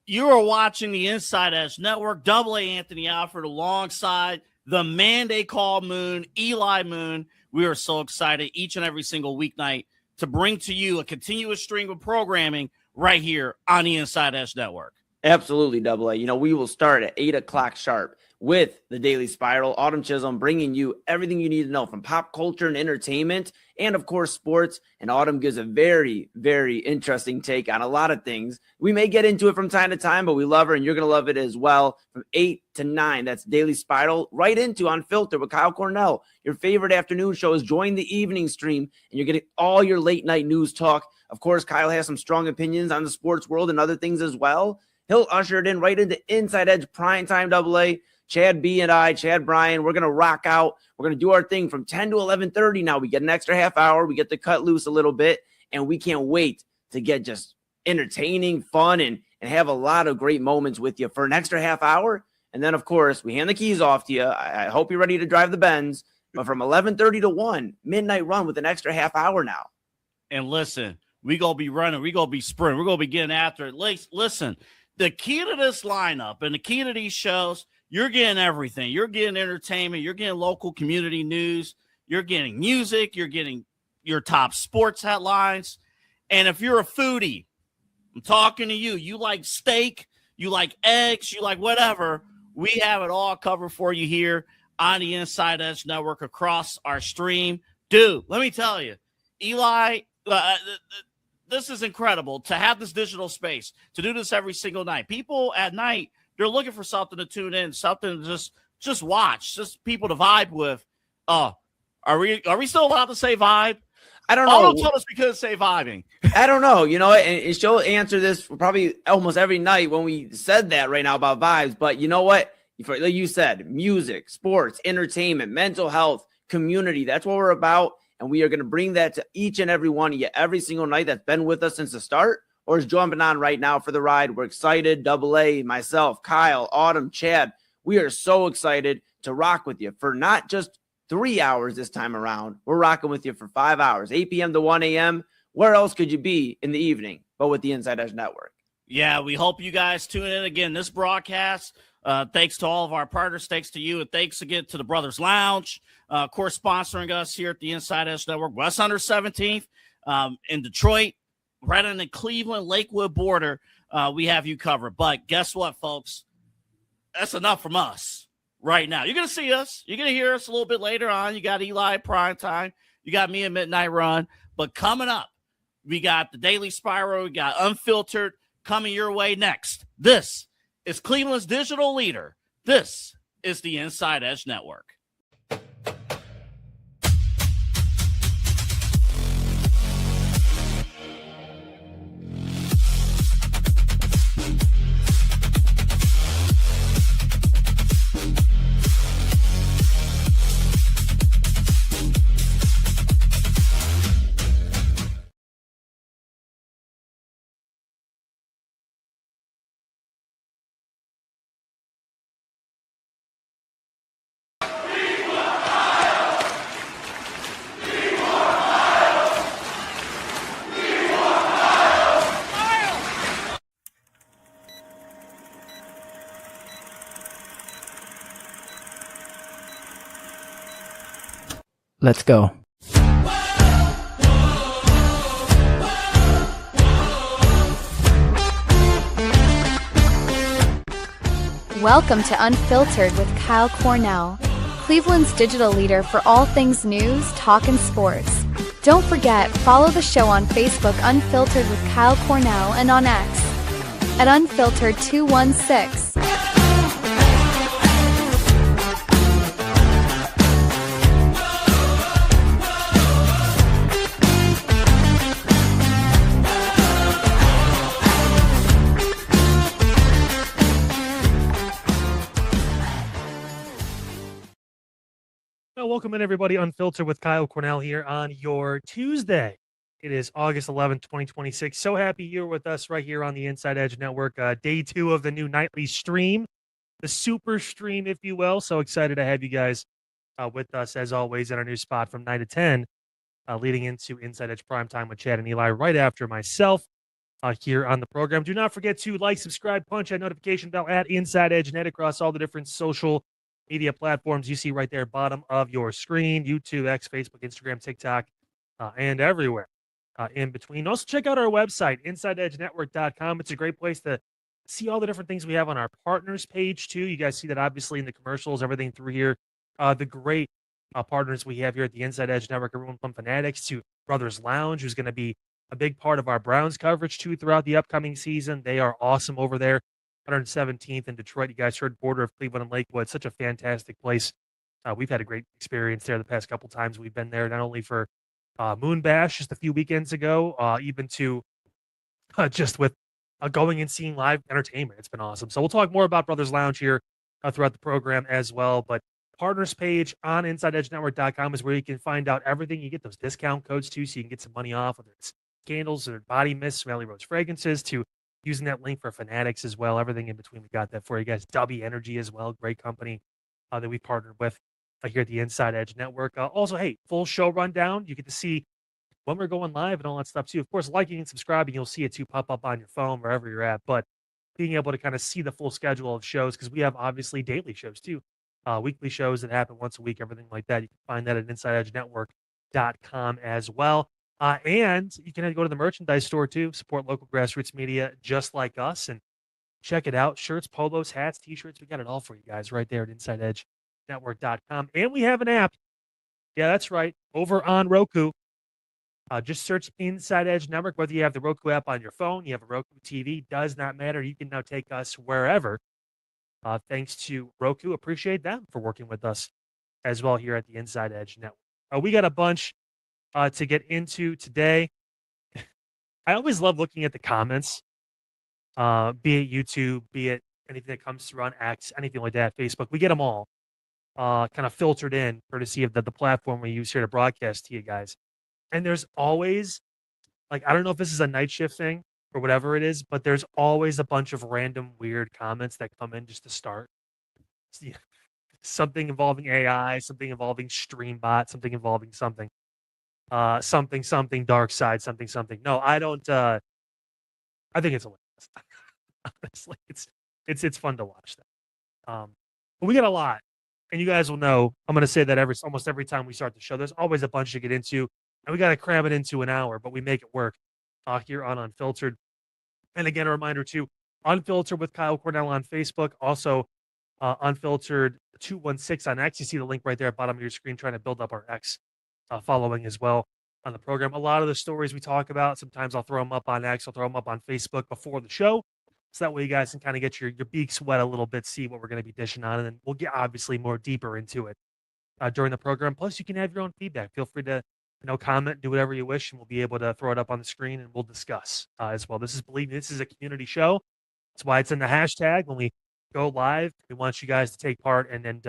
You are watching the Inside Edge Network. Double A Anthony Alford alongside the man they call Moon, Eli Moon. We are so excited each and every single weeknight to bring to you a continuous stream of programming right here on the Inside Edge Network. Absolutely, Double A. We will start at 8 o'clock sharp with the Daily Spiral. Autumn Chisholm bringing you everything you need to know from pop culture and entertainment and, of course, sports. And Autumn gives a very, very interesting take on a lot of things. We may get into it from time to time, but we love her, and you're going to love it as well. From 8 to 9, that's Daily Spiral, right into Unfiltered with Kyle Cornell. Your favorite afternoon show is Join the Evening Stream, and you're getting all your late-night news talk. Of course, Kyle has some strong opinions on the sports world and other things as well. He'll usher it in right into Inside Edge Primetime Double A. Chad B and I, Chad Bryan, we're going to rock out. We're going to do our thing from 10 to 11:30 now. We get an extra half hour. We get to cut loose a little bit, and we can't wait to get just entertaining, fun, and have a lot of great moments with you for an extra half hour. And then, of course, we hand the keys off to you. I hope you're ready to drive the Benz. But from 11:30 to 1, midnight run with an extra half hour now. And listen, we going to be running. We going to be sprinting. We're going to be getting after it. Listen, the key to this lineup and the key to these shows, you're getting everything. You're getting entertainment. You're getting local community news. You're getting music. You're getting your top sports headlines. And if you're a foodie, I'm talking to you. You like steak. You like eggs. You like whatever. We have it all covered for you here on the Inside Edge Network across our stream. Dude, let me tell you, Eli, this is incredible to have this digital space, to do this every single night. People at night, they're looking for something to tune in, something to just watch, just people to vibe with. Are we still allowed to say vibe? I don't know. Don't tell us we couldn't say vibing. I don't know. And she'll answer this probably almost every night when we said that right now about vibes. But you know what? Like you said, music, sports, entertainment, mental health, community. That's what we're about. And we are going to bring that to each and every one of you every single night that's been with us since the start or is jumping on right now for the ride. We're excited. Double A, myself, Kyle, Autumn, Chad. We are so excited to rock with you for not just 3 hours this time around. We're rocking with you for 5 hours, 8 p.m. to 1 a.m. Where else could you be in the evening but with the Inside Edge Network? Yeah, we hope you guys tune in again. This broadcast, thanks to all of our partners, thanks to you, and thanks again to the Brothers Lounge, of course, sponsoring us here at the Inside Edge Network. West 117th in Detroit, right on the Cleveland-Lakewood border. We have you covered. But guess what, folks? That's enough from us right now. You're going to see us. You're going to hear us a little bit later on. You got Eli Prime Time. You got me at Midnight Run. But coming up, we got the Daily Spiral. We got Unfiltered coming your way next. This is Cleveland's digital leader. This is the Inside Edge Network. Let's go. Welcome to Unfiltered with Kyle Cornell, Cleveland's digital leader for all things news, talk, and sports. Don't forget, follow the show on Facebook Unfiltered with Kyle Cornell and on X at Unfiltered216. welcome in everybody. Unfiltered with Kyle Cornell here on your Tuesday. It is August 11th, 2026. So happy you're with us right here on the Inside Edge Network. Day 2 of the new nightly stream, the super stream, if you will. So excited to have you guys with us, as always, in our new spot from 9 to 10, leading into Inside Edge Primetime with Chad and Eli right after myself here on the program. Do not forget to like, subscribe, punch that notification bell at Inside Edge Net across all the different social media platforms you see right there, bottom of your screen: YouTube, X, Facebook, Instagram, TikTok, and everywhere in between. Also, check out our website, InsideEdgeNetwork.com. It's a great place to see all the different things we have on our partners page, too. You guys see that obviously in the commercials, everything through here. The great partners we have here at the Inside Edge Network, everyone from Fanatics to Brothers Lounge, who's going to be a big part of our Browns coverage, too, throughout the upcoming season. They are awesome over there. 117th in Detroit. You guys heard, border of Cleveland and Lakewood. Such a fantastic place. We've had a great experience there the past couple times we've been there, not only for Moon Bash just a few weekends ago, even to just with going and seeing live entertainment. It's been awesome. So we'll talk more about Brothers Lounge here throughout the program as well. But partners page on InsideEdgeNetwork.com is where you can find out everything. You get those discount codes too, so you can get some money off, whether it's candles or body mists, Valley Rose fragrances, to using that link for Fanatics as well. Everything in between, we got that for you guys. W Energy as well, great company that we partnered with here at the Inside Edge Network. Also, hey, full show rundown. You get to see when we're going live and all that stuff too. Of course, liking and subscribing, you'll see it too pop up on your phone wherever you're at. But being able to kind of see the full schedule of shows, because we have obviously daily shows too, weekly shows that happen once a week, everything like that. You can find that at InsideEdgeNetwork.com as well. And you can go to the merchandise store too, support local grassroots media just like us, and check it out. Shirts, polos, hats, t-shirts. We got it all for you guys right there at InsideEdgeNetwork.com. And we have an app. Yeah, that's right. Over on Roku. Just search Inside Edge Network. Whether you have the Roku app on your phone, you have a Roku TV, does not matter. You can now take us wherever. Thanks to Roku. Appreciate them for working with us as well here at the Inside Edge Network. We got a bunch to get into today. I always love looking at the comments, be it YouTube, be it anything that comes through on X, anything like that, Facebook. We get them all kind of filtered in, courtesy of the platform we use here to broadcast to you guys. And there's always, like, I don't know if this is a night shift thing or whatever it is, but there's always a bunch of random weird comments that come in just to start. Something involving AI, something involving Streambot, something involving something. Something dark side, something. No, I don't. I think it's hilarious. Honestly, it's fun to watch that. But we got a lot, and you guys will know. I'm going to say that almost every time we start the show. There's always a bunch to get into, and we got to cram it into an hour, but we make it work here on Unfiltered. And again, a reminder too: Unfiltered with Kyle Cornell on Facebook, also Unfiltered 216 on X. You see the link right there at the bottom of your screen. Trying to build up our X following as well on the program. A lot of the stories we talk about, sometimes I'll throw them up on X, I'll throw them up on Facebook before the show. So that way you guys can kind of get your beaks wet a little bit, see what we're going to be dishing on, and then we'll get obviously more deeper into it during the program. Plus, you can have your own feedback. Feel free to comment, do whatever you wish, and we'll be able to throw it up on the screen and we'll discuss as well. This is a community show. That's why it's in the hashtag. When we go live, we want you guys to take part and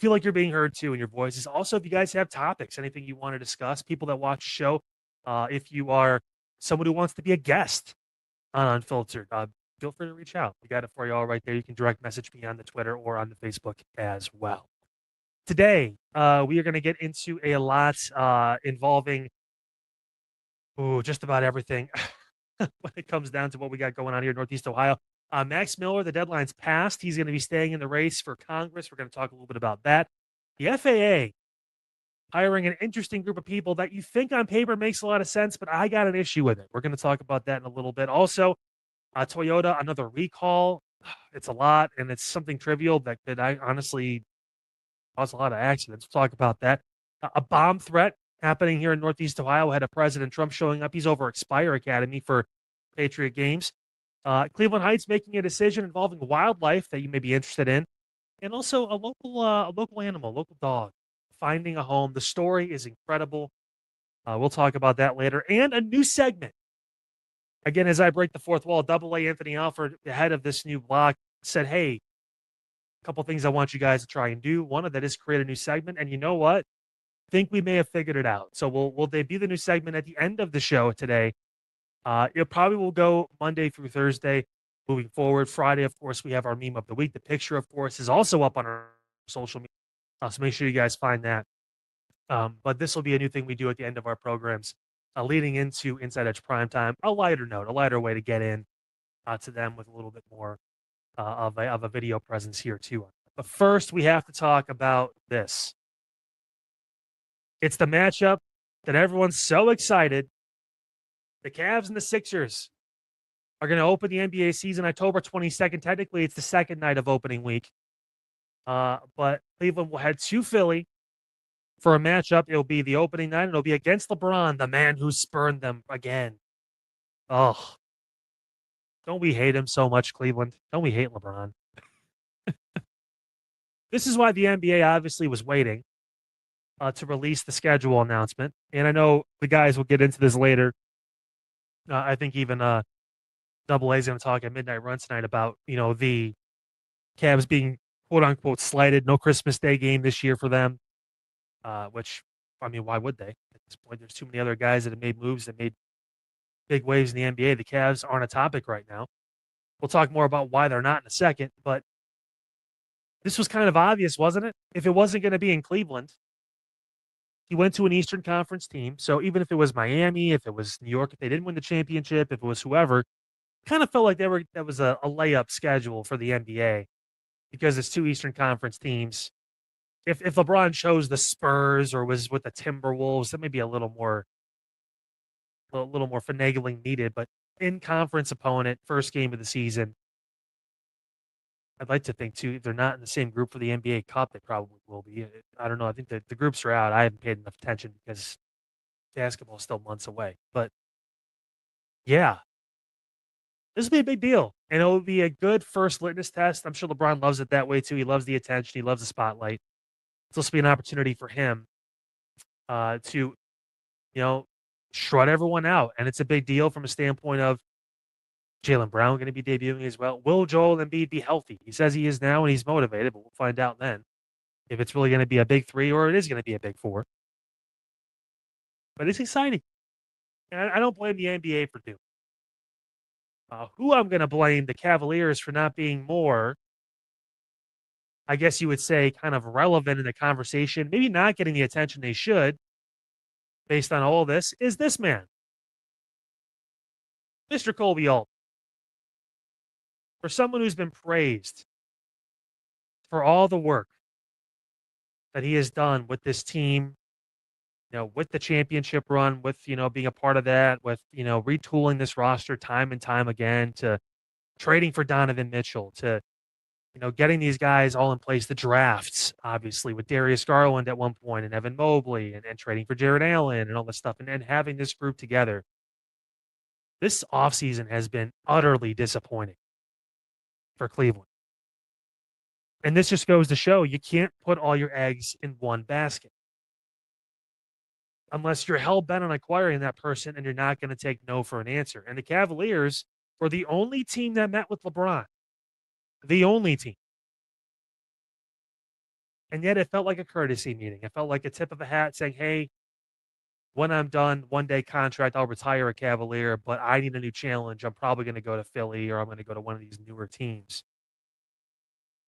feel like you're being heard too in your voices. Also, if you guys have topics, anything you want to discuss, people that watch the show, if you are someone who wants to be a guest on Unfiltered, feel free to reach out. We got it for you all right there. You can direct message me on the Twitter or on the Facebook as well. Today, we are going to get into a lot involving just about everything when it comes down to what we got going on here in Northeast Ohio. Max Miller, the deadline's passed. He's going to be staying in the race for Congress. We're going to talk a little bit about that. The FAA hiring an interesting group of people that you think on paper makes a lot of sense, but I got an issue with it. We're going to talk about that in a little bit. Also, Toyota, another recall. It's a lot, and it's something trivial that could honestly cause a lot of accidents. We'll talk about that. A bomb threat happening here in Northeast Ohio ahead of President Trump showing up. He's over at Spire Academy for Patriot Games. Cleveland Heights making a decision involving wildlife that you may be interested in, and also a local animal, local dog, finding a home. The story is incredible. We'll talk about that later. And a new segment. Again, as I break the fourth wall, Double A Anthony Alford, the head of this new block, said, hey, couple things I want you guys to try and do. One of that is create a new segment. And you know what? Think we may have figured it out. So we'll debut the new segment at the end of the show today. It probably will go Monday through Thursday moving forward. Friday, of course, we have our meme of the week. The picture, of course, is also up on our social media. So make sure you guys find that. But this will be a new thing we do at the end of our programs, leading into Inside Edge Primetime. A lighter note, a lighter way to get in to them with a little bit more of a video presence here too. But first, we have to talk about this. It's the matchup that everyone's so excited. The Cavs and the Sixers are going to open the NBA season October 22nd. Technically, it's the second night of opening week. But Cleveland will head to Philly for a matchup. It'll be the opening night, and it'll be against LeBron, the man who spurned them again. Oh, don't we hate him so much, Cleveland? Don't we hate LeBron? This is why the NBA obviously was waiting to release the schedule announcement. And I know the guys will get into this later. I think even Double A is going to talk at Midnight Run tonight about, the Cavs being quote unquote slighted. No Christmas Day game this year for them, which, I mean, why would they? At this point, there's too many other guys that have made moves that made big waves in the NBA. The Cavs aren't a topic right now. We'll talk more about why they're not in a second, but this was kind of obvious, wasn't it? If it wasn't going to be in Cleveland, he went to an Eastern Conference team. So even if it was Miami, if it was New York, if they didn't win the championship, if it was whoever, kind of felt like that was a layup schedule for the NBA because it's two Eastern Conference teams. If LeBron chose the Spurs or was with the Timberwolves, that may be a little more finagling needed. But in conference opponent, first game of the season, I'd like to think too, if they're not in the same group for the NBA Cup, they probably will be. I don't know. I think the groups are out. I haven't paid enough attention because basketball is still months away. But yeah, this will be a big deal. And it will be a good first litmus test. I'm sure LeBron loves it that way too. He loves the attention. He loves the spotlight. This will be an opportunity for him to, shred everyone out. And it's a big deal from a standpoint of Jaylen Brown going to be debuting as well. Will Joel Embiid be healthy? He says he is now and he's motivated, but we'll find out then if it's really going to be a big three or it is going to be a big four. But it's exciting. And I don't blame the NBA for doing it. Who I'm going to blame, the Cavaliers, for not being more, I guess you would say, kind of relevant in the conversation, maybe not getting the attention they should based on all this, is this man, Mr. Colby Alt. For someone who's been praised for all the work that he has done with this team, with the championship run, with, being a part of that, with, retooling this roster time and time again, to trading for Donovan Mitchell, to, getting these guys all in place, the drafts, obviously, with Darius Garland at one point and Evan Mobley and trading for Jared Allen and all this stuff, and having this group together. This offseason has been utterly disappointing for Cleveland. And this just goes to show you can't put all your eggs in one basket. Unless you're hell-bent on acquiring that person and you're not going to take no for an answer. And the Cavaliers were the only team that met with LeBron. The only team. And yet it felt like a courtesy meeting. It felt like a tip of a hat saying, hey, when I'm done, one-day contract, I'll retire a Cavalier, but I need a new challenge. I'm probably going to go to Philly or I'm going to go to one of these newer teams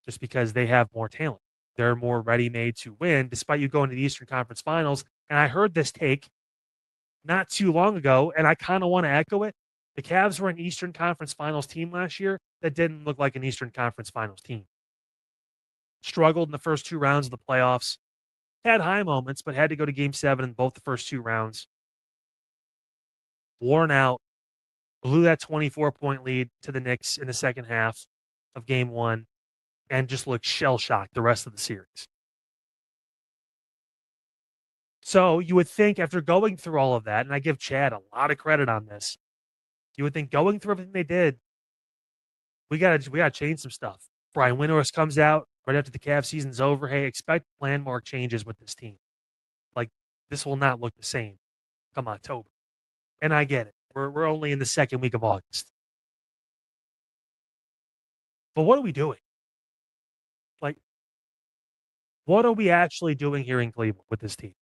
just because they have more talent. They're more ready-made to win, despite you going to the Eastern Conference Finals. And I heard this take not too long ago, and I kind of want to echo it. The Cavs were an Eastern Conference Finals team last year that didn't look like an Eastern Conference Finals team. Struggled in the first two rounds of the playoffs. Had high moments, but had to go to Game 7 in both the first two rounds. Worn out. Blew that 24-point lead to the Knicks in the second half of Game 1 and just looked shell-shocked the rest of the series. So you would think after going through all of that, and I give Chad a lot of credit on this, you would think going through everything they did, we gotta change some stuff. Brian Windhorst comes out right after the Cavs season's over. Hey, expect landmark changes with this team. Like, this will not look the same come October. And I get it. We're only in the second week of August. But what are we doing? Like, What are we actually doing here in Cleveland with this team?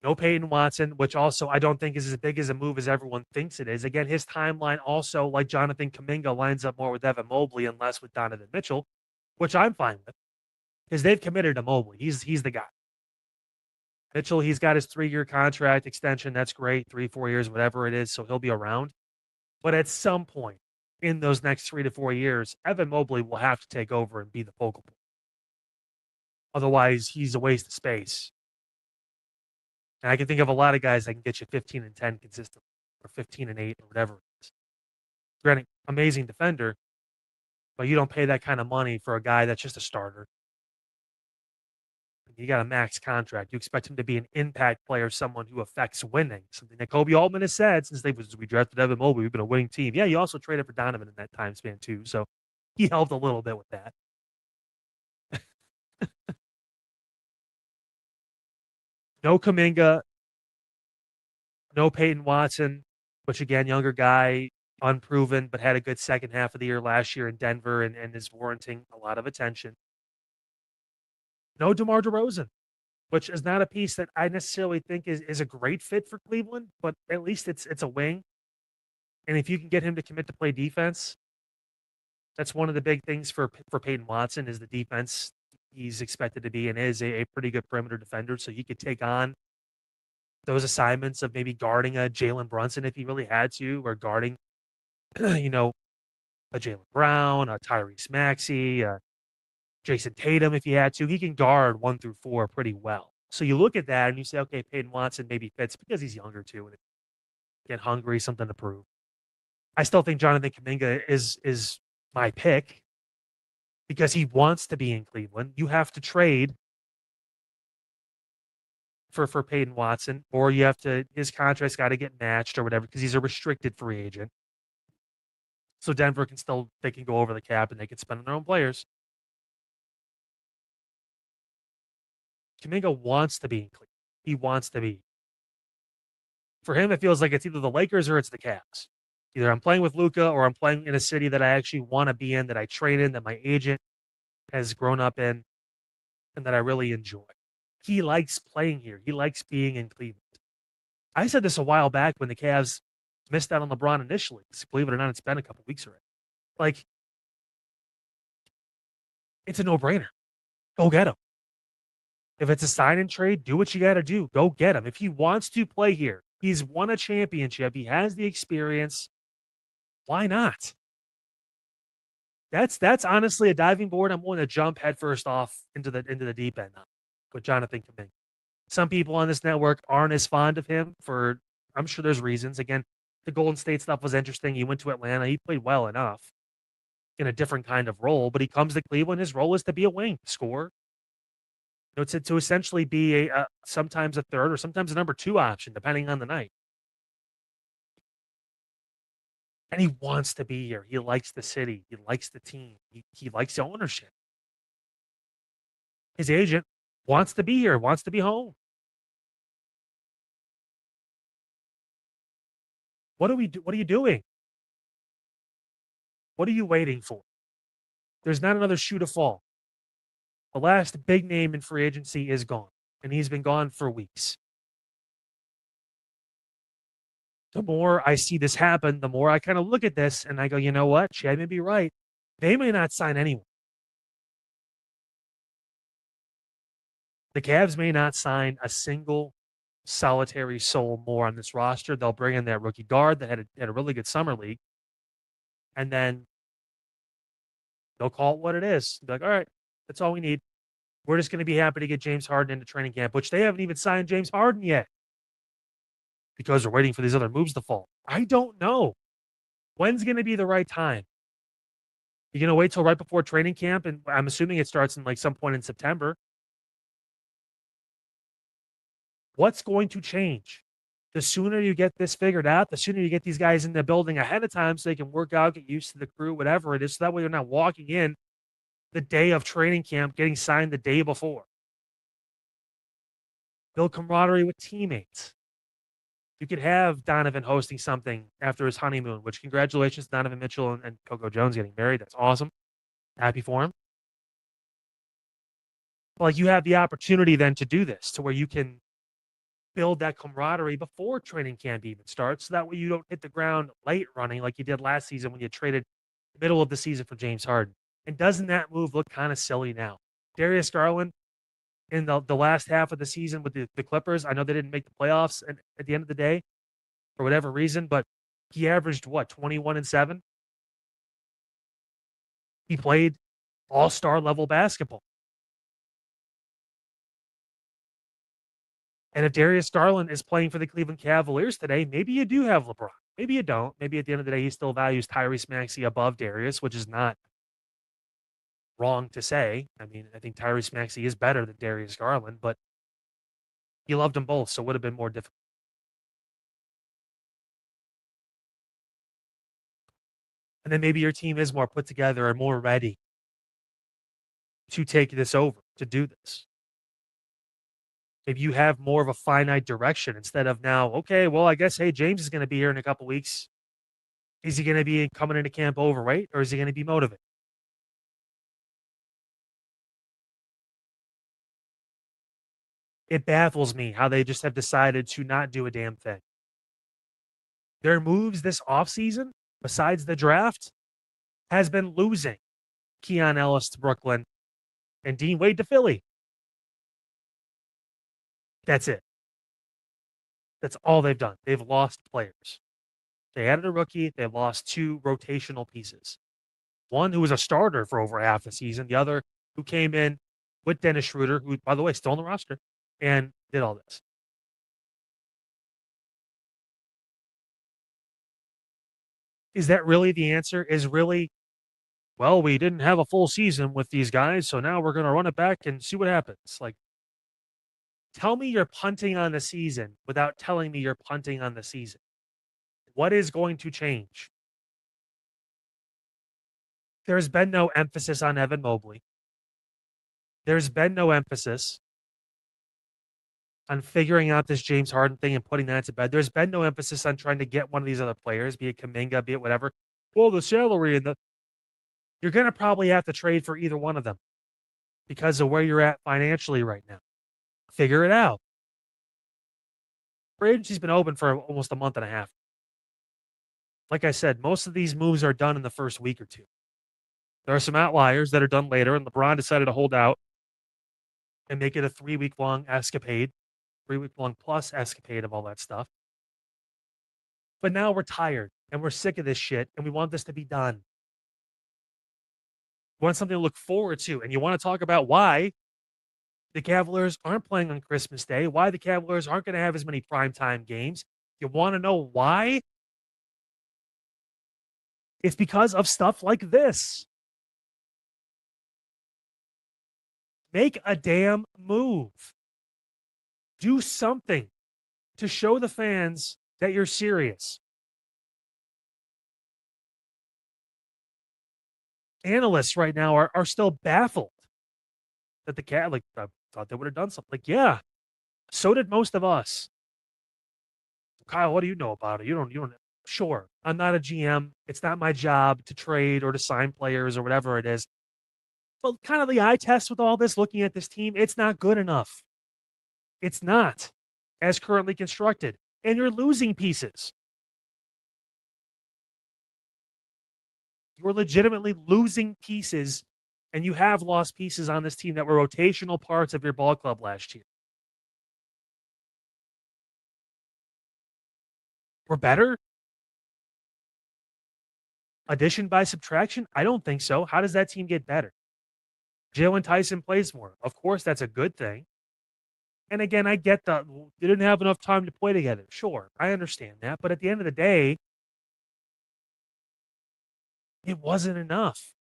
No Peyton Watson, which also I don't think is as big as a move as everyone thinks it is. Again, his timeline also, like Jonathan Kuminga, lines up more with Evan Mobley and less with Donovan Mitchell, which I'm fine with because they've committed to Mobley. He's the guy. Mitchell, he's got his 3-year contract extension. That's great. 3-4 years, whatever it is. So he'll be around. But at some point in those next 3 to 4 years, Evan Mobley will have to take over and be the focal point. Otherwise, he's a waste of space. And I can think of a lot of guys that can get you 15 and 10 consistently, or 15 and 8, or whatever it is. Granted, amazing defender, but you don't pay that kind of money for a guy that's just a starter. You got a max contract. You expect him to be an impact player, someone who affects winning. Something that Kobe Altman has said since we drafted Evan Mobley, we've been a winning team. Yeah, you also traded for Donovan in that time span too, so he helped a little bit with that. No Kuminga, no Peyton Watson, which again, younger guy, unproven, but had a good second half of the year last year in Denver and is warranting a lot of attention. No DeMar DeRozan, which is not a piece that I necessarily think is a great fit for Cleveland, but at least it's a wing. And if you can get him to commit to play defense, that's one of the big things for Peyton Watson is the defense. He's expected to be and is a pretty good perimeter defender, so he could take on those assignments of maybe guarding a Jalen Brunson if he really had to, or guarding, a Jalen Brown, a Tyrese Maxey, Jason Tatum if he had to. He can guard 1 through 4 pretty well. So you look at that and you say, okay, Peyton Watson maybe fits because he's younger too and get hungry, something to prove. I still think Jonathan Kuminga is my pick because he wants to be in Cleveland. You have to trade for Peyton Watson, or you have to his contract's got to get matched or whatever because he's a restricted free agent. So Denver they can go over the cap and they can spend on their own players. Kuminga wants to be in Cleveland. He wants to be. For him, it feels like it's either the Lakers or it's the Cavs. Either I'm playing with Luka or I'm playing in a city that I actually want to be in, that I trade in, that my agent has grown up in, and that I really enjoy. He likes playing here. He likes being in Cleveland. I said this a while back when the Cavs missed out on LeBron initially. Believe it or not, it's been a couple weeks already. Like, it's a no-brainer. Go get him. If it's a sign and trade, do what you got to do. Go get him. If he wants to play here, he's won a championship. He has the experience. Why not? That's honestly a diving board I'm willing to jump headfirst off into the deep end now with Jonathan Kuminga. Some people on this network aren't as fond of him I'm sure there's reasons. Again, the Golden State stuff was interesting. He went to Atlanta. He played well enough in a different kind of role, but he comes to Cleveland. His role is to be a wing, score. To essentially be a sometimes a third or sometimes a number 2 option, depending on the night. And he wants to be here. He likes the city. He likes the team. He likes the ownership. His agent wants to be here, wants to be home. What are you doing? What are you waiting for? There's not another shoe to fall. The last big name in free agency is gone, and he's been gone for weeks. The more I see this happen, the more I kind of look at this and I go, you know what? Chad may be right. They may not sign anyone. The Cavs may not sign a single solitary soul more on this roster. They'll bring in that rookie guard that had a really good summer league. And then they'll call it what it is. Be like, all right, that's all we need. We're just going to be happy to get James Harden into training camp, which they haven't even signed James Harden yet because they're waiting for these other moves to fall. I don't know. When's going to be the right time? You're going to wait till right before training camp, and I'm assuming it starts in like some point in September. What's going to change? The sooner you get this figured out, the sooner you get these guys in the building ahead of time so they can work out, get used to the crew, whatever it is. So that way they're not walking in the day of training camp, getting signed the day before. Build camaraderie with teammates. You could have Donovan hosting something after his honeymoon, which congratulations, Donovan Mitchell and Coco Jones getting married. That's awesome. Happy for him. But like you have the opportunity then to do this to where you can build that camaraderie before training camp even starts. So that way you don't hit the ground late running like you did last season when you traded the middle of the season for James Harden. And doesn't that move look kind of silly now? Darius Garland in the last half of the season with the Clippers, I know they didn't make the playoffs at the end of the day for whatever reason, but he averaged what, 21 and 7? He played all-star level basketball. And if Darius Garland is playing for the Cleveland Cavaliers today, maybe you do have LeBron. Maybe you don't. Maybe at the end of the day, he still values Tyrese Maxey above Darius, which is not wrong to say. I mean, I think Tyrese Maxey is better than Darius Garland, but he loved them both, so it would have been more difficult. And then maybe your team is more put together and more ready to take this over, to do this. Maybe you have more of a finite direction instead of now, okay, well, I guess, hey, James is going to be here in a couple weeks. Is he going to be coming into camp overweight or is he going to be motivated? It baffles me how they just have decided to not do a damn thing. Their moves this offseason, besides the draft, has been losing Keon Ellis to Brooklyn and Dean Wade to Philly. That's it. That's all they've done. They've lost players. They added a rookie. They lost 2 rotational pieces. One who was a starter for over half the season. The other who came in with Dennis Schroeder, who, by the way, still on the roster, and did all this. Is that really the answer? Is really, well, we didn't have a full season with these guys, so now we're going to run it back and see what happens. Like, tell me you're punting on the season without telling me you're punting on the season. What is going to change? There's been no emphasis on Evan Mobley. There's been no emphasis on figuring out this James Harden thing and putting that to bed. There's been no emphasis on trying to get one of these other players, be it Kuminga, be it whatever. Well, the salary and you're going to probably have to trade for either one of them because of where you're at financially right now. Figure it out. Free agency's been open for almost a month and a half. Like I said, most of these moves are done in the first week or two. There are some outliers that are done later, and LeBron decided to hold out and make it a 3-week-long escapade, 3-week-long plus escapade of all that stuff. But now we're tired, and we're sick of this shit, and we want this to be done. We want something to look forward to, and you want to talk about why the Cavaliers aren't playing on Christmas Day, why the Cavaliers aren't going to have as many primetime games. You want to know why? It's because of stuff like this. Make a damn move. Do something to show the fans that you're serious. Analysts right now are still baffled that the Cavs, like, I thought they would have done something. Like, yeah, so did most of us. Kyle, what do you know about it? You don't. Sure, I'm not a GM. It's not my job to trade or to sign players or whatever it is. But kind of the eye test with all this, looking at this team, it's not good enough. It's not as currently constructed. And you're losing pieces. You're legitimately losing pieces, and you have lost pieces on this team that were rotational parts of your ball club last year. We're better? Addition by subtraction? I don't think so. How does that team get better? Jalen Tyson plays more. Of course, that's a good thing. And again, I get that they didn't have enough time to play together. Sure, I understand that. But at the end of the day, it wasn't enough.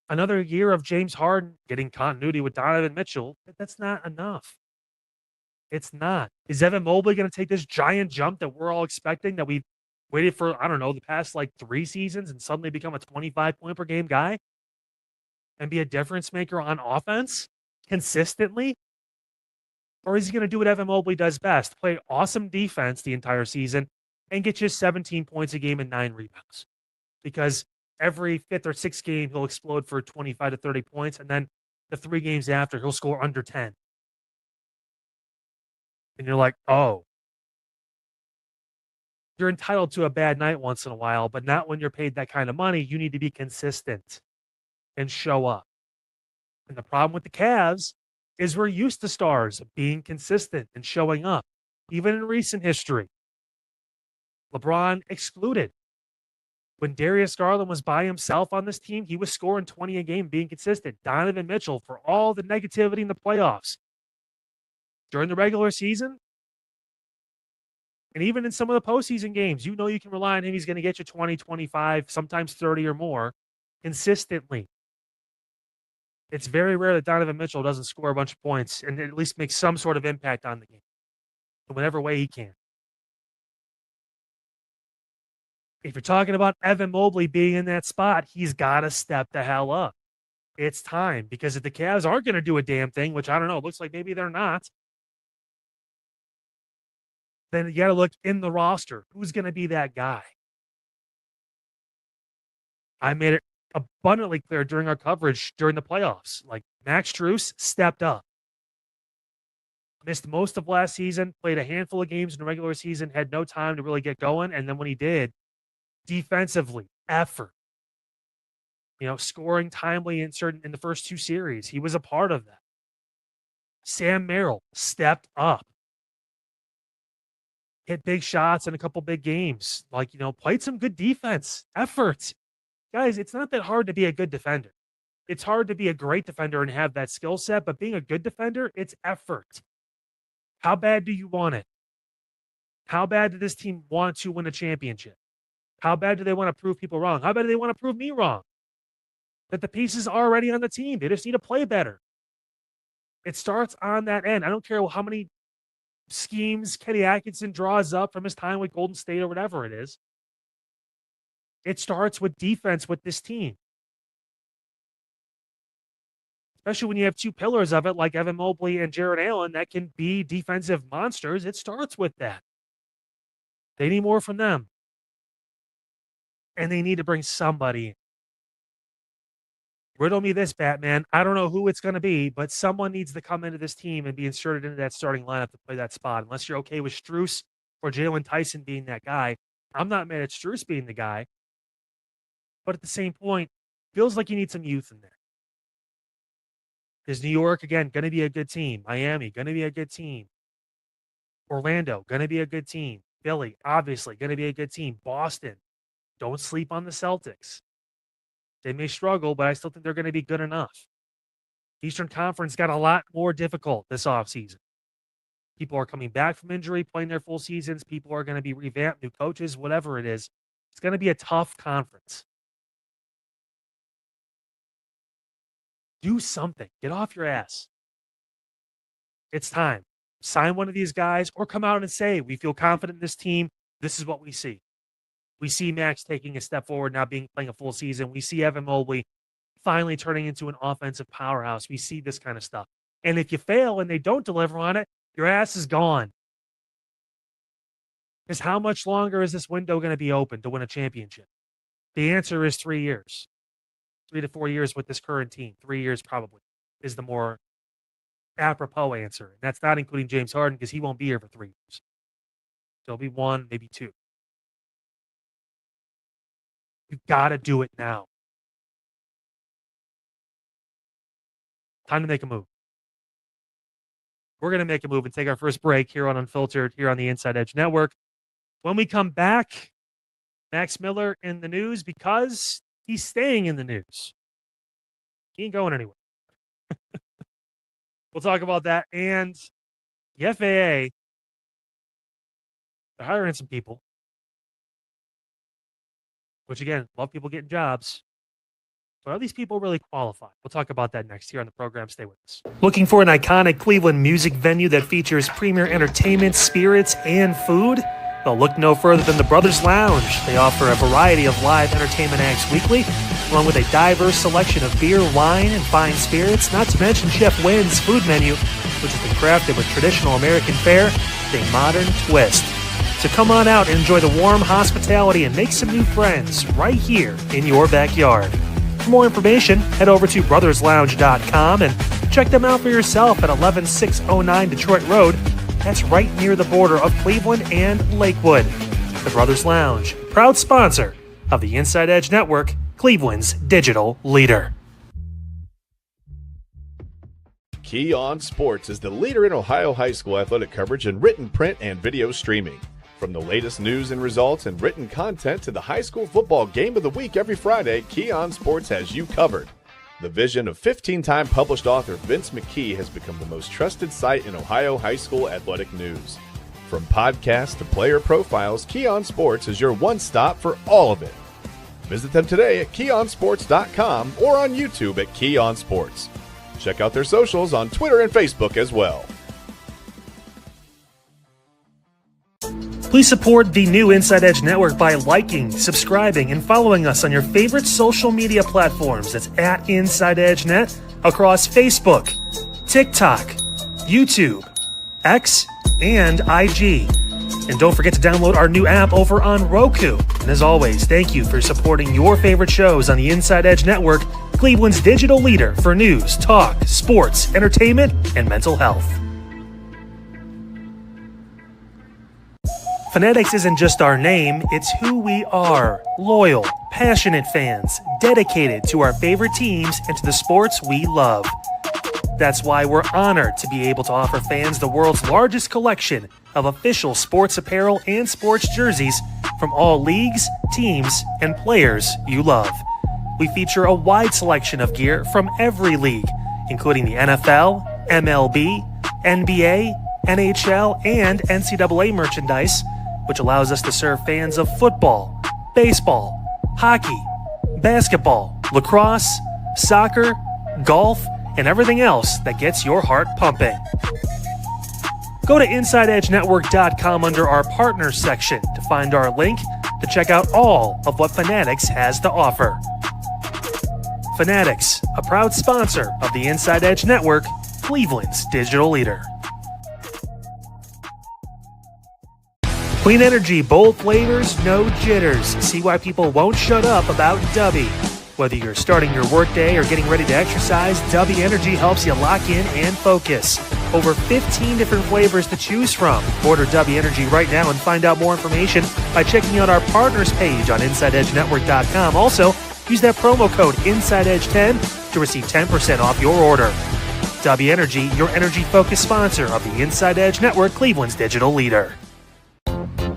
Another year of James Harden getting continuity with Donovan Mitchell, that's not enough. It's not. Is Evan Mobley going to take this giant jump that we're all expecting, that we've waited for, I don't know, the past like 3 seasons, and suddenly become a 25-point per game guy and be a difference maker on offense consistently? Or is he going to do what Evan Mobley does best, play awesome defense the entire season and get just 17 points a game and 9 rebounds? Because every 5th or 6th game, he'll explode for 25 to 30 points, and then the 3 games after, he'll score under 10. And you're like, oh. You're entitled to a bad night once in a while, but not when you're paid that kind of money. You need to be consistent and show up. And the problem with the Cavs is we're used to stars being consistent and showing up, even in recent history. LeBron excluded. When Darius Garland was by himself on this team, he was scoring 20 a game, being consistent. Donovan Mitchell, for all the negativity in the playoffs, during the regular season, and even in some of the postseason games, you know you can rely on him. He's going to get you 20, 25, sometimes 30 or more consistently. It's very rare that Donovan Mitchell doesn't score a bunch of points and at least make some sort of impact on the game in whatever way he can. If you're talking about Evan Mobley being in that spot, he's got to step the hell up. It's time, because if the Cavs aren't going to do a damn thing, which I don't know, it looks like maybe they're not, then you got to look in the roster. Who's going to be that guy? I made it abundantly clear during our coverage during the playoffs. Like, Max Strus stepped up. Missed most of last season, played a handful of games in the regular season, had no time to really get going. And then when he did, defensively, effort. Scoring timely in the first 2 series. He was a part of that. Sam Merrill stepped up. Hit big shots in a couple big games. Played some good defense. Effort. Guys, it's not that hard to be a good defender. It's hard to be a great defender and have that skill set, but being a good defender, it's effort. How bad do you want it? How bad did this team want to win a championship? How bad do they want to prove people wrong? How bad do they want to prove me wrong? That the pieces are already on the team. They just need to play better. It starts on that end. I don't care how many schemes Kenny Atkinson draws up from his time with Golden State or whatever it is. It starts with defense with this team. Especially when you have 2 pillars of it, like Evan Mobley and Jared Allen, that can be defensive monsters. It starts with that. They need more from them. And they need to bring somebody in. Riddle me this, Batman. I don't know who it's going to be, but someone needs to come into this team and be inserted into that starting lineup to play that spot. Unless you're okay with Strus or Jalen Tyson being that guy. I'm not mad at Strus being the guy. But at the same point, feels like you need some youth in there. Is New York, again, going to be a good team? Miami, going to be a good team. Orlando, going to be a good team. Philly, obviously, going to be a good team. Boston, don't sleep on the Celtics. They may struggle, but I still think they're going to be good enough. Eastern Conference got a lot more difficult this offseason. People are coming back from injury, playing their full seasons. People are going to be revamped, new coaches, whatever it is. It's going to be a tough conference. Do something. Get off your ass. It's time. Sign one of these guys or come out and say, we feel confident in this team. This is what we see. We see Max taking a step forward, now playing a full season. We see Evan Mobley finally turning into an offensive powerhouse. We see this kind of stuff. And if you fail and they don't deliver on it, your ass is gone. Because how much longer is this window going to be open to win a championship? The answer is 3 years. 3 to 4 years with this current team. 3 years probably is the more apropos answer. And that's not including James Harden because he won't be here for 3 years. So it'll be 1, maybe 2. You got to do it now. Time to make a move. We're going to make a move and take our first break here on Unfiltered, here on the Inside Edge Network. When we come back, Max Miller in the news because he's staying in the news. He ain't going anywhere. We'll talk about that. And the FAA, they're hiring some people. Which, again, love people getting jobs. But are these people really qualified? We'll talk about that next here on the program. Stay with us. Looking for an iconic Cleveland music venue that features premier entertainment, spirits, and food? Well, look no further than the Brothers Lounge. They offer a variety of live entertainment acts weekly, along with a diverse selection of beer, wine, and fine spirits, not to mention Chef Wynn's food menu, which has been crafted with traditional American fare with a modern twist. So come on out and enjoy the warm hospitality and make some new friends right here in your backyard. For more information, head over to brotherslounge.com and check them out for yourself at 11609 Detroit Road. That's right near the border of Cleveland and Lakewood. The Brothers Lounge, proud sponsor of the Inside Edge Network, Cleveland's digital leader. Key On Sports is the leader in Ohio high school athletic coverage in written, print, and video streaming. From the latest news and results and written content to the high school football game of the week every Friday, Key On Sports has you covered. The vision of 15-time published author Vince McKee has become the most trusted site in Ohio high school athletic news. From podcasts to player profiles, Key On Sports is your one-stop for all of it. Visit them today at keyonsports.com or on YouTube at Key On Sports. Check out their socials on Twitter and Facebook as well. Please support the new Inside Edge Network by liking, subscribing, and following us on your favorite social media platforms. That's at Inside Edge Net across Facebook, TikTok, YouTube, X, and IG. And don't forget to download our new app over on Roku. And as always, thank you for supporting your favorite shows on the Inside Edge Network, Cleveland's digital leader for news, talk, sports, entertainment, and mental health. Fanatics isn't just our name, it's who we are. Loyal, passionate fans, dedicated to our favorite teams and to the sports we love. That's why we're honored to be able to offer fans the world's largest collection of official sports apparel and sports jerseys from all leagues, teams, and players you love. We feature a wide selection of gear from every league, including the NFL, MLB, NBA, NHL, and NCAA merchandise, which allows us to serve fans of football, baseball, hockey, basketball, lacrosse, soccer, golf, and everything else that gets your heart pumping. Go to InsideEdgeNetwork.com under our Partners section to find our link to check out all of what Fanatics has to offer. Fanatics, a proud sponsor of the Inside Edge Network, Cleveland's digital leader. Clean energy, bold flavors, no jitters. See why people won't shut up about Dubby. Whether you're starting your workday or getting ready to exercise, Dubby Energy helps you lock in and focus. Over 15 different flavors to choose from. Order Dubby Energy right now and find out more information by checking out our partners page on InsideEdgeNetwork.com. Also, use that promo code InsideEdge10 to receive 10% off your order. Dubby Energy, your energy-focused sponsor of the Inside Edge Network, Cleveland's digital leader.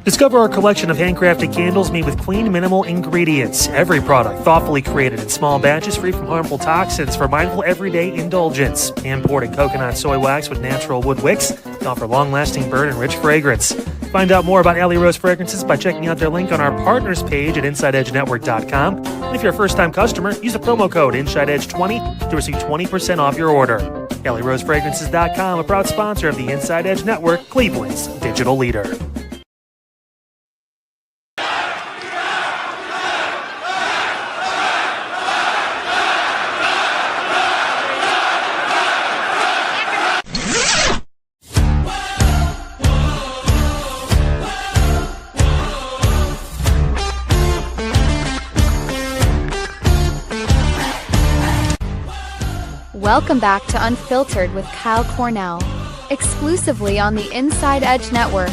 Discover our collection of handcrafted candles made with clean, minimal ingredients. Every product thoughtfully created in small batches free from harmful toxins for mindful everyday indulgence. Imported coconut soy wax with natural wood wicks to offer long-lasting burn and rich fragrance. Find out more about Alley Rose Fragrances by checking out their link on our partners page at InsideEdgeNetwork.com. And if you're a first-time customer, use the promo code InsideEdge20 to receive 20% off your order. AlleyRoseFragrances.com, a proud sponsor of the Inside Edge Network, Cleveland's digital leader. Welcome back to Unfiltered with Kyle Cornell, exclusively on the Inside Edge Network.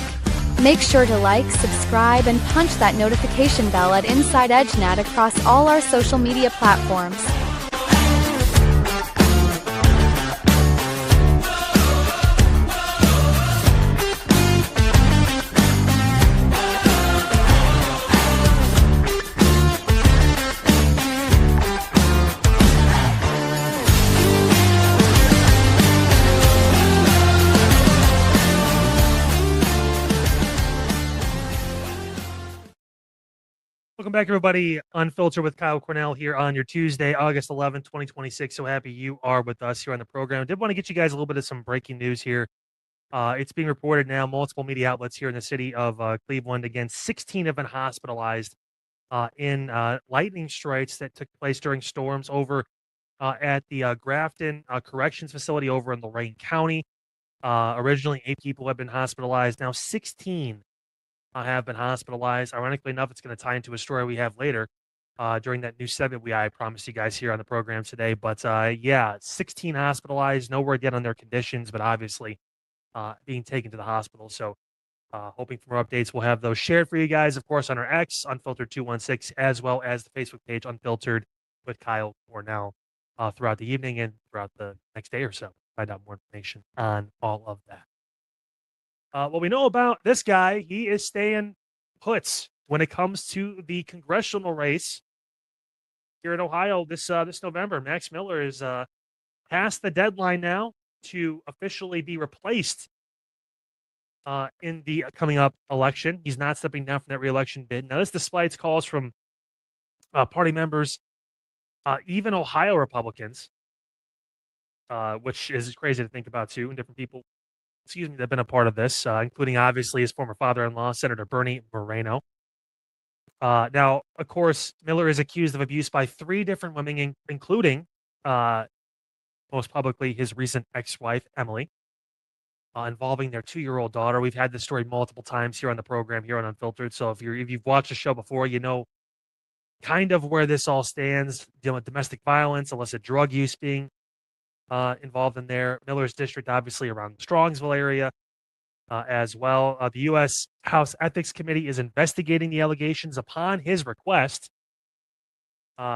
Make sure to like, subscribe, and punch that notification bell at Inside Edge Net across all our social media platforms. Welcome back, everybody. Unfiltered with Kyle Cornell here on your Tuesday, August 11th, 2026. So happy you are with us here on the program. I did want to get you guys a little bit of some breaking news here. It's being reported now, multiple media outlets here in the city of Cleveland. Again, 16 have been hospitalized in lightning strikes that took place during storms over at the Grafton Corrections Facility over in Lorain County. Originally, 8 people have been hospitalized. Now 16 have been hospitalized. Ironically enough, it's going to tie into a story we have later. during that new segment I promised you guys here on the program today. But 16 hospitalized. No word yet on their conditions, but obviously being taken to the hospital. So hoping for more updates. We'll have those shared for you guys, of course, on our X, Unfiltered 216, as well as the Facebook page, Unfiltered with Kyle Cornell, throughout the evening and throughout the next day or so. Find out more information on all of that. What we know about this guy, he is staying put when it comes to the congressional race here in Ohio this November. Max Miller is past the deadline now to officially be replaced in the coming up election. He's not stepping down from that reelection bid. Now, this despite calls from party members, even Ohio Republicans, which is crazy to think about too, and different people, that have been a part of this, including obviously his former father-in-law, Senator Bernie Moreno. Now, of course, Miller is accused of abuse by 3 different women, including most publicly his recent ex-wife, Emily, involving their 2-year-old daughter. We've had this story multiple times here on the program, here on Unfiltered. So if you've watched the show before, you know kind of where this all stands, dealing with domestic violence, illicit drug use being involved in there. Miller's district, obviously, around the Strongsville area as well. The U.S. House Ethics Committee is investigating the allegations upon his request,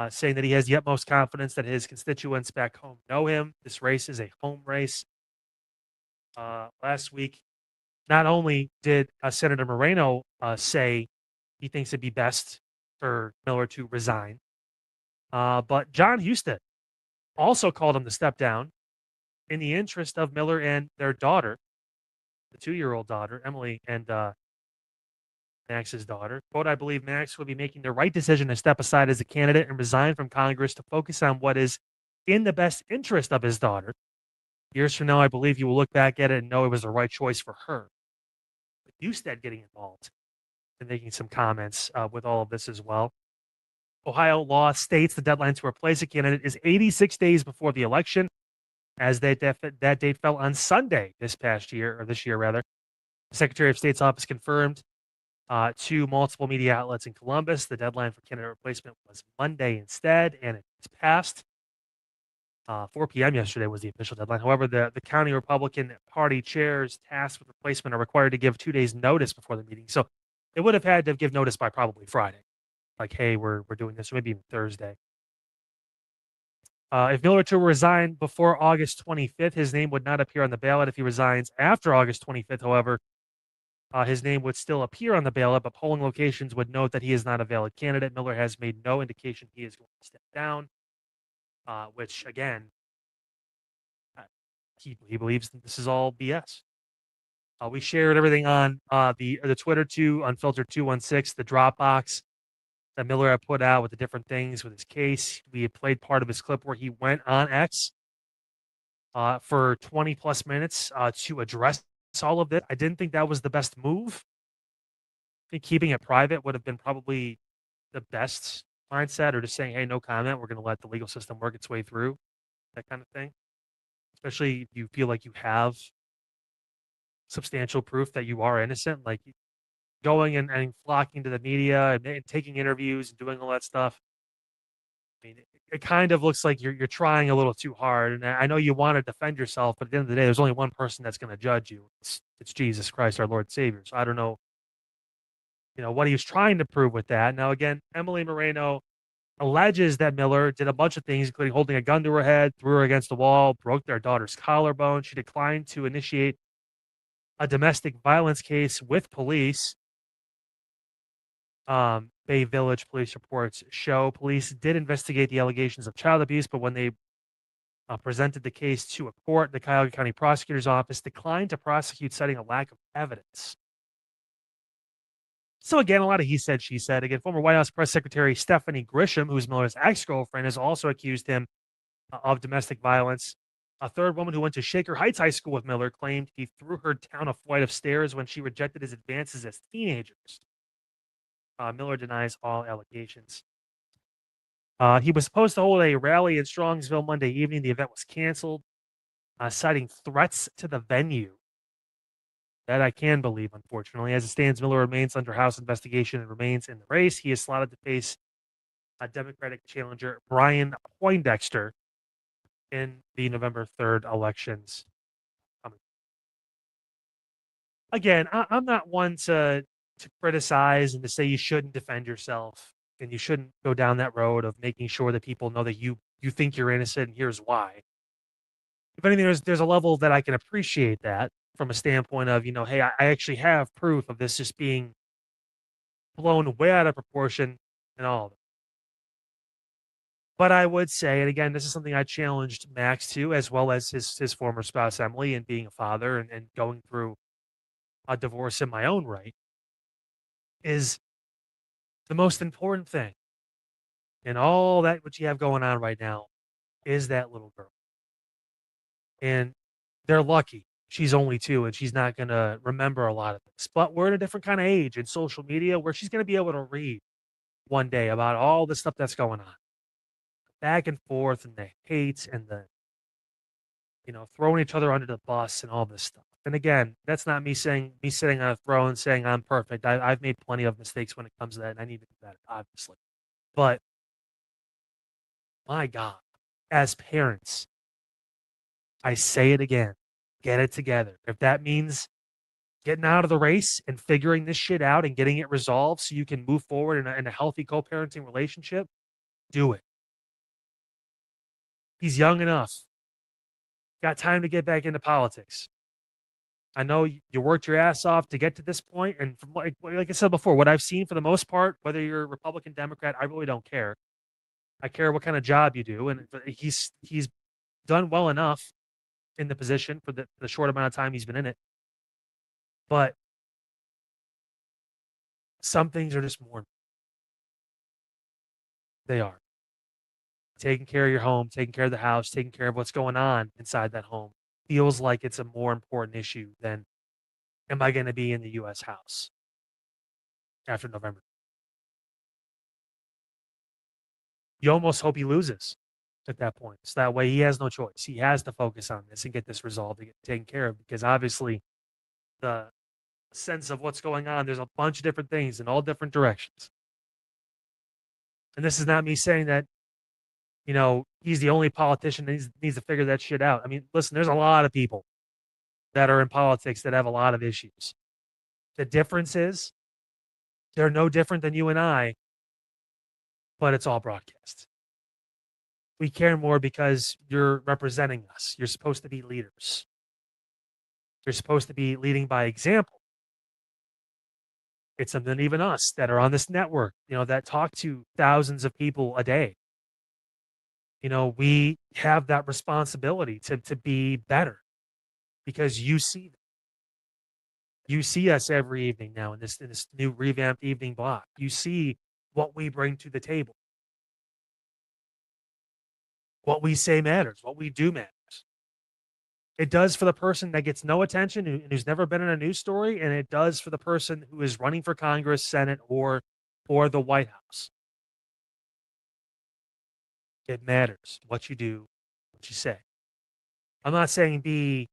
saying that he has the utmost confidence that his constituents back home know him. This race is a home race. Last week, not only did Senator Moreno say he thinks it'd be best for Miller to resign, but John Husted also called him to step down in the interest of Miller and their daughter, the 2-year-old daughter, Emily, and Max's daughter. Quote, I believe Max would be making the right decision to step aside as a candidate and resign from Congress to focus on what is in the best interest of his daughter. Years from now, I believe you will look back at it and know it was the right choice for her. But Husted getting involved and making some comments with all of this as well. Ohio law states the deadline to replace a candidate is 86 days before the election, as that date fell on Sunday this year rather. The Secretary of State's office confirmed to multiple media outlets in Columbus the deadline for candidate replacement was Monday instead, and it's passed. 4 p.m. yesterday was the official deadline. However, the county Republican Party chairs tasked with replacement are required to give 2 days notice before the meeting. So they would have had to give notice by probably Friday. Like, hey, we're doing this, or maybe even Thursday. If Miller were to resign before August 25th, his name would not appear on the ballot. If he resigns after August 25th, however, his name would still appear on the ballot, but polling locations would note that he is not a valid candidate. Miller has made no indication he is going to step down, which, again, he believes that this is all BS. We shared everything on the Twitter too, Unfiltered 216, the Dropbox that Miller had put out with the different things with his case. We had played part of his clip where he went on X for 20 plus minutes to address all of it. I didn't think that was the best move. I think keeping it private would have been probably the best mindset, or just saying, hey, no comment. We're going to let the legal system work its way through, that kind of thing. Especially if you feel like you have substantial proof that you are innocent, like going and flocking to the media and taking interviews and doing all that stuff. I mean, it kind of looks like you're trying a little too hard. And I know you want to defend yourself, but at the end of the day, there's only one person that's going to judge you. It's Jesus Christ, our Lord and Savior. So I don't know, what he was trying to prove with that. Now, again, Emily Moreno alleges that Miller did a bunch of things, including holding a gun to her head, threw her against the wall, broke their daughter's collarbone. She declined to initiate a domestic violence case with police. Bay Village police reports show police did investigate the allegations of child abuse, but when they presented the case to a court, the Cuyahoga County Prosecutor's Office declined to prosecute, citing a lack of evidence. So again, a lot of he said, she said. Again, former White House Press Secretary Stephanie Grisham, who's Miller's ex-girlfriend, has also accused him of domestic violence. A third woman who went to Shaker Heights High School with Miller claimed he threw her down a flight of stairs when she rejected his advances as teenagers. Miller denies all allegations. He was supposed to hold a rally in Strongsville Monday evening. The event was canceled, citing threats to the venue. That I can believe, unfortunately. As it stands, Miller remains under House investigation and remains in the race. He is slotted to face Democratic challenger Brian Poindexter in the November 3rd elections. Again, I'm not one to criticize and to say you shouldn't defend yourself and you shouldn't go down that road of making sure that people know that you think you're innocent and here's why. If anything, there's a level that I can appreciate that from a standpoint of, hey, I actually have proof of this just being blown way out of proportion and all of it. But I would say, and again, this is something I challenged Max to, as well as his former spouse Emily, and being a father and going through a divorce in my own right, is the most important thing in all that what you have going on right now is that little girl. And they're lucky. She's only 2 and she's not going to remember a lot of this. But we're in a different kind of age in social media where she's going to be able to read one day about all the stuff that's going on. Back and forth and the hate and the throwing each other under the bus and all this stuff. And again, that's not me sitting on a throne saying I'm perfect. I've made plenty of mistakes when it comes to that, and I need to do better, obviously. But my God, as parents, I say it again, get it together. If that means getting out of the race and figuring this shit out and getting it resolved so you can move forward in a healthy co-parenting relationship, do it. He's young enough. Got time to get back into politics. I know you worked your ass off to get to this point, and from like I said before, what I've seen for the most part, whether you're Republican, Democrat, I really don't care. I care what kind of job you do, and he's done well enough in the position for the short amount of time he's been in it. But some things are just more. They are. Taking care of your home, taking care of the house, taking care of what's going on inside that home feels like it's a more important issue than am I going to be in the U.S. House after November? You almost hope he loses at that point. So that way he has no choice. He has to focus on this and get this resolved and get taken care of because obviously the sense of what's going on, there's a bunch of different things in all different directions. And this is not me saying that, he's the only politician that needs to figure that shit out. I mean, listen, there's a lot of people that are in politics that have a lot of issues. The difference is they're no different than you and I, but it's all broadcast. We care more because you're representing us. You're supposed to be leaders. You're supposed to be leading by example. It's something even us that are on this network, that talk to thousands of people a day. We have that responsibility to be better because you see us every evening now in this new revamped evening block. You see what we bring to the table. What we say matters. What we do matters. It does for the person that gets no attention and who's never been in a news story, and it does for the person who is running for Congress, Senate, or the White House. It matters what you do, what you say. I'm not saying be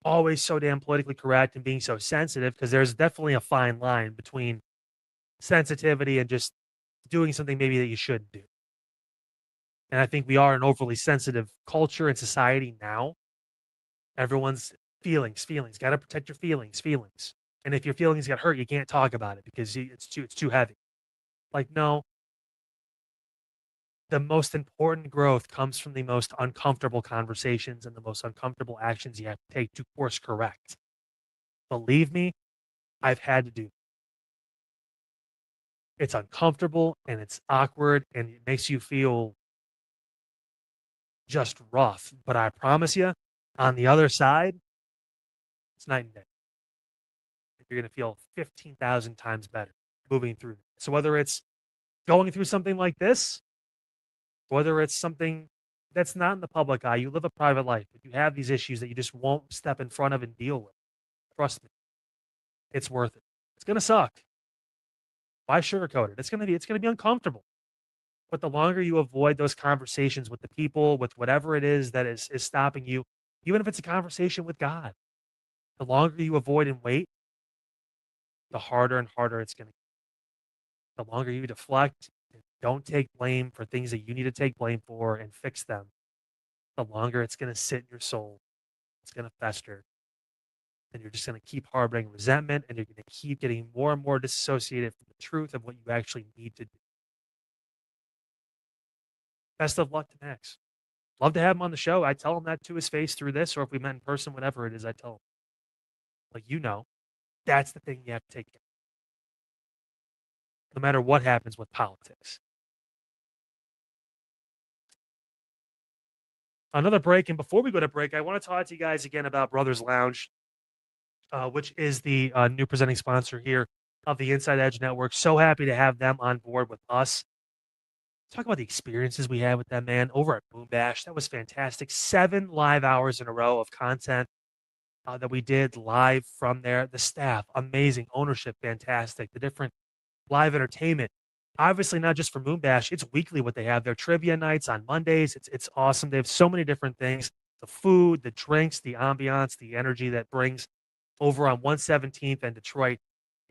always so damn politically correct and being so sensitive, because there's definitely a fine line between sensitivity and just doing something maybe that you shouldn't do. And I think we are an overly sensitive culture and society now. Everyone's feelings. Got to protect your feelings. And if your feelings get hurt, you can't talk about it because it's too heavy. Like, no. The most important growth comes from the most uncomfortable conversations and the most uncomfortable actions you have to take to course correct. Believe me, I've had to do it. It's uncomfortable and it's awkward and it makes you feel just rough. But I promise you, on the other side, it's night and day. You're going to feel 15,000 times better moving through. So whether it's going through something like this, whether it's something that's not in the public eye, you live a private life, but you have these issues that you just won't step in front of and deal with. Trust me, it's worth it. It's going to suck. Why sugarcoat it? It's going to be uncomfortable. But the longer you avoid those conversations with the people, with whatever it is that is stopping you, even if it's a conversation with God, the longer you avoid and wait, the harder and harder it's going to get. The longer you deflect and Don't take blame for things that you need to take blame for and fix them. The longer it's going to sit in your soul, it's going to fester. And you're just going to keep harboring resentment, and you're going to keep getting more and more disassociated from the truth of what you actually need to do. Best of luck to Max. Love to have him on the show. I tell him that to his face through this, or if we met in person, whatever it is, I tell him. Like, that's the thing you have to take care of. No matter what happens with politics. Another break, and before we go to break, I want to talk to you guys again about Brothers Lounge, which is the new presenting sponsor here of the Inside Edge Network. So happy to have them on board with us. Talk about the experiences we had with them, man, over at Boom Bash. That was fantastic. 7 live hours in a row of content that we did live from there. The staff, amazing. Ownership, fantastic. The different live entertainment. Obviously, not just for Boom Bash. It's weekly what they have. Their trivia nights on Mondays. It's awesome. They have so many different things. The food, the drinks, the ambiance, the energy that brings over on 117th and Detroit.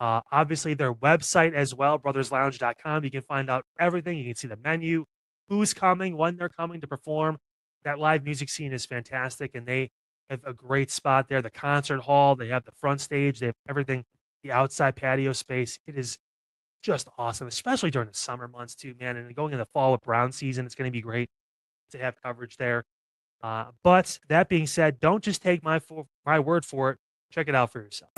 Obviously, their website as well, brotherslounge.com. You can find out everything. You can see the menu, who's coming, when they're coming to perform. That live music scene is fantastic, and they have a great spot there. The concert hall, they have the front stage, they have everything, the outside patio space. It is just awesome, especially during the summer months too, man. And going in the fall with Brown season, it's going to be great to have coverage there. But that being said, don't just take my word for it. Check it out for yourself.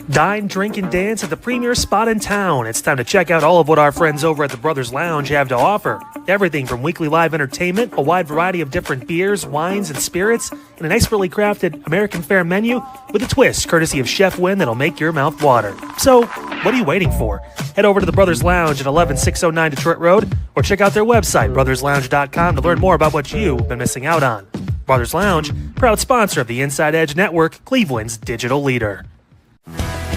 Dine, drink, and dance at the premier spot in town. It's time to check out all of what our friends over at the Brothers Lounge have to offer. Everything from weekly live entertainment, a wide variety of different beers, wines, and spirits, and an expertly crafted American fare menu with a twist courtesy of Chef Wynn that'll make your mouth water. So, what are you waiting for? Head over to the Brothers Lounge at 11609 Detroit Road or check out their website, brotherslounge.com, to learn more about what you've been missing out on. Brothers Lounge, proud sponsor of the Inside Edge Network, Cleveland's digital leader.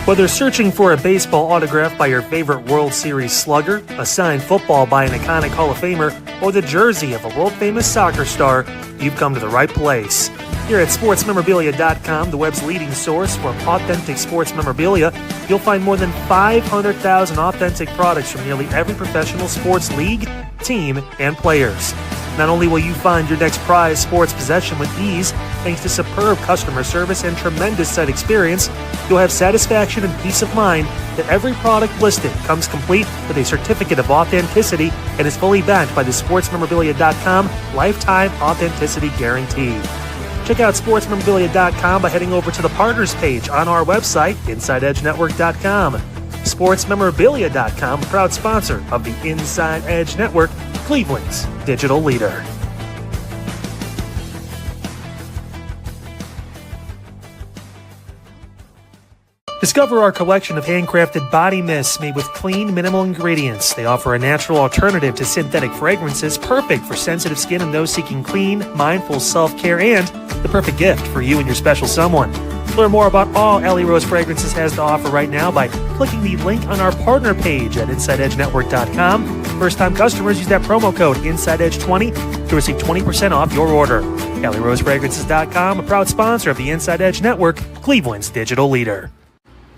Whether searching for a baseball autograph by your favorite World Series slugger, a signed football by an iconic Hall of Famer, or the jersey of a world-famous soccer star, you've come to the right place. Here at sportsmemorabilia.com, the web's leading source for authentic sports memorabilia, you'll find more than 500,000 authentic products from nearly every professional sports league, team, and players. Not only will you find your next prized sports possession with ease, thanks to superb customer service and tremendous site experience, you'll have satisfaction and peace of mind that every product listed comes complete with a certificate of authenticity and is fully backed by the sportsmemorabilia.com lifetime authenticity guarantee. Check out sportsmemorabilia.com by heading over to the partners page on our website, InsideEdgeNetwork.com. SportsMemorabilia.com, a proud sponsor of the Inside Edge Network, Cleveland's digital leader. Discover our collection of handcrafted body mists made with clean, minimal ingredients. They offer a natural alternative to synthetic fragrances, perfect for sensitive skin and those seeking clean, mindful self-care, and the perfect gift for you and your special someone. Learn more about all Alley Rose Fragrances has to offer right now by clicking the link on our partner page at InsideEdgeNetwork.com. First-time customers use that promo code InsideEdge20 to receive 20% off your order. AlleyRoseFragrances.com, a proud sponsor of the Inside Edge Network, Cleveland's digital leader.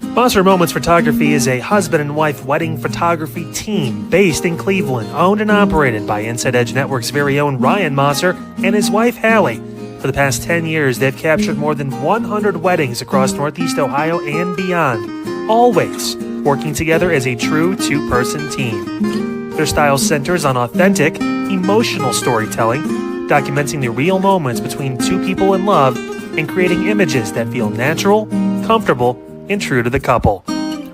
Monster Moments Photography is a husband and wife wedding photography team based in Cleveland, owned and operated by Inside Edge Network's very own Ryan Mosser and his wife Hallie. For the past 10 years, they've captured more than 100 weddings across Northeast Ohio and beyond, always working together as a true two-person team. Their style centers on authentic, emotional storytelling, documenting the real moments between two people in love and creating images that feel natural, comfortable, and true to the couple.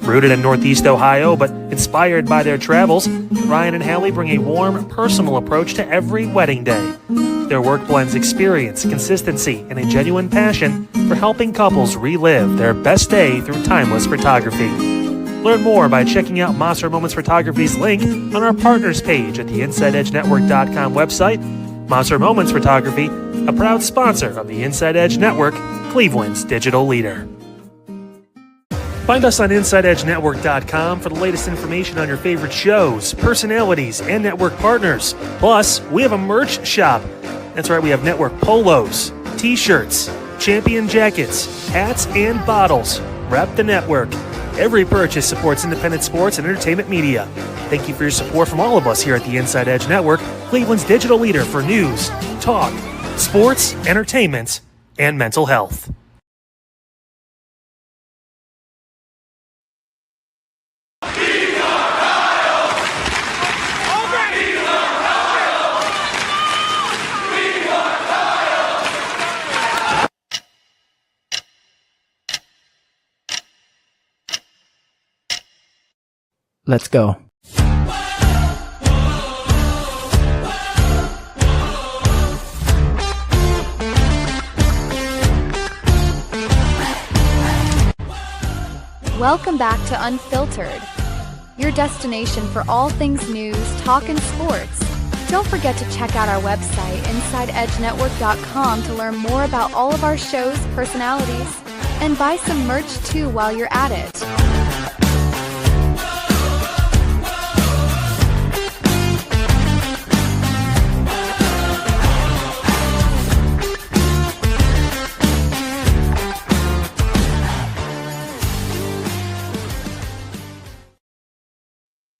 Rooted in Northeast Ohio, but inspired by their travels, Ryan and Hallie bring a warm, personal approach to every wedding day. Their work blends experience, consistency, and a genuine passion for helping couples relive their best day through timeless photography. Learn more by checking out Monster Moments Photography's link on our partners page at the InsideEdgeNetwork.com website. Monster Moments Photography, a proud sponsor of the Inside Edge Network, Cleveland's digital leader. Find us on InsideEdgeNetwork.com for the latest information on your favorite shows, personalities, and network partners. Plus, we have a merch shop. That's right, we have network polos, t-shirts, champion jackets, hats, and bottles. Rep the network. Every purchase supports independent sports and entertainment media. Thank you for your support from all of us here at the Inside Edge Network, Cleveland's digital leader for news, talk, sports, entertainment, and mental health. Let's go. Welcome back to Unfiltered, your destination for all things news, talk, and sports. Don't forget to check out our website, InsideEdgeNetwork.com, to learn more about all of our shows, personalities, and buy some merch too while you're at it.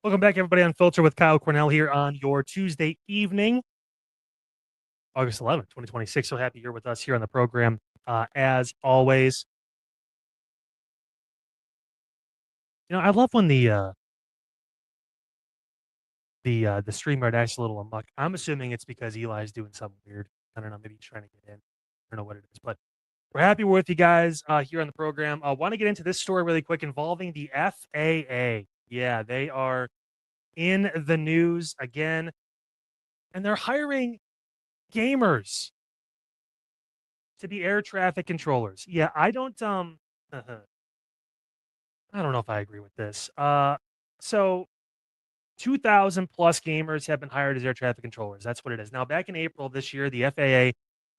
Welcome back, everybody, on Filter with Kyle Cornell here on your Tuesday evening, August 11th, 2026. So happy you're with us here on the program, as always. You know, I love when the StreamYard acts a little amok. I'm assuming it's because Eli's doing something weird. I don't know, maybe he's trying to get in. I don't know what it is, but we're happy we're with you guys here on the program. I want to get into this story really quick involving the FAA. Yeah, they are in the news again, and they're hiring gamers to be air traffic controllers. Yeah, I don't know if I agree with this. So 2,000 plus gamers have been hired as air traffic controllers. That's what it is. Now, back in April of this year, the FAA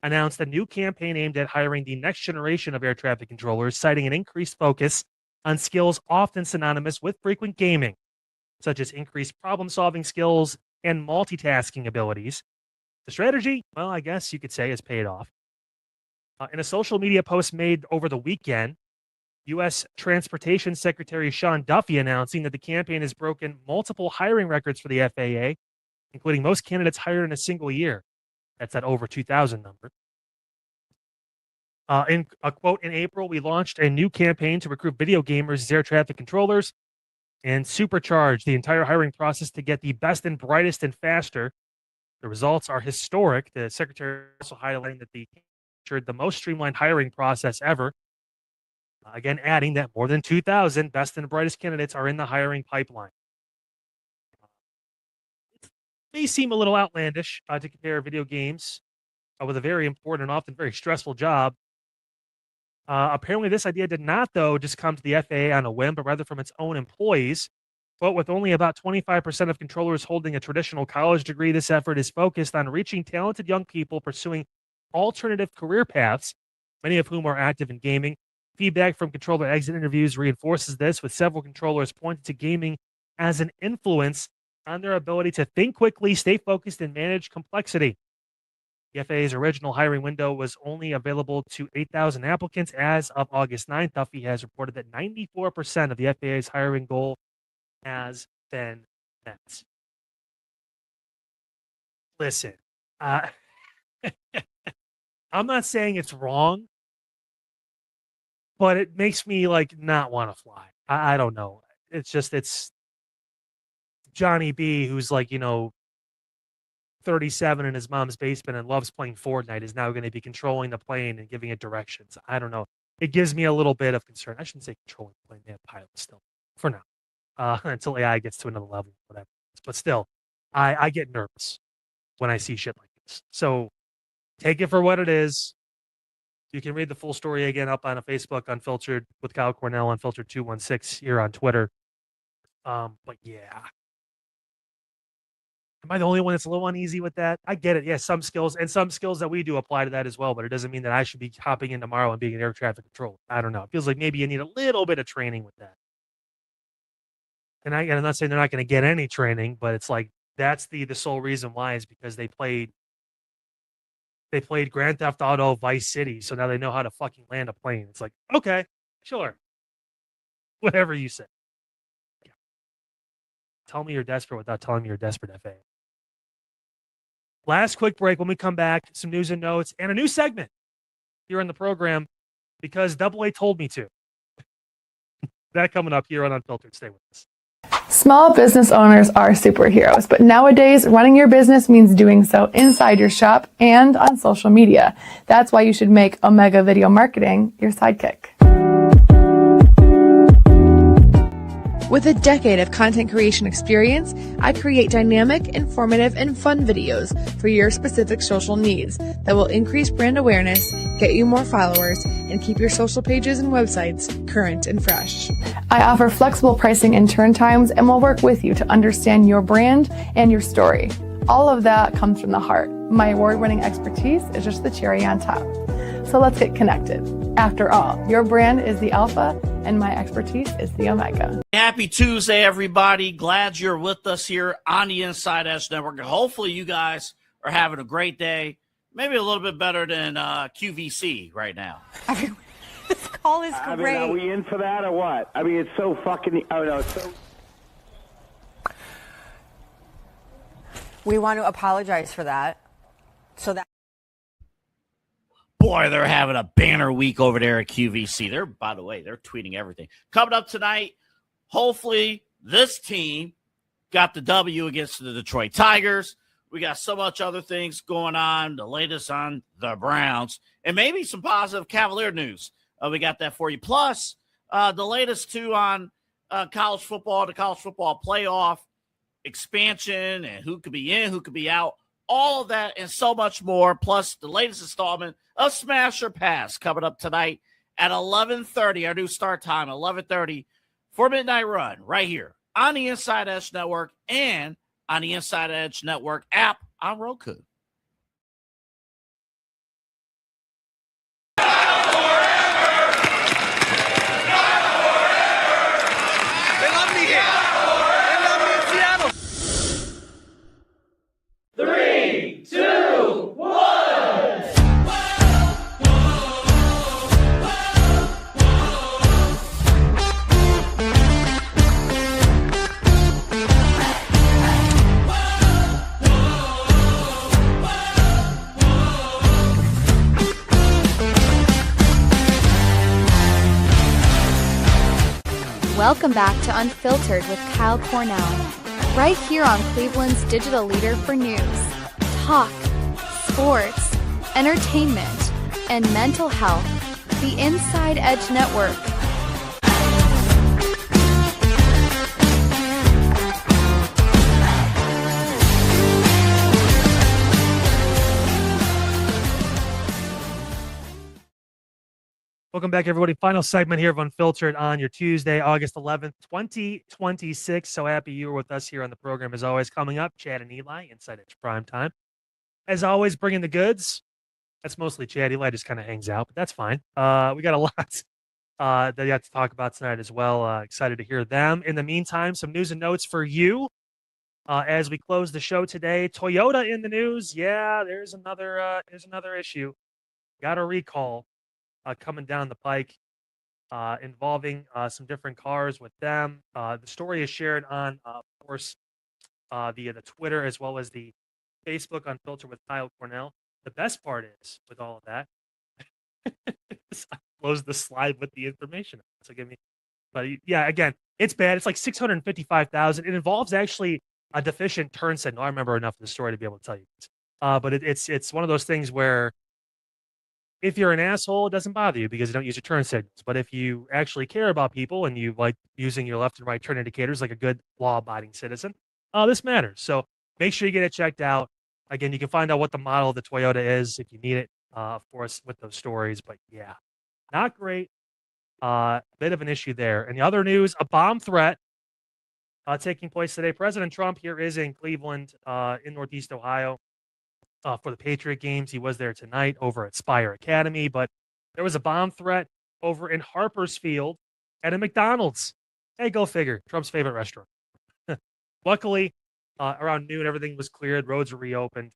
announced a new campaign aimed at hiring the next generation of air traffic controllers, citing an increased focus on skills often synonymous with frequent gaming, such as increased problem-solving skills and multitasking abilities. The strategy, well, I guess you could say, has paid off. In a social media post made over the weekend, U.S. Transportation Secretary Sean Duffy announcing that the campaign has broken multiple hiring records for the FAA, including most candidates hired in a single year. That's that over 2,000 number. In a quote, in April, we launched a new campaign to recruit video gamers as air traffic controllers and supercharge the entire hiring process to get the best and brightest and faster. The results are historic. The secretary also highlighting that the most streamlined hiring process ever. Again, adding that more than 2,000 best and brightest candidates are in the hiring pipeline. It may seem a little outlandish to compare video games with a very important and often very stressful job. Apparently, this idea did not, though, just come to the FAA on a whim, but rather from its own employees. But with only about 25% of controllers holding a traditional college degree, this effort is focused on reaching talented young people pursuing alternative career paths, many of whom are active in gaming. Feedback from controller exit interviews reinforces this, with several controllers pointing to gaming as an influence on their ability to think quickly, stay focused, and manage complexity. The FAA's original hiring window was only available to 8,000 applicants. As of August 9th, Duffy has reported that 94% of the FAA's hiring goal has been met. Listen, I'm not saying it's wrong, but it makes me not want to fly. I don't know. It's Johnny B, who's 37 in his mom's basement and loves playing Fortnite, is now going to be controlling the plane and giving it directions. I don't know. It gives me a little bit of concern. I shouldn't say controlling the plane. They have pilots still for now, until AI gets to another level, whatever. But still, I get nervous when I see shit like this. So take it for what it is. You can read the full story again up on a Facebook, Unfiltered with Kyle Cornell, Unfiltered 216 here on Twitter. But yeah. Am I the only one that's a little uneasy with that? I get it. Yes, some skills that we do apply to that as well, but it doesn't mean that I should be hopping in tomorrow and being an air traffic controller. I don't know. It feels like maybe you need a little bit of training with that. And I'm not saying they're not going to get any training, but it's like that's the sole reason why is because they played Grand Theft Auto Vice City, so now they know how to fucking land a plane. It's like, okay, sure. Whatever you say. Yeah. Tell me you're desperate without telling me you're desperate, FA. Last quick break. When we come back, some news and notes and a new segment here on the program because Double A told me to. That coming up here on Unfiltered. Stay with us. Small business owners are superheroes, but nowadays running your business means doing so inside your shop and on social media. That's why you should make Omega Video Marketing your sidekick. With a decade of content creation experience, I create dynamic, informative, and fun videos for your specific social needs that will increase brand awareness, get you more followers, and keep your social pages and websites current and fresh. I offer flexible pricing and turn times and will work with you to understand your brand and your story. All of that comes from the heart. My award-winning expertise is just the cherry on top. So let's get connected. After all, your brand is the alpha and my expertise is the omega. Happy Tuesday, everybody. Glad you're with us here on the Inside Edge Network. And hopefully you guys are having a great day. Maybe a little bit better than QVC right now. This call is great. Are we in for that or what? I mean, it's so fucking... Oh, no, it's so... We want to apologize for that. So that... Boy, they're having a banner week over there at QVC. By the way, they're tweeting everything. Coming up tonight, hopefully this team got the W against the Detroit Tigers. We got so much other things going on, the latest on the Browns, and maybe some positive Cavalier news. We got that for you. Plus, the latest too on college football, the college football playoff expansion, and who could be in, who could be out. All of that and so much more, plus the latest installment of Smash or Pass coming up tonight at 11:30, our new start time, 11:30 for Midnight Run, right here on the Inside Edge Network and on the Inside Edge Network app on Roku. Welcome back to Unfiltered with Kyle Cornell, right here on Cleveland's digital leader for news, talk, sports, entertainment, and mental health, the Inside Edge Network. Welcome back, everybody. Final segment here of Unfiltered on your Tuesday, August 11th, 2026. So happy you were with us here on the program. As always, coming up, Chad and Eli, Inside Edge Prime Time. As always, bringing the goods. That's mostly Chad. Eli just kind of hangs out, but that's fine. We got a lot that you have to talk about tonight as well. Excited to hear them. In the meantime, some news and notes for you as we close the show today. Toyota in the news. Yeah, there's another issue. Got a recall coming down the pike involving some different cars with them. The story is shared on, of course, via the Twitter as well as the Facebook Unfiltered with Kyle Cornell. The best part is, with all of that, I closed the slide with the information. So give me, but yeah, again, it's bad. It's like 655,000. It involves actually a deficient turn signal. I remember enough of the story to be able to tell you this. But it's one of those things where if you're an asshole, it doesn't bother you because you don't use your turn signals. But if you actually care about people and you like using your left and right turn indicators like a good law-abiding citizen, this matters. So make sure you get it checked out. Again, you can find out what the model of the Toyota is if you need it, of course, with those stories. But yeah, not great. Bit of an issue there. And the other news, a bomb threat taking place today. President Trump here is in Cleveland, in Northeast Ohio. For the Patriot games. He was there tonight over at Spire Academy, but there was a bomb threat over in Harper's Field at a McDonald's. Hey, go figure. Trump's favorite restaurant. Luckily, around noon, everything was cleared. Roads were reopened.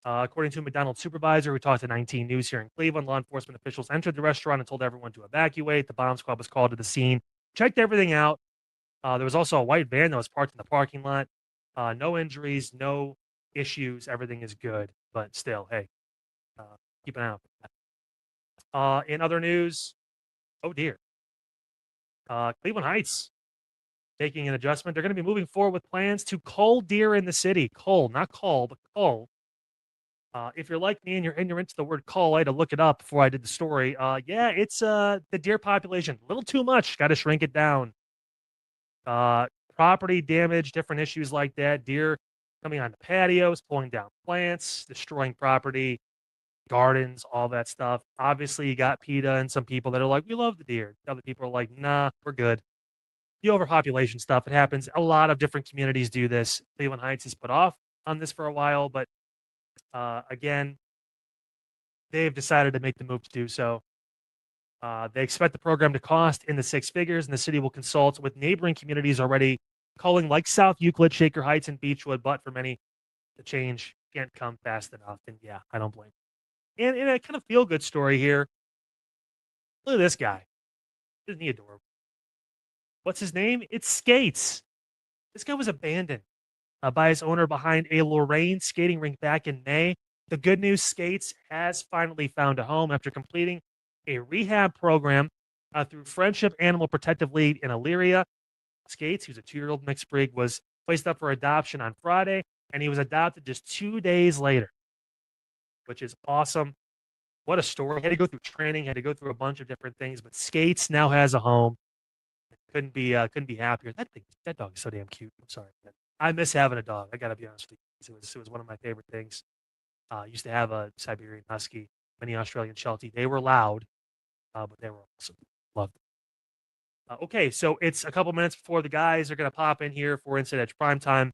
According to a McDonald's supervisor who talked to 19 News here in Cleveland, law enforcement officials entered the restaurant and told everyone to evacuate. The bomb squad was called to the scene checked everything out. There was also a white van that was parked in the parking lot. No injuries, no issues. Everything is good. But still, hey, keep an eye out for that. In other news, oh dear. Cleveland Heights making an adjustment. They're going to be moving forward with plans to cull deer in the city. Cull, not call, but cull. If you're like me and you're into the word cull, I had to look it up before I did the story. Yeah, it's the deer population. A little too much. Got to shrink it down. Property damage, different issues like that. Deer coming onto patios, pulling down plants, destroying property, gardens, all that stuff. Obviously, you got PETA and some people that are like, we love the deer. Other people are like, nah, we're good. The overpopulation stuff, it happens. A lot of different communities do this. Cleveland Heights has put off on this for a while, but again, they've decided to make the move to do so. They expect the program to cost in the six figures, and the city will consult with neighboring communities already calling like South Euclid, Shaker Heights, and Beechwood, but for many, the change can't come fast enough. And yeah, I don't blame. And in a kind of feel-good story here, look at this guy. Isn't he adorable? What's his name? It's Skates. This guy was abandoned by his owner behind a Lorraine skating rink back in May. The good news, Skates has finally found a home after completing a rehab program through Friendship Animal Protective League in Elyria. Skates, who's a 2-year-old mixed breed, was placed up for adoption on Friday, and he was adopted just 2 days later, which is awesome. What a story. He had to go through training, had to go through a bunch of different things, but Skates now has a home. Couldn't be happier. That dog is so damn cute. I'm sorry. I miss having a dog. I gotta be honest with you. It was one of my favorite things. Used to have a Siberian Husky, mini Australian Sheltie. They were loud, but they were awesome. Loved it. Okay, so it's a couple minutes before the guys are going to pop in here for Inside Edge Primetime.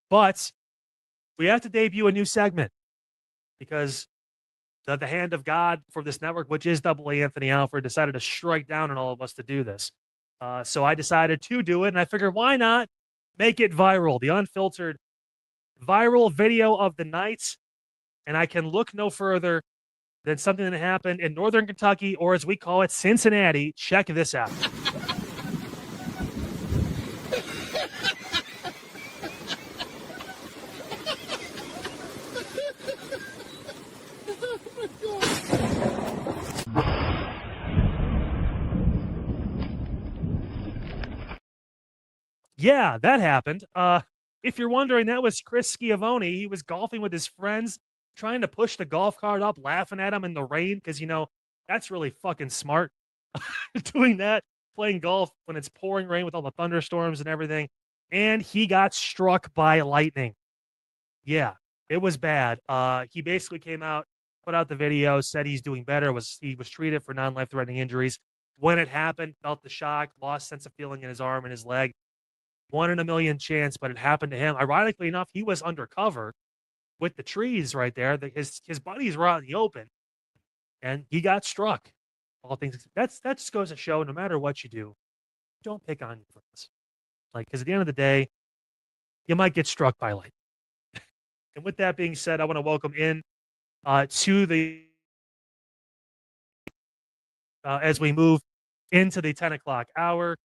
But we have to debut a new segment because the hand of God for this network, which is Double A Anthony Alfred, decided to strike down on all of us to do this. So I decided to do it, and I figured why not make it viral, the unfiltered viral video of the night. And I can look no further than something that happened in Northern Kentucky, or as we call it, Cincinnati. Check this out. Yeah, that happened. If you're wondering, that was Chris Schiavone. He was golfing with his friends, trying to push the golf cart up, laughing at him in the rain, because, that's really fucking smart. Doing that, playing golf when it's pouring rain with all the thunderstorms and everything. And he got struck by lightning. Yeah, it was bad. He basically came out, put out the video, said he's doing better. He was treated for non-life-threatening injuries. When it happened, felt the shock, lost sense of feeling in his arm and his leg. 1 in a million chance, but it happened to him. Ironically enough, he was undercover with the trees right there. His buddies were out in the open, and he got struck. All things that just goes to show, no matter what you do, don't pick on your friends. Because at the end of the day, you might get struck by lightning. And with that being said, I want to welcome in to the as we move into the 10 o'clock hour.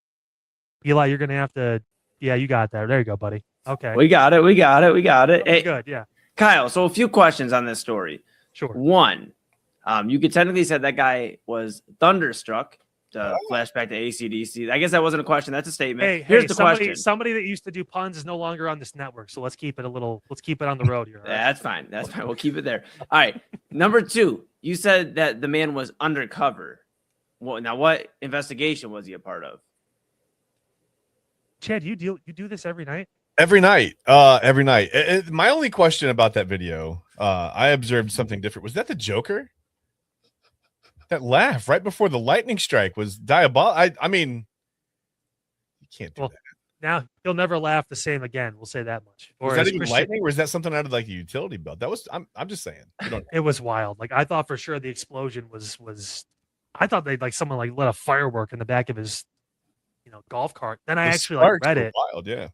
Eli, you're going to have to. Yeah, you got that. There you go, buddy. Okay. We got it. Hey, good. Yeah. Kyle, so a few questions on this story. Sure. One, you could technically say that guy was thunderstruck. To flashback to AC/DC. I guess that wasn't a question. That's a statement. Here's the question. Somebody that used to do puns is no longer on this network, so let's keep it on the road here. Right? That's fine. We'll keep it there. All right. Number 2, you said that the man was undercover. Now, what investigation was he a part of? Chad, you do this every night? Every night. My only question about that video, I observed something different. Was that the Joker? That laugh right before the lightning strike was diabolical. I mean, you can't do that. Now he'll never laugh the same again. We'll say that much. Or is that even lightning, or is that something out of like a utility belt? That was. I'm just saying. It was wild. I thought for sure the explosion was. I thought they'd someone lit a firework in the back of his, golf cart. Then I actually read it. Wild, yeah.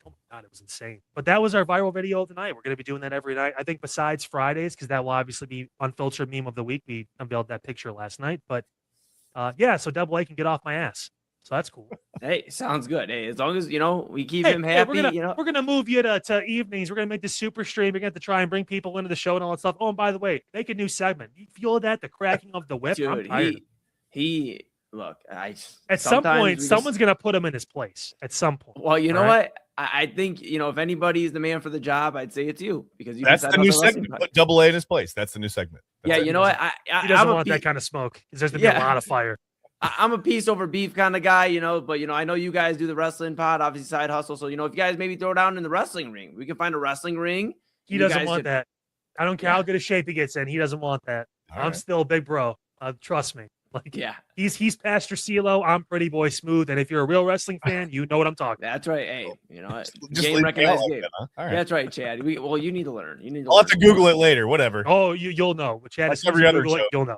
Oh my God, it was insane. But that was our viral video of the night. We're going to be doing that every night. I think besides Fridays, because that will obviously be unfiltered meme of the week. We unveiled that picture last night. But yeah, so Double A can get off my ass. So that's cool. Hey, sounds good. Hey, as long as we keep Hey, him happy. we're gonna move you to evenings. We're gonna make the super stream. We're gonna have to try and bring people into the show and all that stuff. Oh, and by the way, make a new segment. You feel that the cracking of the whip? I'm Dude, tired. he look. At some point, someone's gonna put him in his place. At some point. Well, you know what? I think if anybody's the man for the job, I'd say it's you because that's the new segment. Put Double A in his place. That's the new segment. Yeah, you know what? He doesn't want that kind of smoke because there's gonna be a lot of fire. I'm a peace over beef kind of guy, but I know you guys do the wrestling pod, obviously side hustle. So if you guys maybe throw down in the wrestling ring, we can find a wrestling ring. He doesn't want that. I don't care how good a shape he gets in. He doesn't want that. I'm still a big bro. Trust me. He's Pastor CeeLo. I'm Pretty Boy Smooth. And if you're a real wrestling fan, you know what I'm talking. That's right. Hey, just game recognized game. Huh? All right. That's right, Chad. You need to learn. I'll have to Google it later. Whatever. Oh, you'll know. Chad, like every other show. You'll know.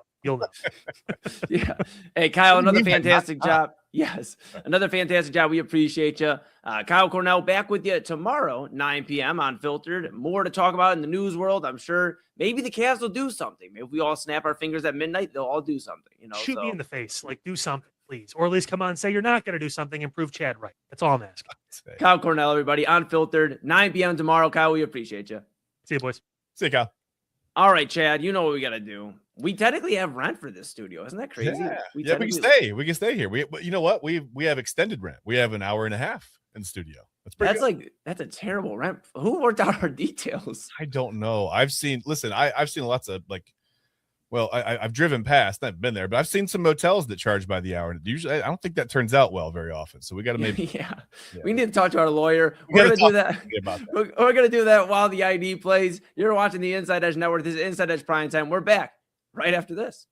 Yeah. Hey, Kyle, another fantastic job. Yes, another fantastic job. We appreciate you. Kyle Cornell back with you tomorrow, 9 p.m. on Filtered. More to talk about in the news world. I'm sure maybe the Cavs will do something. Maybe if we all snap our fingers at midnight, they'll all do something. Shoot me in the face. Like, do something, please. Or at least come on and say you're not going to do something and prove Chad right. That's all I'm asking. Kyle Cornell, everybody, on Filtered, 9 p.m. tomorrow. Kyle, we appreciate you. See you, boys. See you, Kyle. All right, Chad, you know what we got to do. We technically have rent for this studio. Isn't that crazy? Yeah, we can stay. We can stay here. You know what? We have extended rent. We have an hour and a half in the studio. That's a terrible rent. Who worked out our details? I don't know. I've seen lots of I've driven past, I've been there, but I've seen some motels that charge by the hour. And usually I don't think that turns out well very often. So we got to maybe we need to talk to our lawyer. We're going to do that. We're going to do that while the ID plays. You're watching the Inside Edge Network. This is Inside Edge Prime Time. We're back right after this.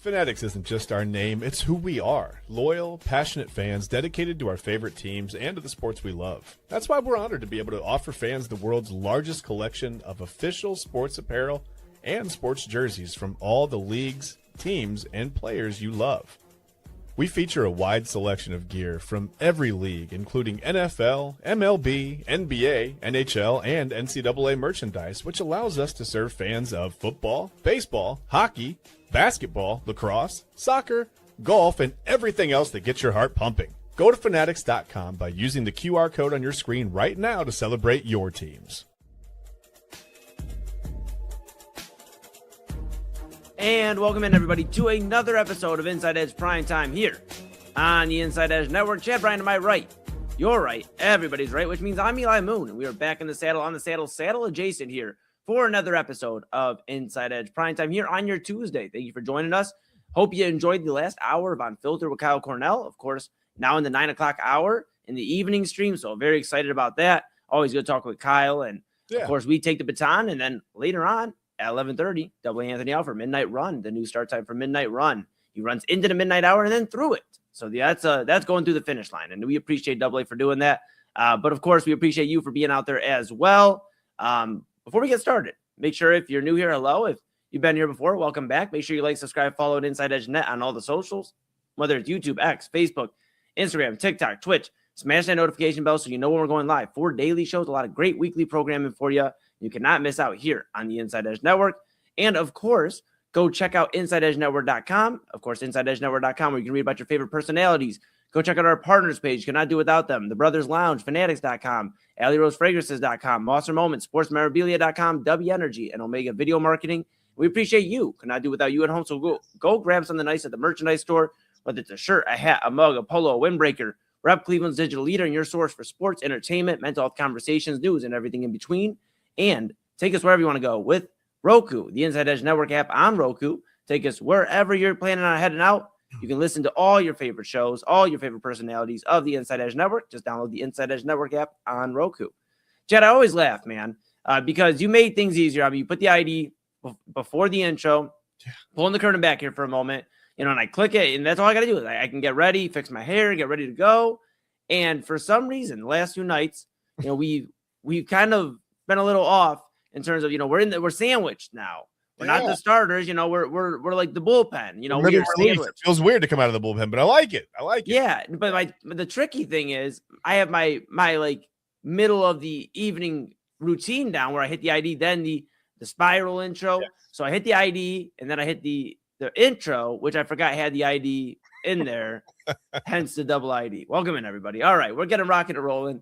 Fanatics isn't just our name, it's who we are. Loyal, passionate fans dedicated to our favorite teams and to the sports we love. That's why we're honored to be able to offer fans the world's largest collection of official sports apparel and sports jerseys from all the leagues, teams, and players you love. We feature a wide selection of gear from every league, including NFL, MLB, NBA, NHL, and NCAA merchandise, which allows us to serve fans of football, baseball, hockey, basketball, lacrosse, soccer, golf, and everything else that gets your heart pumping. Go to fanatics.com by using the QR code on your screen right now to celebrate your teams. And welcome in, everybody, to another episode of Inside Edge Prime Time here on the Inside Edge Network. Chad Bryan to my right, your right, everybody's right, which means I'm Eli Moon, and we are back in the saddle, on the saddle adjacent here for another episode of Inside Edge Prime Time here on your Tuesday. Thank you for joining us. Hope you enjoyed the last hour of Unfiltered with Kyle Cornell. Of course, now in the 9 o'clock hour in the evening stream, so very excited about that. Always good to talk with Kyle, and of course, we take the baton, and then later on, at 11:30, Double Anthony out for Midnight Run, the new start time for Midnight Run. He runs into the midnight hour and then through it. So that's going through the finish line, and we appreciate Double A for doing that. But of course, we appreciate you for being out there as well. Before we get started, make sure if you're new here, hello. If you've been here before, welcome back. Make sure you like, subscribe, follow at Inside Edge Net on all the socials, whether it's YouTube, X, Facebook, Instagram, TikTok, Twitch, Smash that notification bell so you know when we're going live. 4 daily shows, a lot of great weekly programming for you. You cannot miss out here on the Inside Edge Network. And of course, go check out InsideEdgeNetwork.com. Of course, InsideEdgeNetwork.com, where you can read about your favorite personalities. Go check out our partners page. You cannot do without them. The Brothers Lounge, Fanatics.com, AlleyRoseFragrances.com, Monster Moments, SportsMemorabilia.com, W Energy, and Omega Video Marketing. We appreciate you. Cannot do without you at home. So go grab something nice at the merchandise store, whether it's a shirt, a hat, a mug, a polo, a windbreaker. Rep Cleveland's digital leader and your source for sports, entertainment, mental health conversations, news, and everything in between. And take us wherever you want to go with Roku, the Inside Edge Network app on Roku. Take us wherever you're planning on heading out. You can listen to all your favorite shows, all your favorite personalities of the Inside Edge Network. Just download the Inside Edge Network app on Roku. Chad, I always laugh, man, because you made things easier. I mean, you put the ID before the intro, pulling the curtain back here for a moment, and I click it, and that's all I got to do. I can get ready, fix my hair, get ready to go. And for some reason, the last few nights, we've kind of been a little off in terms of, we're sandwiched now. We're not the starters, we're like the bullpen, we're sandwiched. It feels weird to come out of the bullpen, but I like it. Yeah, but the tricky thing is I have my like middle of the evening routine down where I hit the ID, then the spiral intro. Yeah. So I hit the ID and then I hit the intro, which I forgot had the ID in there, hence the double ID. Welcome in, everybody. All right, we're getting rocking and rolling.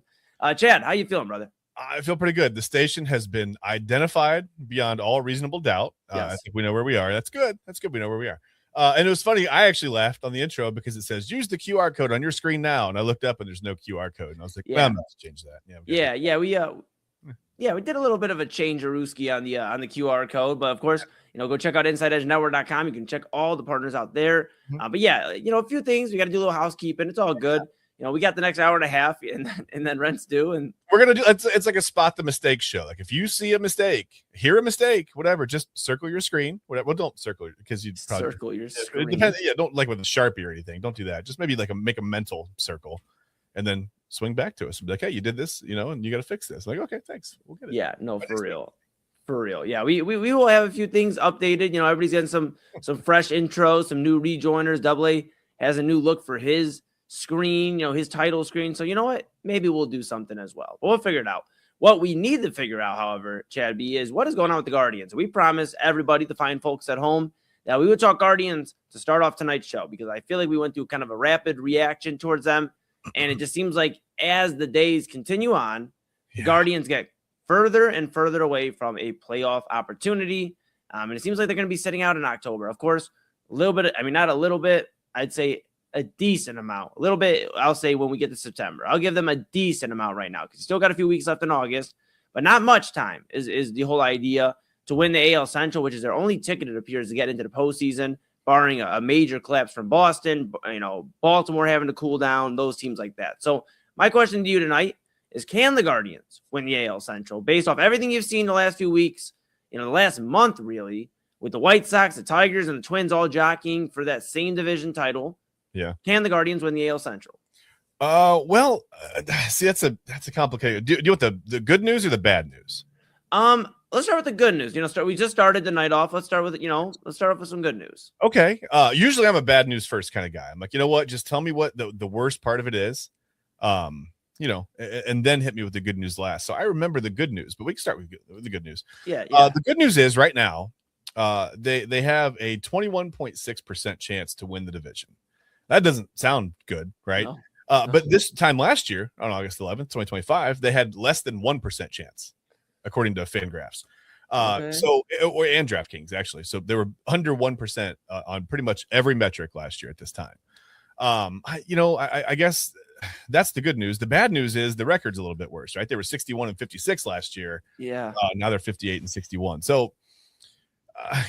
Chad, how you feeling, brother? I feel pretty good. The station has been identified beyond all reasonable doubt. Yes. I think we know where we are. That's good. We know where we are. And it was funny. I actually laughed on the intro because it says, use the QR code on your screen now. And I looked up and there's no QR code. And I was like, well, I'm going to change that. We did a little bit of a change-a-rooski on the QR code. But, of course, go check out InsideEdgeNetwork.com. You can check all the partners out there. But, a few things. We got to do a little housekeeping. It's all good. We got the next hour and a half, and then rent's due, and we're gonna do. It's like a spot the mistake show. Like if you see a mistake, hear a mistake, whatever, just circle your screen. Whatever. Well, don't circle it because you circle your screen. It depends. Yeah, don't like with a Sharpie or anything. Don't do that. Just maybe make a mental circle, and then swing back to us and be like, hey, you did this, and you got to fix this. Like, okay, thanks. We'll get it. Yeah, no, for real. Yeah, we will have a few things updated. Everybody's getting some fresh intros, some new rejoiners. Double A has a new look for his screen, his title screen. So you know what? Maybe we'll do something as well. But we'll figure it out. What we need to figure out, however, Chad B, is what is going on with the Guardians. We promised everybody, the fine folks at home, that we would talk Guardians to start off tonight's show because I feel like we went through kind of a rapid reaction towards them. And it just seems like as the days continue on, the Guardians get further and further away from a playoff opportunity. And it seems like they're going to be sitting out in October. Of course, not a little bit, I'd say a decent amount. A little bit, I'll say when we get to September. I'll give them a decent amount right now because you still got a few weeks left in August, but not much time is the whole idea to win the AL Central, which is their only ticket, it appears, to get into the postseason, barring a major collapse from Boston, Baltimore having to cool down, those teams like that. So my question to you tonight is, can the Guardians win the AL Central based off everything you've seen the last few weeks, the last month really, with the White Sox, the Tigers, and the Twins all jockeying for that same division title? Yeah. Can the Guardians win the AL Central? See, that's a complicated. Do you want the good news or the bad news? Let's start with the good news. We just started the night off. Let's start with some good news. Okay. Usually I'm a bad news first kind of guy. I'm like, you know what? Just tell me what the worst part of it is. And then hit me with the good news last. So I remember the good news, but we can start with the good news. Yeah. The good news is right now, they have a 21.6% chance to win the division. That doesn't sound good, right? No. But this time last year, on August 11th, 2025, they had less than 1% chance, according to Fangraphs. And DraftKings, actually. So they were under 1% on pretty much every metric last year at this time. I guess that's the good news. The bad news is the record's a little bit worse, right? They were 61-56 last year. Yeah. Now they're 58-61. So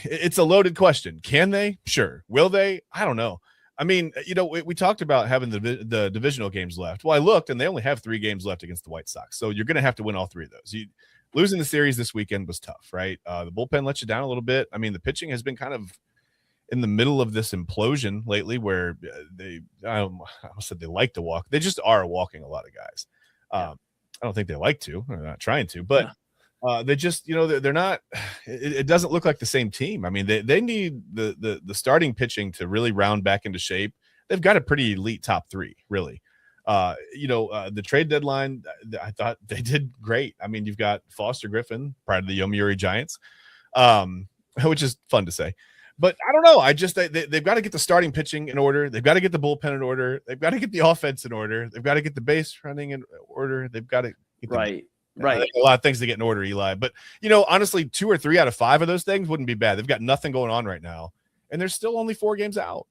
it's a loaded question. Can they? Sure. Will they? I don't know. I mean, we talked about having the divisional games left. Well, I looked, and they only have 3 games left against the White Sox. So you're going to have to win all 3 of those. Losing the series this weekend was tough, right? The bullpen let you down a little bit. I mean, the pitching has been kind of in the middle of this implosion lately where I almost said they like to walk. They just are walking a lot of guys. I don't think they like to. They're not trying to, but they just, they're not. It doesn't look like the same team. I mean, they need the starting pitching to really round back into shape. They've got a pretty elite top 3, really. The trade deadline, I thought they did great. I mean, you've got Foster Griffin prior to the Yomiuri Giants, which is fun to say. But I don't know. They've got to get the starting pitching in order. They've got to get the bullpen in order. They've got to get the offense in order. They've got to get the base running in order. They've got to get right. A lot of things to get in order, Eli. But, honestly, 2 or 3 out of 5 of those things wouldn't be bad. They've got nothing going on right now, and they're still only 4 games out.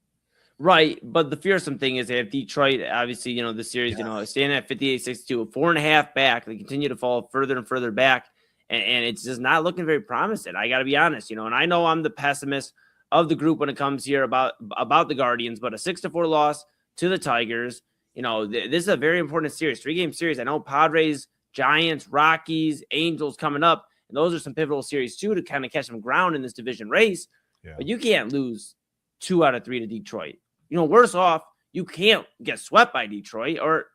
Right, but the fearsome thing is that Detroit, obviously, the series, standing at 58-62, 4.5 back. They continue to fall further and further back, and it's just not looking very promising. I got to be honest, and I know I'm the pessimist of the group when it comes here about the Guardians, but a 6-4 loss to the Tigers, this is a very important series, 3-game series. I know Padres, Giants, Rockies, Angels coming up, and those are some pivotal series too to kind of catch some ground in this division race. Yeah. But you can't lose 2 out of 3 to Detroit. Worse off, you can't get swept by Detroit, or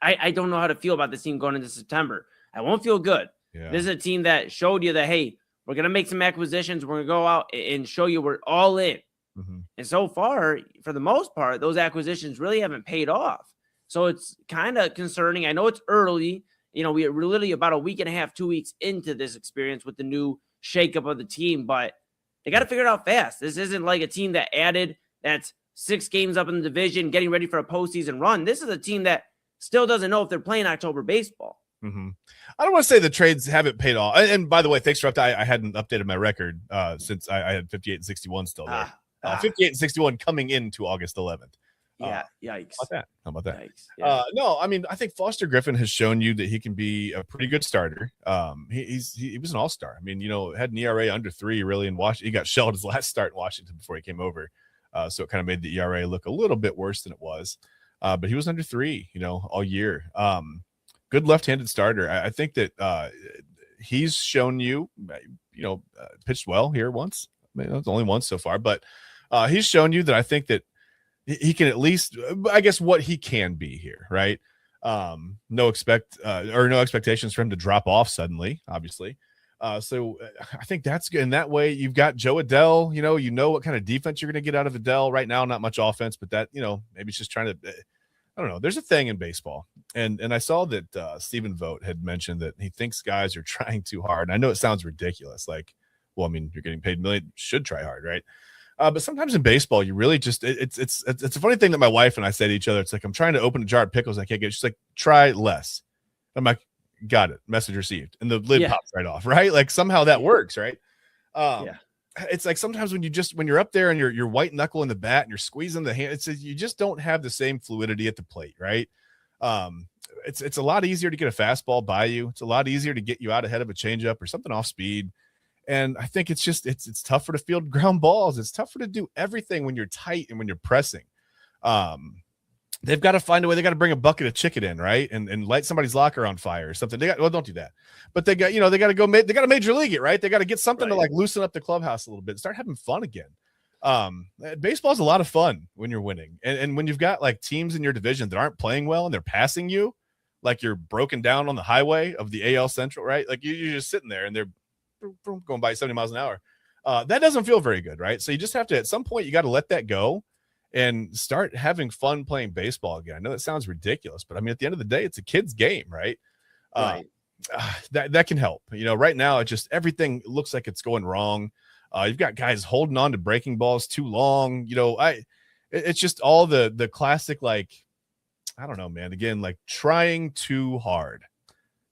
I don't know how to feel about this team going into September. I won't feel good. Yeah. This is a team that showed you that, hey, we're going to make some acquisitions. We're going to go out and show you we're all in. Mm-hmm. And so far, for the most part, those acquisitions really haven't paid off. So it's kind of concerning. I know it's early. We're literally about a week and a half, 2 weeks into this experience with the new shakeup of the team, but they got to figure it out fast. This isn't like a team that's 6 games up in the division, getting ready for a postseason run. This is a team that still doesn't know if they're playing October baseball. Mm-hmm. I don't want to say the trades haven't paid off. And by the way, thanks for I hadn't updated my record since I had 58-61 still there. 58-61 coming into August 11th. Yeah, yikes. How about that? Yikes. Yeah. No, I mean, I think Foster Griffin has shown you that he can be a pretty good starter. He was an all-star. I mean, had an ERA under 3 really in Washington. He got shelled his last start in Washington before he came over. So it kind of made the ERA look a little bit worse than it was. But he was under 3, all year. Good left-handed starter. I think that he's shown you, pitched well here once. I mean, it's only once so far, but he's shown you that I think that he can at least, I guess, what he can be here, right? No expectations for him to drop off suddenly, obviously. So I think that's good. In that way, you've got Joe Adell. You know what kind of defense you're going to get out of Adell right now. Not much offense, but that maybe it's just trying to. I don't know. There's a thing in baseball, and I saw that Stephen Vogt had mentioned that he thinks guys are trying too hard. And I know it sounds ridiculous. Like, well, I mean, you're getting paid $1 million, should try hard, right? But sometimes in baseball, you really just it's a funny thing that my wife and I say to each other. It's like, I'm trying to open a jar of pickles, I can't get. She's like, try less. I'm like, got it. Message received, and the lid pops right off, right? Like somehow that works, right? It's like sometimes when you're up there and you're white knuckle in the bat and you're squeezing the hand, you just don't have the same fluidity at the plate, right? It's a lot easier to get a fastball by you. It's a lot easier to get you out ahead of a changeup or something off speed. And I think it's tougher to field ground balls. It's tougher to do everything when you're tight and when you're pressing. They've got to find a way. They got to bring a bucket of chicken in, right, and light somebody's locker on fire or something. Don't do that. But they got they got to go. They got to major league it, right? They got to get something to like loosen up the clubhouse a little bit, start having fun again. Baseball's a lot of fun when you're winning, and when you've got like teams in your division that aren't playing well and they're passing you, like you're broken down on the highway of the AL Central, right? Like you're just sitting there and they're going by 70 miles an hour. That doesn't feel very good, right? So you just have to, at some point, you got to let that go and start having fun playing baseball again. I know that sounds ridiculous, but I mean, at the end of the day, it's a kid's game, right? That can help. Right now, everything looks like it's going wrong. You've got guys holding on to breaking balls too long. It's just all the classic, like, I don't know, man. Again, like trying too hard,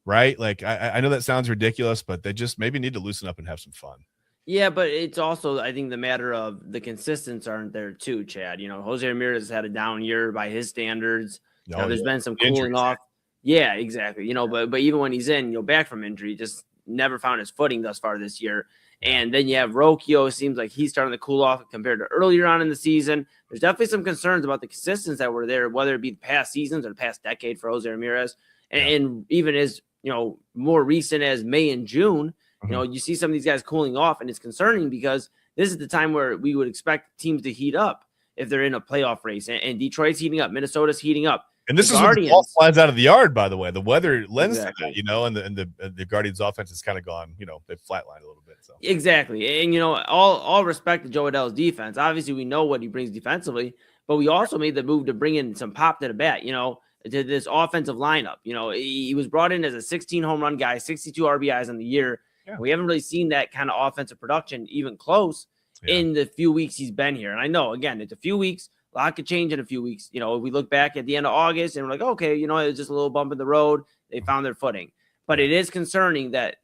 right? Like I know that sounds ridiculous, but they just maybe need to loosen up and have some fun. Yeah, but it's also, I think, the matter of the consistency aren't there too, Chad. Jose Ramirez has had a down year by his standards. There's been some cooling off. Yeah, exactly. But even when he's in, back from injury, just never found his footing thus far this year. And then you have Rocchio. Seems like he's starting to cool off compared to earlier on in the season. There's definitely some concerns about the consistency that were there, whether it be the past seasons or the past decade for Jose Ramirez. And even as, more recent as May and June, you see some of these guys cooling off, and it's concerning because this is the time where we would expect teams to heat up if they're in a playoff race. And Detroit's heating up. Minnesota's heating up. And this is when the ball flies out of the yard, by the way. The weather lends to that, and the Guardians' offense has kind of gone, they've flatlined a little bit. So exactly. And, all respect to Joe Adell's defense. Obviously, we know what he brings defensively, but we also made the move to bring in some pop to the bat, to this offensive lineup. He was brought in as a 16 home run guy, 62 RBIs on the year. Yeah. We haven't really seen that kind of offensive production even close in the few weeks he's been here. And I know, again, it's a few weeks. A lot could change in a few weeks. We look back at the end of August and we're like, okay, it was just a little bump in the road. They found their footing. But it is concerning that,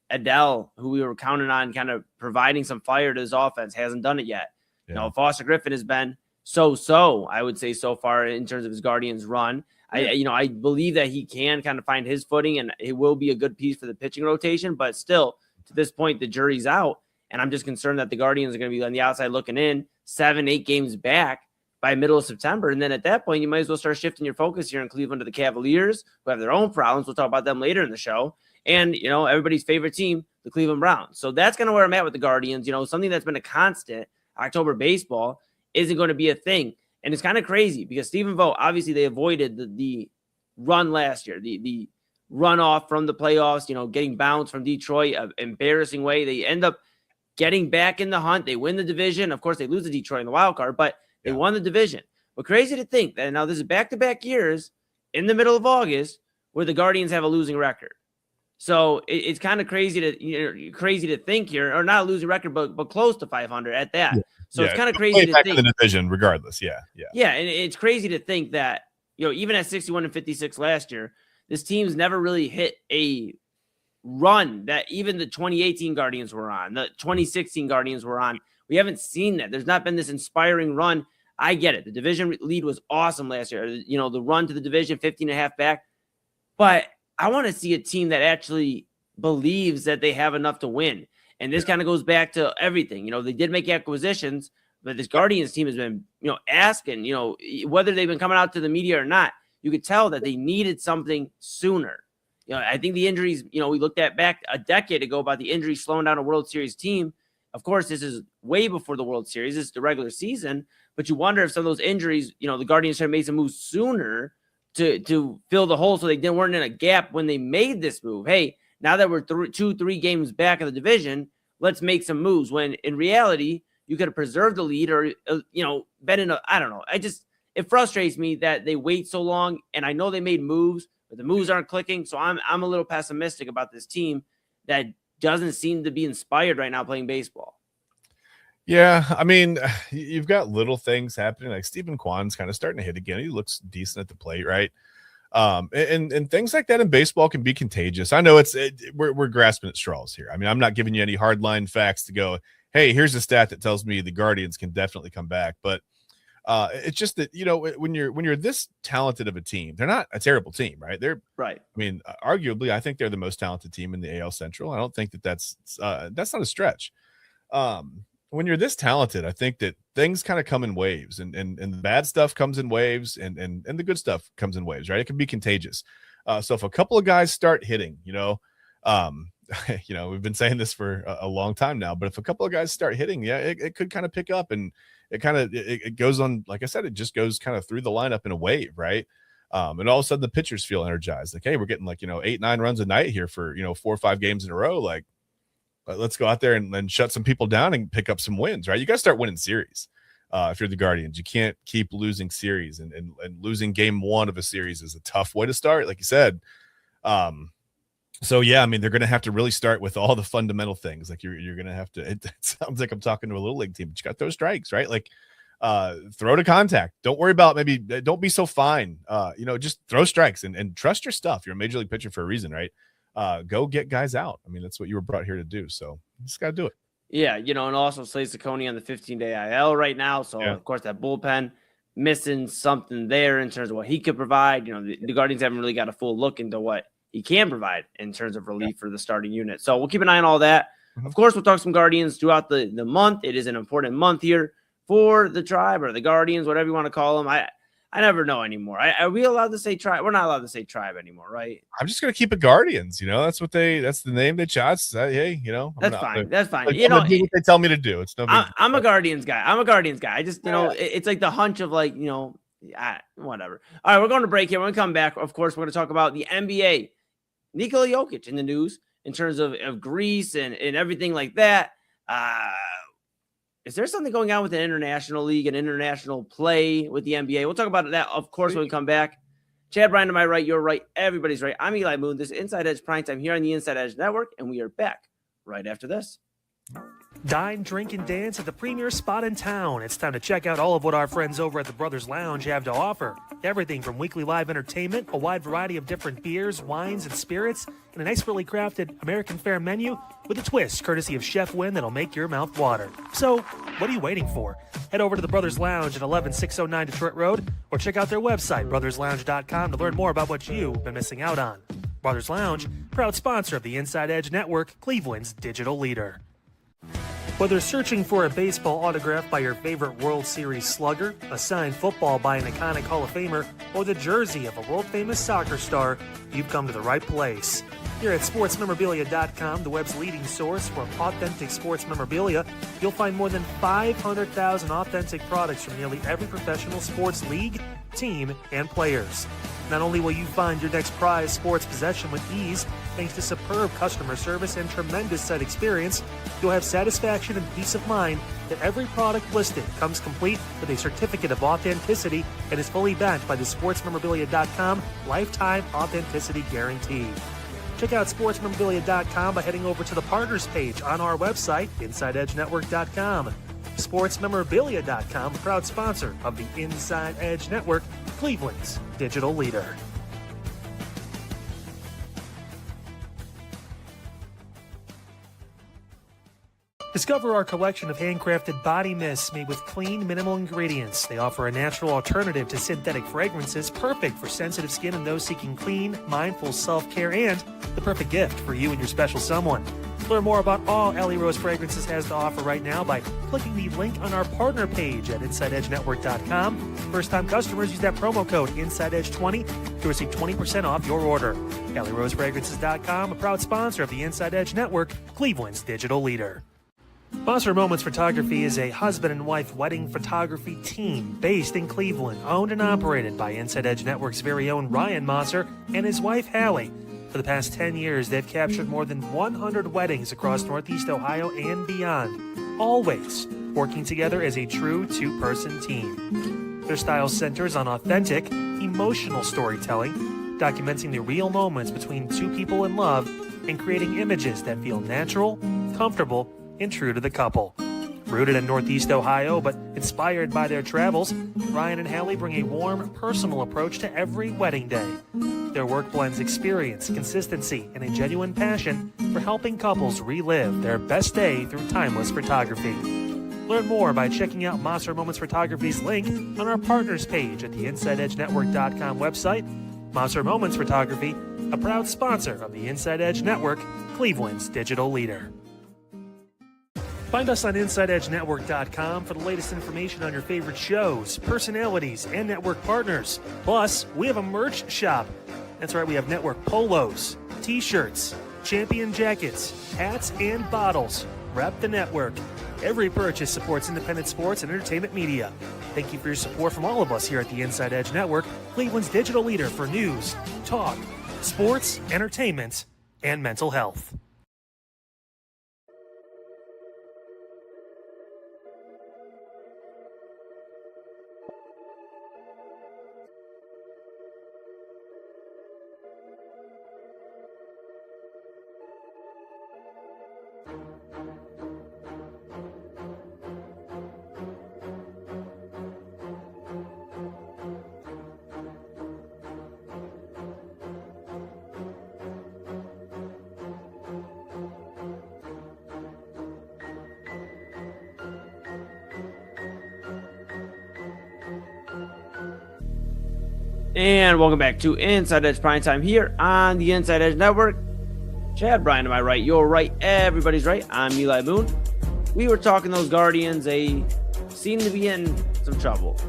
Adele, who we were counting on kind of providing some fire to his offense, hasn't done it yet. Yeah. Foster Griffin has been so, I would say, so far in terms of his Guardians run. I believe that he can kind of find his footing and it will be a good piece for the pitching rotation. But still, to this point, the jury's out. And I'm just concerned that the Guardians are going to be on the outside looking in 7-8 games back by middle of September. And then at that point, you might as well start shifting your focus here in Cleveland to the Cavaliers, who have their own problems. We'll talk about them later in the show. And, everybody's favorite team, the Cleveland Browns. So that's kind of where I'm at with the Guardians. Something that's been a constant, October baseball, isn't going to be a thing. And it's kind of crazy because Stephen Vogt, obviously they avoided the run last year, the runoff from the playoffs, getting bounced from Detroit, an embarrassing way. They end up getting back in the hunt. They win the division. Of course, they lose to Detroit in the wild card, but they won the division. But crazy to think that now this is back-to-back years in the middle of August where the Guardians have a losing record. So it's kind of crazy to think here, or not a losing record, but close to 500 at that. So it's kind of crazy to think in the division, regardless. Yeah. And it's crazy to think that even at 61-56 last year, this team's never really hit a run that even the 2018 Guardians were on, the 2016 Guardians were on. We haven't seen that. There's not been this inspiring run. I get it. The division lead was awesome last year. The run to the division, 15.5 back. But I want to see a team that actually believes that they have enough to win. And this kind of goes back to everything. They did make acquisitions, but this Guardians team has been, asking, whether they've been coming out to the media or not, you could tell that they needed something sooner. I think the injuries, we looked at back a decade ago about the injuries slowing down a World Series team. Of course, this is way before the World Series. This is the regular season. But you wonder if some of those injuries, the Guardians should have made some moves sooner to fill the hole so they weren't in a gap when they made this move. Hey, now that we're 2-3 games back of the division, let's make some moves. When in reality, you could have preserved the lead or, been in I don't know. It frustrates me that they wait so long. And I know they made moves, but the moves aren't clicking. So I'm a little pessimistic about this team that doesn't seem to be inspired right now playing baseball. Yeah, I mean, you've got little things happening. Like Stephen Kwan's kind of starting to hit again. He looks decent at the plate, right? And things like that in baseball can be contagious. I know we're grasping at straws here. I mean, I'm not giving you any hardline facts to go, hey, here's a stat that tells me the Guardians can definitely come back. But it's just that, when you're this talented of a team, they're not a terrible team, right? They're right. I mean, arguably, I think they're the most talented team in the AL Central. I don't think that's not a stretch. When you're this talented, I think that things kind of come in waves, and the bad stuff comes in waves, and the good stuff comes in waves, right? It can be contagious. So if a couple of guys start hitting, we've been saying this for a long time now, but if a couple of guys start hitting, it could kind of pick up, and it goes on. Like I said, it just goes kind of through the lineup in a wave, right? And all of a sudden the pitchers feel energized. Like, hey, we're getting 8-9 runs a night here for 4 or 5 games in a row. Like, let's go out there and shut some people down and pick up some wins, right? You got to start winning series. If you're the Guardians, you can't keep losing series, and losing game 1 of a series is a tough way to start, like you said. So yeah, I mean, they're going to have to really start with all the fundamental things. Like you're going to have to, it sounds like I'm talking to a little league team, but you got to throw strikes, right? Like, throw to contact. Don't worry about don't be so fine. Just throw strikes and trust your stuff. You're a major league pitcher for a reason, right? Go get guys out. I mean, that's what you were brought here to do. So you just got to do it. Yeah. And also Slade Ciccone on the 15-day IL right now. So of course that bullpen missing something there in terms of what he could provide. The Guardians haven't really got a full look into what he can provide in terms of relief for the starting unit. So we'll keep an eye on all that. Mm-hmm. Of course, we'll talk some Guardians throughout the month. It is an important month here for the tribe or the Guardians, whatever you want to call them. I never know anymore. Are we allowed to say tribe? We're not allowed to say tribe anymore, right? I'm just gonna keep it Guardians. That's the name they chose. Hey, that's fine. That's fine. Do what they tell me to do. It's no. I'm a Guardians guy. I just it's like the hunch of whatever. All right, we're going to break here. When we come back, of course, we're going to talk about the NBA. Nikola Jokic in the news in terms of Greece and everything like that. is there something going on with the international league and international play with the NBA? We'll talk about that, of course, when we come back. Chad Bryan to my right, you're right, everybody's right. I'm Eli Moon. This is Inside Edge Primetime here on the Inside Edge Network, and we are back right after this. Dine, drink, and dance at the premier spot in town. It's time to check out all of what our friends over at the Brothers Lounge have to offer. Everything from weekly live entertainment, a wide variety of different beers, wines, and spirits, and a nicely crafted American fare menu with a twist courtesy of Chef Wynn that'll make your mouth water. So, what are you waiting for? Head over to the Brothers Lounge at 11609 Detroit Road or check out their website, brotherslounge.com, to learn more about what you've been missing out on. Brothers Lounge, proud sponsor of the Inside Edge Network, Cleveland's digital leader. Whether searching for a baseball autograph by your favorite World Series slugger, a signed football by an iconic Hall of Famer, or the jersey of a world-famous soccer star, you've come to the right place. Here at sportsmemorabilia.com, the web's leading source for authentic sports memorabilia, you'll find more than 500,000 authentic products from nearly every professional sports league, team, and players. Not only will you find your next prized sports possession with ease, thanks to superb customer service and tremendous site experience, you'll have satisfaction and peace of mind that every product listed comes complete with a certificate of authenticity and is fully backed by the sportsmemorabilia.com lifetime authenticity guarantee. Check out sportsmemorabilia.com by heading over to the partners page on our website, InsideEdgeNetwork.com. SportsMemorabilia.com, proud sponsor of the Inside Edge Network, Cleveland's digital leader. Discover our collection of handcrafted body mists made with clean, minimal ingredients. They offer a natural alternative to synthetic fragrances, perfect for sensitive skin and those seeking clean, mindful self-care, and the perfect gift for you and your special someone. Learn more about all Ellie Rose Fragrances has to offer right now by clicking the link on our partner page at InsideEdgeNetwork.com. First-time customers use that promo code InsideEdge20 to receive 20% off your order. EllieRoseFragrances.com, a proud sponsor of the Inside Edge Network, Cleveland's digital leader. Monster Moments Photography is a husband and wife wedding photography team based in Cleveland, owned and operated by Inside Edge Network's very own Ryan Monster and his wife, Hallie. For the past 10 years, they've captured more than 100 weddings across Northeast Ohio and beyond, always working together as a true two-person team. Their style centers on authentic, emotional storytelling, documenting the real moments between two people in love and creating images that feel natural, comfortable, and true to the couple. Rooted in Northeast Ohio, but inspired by their travels, Ryan and Hallie bring a warm, personal approach to every wedding day. Their work blends experience, consistency, and a genuine passion for helping couples relive their best day through timeless photography. Learn more by checking out Monster Moments Photography's link on our partners page at the InsideEdgeNetwork.com website. Monster Moments Photography, a proud sponsor of the Inside Edge Network, Cleveland's digital leader. Find us on InsideEdgeNetwork.com for the latest information on your favorite shows, personalities, and network partners. Plus, we have a merch shop. That's right, we have network polos, t-shirts, champion jackets, hats, and bottles. Rep the network. Every purchase supports independent sports and entertainment media. Thank you for your support from all of us here at the Inside Edge Network, Cleveland's digital leader for news, talk, sports, entertainment, and mental health. And welcome back to Inside Edge Primetime here on the Inside Edge Network. Chad Bryan to my right, you're right, everybody's right. I'm Eli Moon. We were talking those Guardians. They seem to be in some trouble.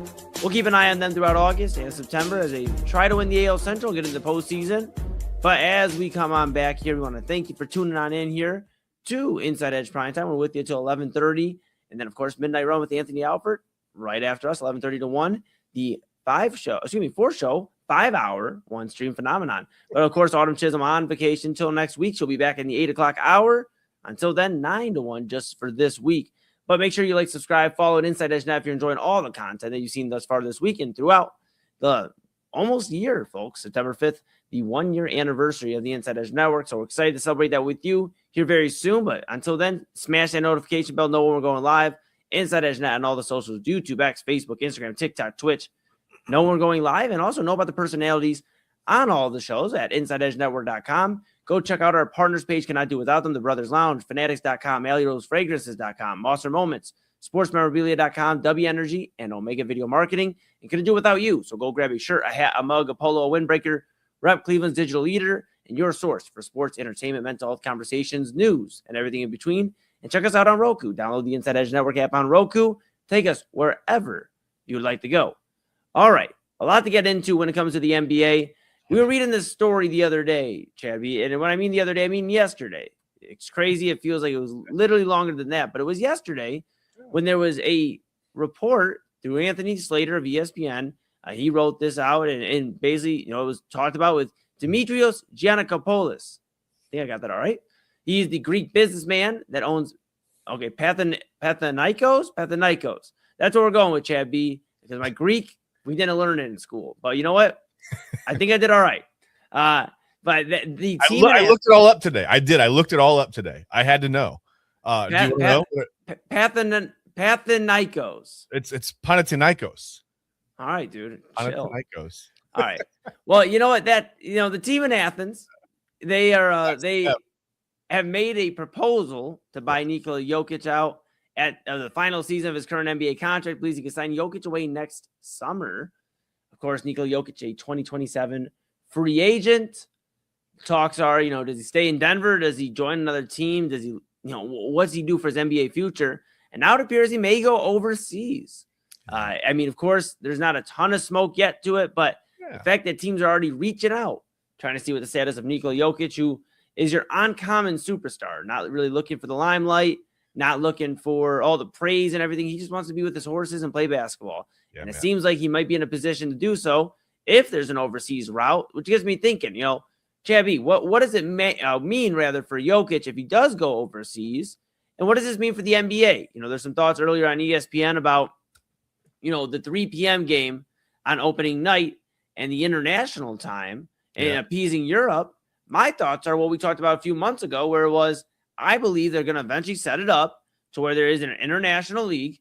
We'll keep an eye on them throughout August and September as they try to win the AL Central, get into the postseason. But as we come on back here, we want to thank you for tuning on in here to Inside Edge Primetime. We're with you until 11:30. And then, of course, Midnight Run with Anthony Alford right after us, 11:30 to 1. The 4-show, 5-hour one stream phenomenon. But of course, Autumn Chisholm on vacation till next week. She'll be back in the 8 o'clock hour. Until then, 9 to 1 just for this week. But make sure you like, subscribe, follow at Inside Edge Net if you're enjoying all the content that you've seen thus far this week and throughout the almost year, folks. September 5th, the 1-year anniversary of the Inside Edge Network. So we're excited to celebrate that with you here very soon. But until then, smash that notification bell, know when we're going live. Inside Edge Net on all the socials, YouTube, X, Facebook, Instagram, TikTok, Twitch. Know when we're going live, and also know about the personalities on all the shows at InsideEdgeNetwork.com. Go check out our partners page. Cannot do without them. The Brothers Lounge, Fanatics.com, AlleyRoseFragrances.com, Monster Moments, SportsMemorabilia.com, W Energy, and Omega Video Marketing. And couldn't do it without you. So go grab a shirt, a hat, a mug, a polo, a windbreaker. Rep Cleveland's digital leader and your source for sports, entertainment, mental health conversations, news, and everything in between. And check us out on Roku. Download the Inside Edge Network app on Roku. Take us wherever you would like to go. All right. A lot to get into when it comes to the NBA. We were reading this story the other day, Chabby. And when I mean the other day, I mean yesterday. It's crazy. It feels like it was literally longer than that. But it was yesterday when there was a report through Anthony Slater of ESPN. He wrote this out and basically, it was talked about with Dimitrios Giannakopoulos. I think I got that all right. He's the Greek businessman that owns, Panathinaikos. That's what we're going with, Chad B. Because my Greek, we didn't learn it in school. But you know what? I think I did all right. But the team. I looked it all up today. I did. I looked it all up today. I had to know. Do you want to know? Panathinaikos. It's Panathinaikos. All right, dude. Chill. Panathinaikos. All right. Well, you know what? The team in Athens, they have made a proposal to buy Nikola Jokic out at the final season of his current NBA contract. Believes he can sign Jokic away next summer. Of course, Nikola Jokic, a 2027 free agent. Talks are, does he stay in Denver? Does he join another team? Does he, what's he do for his NBA future? And now it appears he may go overseas. Of course, there's not a ton of smoke yet to it, but the fact that teams are already reaching out, trying to see what the status of Nikola Jokic, who is your uncommon superstar, not really looking for the limelight, not looking for all the praise and everything. He just wants to be with his horses and play basketball. Yeah, and it seems like he might be in a position to do so if there's an overseas route, which gets me thinking, Chabby, what does it mean rather for Jokic if he does go overseas? And what does this mean for the NBA? There's some thoughts earlier on ESPN about, the 3 p.m. game on opening night and the international time and appeasing Europe. My thoughts are what we talked about a few months ago, where it was, I believe they're going to eventually set it up to where there is an international league.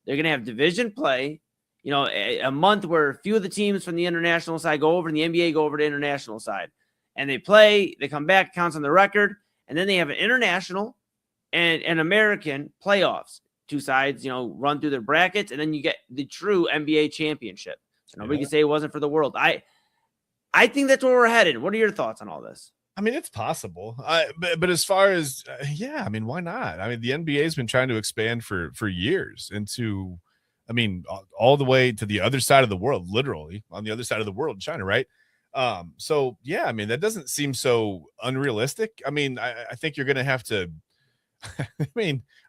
They're going to have division play, a month where a few of the teams from the international side go over and the NBA go over to the international side. And they play, they come back, counts on the record, and then they have an international and an American playoffs. 2 sides, run through their brackets, and then you get the true NBA championship. So nobody can say it wasn't for the world. I think that's where we're headed. What are your thoughts on all this? It's possible. But as far as, why not? The NBA has been trying to expand for years into, all the way to the other side of the world, literally on the other side of the world, China, right? That doesn't seem so unrealistic. I think you're going to have to,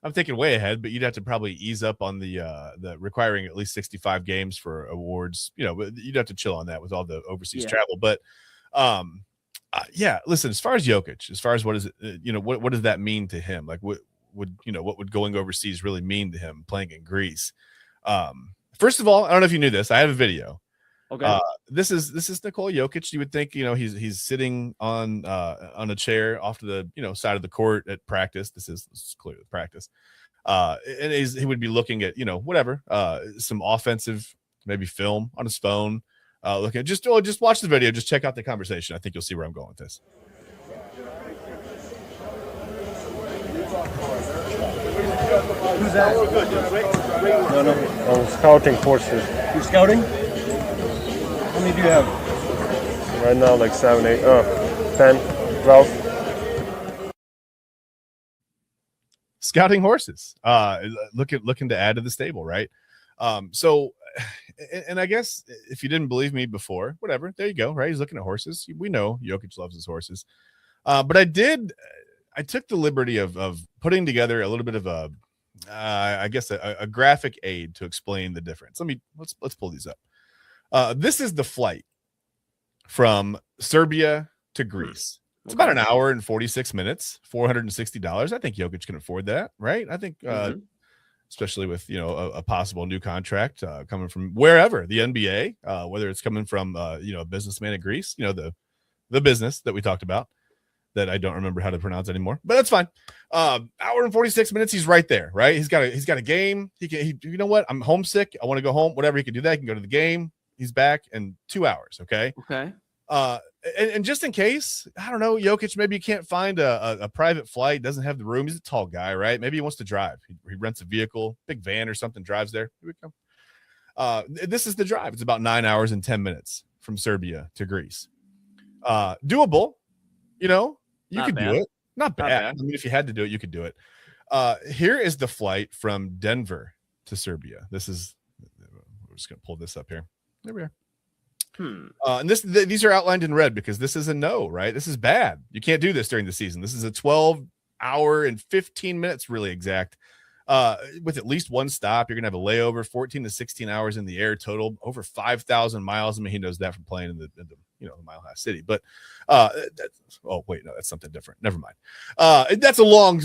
I'm thinking way ahead, but you'd have to probably ease up on the requiring at least 65 games for awards. But you'd have to chill on that with all the overseas travel. But listen, as far as Jokic, as far as what is it, what does that mean to him? Like what would going overseas really mean to him playing in Greece? First of all, I don't know if you knew this. I have a video. Okay. This is Nikola Jokic. You would think, he's sitting on a chair off to the, side of the court at practice. This is clearly practice. And he would be looking at, whatever, some offensive, maybe film on his phone. Looking at just watch the video. Just check out the conversation. I think you'll see where I'm going with this. Who's that? No. I'm scouting horses. You're scouting? How many do you have? Right now, like 7, 8, 10, 12. Scouting horses. Looking to add to the stable, right? And I guess if you didn't believe me before, whatever, there you go, right? He's looking at horses. We know Jokic loves his horses. But I took the liberty of putting together a little bit of a graphic aid to explain the difference. Let's pull these up. This is the flight from Serbia to Greece. It's about an hour and 46 minutes, $460. I think Jokic can afford that, right? I think especially with a possible new contract coming from wherever, the NBA, whether it's coming from a businessman in Greece, the business that we talked about that I don't remember how to pronounce anymore, but that's fine. Hour and 46 minutes, he's right there, right? He's got a game. You know what? I'm homesick. I want to go home. Whatever, he can do that. He can go to the game. He's back in 2 hours. Okay. And just in case, I don't know, Jokic, maybe you can't find a private flight, doesn't have the room. He's a tall guy, right? Maybe he wants to drive. He rents a vehicle, big van or something, drives there. Here we come. This is the drive. It's about 9 hours and 10 minutes from Serbia to Greece. Doable, you could do it. Not bad. I mean, if you had to do it, you could do it. Here is the flight from Denver to Serbia. We're just going to pull this up here. There we are. And these are outlined in red because this is a no, right? This is bad. You can't do this during the season. This is a 12-hour and 15 minutes, really exact, with at least one stop. You're going to have a layover, 14 to 16 hours in the air total, over 5,000 miles. I mean, he knows that from playing in the Mile High City. But that's something different. Never mind. That's a long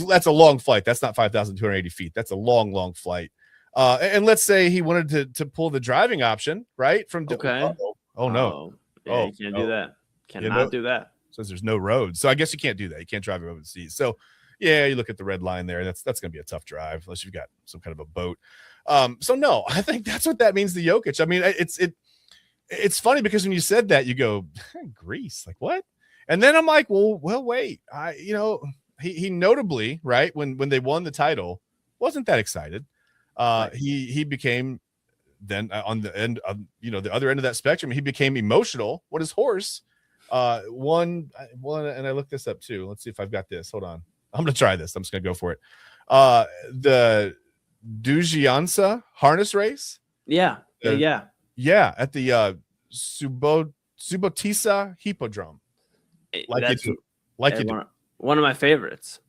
flight. That's not 5,280 feet. That's a long flight. And let's say he wanted to pull the driving option, right? From Oh no! Yeah, you can't do that. Cannot do that. Says there's no road, so I guess you can't do that. You can't drive overseas. So, yeah, you look at the red line there. That's going to be a tough drive unless you've got some kind of a boat. So no, I think that's what that means to Jokic. I mean, it's funny because when you said that, you go Greece, like what? And then I'm like, well, wait. He notably, right, when they won the title, wasn't that excited. Right. He became. Then on the end of the other end of that spectrum, he became emotional when his horse won. And I looked this up too. Let's see if I've got this. Hold on, I'm gonna try this. I'm just gonna go for it. The Dujiansa harness race. Yeah. At the Subotisa Hippodrome. One of my favorites.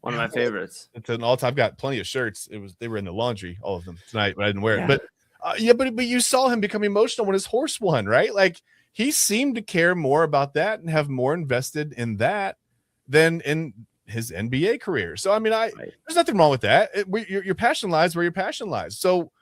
It's an all-time. I've got plenty of shirts. They were in the laundry, all of them tonight, but I didn't wear it. But but you saw him become emotional when his horse won, right? Like he seemed to care more about that and have more invested in that than in his NBA career. So I mean, there's nothing wrong with that. Your passion lies where your passion lies. So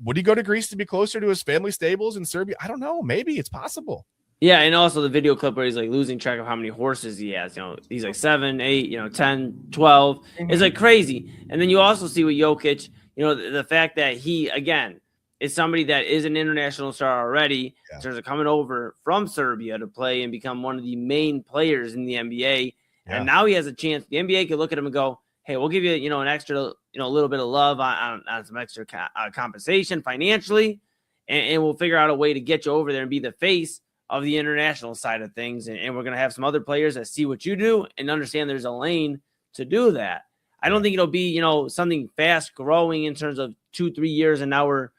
would he go to Greece to be closer to his family stables in Serbia? I don't know. Maybe it's possible. Yeah, and also the video clip where he's like losing track of how many horses he has. He's like 7, 8, 10, 12. It's like crazy. And then you also see with Jokic, the fact that he again is somebody that is an international star already in terms of coming over from Serbia to play and become one of the main players in the NBA. Yeah. And now he has a chance. The NBA could look at him and go, hey, we'll give you, an extra, a little bit of love on some extra compensation financially. And we'll figure out a way to get you over there and be the face of the international side of things. And we're going to have some other players that see what you do and understand there's a lane to do that. I don't think it'll be, something fast growing in terms of 2-3 years. And now we're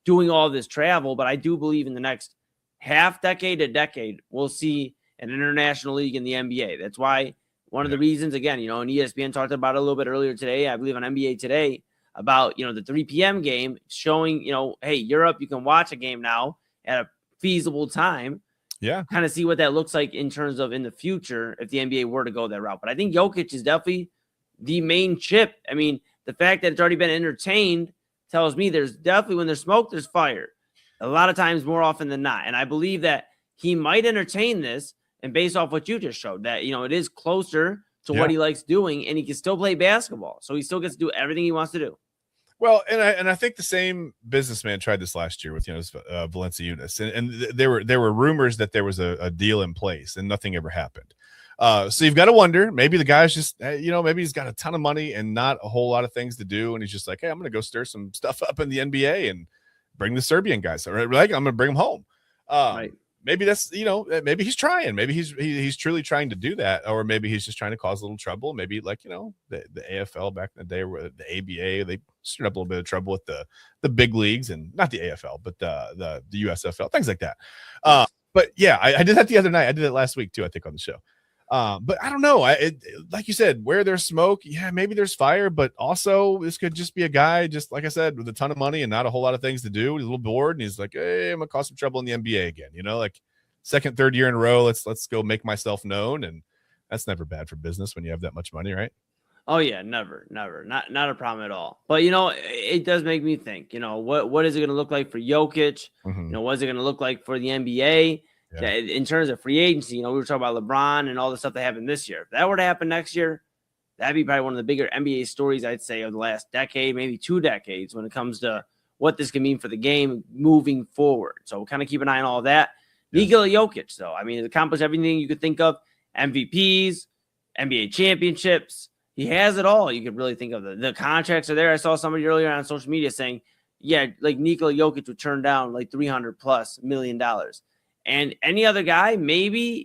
doing all this travel, but I do believe in the next half decade to decade, we'll see an international league in the NBA. That's why one of the reasons, again, and ESPN talked about it a little bit earlier today, I believe on NBA Today, about, the 3 p.m. game showing, hey, Europe, you can watch a game now at a feasible time. Yeah. Kind of see what that looks like in terms of in the future if the NBA were to go that route. But I think Jokic is definitely the main chip. I mean, the fact that it's already been entertained tells me there's definitely, when there's smoke, there's fire. A lot of times, more often than not. And I believe that he might entertain this, and based off what you just showed, that, it is closer to what he likes doing, and he can still play basketball. So he still gets to do everything he wants to do. Well, and I think the same businessman tried this last year with, Valanciunas. And there were rumors that there was a deal in place, and nothing ever happened. So you've got to wonder, maybe the guy's just, maybe he's got a ton of money and not a whole lot of things to do. And he's just like, hey, I'm going to go stir some stuff up in the NBA and bring the Serbian guys. Like, I'm going to bring them home. Right. Maybe that's, maybe he's trying, maybe he's truly trying to do that. Or maybe he's just trying to cause a little trouble. Maybe like, the AFL back in the day, where the ABA, they stirred up a little bit of trouble with the big leagues, and not the AFL, but the USFL, things like that. But yeah, I did that the other night. I did it last week too, I think, on the show. But I don't know. Like you said, where there's smoke, maybe there's fire, but also this could just be a guy, just like I said, with a ton of money and not a whole lot of things to do. He's a little bored, and he's like, hey, I'm gonna cause some trouble in the NBA again. Like second, third year in a row. Let's go make myself known, and that's never bad for business when you have that much money, right? Oh yeah, never, not a problem at all. But it does make me think. What is it going to look like for Jokic? What is it going to look like for the NBA? Yeah. In terms of free agency, we were talking about LeBron and all the stuff that happened this year. If that were to happen next year, that'd be probably one of the bigger NBA stories, I'd say, of the last decade, maybe 2 decades, when it comes to what this can mean for the game moving forward. So we'll kind of keep an eye on all that. Nikola Jokic, though, I mean, he's accomplished everything you could think of: MVPs, NBA championships. He has it all. You could really think of the contracts are there. I saw somebody earlier on social media saying, yeah, like Nikola Jokic would turn down like $300+ million. And any other guy, maybe,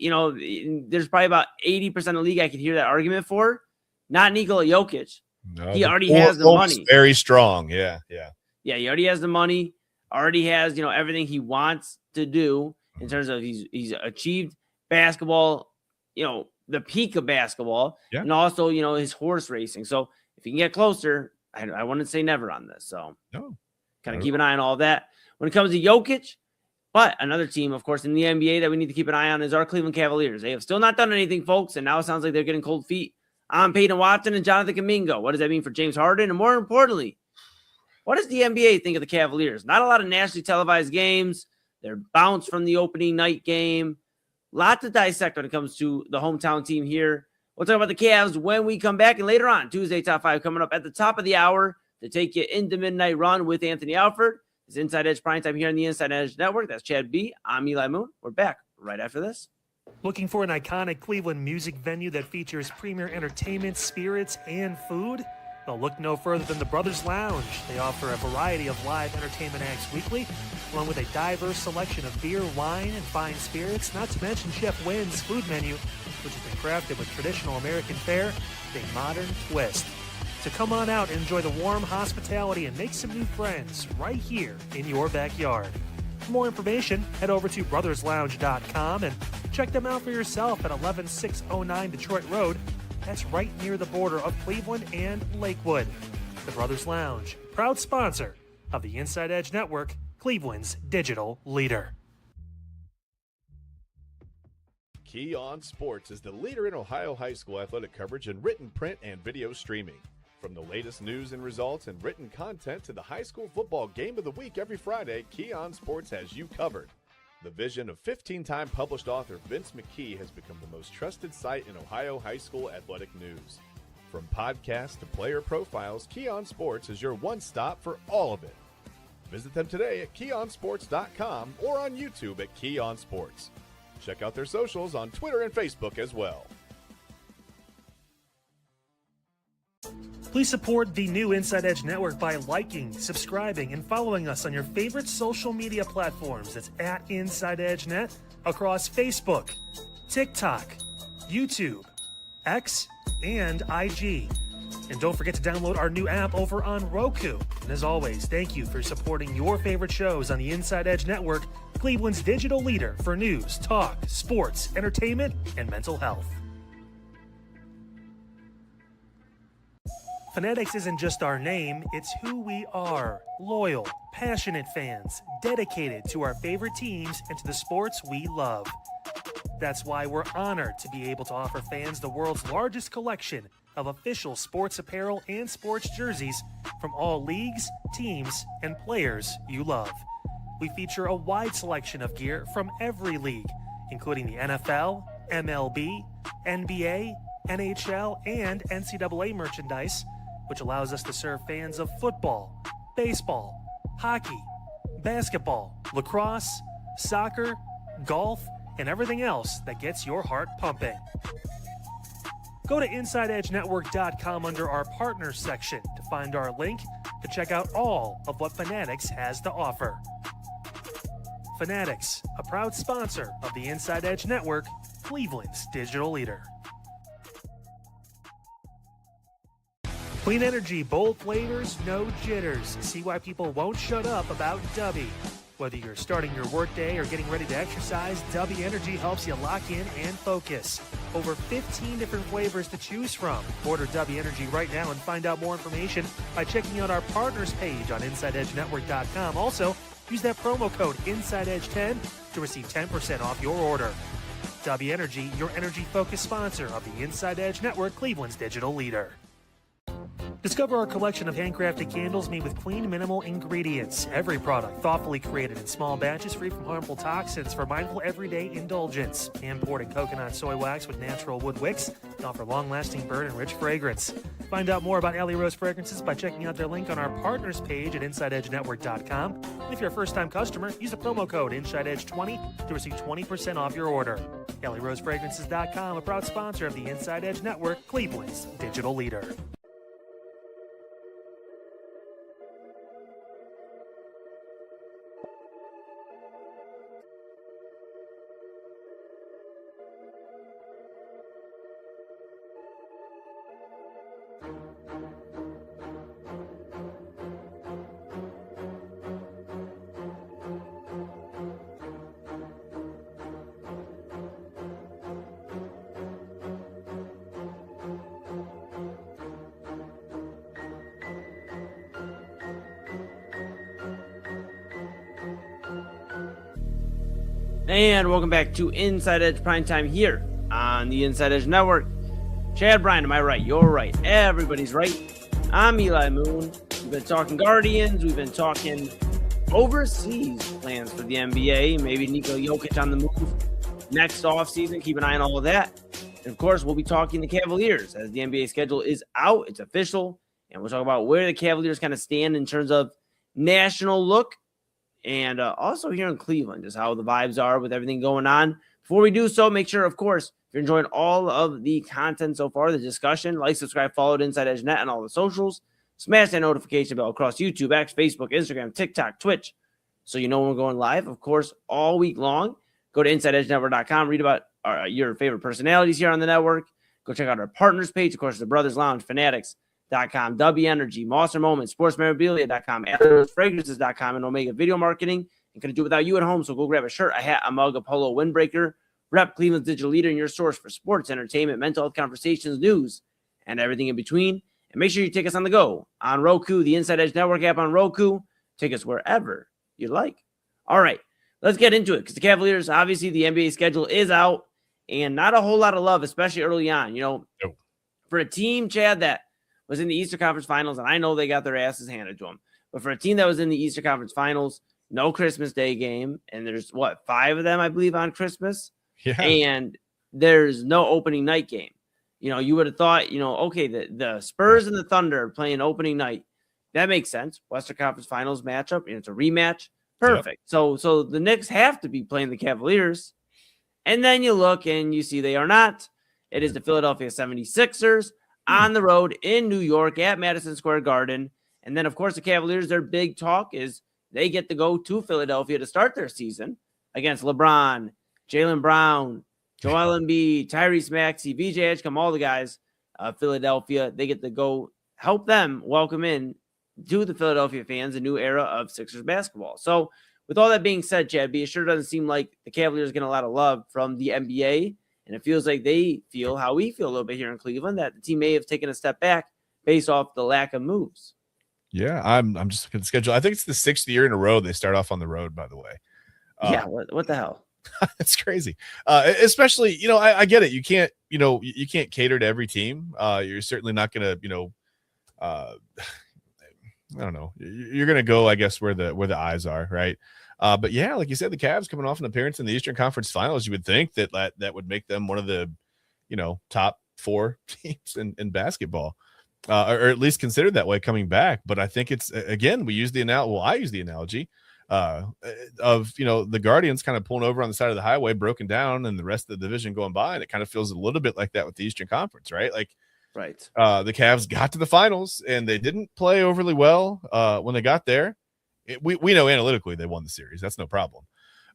there's probably about 80% of the league I could hear that argument for. Not Nikola Jokic. No, he already has the money. Very strong. Yeah. Yeah, he already has the money, already has, everything he wants to do in terms of he's achieved basketball, the peak of basketball, and also, his horse racing. So if he can get closer, I wouldn't say never on this. So kind of keep an eye on all that. When it comes to Jokic, but another team, of course, in the NBA that we need to keep an eye on is our Cleveland Cavaliers. They have still not done anything, folks, and now it sounds like they're getting cold feet on Peyton Watson and Jonathan Kuminga. What does that mean for James Harden? And more importantly, what does the NBA think of the Cavaliers? Not a lot of nationally televised games. They're bounced from the opening night game. Lot to dissect when it comes to the hometown team here. We'll talk about the Cavs when we come back. And later on, Tuesday Top 5 coming up at the top of the hour to take you into Midnight Run with Anthony Alford. It's Inside Edge Primetime here on the Inside Edge Network. That's Chad B. I'm Eli Moon. We're back right after this. Looking for an iconic Cleveland music venue that features premier entertainment, spirits, and food? Well, look no further than the Brothers Lounge. They offer a variety of live entertainment acts weekly, along with a diverse selection of beer, wine, and fine spirits, not to mention Chef Wynn's food menu, which has been crafted with traditional American fare with a modern twist. So come on out and enjoy the warm hospitality and make some new friends right here in your backyard. For more information, head over to brotherslounge.com and check them out for yourself at 11609 Detroit Road. That's right near the border of Cleveland and Lakewood. The Brothers Lounge, proud sponsor of the Inside Edge Network, Cleveland's digital leader. Key On Sports is the leader in Ohio high school athletic coverage in written, print, and video streaming. From the latest news and results and written content to the high school football game of the week every Friday, Key On Sports has you covered. The vision of 15-time published author Vince McKee has become the most trusted site in Ohio high school athletic news. From podcasts to player profiles, Key On Sports is your one stop for all of it. Visit them today at keyonsports.com or on YouTube at Key On Sports. Check out their socials on Twitter and Facebook as well. Please support the new Inside Edge Network by liking, subscribing, and following us on your favorite social media platforms. That's at Inside Edge Net across Facebook, TikTok, YouTube, X, and IG. And don't forget to download our new app over on Roku. And as always, thank you for supporting your favorite shows on the Inside Edge Network, Cleveland's digital leader for news, talk, sports, entertainment, and mental health. Fanatics isn't just our name, it's who we are. Loyal, passionate fans, dedicated to our favorite teams and to the sports we love. That's why we're honored to be able to offer fans the world's largest collection of official sports apparel and sports jerseys from all leagues, teams, and players you love. We feature a wide selection of gear from every league, including the NFL, MLB, NBA, NHL, and NCAA merchandise, which allows us to serve fans of football, baseball, hockey, basketball, lacrosse, soccer, golf, and everything else that gets your heart pumping. Go to InsideEdgeNetwork.com under our Partners section to find our link to check out all of what Fanatics has to offer. Fanatics, a proud sponsor of the Inside Edge Network, Cleveland's digital leader. Clean energy, bold flavors, no jitters. See why people won't shut up about Dubby. Whether you're starting your workday or getting ready to exercise, Dubby Energy helps you lock in and focus. Over 15 different flavors to choose from. Order Dubby Energy right now and find out more information by checking out our partners page on InsideEdgeNetwork.com. Also, use that promo code InsideEdge10 to receive 10% off your order. Dubby Energy, your energy-focused sponsor of the Inside Edge Network, Cleveland's digital leader. Discover our collection of handcrafted candles made with clean, minimal ingredients. Every product thoughtfully created in small batches free from harmful toxins for mindful everyday indulgence. Imported coconut soy wax with natural wood wicks to offer long-lasting burn and rich fragrance. Find out more about Alley Rose Fragrances by checking out their link on our partners page at InsideEdgeNetwork.com. And if you're a first-time customer, use the promo code InsideEdge20 to receive 20% off your order. AlleyRoseFragrances.com, a proud sponsor of the Inside Edge Network, Cleveland's digital leader. And welcome back to Inside Edge Primetime here on the Inside Edge Network. Chad Bryan, am I right? You're right. Everybody's right. I'm Eli Moon. We've been talking Guardians. We've been talking overseas plans for the NBA. Maybe Nikola Jokic on the move next offseason. Keep an eye on all of that. And, of course, we'll be talking the Cavaliers as the NBA schedule is out. It's official. And we'll talk about where the Cavaliers kind of stand in terms of national look. And also here in Cleveland, just how the vibes are with everything going on. Before we do so, make sure, of course, if you're enjoying all of the content so far, the discussion, like, subscribe, follow Inside Edge Net on all the socials. Smash that notification bell across YouTube, X, Facebook, Instagram, TikTok, Twitch, so you know when we're going live. Of course, all week long, go to InsideEdgeNetwork.com, read about your favorite personalities here on the network. Go check out our partners page, of course, the Brothers Lounge, Fanatics.com, W Energy, Monster Moments, SportsMemorabilia.com, Fragrances.com, and Omega Video Marketing. And couldn't do it without you at home, so go grab a shirt, a hat, a mug, a polo, windbreaker. Rep Cleveland's digital leader and your source for sports, entertainment, mental health conversations, news, and everything in between. And make sure you take us on the go on Roku, the Inside Edge Network app on Roku. Take us wherever you like. All right, let's get into it because the Cavaliers, obviously, the NBA schedule is out and not a whole lot of love, especially early on. You know, for a team, Chad, that was in the Eastern Conference Finals, and I know they got their asses handed to them, but for a team that was in the Eastern Conference Finals, no Christmas Day game, and there's, 5 of them, I believe, on Christmas? Yeah. And there's no opening night game. You know, you would have thought, okay, the Spurs and the Thunder are playing opening night. That makes sense. Western Conference Finals matchup, and it's a rematch. Perfect. Yep. So the Knicks have to be playing the Cavaliers. And then you look and you see they are not. It is the Philadelphia 76ers on the road in New York at Madison Square Garden. And then, of course, the Cavaliers, their big talk is they get to go to Philadelphia to start their season against LeBron, Jaylen Brown, Joel Embiid, Tyrese Maxey, VJ Edgecombe, all the guys, Philadelphia. They get to go help them welcome in to the Philadelphia fans a new era of Sixers basketball. So with all that being said, Chad, it sure doesn't seem like the Cavaliers get a lot of love from the NBA. And it feels like they feel how we feel a little bit here in Cleveland, that the team may have taken a step back based off the lack of moves. Yeah, I'm just looking at the schedule. I think it's the 6th year in a row they start off on the road, by the way. Yeah, what the hell? It's crazy. Especially, I get it. You can't, you can't cater to every team. You're certainly not going to, I don't know. You're going to go, I guess, where the eyes are, right? But yeah, like you said, the Cavs coming off an appearance in the Eastern Conference Finals, you would think that would make them one of the, top 4 teams in basketball, or at least considered that way coming back. But I think it's, again, I use the analogy of, the Guardians kind of pulling over on the side of the highway, broken down, and the rest of the division going by. And it kind of feels a little bit like that with the Eastern Conference, right? Like, right. The Cavs got to the finals and they didn't play overly well when they got there. We know analytically they won the series. That's no problem.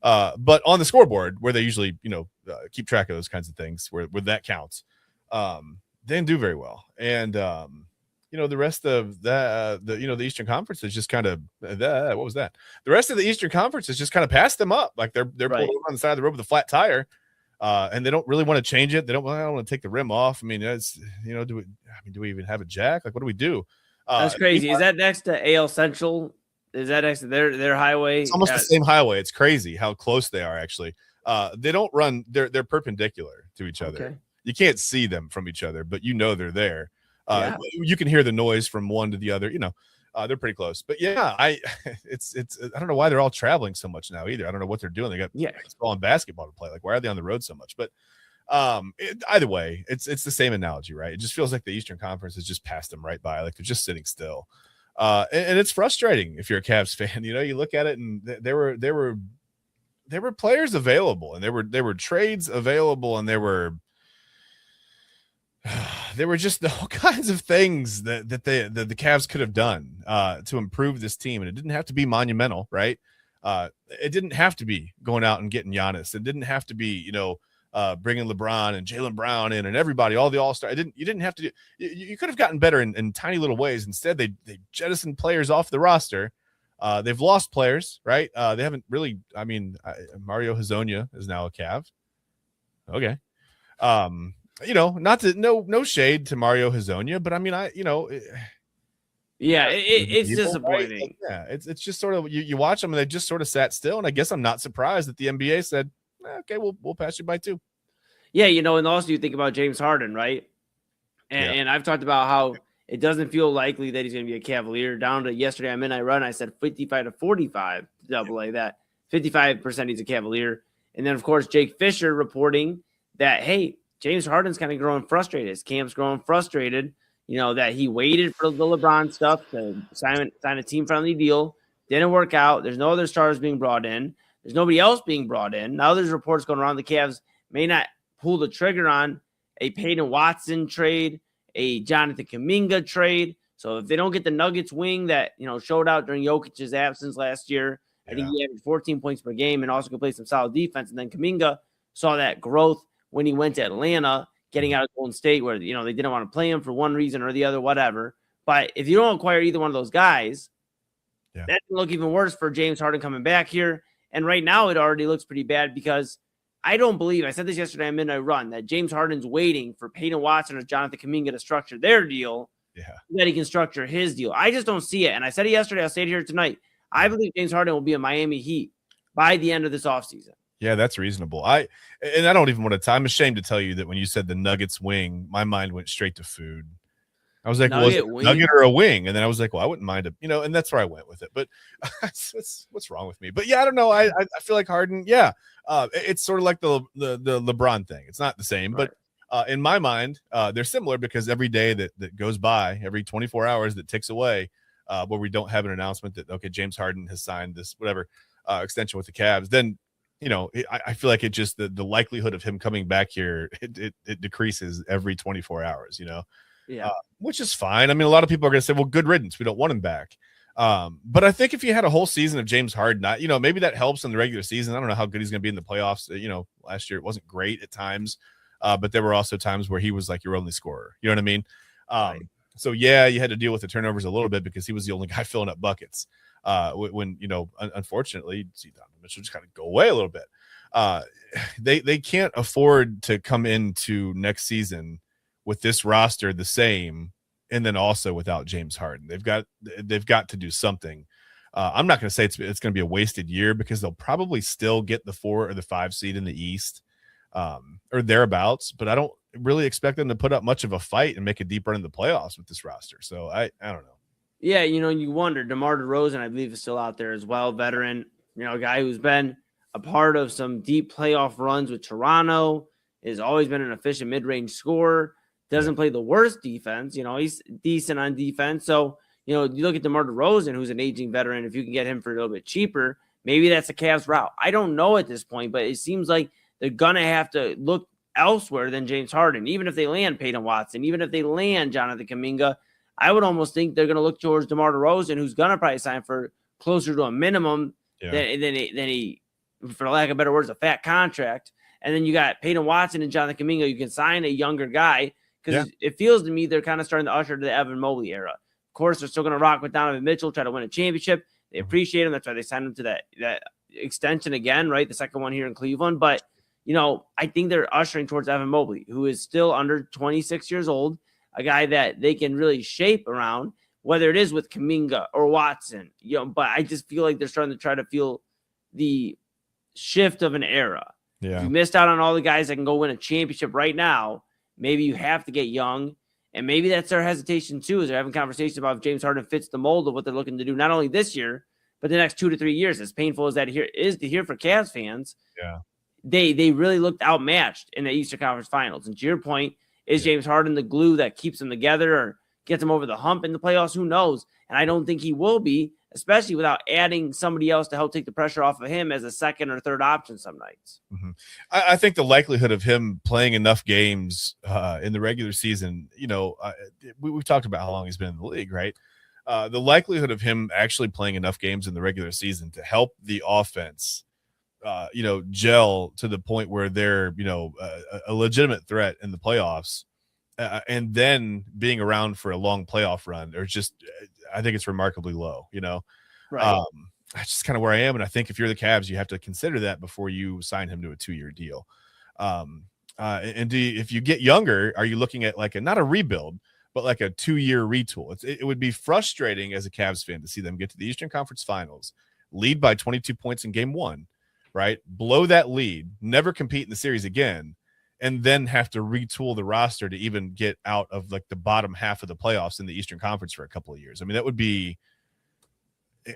But on the scoreboard, where they usually, keep track of those kinds of things, where that counts, they didn't do very well. And, the rest of that, the Eastern Conference is just kind of what was that? The rest of the Eastern Conference has just kind of passed them up. Like they're pulled over on the side of the road with a flat tire, and they don't really want to change it. I don't want to take the rim off. I mean, it's, do we even have a jack? Like, what do we do? That's crazy. Is that next to AL Central? Is that next to their highway? It's almost the same highway. It's crazy how close they are, actually. They don't run. They're perpendicular to each other. Okay. You can't see them from each other, but they're there. You can hear the noise from one to the other. They're pretty close. But yeah, I don't know why they're all traveling so much now either. I don't know what they're doing. They got baseball and basketball to play. Like, why are they on the road so much? But either way, it's the same analogy, right? It just feels like the Eastern Conference has just passed them right by. Like, they're just sitting still. And it's frustrating if you're a Cavs fan. You look at it, and there were players available, and there were trades available, and there were just all kinds of things that the Cavs could have done to improve this team. And it didn't have to be monumental, right? It didn't have to be going out and getting Giannis. It didn't have to be, bringing LeBron and Jaylen Brown in and everybody, all the all-star. You didn't have to do. You could have gotten better in tiny little ways. Instead, they jettisoned players off the roster. They've lost players, right? They haven't really. I mean, Mario Hezonja is now a Cav. Okay. No shade to Mario Hezonja, but I mean, it's people, disappointing. Right? Yeah, it's just sort of you watch them and they just sort of sat still, and I guess I'm not surprised that the NBA said, okay, we'll pass you by 2. Yeah, and also you think about James Harden, right? And I've talked about how it doesn't feel likely that he's going to be a Cavalier. Down to yesterday on Midnight Run, I said 55 to 45 double-A that 55% he's a Cavalier. And then, of course, Jake Fisher reporting that, hey, James Harden's kind of growing frustrated. His camp's growing frustrated, that he waited for the LeBron stuff to sign a team-friendly deal. Didn't work out. There's no other stars being brought in. There's nobody else being brought in. Now there's reports going around the Cavs may not pull the trigger on a Peyton Watson trade, a Jonathan Kuminga trade. So if they don't get the Nuggets wing that, showed out during Jokic's absence last year, I think he averaged 14 points per game and also could play some solid defense. And then Kuminga saw that growth when he went to Atlanta, getting out of Golden State, where, they didn't want to play him for one reason or the other, whatever. But if you don't acquire either one of those guys, that can look even worse for James Harden coming back here. And right now it already looks pretty bad because I don't believe, I said this yesterday on Midnight Run, that James Harden's waiting for Peyton Watson or Jonathan Kuminga to structure their deal that he can structure his deal. I just don't see it. And I said it yesterday, I'll say it here tonight. I believe James Harden will be a Miami Heat by the end of this offseason. Yeah, that's reasonable. I don't even want to. I'm ashamed to tell you that when you said the Nuggets wing, my mind went straight to food. I was like, was it nugget or a wing? And then I was like, well, I wouldn't mind it, and that's where I went with it. But what's wrong with me? But yeah, I don't know. I feel like Harden. Yeah, it's sort of like the LeBron thing. It's not the same, but in my mind, they're similar because every day that goes by, every 24 hours that ticks away, where we don't have an announcement that James Harden has signed this whatever extension with the Cavs, then. I feel like it just the likelihood of him coming back here it decreases every 24 hours. Which is fine. I mean, a lot of people are going to say, "Well, good riddance. We don't want him back." But I think if you had a whole season of James Harden, maybe that helps in the regular season. I don't know how good he's going to be in the playoffs. Last year it wasn't great at times, but there were also times where he was like your only scorer. You know what I mean? So yeah, you had to deal with the turnovers a little bit because he was the only guy filling up buckets. When unfortunately, you see Donovan Mitchell just kind of go away a little bit. They can't afford to come into next season with this roster the same, and then also without James Harden. They've got to do something. I'm not going to say it's going to be a wasted year because they'll probably still get the 4 or the 5 seed in the East, or thereabouts. But I don't really expect them to put up much of a fight and make a deep run in the playoffs with this roster. So I don't know. Yeah, you wonder. DeMar DeRozan, I believe, is still out there as well. Veteran, a guy who's been a part of some deep playoff runs with Toronto, has always been an efficient mid-range scorer, doesn't play the worst defense. He's decent on defense. So, you look at DeMar DeRozan, who's an aging veteran. If you can get him for a little bit cheaper, maybe that's a Cavs route. I don't know at this point, but it seems like they're going to have to look elsewhere than James Harden, even if they land Peyton Watson, even if they land Jonathan Kuminga. I would almost think they're going to look towards DeMar DeRozan, who's going to probably sign for closer to a minimum than he, for lack of better words, a fat contract. And then you got Peyton Watson and Jonathan Kuminga. You can sign a younger guy because it feels to me they're kind of starting to usher to the Evan Mobley era. Of course, they're still going to rock with Donovan Mitchell, try to win a championship. They appreciate him. That's why they signed him to that extension again, right? The second one here in Cleveland. But, I think they're ushering towards Evan Mobley, who is still under 26 years old. A guy that they can really shape around, whether it is with Kuminga or Watson, but I just feel like they're starting to try to feel the shift of an era. Yeah. If you missed out on all the guys that can go win a championship right now, maybe you have to get young And maybe that's their hesitation too, is they're having conversations about if James Harden fits the mold of what they're looking to do, not only this year, but the next 2 to 3 years. As painful as that is to hear for Cavs fans, they really looked outmatched in the Eastern Conference Finals. And to your point, is James Harden the glue that keeps them together or gets them over the hump in the playoffs? Who knows? And I don't think he will be, especially without adding somebody else to help take the pressure off of him as a second or third option some nights. I think the likelihood of him playing enough games in the regular season, we've talked about how long he's been in the league, right? The likelihood of him actually playing enough games in the regular season to help the offense, gel to the point where they're, a legitimate threat in the playoffs, and then being around for a long playoff run, or just, I think it's remarkably low, Right. That's just kind of where I am. And I think if you're the Cavs, you have to consider that before you sign him to a 2-year deal. If you get younger, are you looking at not a rebuild, but like a 2-year retool? It would be frustrating as a Cavs fan to see them get to the Eastern Conference Finals, lead by 22 points in game 1, right? Blow that lead, never compete in the series again, and then have to retool the roster to even get out of the bottom half of the playoffs in the Eastern Conference for a couple of years. I mean, that would be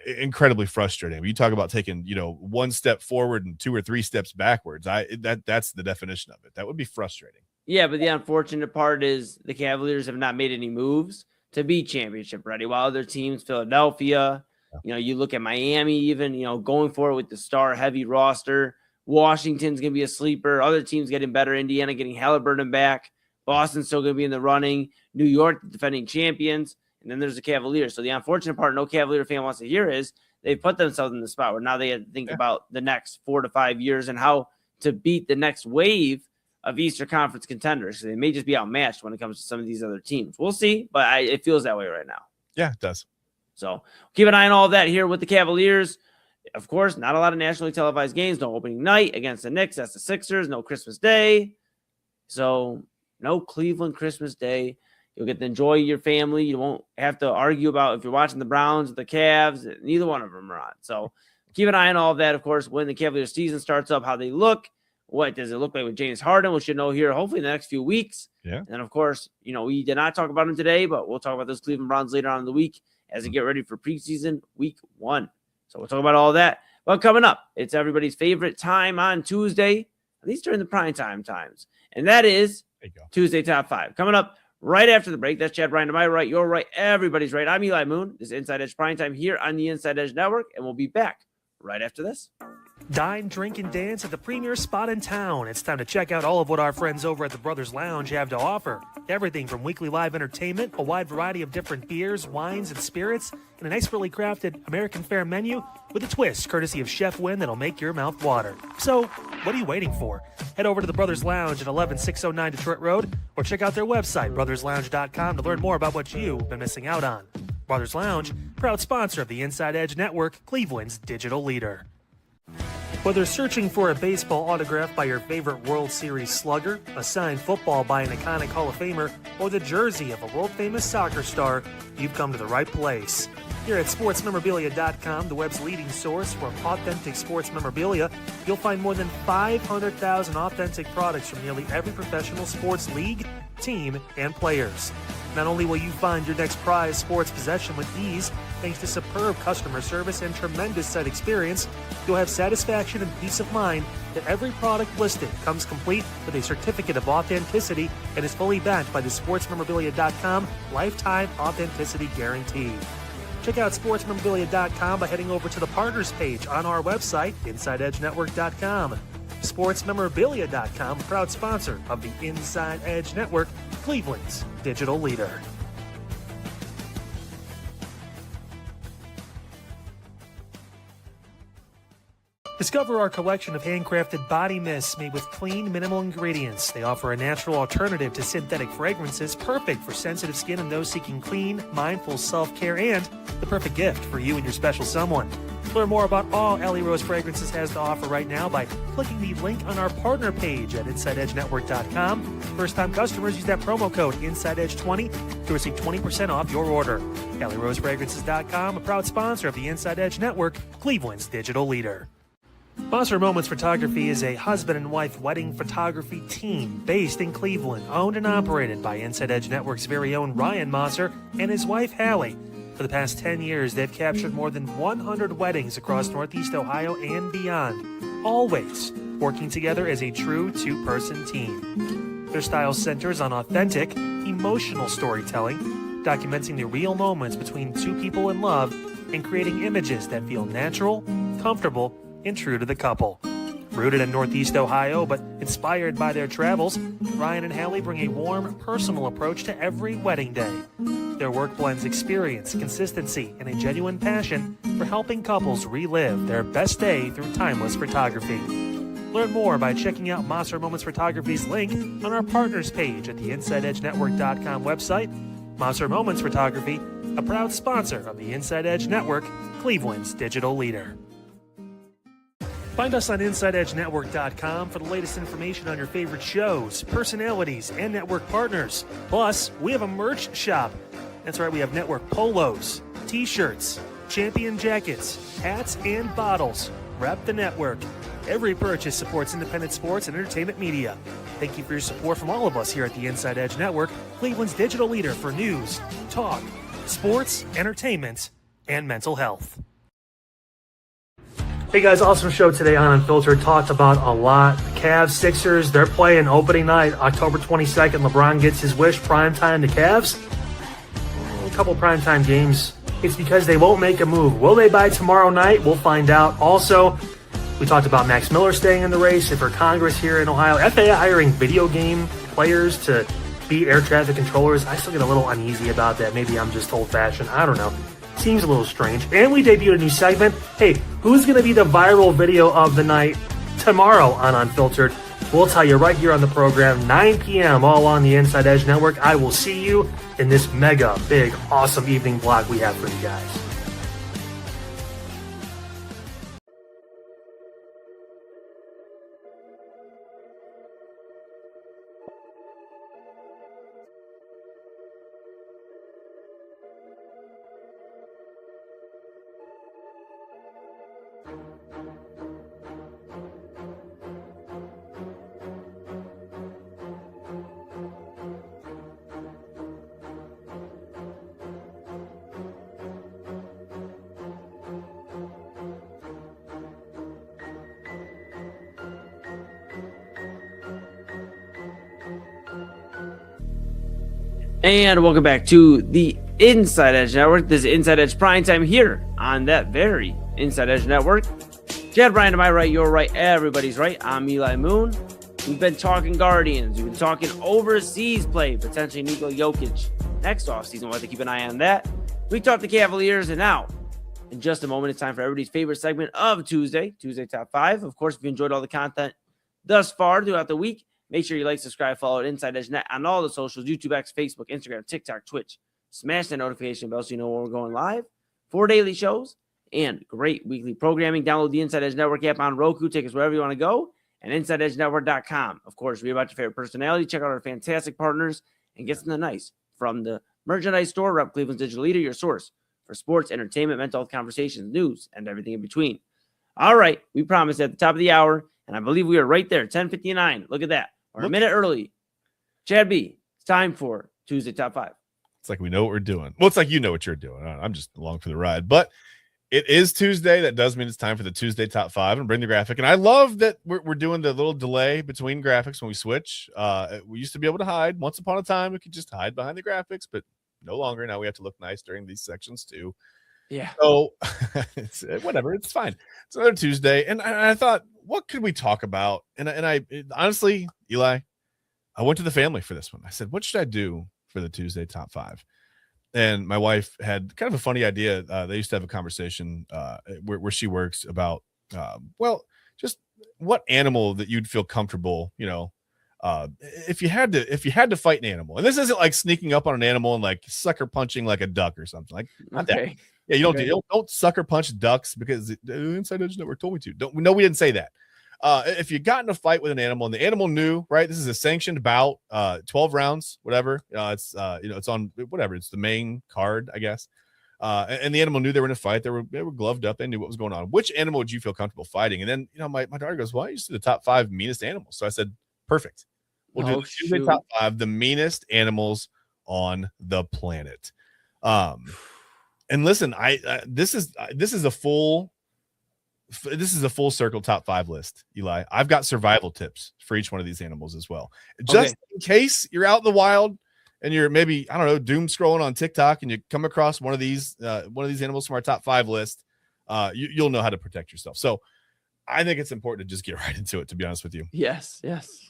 incredibly frustrating. You talk about taking, 1 step forward and 2 or 3 steps backwards. That's the definition of it. That would be frustrating. Yeah, but the unfortunate part is the Cavaliers have not made any moves to be championship ready, while other teams, Philadelphia, you look at Miami even, going forward with the star heavy roster. Washington's going to be a sleeper. Other teams getting better. Indiana getting Halliburton back. Boston's still going to be in the running. New York, the defending champions. And then there's the Cavaliers. So the unfortunate part no Cavalier fan wants to hear is they've put themselves in the spot where now they have to think about the next 4 to 5 years and how to beat the next wave of Eastern Conference contenders. So they may just be outmatched when it comes to some of these other teams. We'll see, but it feels that way right now. Yeah, it does. So keep an eye on all of that here with the Cavaliers. Of course, not a lot of nationally televised games. No opening night against the Knicks. That's the Sixers. No Christmas Day. So no Cleveland Christmas Day. You'll get to enjoy your family. You won't have to argue about if you're watching the Browns or the Cavs. Neither one of them are on. So keep an eye on all of that, of course, when the Cavaliers season starts up, how they look. What does it look like with James Harden? We should know here hopefully in the next few weeks. Yeah. And, of course, we did not talk about him today, but we'll talk about those Cleveland Browns later on in the week as they get ready for preseason week 1. So we'll talk about all that. Well, coming up, it's everybody's favorite time on Tuesday, at least during the prime time times. And that is Tuesday Top 5. Coming up right after the break. That's Chad Bryan to my right. You're right. Everybody's right. I'm Eli Moon. This is Inside Edge Prime Time here on the Inside Edge Network, and we'll be back right after this. Dine, drink, and dance at the premier spot in town. It's time to check out all of what our friends over at the Brothers Lounge have to offer. Everything from weekly live entertainment, a wide variety of different beers, wines, and spirits, and a nicely crafted American fare menu with a twist courtesy of Chef Wynn that'll make your mouth water. So, what are you waiting for? Head over to the Brothers Lounge at 11609 Detroit Road or check out their website, brotherslounge.com, to learn more about what you've been missing out on. Brothers Lounge, proud sponsor of the Inside Edge Network, Cleveland's digital leader. Whether searching for a baseball autograph by your favorite World Series slugger, a signed football by an iconic Hall of Famer, or the jersey of a world-famous soccer star, you've come to the right place. Here at sportsmemorabilia.com, the web's leading source for authentic sports memorabilia, you'll find more than 500,000 authentic products from nearly every professional sports league, team, and players. Not only will you find your next prized sports possession with ease, thanks to superb customer service and tremendous site experience, you'll have satisfaction and peace of mind that every product listed comes complete with a certificate of authenticity and is fully backed by the sportsmemorabilia.com lifetime authenticity guarantee. Check out sportsmemorabilia.com by heading over to the partners page on our website, InsideEdgeNetwork.com. SportsMemorabilia.com, proud sponsor of the Inside Edge Network, Cleveland's digital leader. Discover our collection of handcrafted body mists made with clean, minimal ingredients. They offer a natural alternative to synthetic fragrances, perfect for sensitive skin and those seeking clean, mindful self-care, and the perfect gift for you and your special someone. Learn more about all Alley Rose Fragrances has to offer right now by clicking the link on our partner page at InsideEdgeNetwork.com. First-time customers use that promo code InsideEdge20 to receive 20% off your order. AlleyRoseFragrances.com, a proud sponsor of the Inside Edge Network, Cleveland's digital leader. Monster Moments Photography is a husband and wife wedding photography team based in Cleveland, owned and operated by Inside Edge Network's very own Ryan Monster and his wife Hallie. For the past 10 years, they've captured more than 100 weddings across Northeast Ohio and beyond, always working together as a true two-person team. Their style centers on authentic, emotional storytelling, documenting the real moments between two people in love and creating images that feel natural, comfortable, and true to the couple. Rooted in Northeast Ohio, but inspired by their travels, Ryan and Hallie bring a warm, personal approach to every wedding day. Their work blends experience, consistency, and a genuine passion for helping couples relive their best day through timeless photography. Learn more by checking out Monster Moments Photography's link on our partners page at the InsideEdgeNetwork.com website. Monster Moments Photography, a proud sponsor of the Inside Edge Network, Cleveland's digital leader. Find us on InsideEdgeNetwork.com for the latest information on your favorite shows, personalities, and network partners. Plus, we have a merch shop. That's right, we have network polos, t-shirts, champion jackets, hats, and bottles. Rep the network. Every purchase supports independent sports and entertainment media. Thank you for your support from all of us here at the Inside Edge Network, Cleveland's digital leader for news, talk, sports, entertainment, and mental health. Hey guys, awesome show today on Unfiltered. Talked about a lot. The Cavs, Sixers, they're playing opening night, October 22nd. LeBron gets his wish, primetime, the Cavs. A couple primetime games. It's because they won't make a move. Will they by tomorrow night? We'll find out. Also, we talked about Max Miller staying in the race for Congress here in Ohio. FAA hiring video game players to be air traffic controllers. I still get a little uneasy about that. Maybe I'm just old-fashioned. I don't know. Seems a little strange. And we debuted a new segment. Hey, who's going to be the viral video of the night tomorrow on Unfiltered? We'll tell you right here on the program, 9 p.m., all on the Inside Edge Network. I will see you in this mega, big, awesome evening block we have for you guys. And welcome back to the Inside Edge Network. This is Inside Edge Primetime here on that very Inside Edge Network. Chad Bryant to my right, your right, everybody's right. I'm Eli Moon. We've been talking Guardians. We've been talking overseas play, potentially Nikola Jokic next offseason. We'll have to keep an eye on that. We talked the Cavaliers, and now, in just a moment, it's time for everybody's favorite segment of Tuesday Top 5. Of course, if you enjoyed all the content thus far throughout the week, make sure you like, subscribe, follow Inside Edge Net on all the socials, YouTube, X, Facebook, Instagram, TikTok, Twitch. Smash that notification bell so you know when we're going live. 4 daily shows and great weekly programming. Download the Inside Edge Network app on Roku. Take us wherever you want to go. And InsideEdgeNetwork.com. Of course, read about your favorite personality. Check out our fantastic partners and get something nice from the merchandise store. Rep Cleveland's digital leader, your source for sports, entertainment, mental health conversations, news, and everything in between. All right, we promised at the top of the hour, and I believe we are right there, 10:59. Look at that. We're a minute early. Chad B, it's time for Tuesday Top 5. It's like we know what we're doing. Well, it's like you know what you're doing. I'm just along for the ride. But it is Tuesday. That does mean it's time for the Tuesday Top 5 and bring the graphic. And I love that we're doing the little delay between graphics when we switch. We used to be able to hide. Once upon a time, we could just hide behind the graphics, but no longer. Now we have to look nice during these sections too. Yeah. So it's, whatever. It's fine. It's another Tuesday. And I thought, what could we talk about? And I honestly, Eli, I went to the family for this one. I said, what should I do for the Tuesday Top 5? And my wife had kind of a funny idea. They used to have a conversation where she works about, just what animal that you'd feel comfortable, if you had to fight an animal. And this isn't like sneaking up on an animal and like sucker punching like a duck or something like that. Okay. Yeah, you don't sucker punch ducks because the Inside Edge Network told me to. We didn't say that. If you got in a fight with an animal and the animal knew, right, this is a sanctioned bout, 12 rounds, whatever. It's on whatever. It's the main card, I guess. And the animal knew they were in a fight. They were gloved up. They knew what was going on. Which animal would you feel comfortable fighting? And then, my daughter goes, well, you see the top 5 meanest animals. So I said, perfect. We'll do the top 5, the meanest animals on the planet. And listen, this is a full circle top 5 list, Eli. I've got survival tips for each one of these animals as well. Just in case you're out in the wild and you're maybe, I don't know, doom scrolling on TikTok and you come across one of these animals from our top 5 list, you'll know how to protect yourself. So I think it's important to just get right into it, to be honest with you. Yes.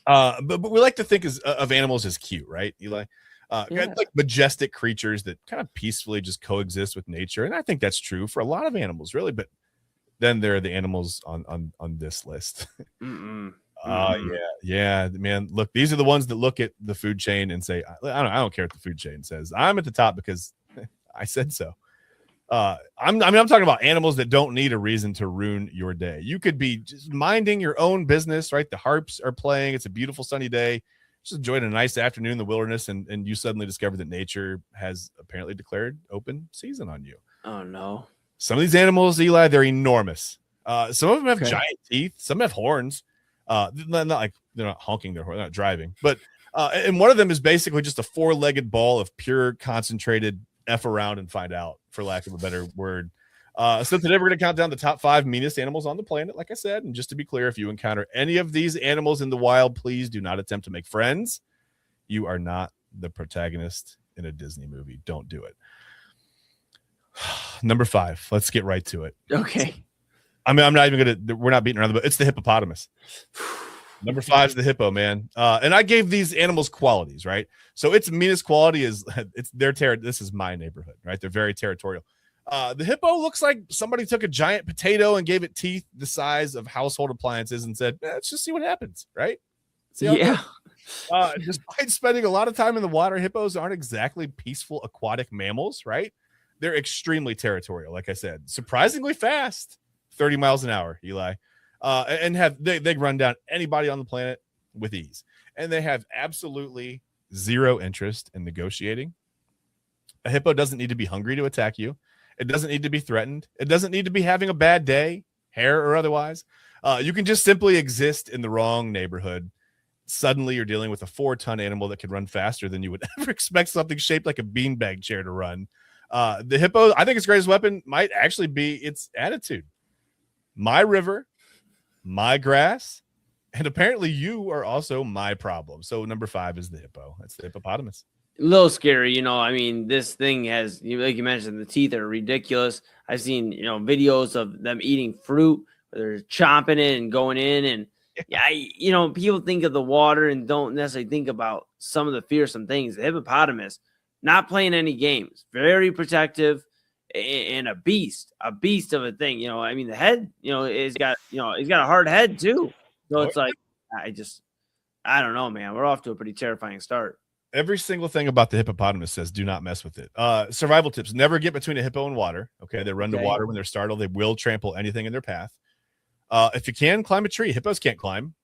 But we like to think of animals as cute, right, Eli? Like majestic creatures that kind of peacefully just coexist with nature. And I think that's true for a lot of animals, really. But then there are the animals on this list. Yeah, man. Look, these are the ones that look at the food chain and say, I don't care what the food chain says. I'm at the top because I said so. I'm talking about animals that don't need a reason to ruin your day. You could be just minding your own business, right? The harps are playing. It's a beautiful sunny day. Just enjoying a nice afternoon in the wilderness, and you suddenly discover that nature has apparently declared open season on you. Oh, no. Some of these animals, Eli, they're enormous. Some of them have giant teeth. Some have horns. Not like they're not honking their horn, they're not driving. But and one of them is basically just a 4-legged ball of pure concentrated F around and find out, for lack of a better word. So today we're going to count down the top 5 meanest animals on the planet, like I said. And just to be clear, if you encounter any of these animals in the wild, please do not attempt to make friends. You are not the protagonist in a Disney movie. Don't do it. Number 5. Let's get right to it. Okay. I mean, we're not beating around the bush. It's the hippopotamus. Number 5 is the hippo, man. And I gave these animals qualities, right? So its meanest quality is it's their this is my neighborhood, right? They're very territorial. The hippo looks like somebody took a giant potato and gave it teeth the size of household appliances and said, let's just see what happens, right? Despite spending a lot of time in the water, hippos aren't exactly peaceful aquatic mammals, right? They're extremely territorial, like I said. Surprisingly fast, 30 miles an hour, Eli. And they run down anybody on the planet with ease. And they have absolutely zero interest in negotiating. A hippo doesn't need to be hungry to attack you. It doesn't need to be threatened. It doesn't need to be having a bad day, hair or otherwise. You can just simply exist in the wrong neighborhood. Suddenly you're dealing with a 4-ton animal that can run faster than you would ever expect something shaped like a beanbag chair to run. The hippo, I think its greatest weapon might actually be its attitude. My river, my grass, and apparently you are also my problem. So number 5 is the hippo. That's the hippopotamus. A little scary, I mean, this thing has, like you mentioned, the teeth are ridiculous. I've seen, videos of them eating fruit, where they're chomping it and going in. And people think of the water and don't necessarily think about some of the fearsome things. The hippopotamus, not playing any games, very protective, and a beast of a thing. I mean, the head, it's got a hard head too. So it's like, I don't know, man. We're off to a pretty terrifying start. Every single thing about the hippopotamus says do not mess with it. Survival tips: never get between a hippo and water. Okay, they run to water when they're startled. They will trample anything in their path. If you can, climb a tree. Hippos can't climb.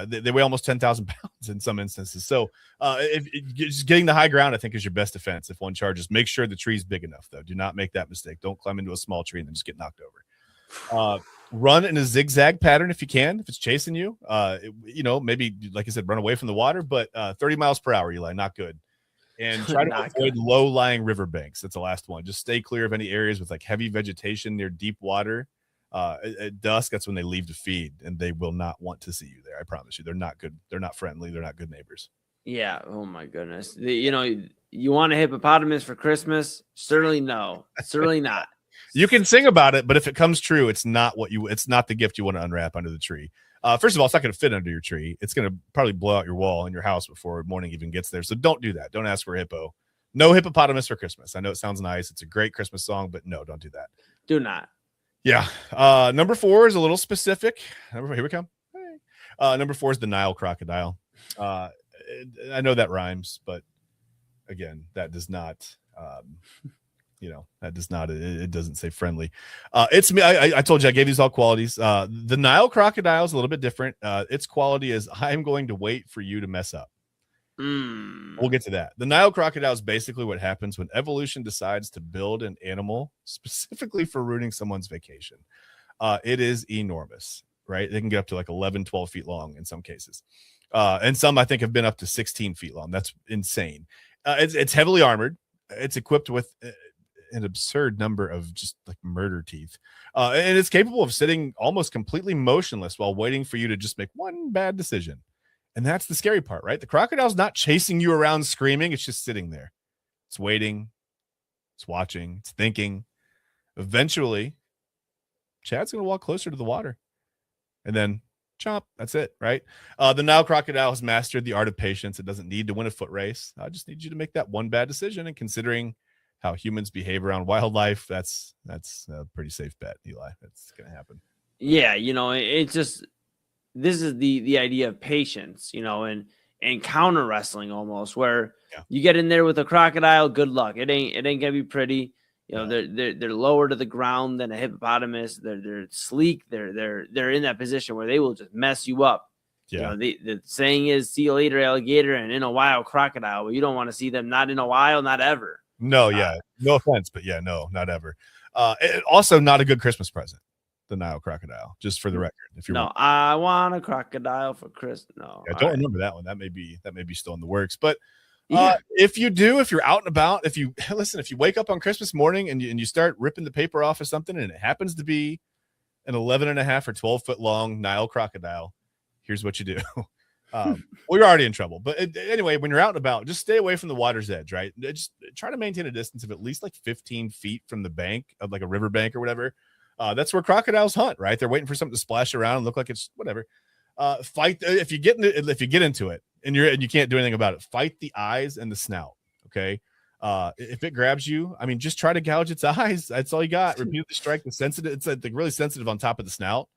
They weigh almost 10,000 pounds in some instances. So if just getting the high ground, I think, is your best defense. If one charges, make sure the tree's big enough, though. Do not make that mistake. Don't climb into a small tree and then just get knocked over. Run in a zigzag pattern if you can. If it's chasing you, maybe, like I said, run away from the water, but 30 miles per hour, Eli, not good. And try to avoid low-lying riverbanks. That's the last one. Just stay clear of any areas with like heavy vegetation near deep water. At dusk, that's when they leave to feed, and they will not want to see you there. I promise you. They're not good. They're not friendly. They're not good neighbors. Yeah. Oh my goodness. You want a hippopotamus for Christmas? Certainly no. Certainly not. You can sing about it, but if it comes true, it's not the gift you want to unwrap under the tree. First of all, it's not going to fit under your tree. It's going to probably blow out your wall in your house before morning even gets there. So don't do that. Don't ask for a hippo. No hippopotamus for Christmas. I know it sounds nice. It's a great Christmas song, but no, don't do that. Do not. Yeah. Number 4 is a little specific. Here we come. Hey. Number 4 is the Nile crocodile. I know that rhymes, but again, that does not, it doesn't say friendly. It's me. I told you I gave these all qualities. The Nile crocodile is a little bit different. Its quality is I'm going to wait for you to mess up. We'll get to that. The Nile crocodile is basically what happens when evolution decides to build an animal specifically for ruining someone's vacation. It is enormous, right? They can get up to like 11, 12 feet long in some cases. And some I think have been up to 16 feet long. That's insane. It's heavily armored. It's equipped with an absurd number of just like murder teeth. And it's capable of sitting almost completely motionless while waiting for you to just make one bad decision. And that's the scary part, right? The crocodile's not chasing you around screaming. It's just sitting there. It's waiting. It's watching. It's thinking. Eventually, Chad's going to walk closer to the water. And then chomp. That's it, right? The Nile crocodile has mastered the art of patience. It doesn't need to win a foot race. I just need you to make that one bad decision. And considering how humans behave around wildlife, that's a pretty safe bet, Eli. That's going to happen. Yeah, it's just this is the idea of patience, and counter wrestling almost, where you get in there with a crocodile, good luck. It ain't gonna be pretty. They're lower to the ground than a hippopotamus. They're sleek. They're in that position where they will just mess you up. Yeah. The saying is, "See you later, alligator," and in a while, crocodile. Well, you don't want to see them not in a while, not ever. No, no offense, but no, not ever. Also, not a good Christmas present. The Nile crocodile, just for the record. If you I want a crocodile for Christmas. No, I don't remember that one. That may be still in the works. But if you're out and about, if you wake up on Christmas morning and you start ripping the paper off of something, and it happens to be an 11.5 or 12 foot long Nile crocodile, here's what you do. Well, you're already in trouble. But anyway, when you're out and about, just stay away from the water's edge, right? Just try to maintain a distance of at least like 15 feet from the bank of like a river bank or whatever. That's where crocodiles hunt, right? They're waiting for something to splash around and look like it's whatever. Fight if you get into it and you can't do anything about it. Fight the eyes and the snout. Okay. If it grabs you, I mean, just try to gouge its eyes. That's all you got. Repeatedly strike the sensitive. It's like really sensitive on top of the snout.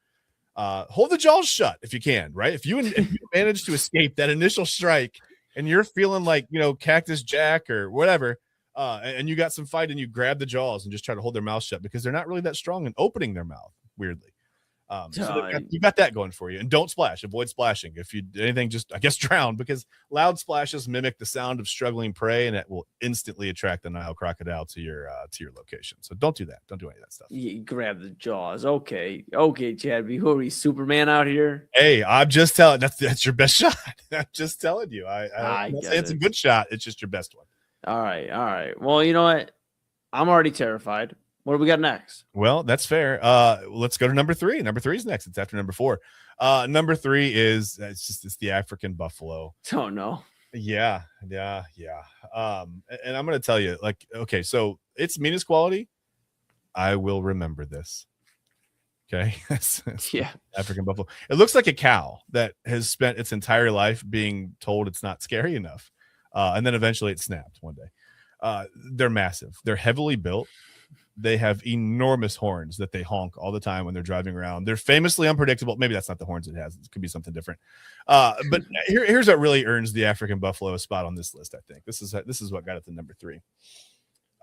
Hold the jaws shut if you can, right? If you manage to escape that initial strike and you're feeling like Cactus Jack or whatever. And you got some fight and you grab the jaws and just try to hold their mouth shut because they're not really that strong in opening their mouth, weirdly. So you got that going for you. And don't splash. Avoid splashing. If you anything, just I guess drown, because loud splashes mimic the sound of struggling prey, and it will instantly attract the Nile crocodile to your location. So don't do that. Don't do any of that stuff. You grab the jaws. Okay, Chad. Who are we, Superman out here? Hey, I'm just telling. That's your best shot. I'm just telling you. I say it's a good shot. It's just your best one. All right. Well, you know what? I'm already terrified. What do we got next? Well, that's fair. Let's go to number 3. Number 3 is next. It's after number 4. Number 3 is it's the African buffalo. Oh no. Yeah. And I'm gonna tell you, like, okay, so its meanest quality, I will remember this. Okay. Yeah. African buffalo. It looks like a cow that has spent its entire life being told it's not scary enough. And then eventually it snapped one day. They're massive. They're heavily built. They have enormous horns that they honk all the time when they're driving around. They're famously unpredictable. Maybe that's not the horns it has. It could be something different. But here's what really earns the African buffalo a spot on this list, I think. This is what got it to number 3.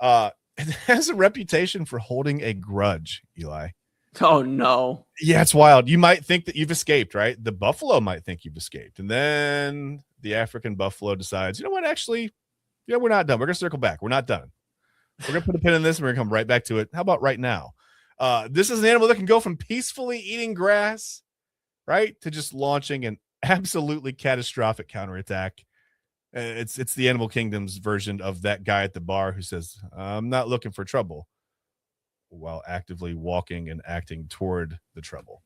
It has a reputation for holding a grudge, Eli. Oh, no. Yeah, it's wild. You might think that you've escaped, right? The buffalo might think you've escaped. And then the African buffalo decides, you know what, actually, we're not done. We're going to circle back. We're not done. We're going to put a pin in this and we're going to come right back to it. How about right now? This is an animal that can go from peacefully eating grass, right, to just launching an absolutely catastrophic counterattack. It's the animal kingdom's version of that guy at the bar who says, I'm not looking for trouble, while actively walking and acting toward the trouble.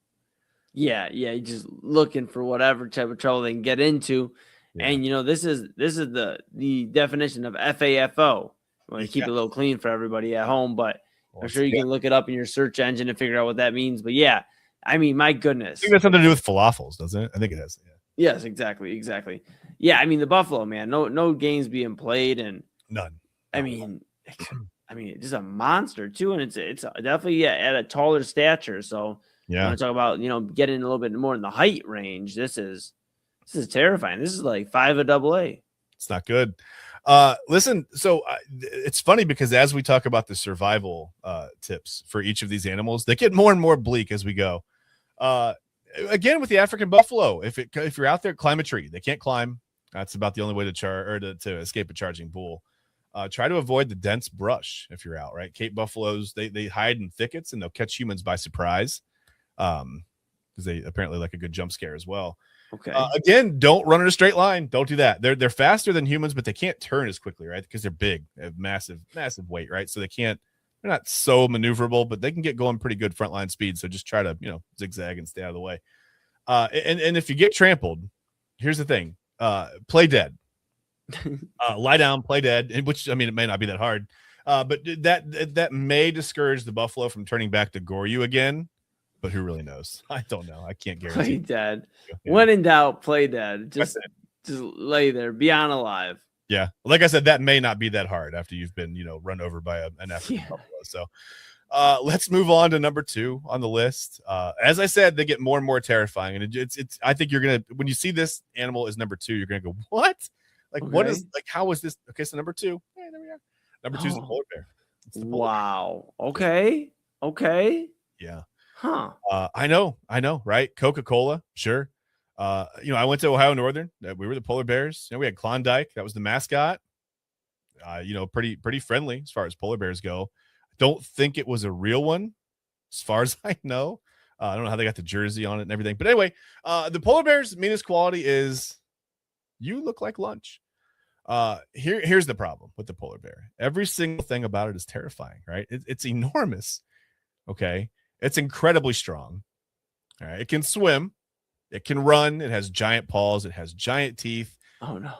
Yeah, just looking for whatever type of trouble they can get into. Yeah. And this is the definition of FAFO. I want to keep it a little clean for everybody at home, but I'm sure you can look it up in your search engine and figure out what that means. But yeah, I mean, my goodness. I think that's something to do with falafels, doesn't it? I think it has. Yeah. Yes, exactly. Yeah, I mean, the buffalo, man, no games being played, and none. I mean, it's a monster too, and it's definitely at a taller stature. So yeah, want to talk about getting a little bit more in the height range. This is terrifying. This is like 5 of AA. It's not good. Listen, so it's funny because as we talk about the survival tips for each of these animals, they get more and more bleak as we go. Again, with the African buffalo, if you're out there, climb a tree. They can't climb. That's about the only way to escape a charging bull. Try to avoid the dense brush if you're out, right? Cape buffaloes, they hide in thickets and they'll catch humans by surprise. Because they apparently like a good jump scare as well. Okay. Again, don't run in a straight line. Don't do that. They're faster than humans, but they can't turn as quickly, right? Because they're big, they have massive weight, right? So they're not so maneuverable, but they can get going pretty good frontline speed. So just try to, zigzag and stay out of the way. And if you get trampled, here's the thing: play dead. Lie down, play dead. Which it may not be that hard, but that may discourage the buffalo from turning back to gore you again. But who really knows? I don't know. I can't guarantee. Play dead. Yeah. When in doubt, play dead. Just lay there, be on alive. Yeah, like I said, that may not be that hard after you've been, run over by an African buffalo. So, let's move on to number 2 on the list. As I said, they get more and more terrifying, and it's. I think you're gonna, when you see this animal as number 2, you're gonna go, what? What is how is this? Okay, so number 2. Hey, there we are. Number 2 is the polar bear. Wow. Okay. Yeah. Huh. I know, right? Coca-Cola, sure. I went to Ohio Northern. We were the polar bears. We had Klondike. That was the mascot. Pretty friendly as far as polar bears go. Don't think it was a real one, as far as I know. I don't know how they got the jersey on it and everything. But anyway, the polar bear's meanest quality is you look like lunch. Here's the problem with the polar bear. Every single thing about it is terrifying, right? It's enormous. Okay. It's incredibly strong. All right. It can swim. It can run. It has giant paws. It has giant teeth. Oh, no.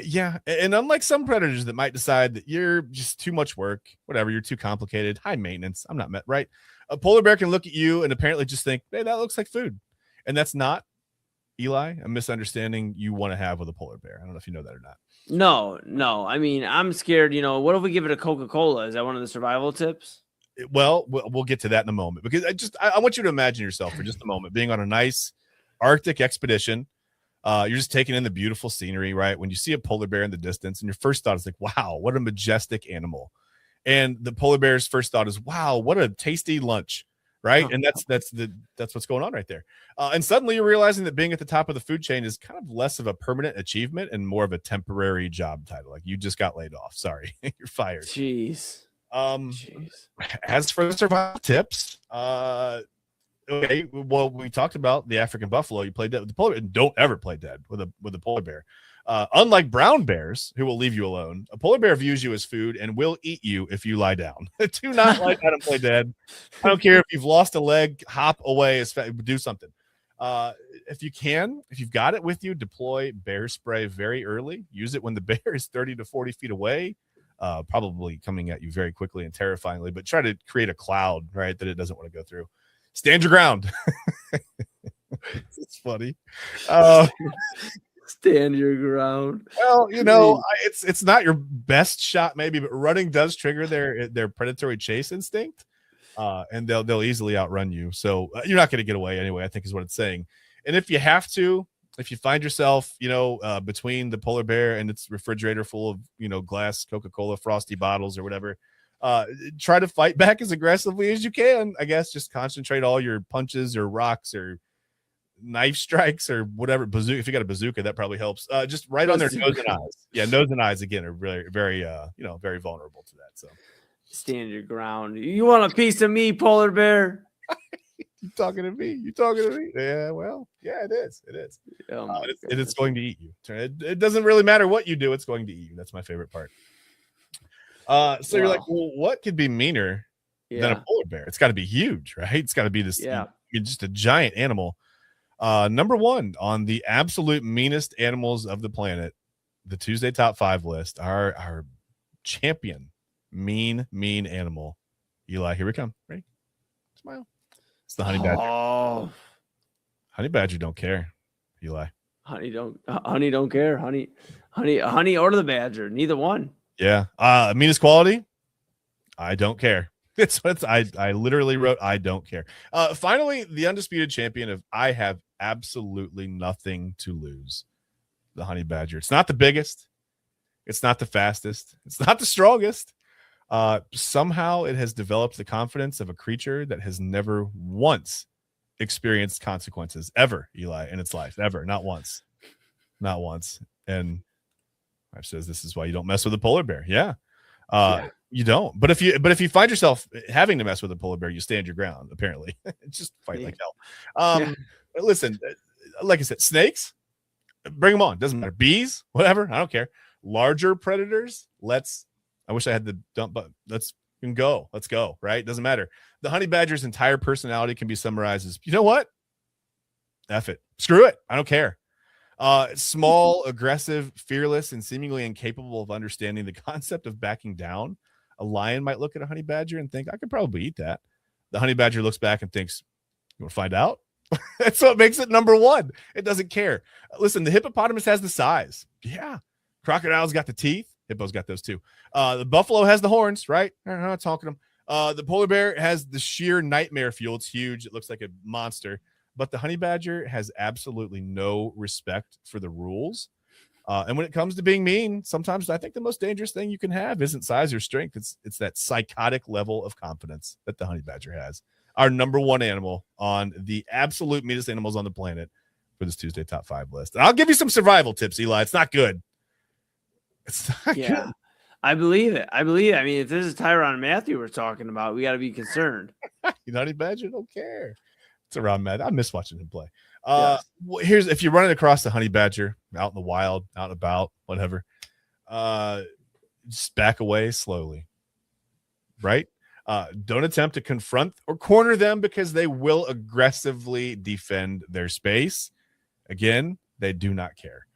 Yeah. And unlike some predators that might decide that you're just too much work, whatever, you're too complicated, high maintenance, I'm not met, right? A polar bear can look at you and apparently just think, hey, that looks like food. And that's not, Eli, a misunderstanding you want to have with a polar bear. I don't know if you know that or not. No. I'm scared. What if we give it a Coca-Cola? Is that one of the survival tips? Well, we'll get to that in a moment, because I want you to imagine yourself for just a moment being on a nice Arctic expedition. You're just taking in the beautiful scenery, right? When you see a polar bear in the distance, and your first thought is like, wow, what a majestic animal. And the polar bear's first thought is, wow, what a tasty lunch, right? And that's what's going on right there. And suddenly you're realizing that being at the top of the food chain is kind of less of a permanent achievement and more of a temporary job title. Like, you just got laid off. Sorry, you're fired. Jeez. As for the survival tips, okay, well, we talked about the African buffalo. You play dead with the polar bear. Don't ever play dead with a polar bear. Unlike brown bears, who will leave you alone, a polar bear views you as food and will eat you if you lie down. Do not lie down and play dead. I don't care if you've lost a leg, hop away, do something. If you've got it with you, deploy bear spray very early. Use it when the bear is 30 to 40 feet away. Probably coming at you very quickly and terrifyingly, but try to create a cloud, right, that it doesn't want to go through. Stand your ground. It's funny. Stand your ground. Well, it's not your best shot, maybe, but running does trigger their predatory chase instinct, and they'll easily outrun you. So you're not going to get away anyway, I think is what it's saying. And if you have to, if you find yourself, between the polar bear and its refrigerator full of, glass Coca-Cola Frosty bottles or whatever, try to fight back as aggressively as you can. I guess just concentrate all your punches or rocks or knife strikes or whatever. Bazooka, if you got a bazooka, that probably helps. Just right on their nose and eyes. Yeah, nose and eyes again are very, very, very vulnerable to that. So stand your ground. You want a piece of me, polar bear? You talking to me? Yeah, well, yeah, it is. Oh it's going to eat you. It doesn't really matter what you do. It's going to eat you. That's my favorite part. So you're like, well, what could be meaner than a polar bear? It's got to be huge, right? It's got to be this, just a giant animal. Number 1 on the absolute meanest animals of the planet, the Tuesday top 5 list, our champion mean animal. Eli, here we come. Ready? Smile. It's the honey badger. Oh, honey badger don't care, Eli. Honey don't care. Honey or the badger, neither one. Yeah. Meanest quality, I don't care. It's what I literally wrote. I don't care. Finally, the undisputed champion of I have absolutely nothing to lose. The honey badger. It's not the biggest. It's not the fastest. It's not the strongest. Somehow it has developed the confidence of a creature that has never once experienced consequences ever, Eli, in its life. Ever. Not once. And wife says, this is why you don't mess with a polar bear. Yeah. You don't. But if you find yourself having to mess with a polar bear, you stand your ground, apparently. Just fight like hell. Listen, like I said, snakes, bring them on. Doesn't matter. Bees, whatever. I don't care. Larger predators, I wish I had the dump button. Let's go. Let's go. Right? Doesn't matter. The honey badger's entire personality can be summarized as, you know what? F it. Screw it. I don't care. Small, aggressive, fearless, and seemingly incapable of understanding the concept of backing down. A lion might look at a honey badger and think, I could probably eat that. The honey badger looks back and thinks, you want to find out? That's what makes it number one. It doesn't care. Listen, the hippopotamus has the size. Yeah. Crocodile's got the teeth. Hippo's got those too. The buffalo has the horns, right? I'm not talking to them. The polar bear has the sheer nightmare fuel. It's huge. It looks like a monster. But the honey badger has absolutely no respect for the rules. And when it comes to being mean, sometimes I think the most dangerous thing you can have isn't size or strength. It's that psychotic level of confidence that the honey badger has. Our number one animal on the absolute meanest animals on the planet for this Tuesday Top 5 list. And I'll give you some survival tips, Eli. It's not good. It's not good. I believe it. I mean, if this is Tyrann Mathieu we're talking about, we got to be concerned. Honey badger don't care. It's around Matt. I miss watching him play. Here's if you're running across the honey badger out in the wild, out and about, whatever, just back away slowly. Right? Don't attempt to confront or corner them because they will aggressively defend their space. Again, they do not care.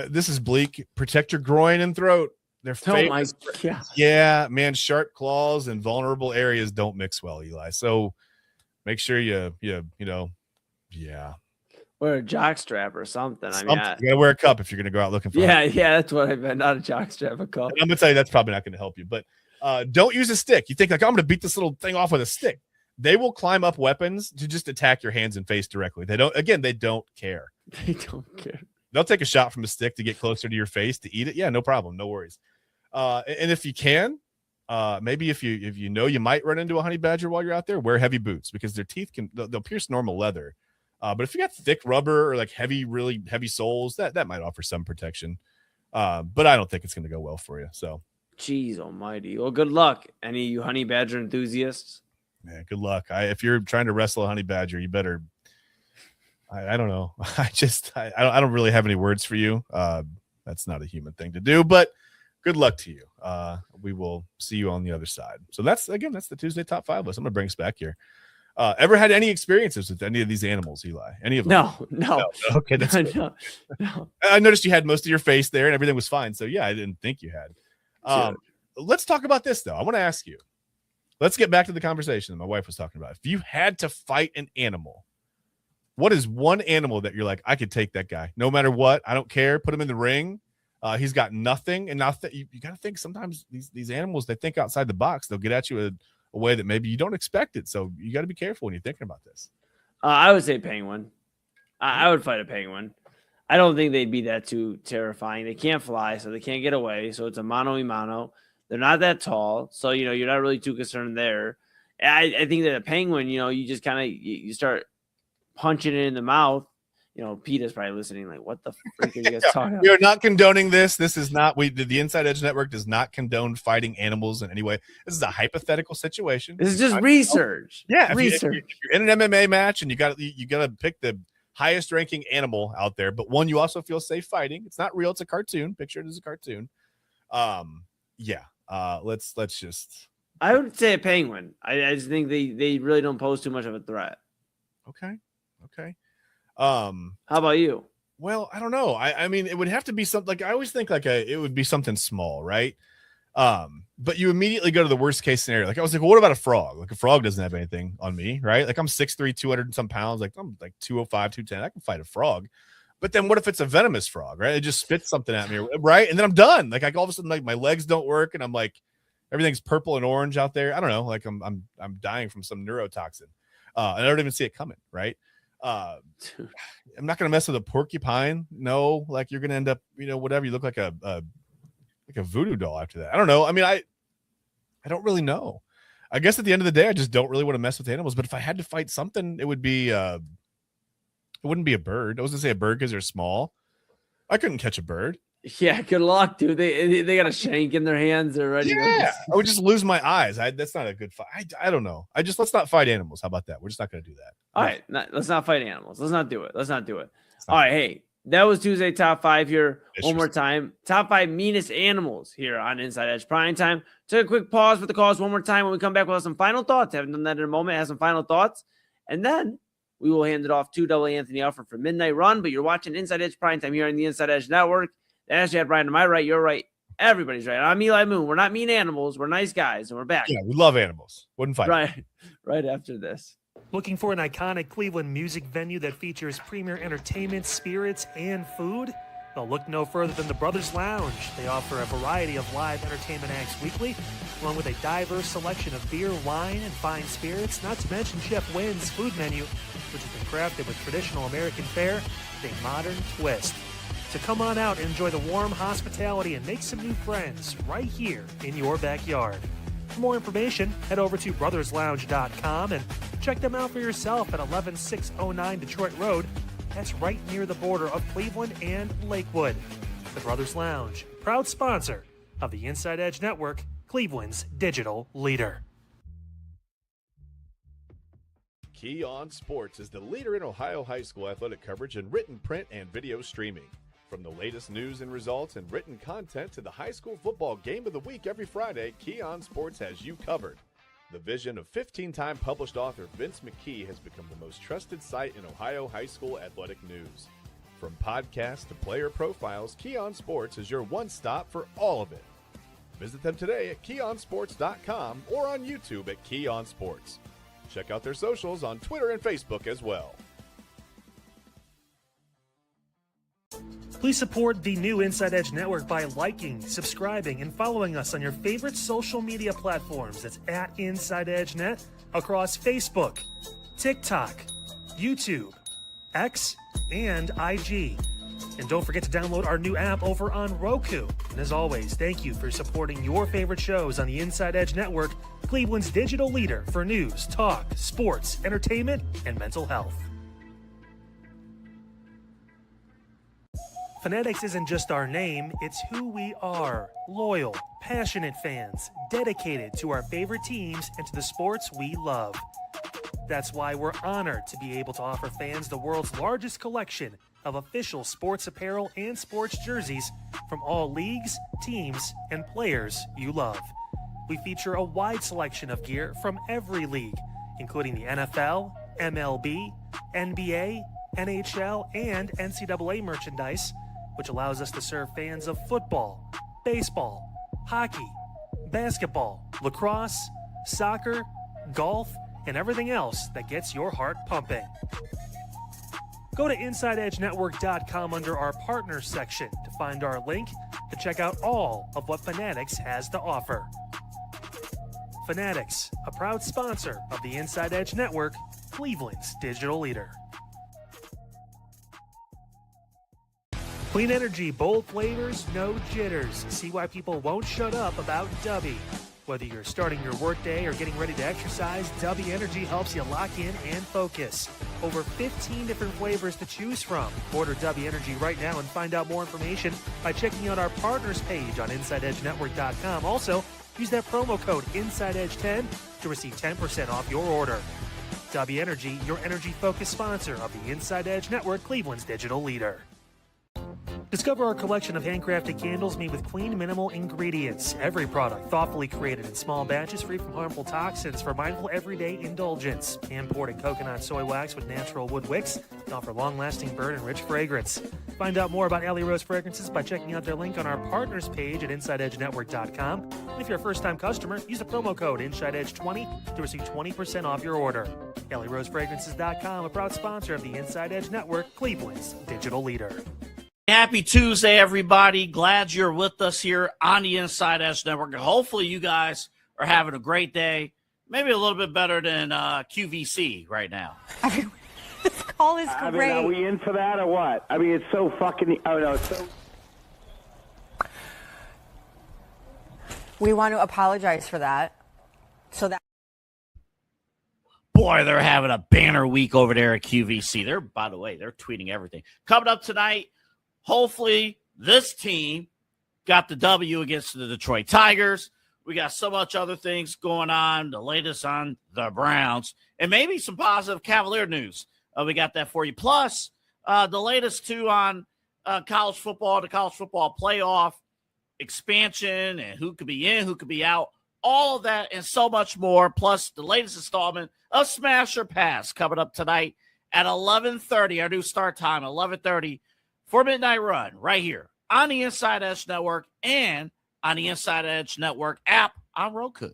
This is bleak. Protect your groin and throat. They're famous. Oh my God. Yeah, man, sharp claws and vulnerable areas don't mix well, Eli. So make sure you wear a jock strap or something. I mean, you gotta wear a cup if you're gonna go out looking for that's what I meant. Not a jock strap, a cup. And I'm gonna tell you that's probably not gonna help you, but don't use a stick. You think like, I'm gonna beat this little thing off with a stick. They will climb up weapons to just attack your hands and face directly. They don't care. They don't care. They'll take a shot from a stick to get closer to your face to eat it. Yeah, no problem, no worries. And if you can, maybe if you know you might run into a honey badger while you're out there, wear heavy boots because their teeth they'll pierce normal leather. But if you got thick rubber or like really heavy soles, that might offer some protection. But I don't think it's going to go well for you. So, jeez almighty. Well, good luck, any of you honey badger enthusiasts. Yeah, good luck. If you're trying to wrestle a honey badger, you better. I don't know. I don't really have any words for you. That's not a human thing to do, but good luck to you. We will see you on the other side. So that's the Tuesday Top 5 list. I'm going to bring us back here. Ever had any experiences with any of these animals, Eli? Any of them? No. Okay, that's no. I noticed you had most of your face there and everything was fine. So yeah, I didn't think you had. Let's talk about this though. I want to ask you. Let's get back to the conversation that my wife was talking about. If you had to fight an animal, what is one animal that you're like, I could take that guy no matter what? I don't care. Put him in the ring. He's got nothing. And now you got to think sometimes these animals, they think outside the box. They'll get at you a way that maybe you don't expect it. So you got to be careful when you're thinking about this. I would say penguin. I would fight a penguin. I don't think they'd be that too terrifying. They can't fly, so they can't get away. So it's a mano-a-mano. They're not that tall, so you're not really too concerned there. I think that a penguin, you just kind of you start punching it in the mouth. PETA's probably listening, like, what the freak are you guys talking about? We are not condoning this. This is not the Inside Edge Network does not condone fighting animals in any way. This is a hypothetical situation. This is just research. Yeah, research. If you're in an MMA match and you got to pick the highest ranking animal out there, but one you also feel safe fighting. It's not real. It's a cartoon. Picture it as a cartoon. Let's just. I would say a penguin. I just think they really don't pose too much of a threat. Okay. How about you? Well, I don't know. I mean, it would have to be something like I always think it would be something small, right? But you immediately go to the worst case scenario. Like I was like, well, what about a frog? Like a frog doesn't have anything on me, right? Like I'm 6'3", 200 and some pounds. Like I'm like 205, 210. I can fight a frog. But then what if it's a venomous frog, right? It just spits something at me, right? And then I'm done. Like all of a sudden, like my legs don't work, and I'm like, everything's purple and orange out there. I don't know. Like I'm dying from some neurotoxin. And I don't even see it coming, right? I'm not gonna mess with a porcupine. No, like you're gonna end up, whatever. You look like a voodoo doll after that. I don't know. I mean, I don't really know. I guess at the end of the day, I just don't really want to mess with animals. But if I had to fight something, it would be it wouldn't be a bird. I was gonna say a bird because they're small. I couldn't catch a bird. Yeah, good luck, dude. They got a shank in their hands. They're ready to go. I would just lose my eyes. That's not a good fight. I don't know. Let's not fight animals. How about that? We're just not going to do that. All right, let's not fight animals. Let's not do it. All right, hey, that was Tuesday Top 5 here. One more time. Top 5 meanest animals here on Inside Edge Prime Time. Take a quick pause for the calls one more time. When we come back, we'll have some final thoughts. Haven't done that in a moment. Have some final thoughts. And then we will hand it off to Double Anthony Alford for Midnight Run. But you're watching Inside Edge Prime Time here on the Inside Edge Network. As you have Brian to my right, you're right. Everybody's right. I'm Eli Moon. We're not mean animals. We're nice guys, and we're back. Yeah, we love animals. Wouldn't fight. Right after this. Looking for an iconic Cleveland music venue that features premier entertainment, spirits, and food? Well, look no further than the Brothers Lounge. They offer a variety of live entertainment acts weekly, along with a diverse selection of beer, wine, and fine spirits, not to mention Chef Wynn's food menu, which has been crafted with traditional American fare with a modern twist. So come on out and enjoy the warm hospitality and make some new friends right here in your backyard. For more information, head over to brotherslounge.com and check them out for yourself at 11609 Detroit Road. That's right near the border of Cleveland and Lakewood. The Brothers Lounge, proud sponsor of the Inside Edge Network, Cleveland's digital leader. Key On Sports is the leader in Ohio high school athletic coverage in written, print, and video streaming. From the latest news and results and written content to the high school football game of the week every Friday, Key On Sports has you covered. The vision of 15-time published author Vince McKee has become the most trusted site in Ohio high school athletic news. From podcasts to player profiles, Key On Sports is your one-stop for all of it. Visit them today at keyonsports.com or on YouTube at Key On Sports. Check out their socials on Twitter and Facebook as well. Please support the new Inside Edge Network by liking, subscribing, and following us on your favorite social media platforms. That's at Inside Edge Net across Facebook, TikTok, YouTube, X, and IG. And don't forget to download our new app over on Roku. And as always, thank you for supporting your favorite shows on the Inside Edge Network, Cleveland's digital leader for news, talk, sports, entertainment, and mental health. Fanatics isn't just our name, it's who we are. Loyal, passionate fans, dedicated to our favorite teams and to the sports we love. That's why we're honored to be able to offer fans the world's largest collection of official sports apparel and sports jerseys from all leagues, teams, and players you love. We feature a wide selection of gear from every league, including the NFL, MLB, NBA, NHL, and NCAA merchandise, which allows us to serve fans of football, baseball, hockey, basketball, lacrosse, soccer, golf, and everything else that gets your heart pumping. Go to InsideEdgeNetwork.com under our Partners section to find our link to check out all of what Fanatics has to offer. Fanatics, a proud sponsor of the Inside Edge Network, Cleveland's digital leader. Clean energy, bold flavors, no jitters. See why people won't shut up about Dubby. Whether you're starting your workday or getting ready to exercise, Dubby Energy helps you lock in and focus. Over 15 different flavors to choose from. Order Dubby Energy right now and find out more information by checking out our partners page on InsideEdgeNetwork.com. Also, use that promo code InsideEdge10 to receive 10% off your order. Dubby Energy, your energy-focused sponsor of the Inside Edge Network, Cleveland's digital leader. Discover our collection of handcrafted candles made with clean, minimal ingredients. Every product thoughtfully created in small batches, free from harmful toxins for mindful everyday indulgence. Hand-poured in coconut soy wax with natural wood wicks to offer long-lasting burn and rich fragrance. Find out more about Alley Rose Fragrances by checking out their link on our partners page at InsideEdgeNetwork.com. And if you're a first-time customer, use the promo code InsideEdge20 to receive 20% off your order. AlleyRoseFragrances.com, a proud sponsor of the Inside Edge Network, Cleveland's digital leader. Happy Tuesday, everybody. Glad you're with us here on the Inside Edge Network. Hopefully you guys are having a great day. Maybe a little bit better than QVC right now. This call is great. Are we in for that or what? I mean, it's so fucking... Oh, no, it's so... We want to apologize for that. So that... Boy, they're having a banner week over there at QVC. By the way, they're tweeting everything. Coming up tonight, hopefully this team got the W against the Detroit Tigers. We got so much other things going on, the latest on the Browns, and maybe some positive Cavalier news. We got that for you. Plus, the latest too on college football, the college football playoff expansion, and who could be in, who could be out, all of that and so much more. Plus, the latest installment of Smash or Pass coming up tonight at 11:30, our new start time, 11:30 for Midnight Run right here on the Inside Edge Network and on the Inside Edge Network app on Roku.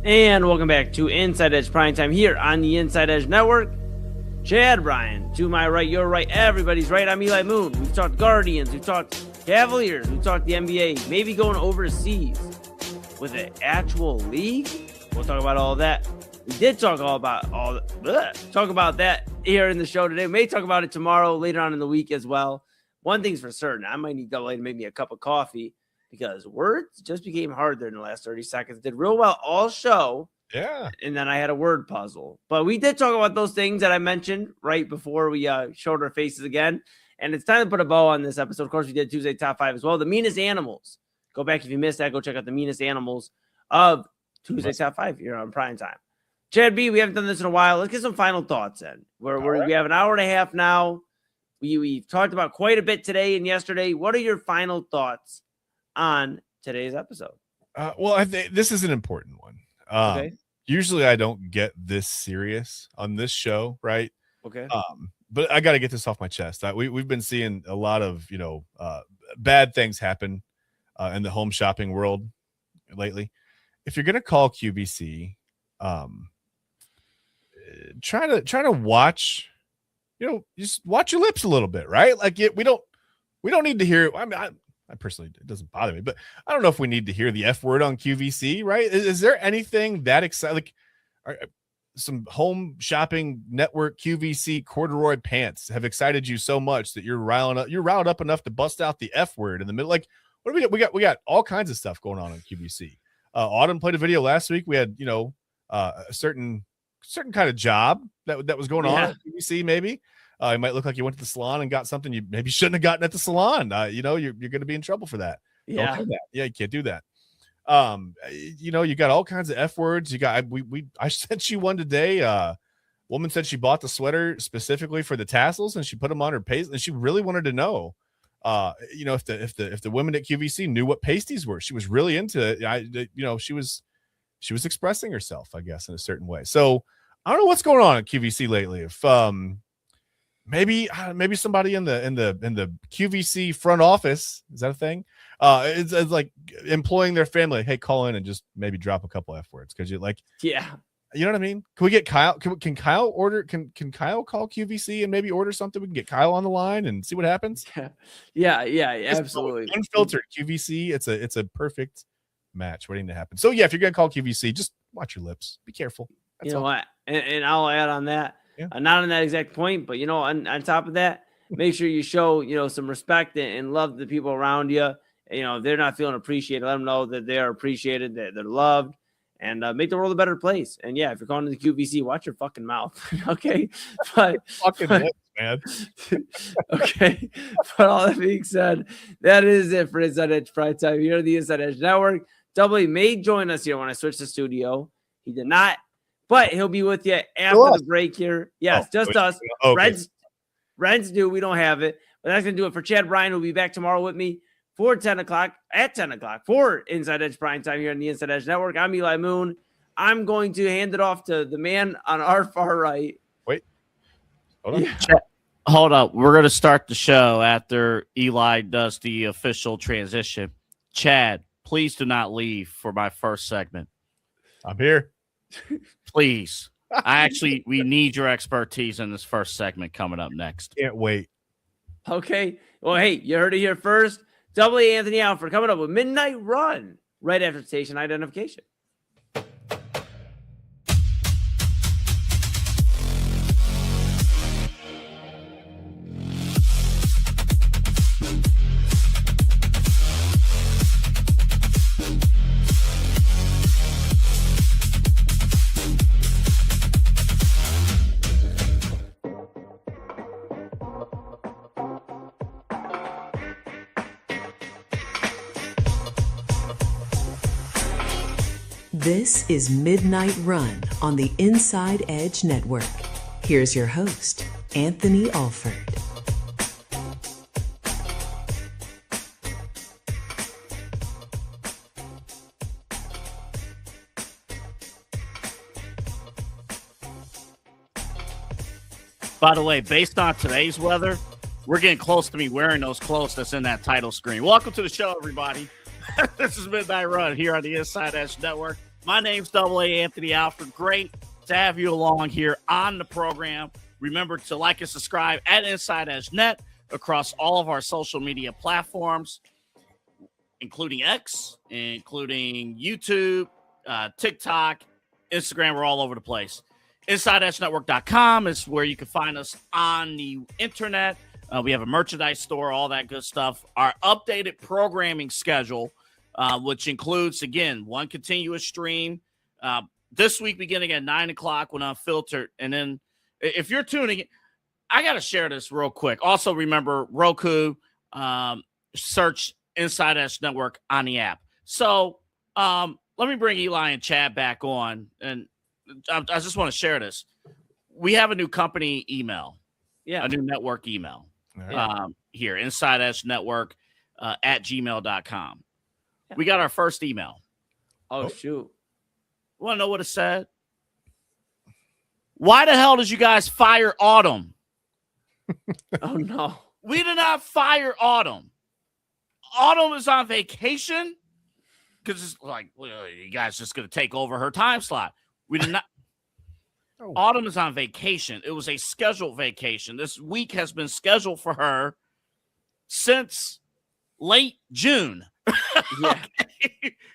And welcome back to Inside Edge Primetime here on the Inside Edge Network. Chad Bryan, to my right, your right, everybody's right. I'm Eli Moon. We've talked Guardians, we've talked Cavaliers, we've talked the NBA, maybe going overseas with an actual league. We'll talk about all that. We did talk talk about that here in the show today. We may talk about it tomorrow, later on in the week as well. One thing's for certain, I might need Double A to make me a cup of coffee, because words just became hard there in the last 30 seconds. Did real well all show. Yeah. And then I had a word puzzle. But we did talk about those things that I mentioned right before we showed our faces again. And it's time to put a bow on this episode. Of course, we did Tuesday Top 5 as well. The meanest animals. Go back if you missed that. Go check out the meanest animals of Tuesday Top 5 here on Prime Time. Chad B, we haven't done this in a while. Let's get some final thoughts in. We have an hour and a half now. We've talked about quite a bit today and yesterday. What are your final thoughts on today's episode? Well, I think this is an important one. Okay. Usually I don't get this serious on this show, right? Okay. But I got to get this off my chest. We've been seeing a lot of, bad things happen in the home shopping world lately. If you're going to call QVC, try to watch, just watch your lips a little bit, right? Like we don't need to hear. I mean, I personally, it doesn't bother me, but I don't know if we need to hear the F word on QVC, right? Is there anything that exciting? Like, some home shopping network QVC corduroy pants have excited you so much that you're riled up enough to bust out the F word in the middle? Like, what do we got? We got all kinds of stuff going on QVC. Autumn played a video last week. We had, a certain kind of job that was going on at QVC. Maybe it might look like you went to the salon and got something you maybe shouldn't have gotten at the salon. You're going to be in trouble for that. Yeah. Don't do that. Yeah, you can't do that. You got all kinds of F words. I sent you one today. Woman said she bought the sweater specifically for the tassels and she put them on her pasties, and she really wanted to know, if the women at QVC knew what pasties were. She was really into it. She was expressing herself, I guess, in a certain way. So I don't know what's going on at QVC lately. If maybe somebody in the QVC front office, is that a thing? It's like employing their family. Hey, call in and just maybe drop a couple F words because you're like, yeah, you know what I mean? Can we get Kyle? Can Kyle order? Can Kyle call QVC and maybe order something? We can get Kyle on the line and see what happens. Yeah, absolutely. Unfiltered QVC. It's a perfect match waiting to happen. So yeah, if you're gonna call QVC, just watch your lips. Be careful. That's what? And I'll add on that. Yeah. Not on that exact point, but on top of that, make sure you show some respect and love the people around you. If they're not feeling appreciated, let them know that they are appreciated, that they're loved, and make the world a better place. And yeah, if you're calling to the QVC, watch your fucking mouth. Okay. But lips, man. Okay. But all that being said, that is it for Inside Edge Prime Time here on the Inside Edge Network. Double A may join us here when I switch the studio. He did not, but he'll be with you after the break here. Yes, just us. Okay. Reds do. We don't have it. But that's going to do it for Chad Bryan, who'll be back tomorrow with me at 10 o'clock for Inside Edge Prime Time here on the Inside Edge Network. I'm Eli Moon. I'm going to hand it off to the man on our far right. Wait. Hold on. Yeah. Hold up. We're going to start the show after Eli does the official transition. Chad, please do not leave for my first segment. I'm here. Please. We need your expertise in this first segment coming up next. Can't wait. Okay. Well, hey, you heard it here first. Double A Anthony Alford coming up with Midnight Run right after station identification. This is Midnight Run on the Inside Edge Network. Here's your host, Anthony Alford. By the way, based on today's weather, we're getting close to me wearing those clothes that's in that title screen. Welcome to the show, everybody. This is Midnight Run here on the Inside Edge Network. My name's Double A Anthony Alford. Great to have you along here on the program. Remember to like and subscribe at Inside Edge Net across all of our social media platforms, including X, including YouTube, TikTok, Instagram. We're all over the place. InsideEdgeNetwork.com is where you can find us on the internet. We have a merchandise store, all that good stuff. Our updated programming schedule, which includes, again, one continuous stream. This week beginning at 9 o'clock when Unfiltered. And then if you're tuning in, I got to share this real quick. Also, remember, Roku, search Inside Edge Network on the app. So let me bring Eli and Chad back on. And I just want to share this. We have a new company email, a new network email here, Inside Edge Network at gmail.com. Yeah. We got our first email. Oh, shoot. Want to know what it said? Why the hell did you guys fire Autumn? Oh, no. We did not fire Autumn. Autumn is on vacation because it's like, well, you guys just going to take over her time slot. We did not. Oh. Autumn is on vacation. It was a scheduled vacation. This week has been scheduled for her since late June. Yeah.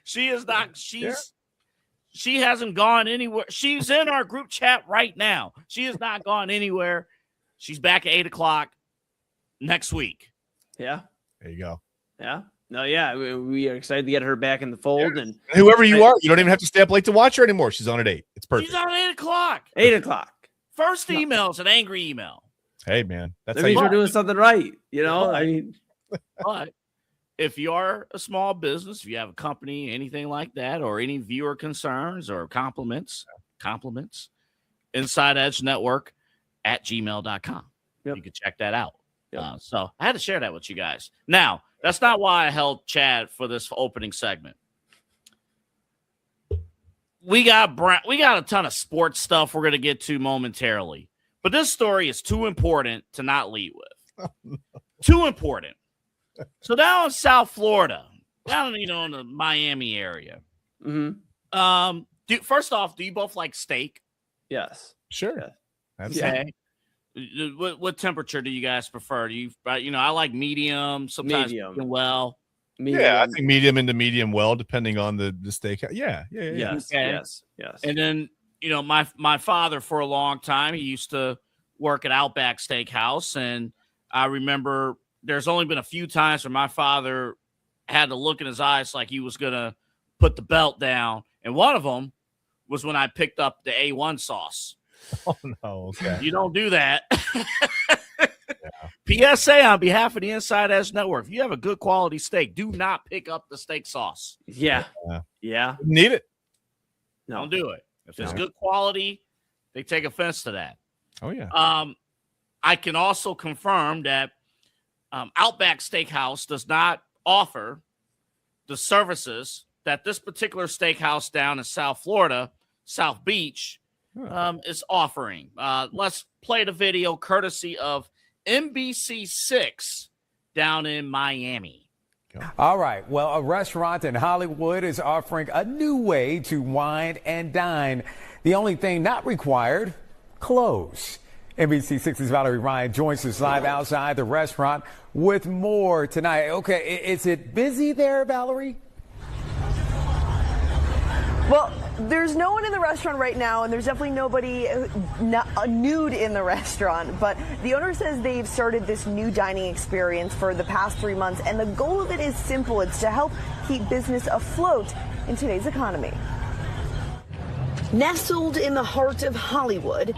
She is not. She hasn't gone anywhere. She's in our group chat right now. She has not gone anywhere. She's back at 8 o'clock next week. Yeah. There you go. Yeah. No, yeah, we are excited to get her back in the fold. And whoever you are, you don't even have to stay up late to watch her anymore. She's on at 8. It's perfect. She's on 8 o'clock. 8 o'clock. First email is an angry email. Hey, man. That means we're doing something right. You know, I mean. But if you are a small business, if you have a company, anything like that, or any viewer concerns or compliments, Inside Edge Network at gmail.com. Yep. You can check that out. Yep. So I had to share that with you guys. Now, that's not why I held Chad for this opening segment. We got a ton of sports stuff we're going to get to momentarily. But this story is too important to not lead with. Too important. So down in South Florida, down in the Miami area. Mm-hmm. First off, do you both like steak? Yes. Sure. Okay. What temperature do you guys prefer? Do you I like medium, sometimes medium well. Medium. Yeah, I think medium into medium well, depending on the steak. Yeah. Yes. Okay. Yes. And then my father for a long time, he used to work at Outback Steakhouse, and I remember there's only been a few times where my father had to look in his eyes like he was gonna put the belt down, and one of them was when I picked up the A1 sauce. Oh no! Okay. You don't do that. Yeah. PSA on behalf of the Inside Edge Network: if you have a good quality steak, do not pick up the steak sauce. Yeah. Need it? No. Don't do it. If it's good quality, they take offense to that. Oh yeah. I can also confirm that Outback Steakhouse does not offer the services that this particular steakhouse down in South Florida, South Beach, is offering. Let's play the video courtesy of NBC6 down in Miami. All right. Well, a restaurant in Hollywood is offering a new way to wine and dine. The only thing not required, clothes. NBC6's Valerie Ryan joins us live outside the restaurant with more tonight. Okay, is it busy there, Valerie? Well, there's no one in the restaurant right now, and there's definitely nobody nude in the restaurant. But the owner says they've started this new dining experience for the past 3 months, and the goal of it is simple. It's to help keep business afloat in today's economy. Nestled in the heart of Hollywood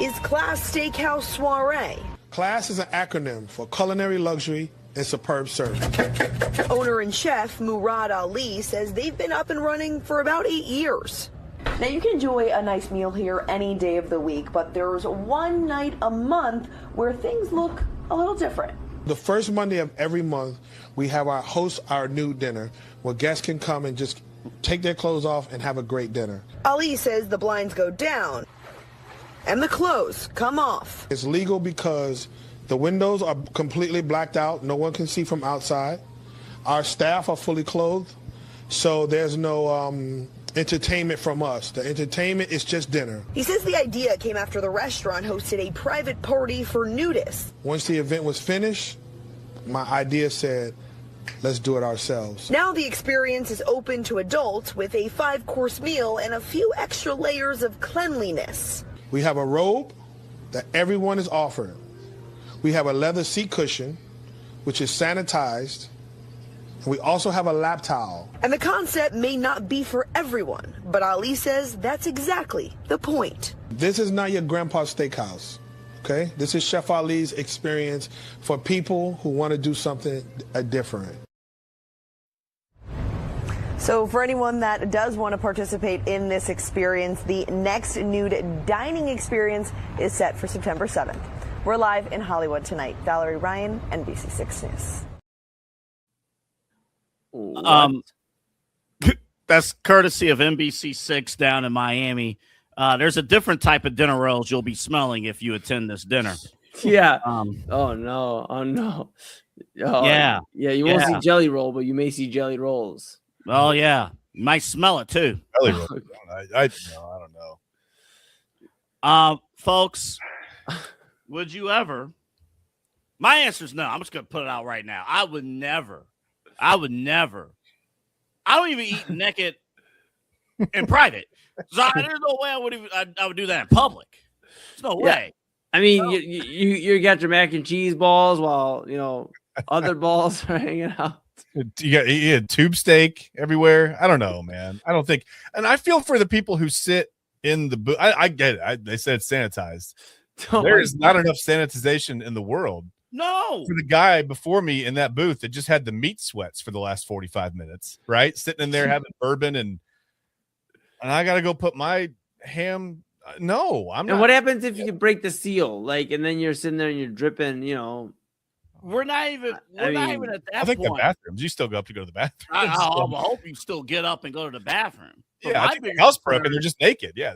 is Class Steakhouse Soiree. CLASS is an acronym for Culinary Luxury and Superb Service. Owner and chef Murad Ali says they've been up and running for about 8 years. Now you can enjoy a nice meal here any day of the week, but there's one night a month where things look a little different. The first Monday of every month, we have our nude dinner where guests can come and just take their clothes off and have a great dinner. Ali says the blinds go down and the clothes come off. It's legal because the windows are completely blacked out. No one can see from outside. Our staff are fully clothed, so there's no entertainment from us. The entertainment is just dinner. He says the idea came after the restaurant hosted a private party for nudists. Once the event was finished, my idea said, let's do it ourselves. Now the experience is open to adults with a 5-course meal and a few extra layers of cleanliness. We have a robe that everyone is offered. We have a leather seat cushion, which is sanitized. And we also have a lap towel. And the concept may not be for everyone, but Ali says that's exactly the point. This is not your grandpa's steakhouse, okay? This is Chef Ali's experience for people who want to do something different. So for anyone that does want to participate in this experience, the next nude dining experience is set for September 7th. We're live in Hollywood tonight. Valerie Ryan, NBC6 News. That's courtesy of NBC6 down in Miami. There's a different type of dinner rolls you'll be smelling if you attend this dinner. Yeah. Oh no. Oh, yeah. You won't see jelly roll, but you may see jelly rolls. Oh yeah. You might smell it too. Jelly roll. I don't know. Folks, would you ever? My answer is no. I'm just gonna put it out right now. I would never. I don't even eat naked in private. So there's no way I would do that in public. There's no way. I mean, you got your mac and cheese balls while other balls are hanging out. You had tube steak everywhere. I don't know, man. I don't think, and I feel for the people who sit in the booth. I get it. They said sanitized. There's not enough sanitization in the world. No. For the guy before me in that booth that just had the meat sweats for the last 45 minutes, right? Sitting in there having bourbon and I got to go put my ham. No, I'm not. And what happens if you break the seal? And then you're sitting there and you're dripping, We're not even at that I think point. the bathrooms. You still go up to go to the bathroom. I hope you still get up and go to the bathroom. Yeah, I think the house broke and they're just naked. Yeah,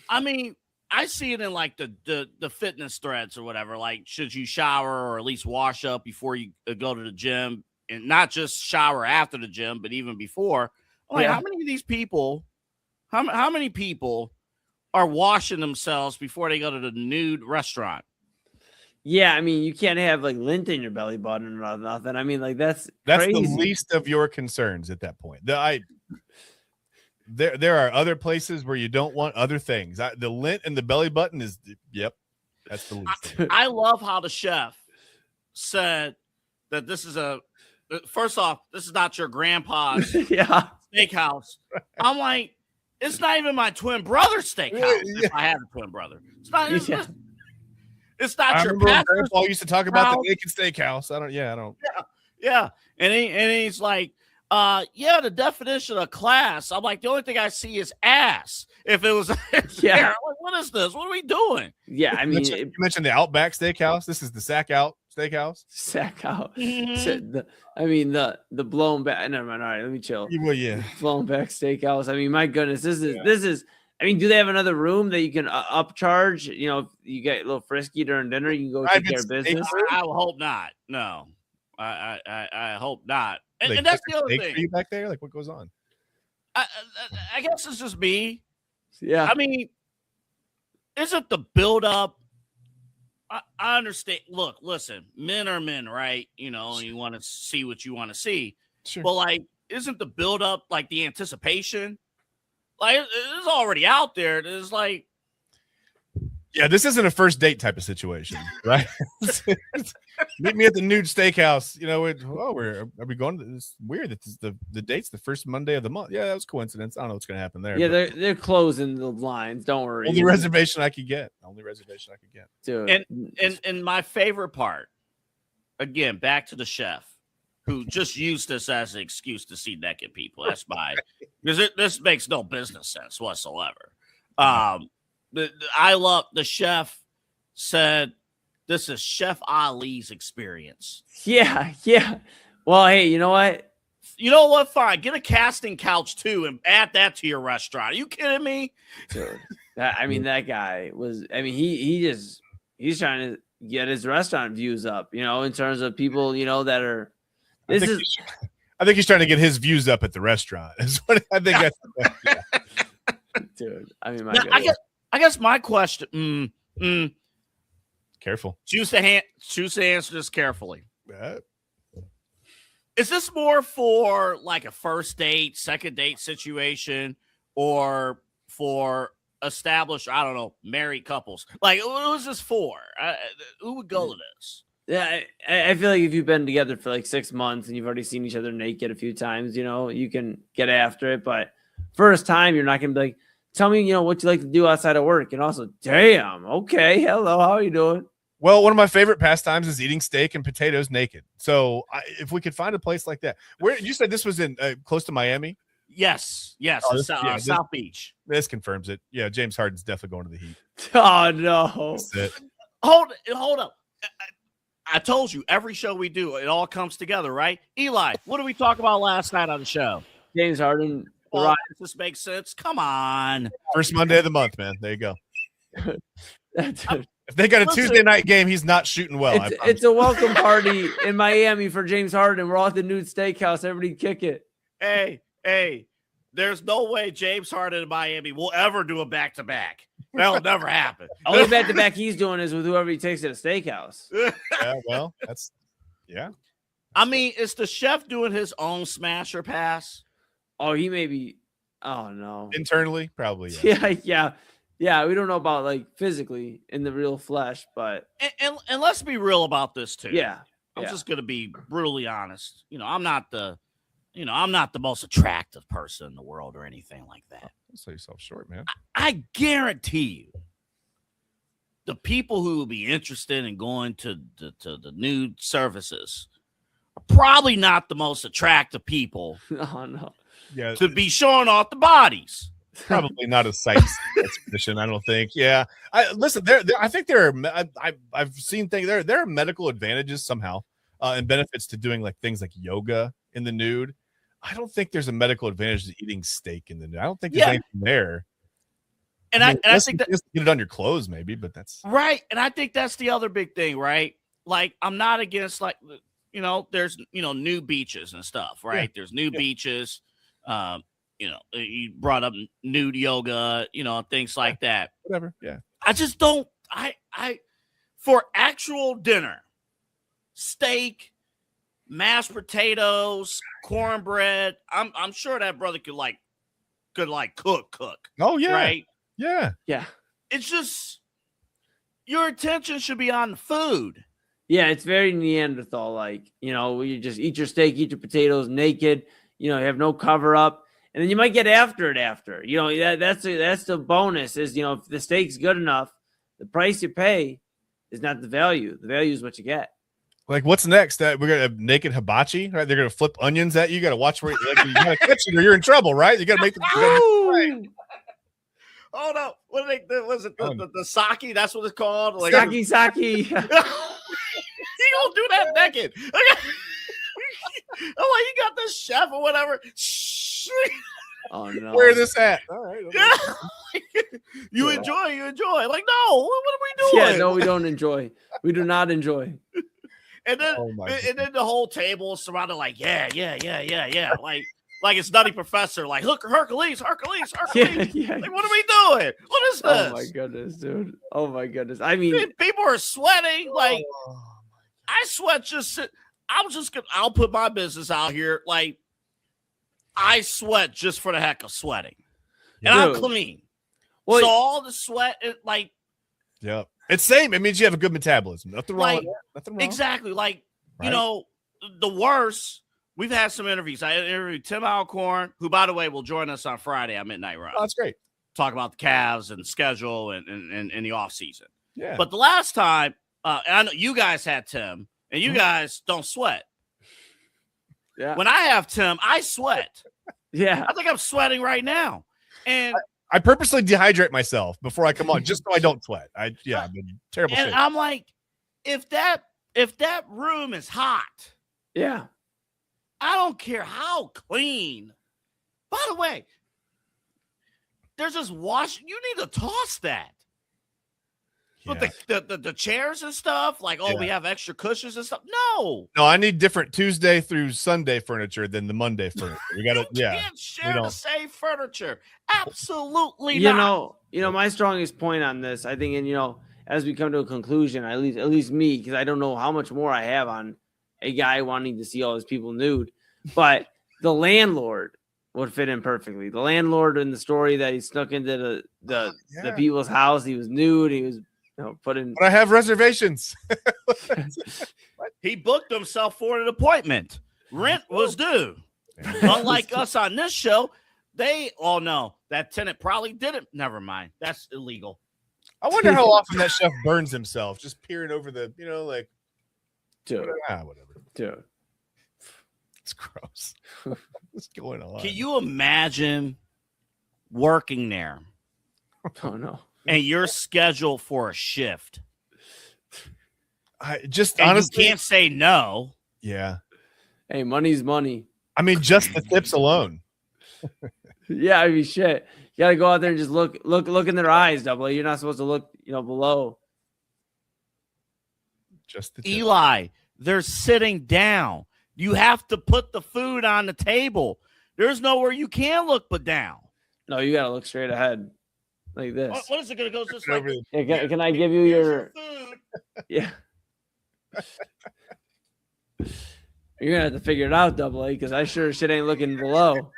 I mean, I see it in the fitness threads or whatever. Like, should you shower or at least wash up before you go to the gym, and not just shower after the gym, but even before? How many of these people? How many people are washing themselves before they go to the nude restaurant? Yeah, I mean, you can't have lint in your belly button or nothing. I mean, that's crazy. The least of your concerns at that point. There are other places where you don't want other things. The lint and the belly button is, that's the least. I love how the chef said that this is first off, this is not your grandpa's steakhouse. I'm like, it's not even my twin brother's steakhouse. If I had a twin brother, it's not. It's not your pastor's. Grandpa used to talk about the naked steakhouse. I don't. Yeah. And he's like, the definition of class. I'm like, the only thing I see is ass. If it was, I'm like, what is this? What are we doing? Yeah, I mean, you mentioned the Outback Steakhouse. This is the Sack Out Steakhouse. Sack Out. Mm-hmm. The blown back. Never mind. All right, let me chill. Well, yeah, blown back steakhouse. I mean, my goodness, this is. I mean, do they have another room that you can upcharge? If you get a little frisky during dinner, you can go take care of business. I hope not. No. I hope not. And, They and that's cook the other steak thing. for you back there? Like, what goes on? I guess it's just me. Yeah. I mean, isn't the build up? I understand. Look, listen, men are men, right? You know, you want to see what you want to see. Sure. But like, isn't the build up like the anticipation? Like, it's already out there. It's like, Yeah, this isn't a first date type of situation, right? Meet me at the Nude Steakhouse. You know, are we going? It's weird that the date's the first Monday of the month. Yeah, that was coincidence. I don't know what's going to happen there. Yeah, they're closing the lines. Don't worry. Only reservation I could get. Dude. And my favorite part, again, back to the chef, who just used this as an excuse to see naked people. That's because this makes no business sense whatsoever. I love the chef said this is Chef Ali's experience. Yeah. Well, hey, you know what? You know what? Fine. Get a casting couch too and add that to your restaurant. Are you kidding me? Dude, that guy was. I mean, he's trying to get his restaurant views up. You know, in terms of people, you know, that are. I think he's trying to get his views up at the restaurant. Is what I think. Dude, I mean, I guess my question. Careful. Choose to answer this carefully. Is this more for like a first date, second date situation, or for established, I don't know, married couples? Like, what was this for? Who would go to this? Yeah, I feel like if you've been together for like 6 months and you've already seen each other naked a few times, you know, you can get after it. But first time, you're not going to be like, tell me, you know, what you like to do outside of work. And also, damn, okay, hello, how are you doing? Well, one of my favorite pastimes is eating steak and potatoes naked. So if we could find a place like that. Where you said this was in close to Miami? Yes. South Beach. This confirms it. Yeah, James Harden's definitely going to the Heat. Oh, no. That's it. Hold up. I told you, every show we do, it all comes together, right? Eli, what did we talk about last night on the show? James Harden. Well, does this make sense? Come on. First Monday of the month, man. There you go. If they got a Tuesday night game, he's not shooting well. It's a welcome party in Miami for James Harden. We're all at the Nude Steakhouse. Everybody kick it. Hey, there's no way James Harden in Miami will ever do a back-to-back. That'll never happen. Only back-to-back he's doing is with whoever he takes to the steakhouse. Yeah, well, yeah. I mean, is the chef doing his own smasher pass? Oh, he may be. Oh, no. Internally, probably. Yeah. Yeah, we don't know about like physically in the real flesh, but and let's be real about this too. Yeah, I'm just gonna be brutally honest. You know, I'm not the most attractive person in the world or anything like that. Don't sell yourself short, man. I guarantee you, the people who will be interested in going to the nude services are probably not the most attractive people. Oh no. Yeah, to be showing off the bodies. Probably not a sight expedition, I don't think. Yeah, listen. I think there are. I've seen things. There are medical advantages somehow, and benefits to doing like things like yoga in the nude. I don't think there's a medical advantage to eating steak in the nude. I don't think there's anything there. And I think that just get it on your clothes, maybe, but that's right. And I think that's the other big thing, right? Like, I'm not against there's new beaches and stuff, right? Yeah. There's new beaches. You brought up nude yoga, things like that. Whatever. Yeah. I just don't. I for actual dinner, steak, mashed potatoes, cornbread. I'm sure that brother could cook. Oh yeah. Right. Yeah. It's just your attention should be on the food. Yeah, it's very Neanderthal like. You just eat your steak, eat your potatoes naked. You have no cover up. And then you might get after it after. That's the bonus is, if the steak's good enough, the price you pay is not the value. The value is what you get. Like, what's next? We're going to have naked hibachi, right? They're going to flip onions at you. You got to watch where you got to catch it or you're in trouble, right? You got to make them. Right. Oh, no. Was it the sake? That's what it's called? Like, sake. You don't do that naked. Oh, you got this chef or whatever. Oh no! Where is this at? All right. You enjoy. Like, no, what are we doing? Yeah, no, we don't enjoy. We do not enjoy. And then, and then the whole table is surrounded like, yeah. Like it's Nutty Professor. Like, look, Hercules. Yeah. Like, what are we doing? What is this? Oh my goodness, dude. Oh my goodness. I mean, people are sweating. Like, I sweat just. I'll put my business out here. Like, I sweat just for the heck of sweating, and I'm clean. Well, so all the sweat, yeah, it's same. It means you have a good metabolism. Nothing wrong with that. Nothing wrong. Exactly. Like, Right? The worst. We've had some interviews. I interviewed Tim Alcorn, who, by the way, will join us on Friday on Midnight Run. Oh, that's great. Talk about the Cavs and schedule and the offseason. Yeah. But the last time, and I know you guys had Tim, and you guys don't sweat. Yeah. When I have Tim, I sweat. Yeah. I think I'm sweating right now. And I purposely dehydrate myself before I come on, just so I don't sweat. I'm in terrible shape. And I'm like, if that room is hot, yeah, I don't care how clean. By the way, there's this wash. You need to toss that. Yeah. But the chairs and stuff, like, we have extra cushions and stuff. No, I need different Tuesday through Sunday furniture than the Monday furniture. We got to, you can't share the same furniture. Absolutely not. My strongest point on this, I think, and as we come to a conclusion, at least me, because I don't know how much more I have on a guy wanting to see all his people nude, but the landlord would fit in perfectly. The landlord in the story that he snuck into the people's house, he was nude, he was put in. But I have reservations. He booked himself for an appointment. Rent was due. Unlike us on this show, that tenant probably didn't. Never mind. That's illegal. I wonder how often that chef burns himself, just peering over the, dude. Whatever. Dude. It's gross. What's going on? Can you imagine working there? Oh, no. And you're scheduled for a shift. Honestly, you can't say no. Yeah. Hey, money's money. I mean, just the tips alone. Yeah, I mean, shit. You got to go out there and just look in their eyes, Double. You're not supposed to look, below. Just the Eli, they're sitting down. You have to put the food on the table. There's nowhere you can look but down. No, you got to look straight ahead. Like this. What is it going to go just like this? Can I give you your food? Yeah. You're going to have to figure it out, Double A, because I sure shit ain't looking below.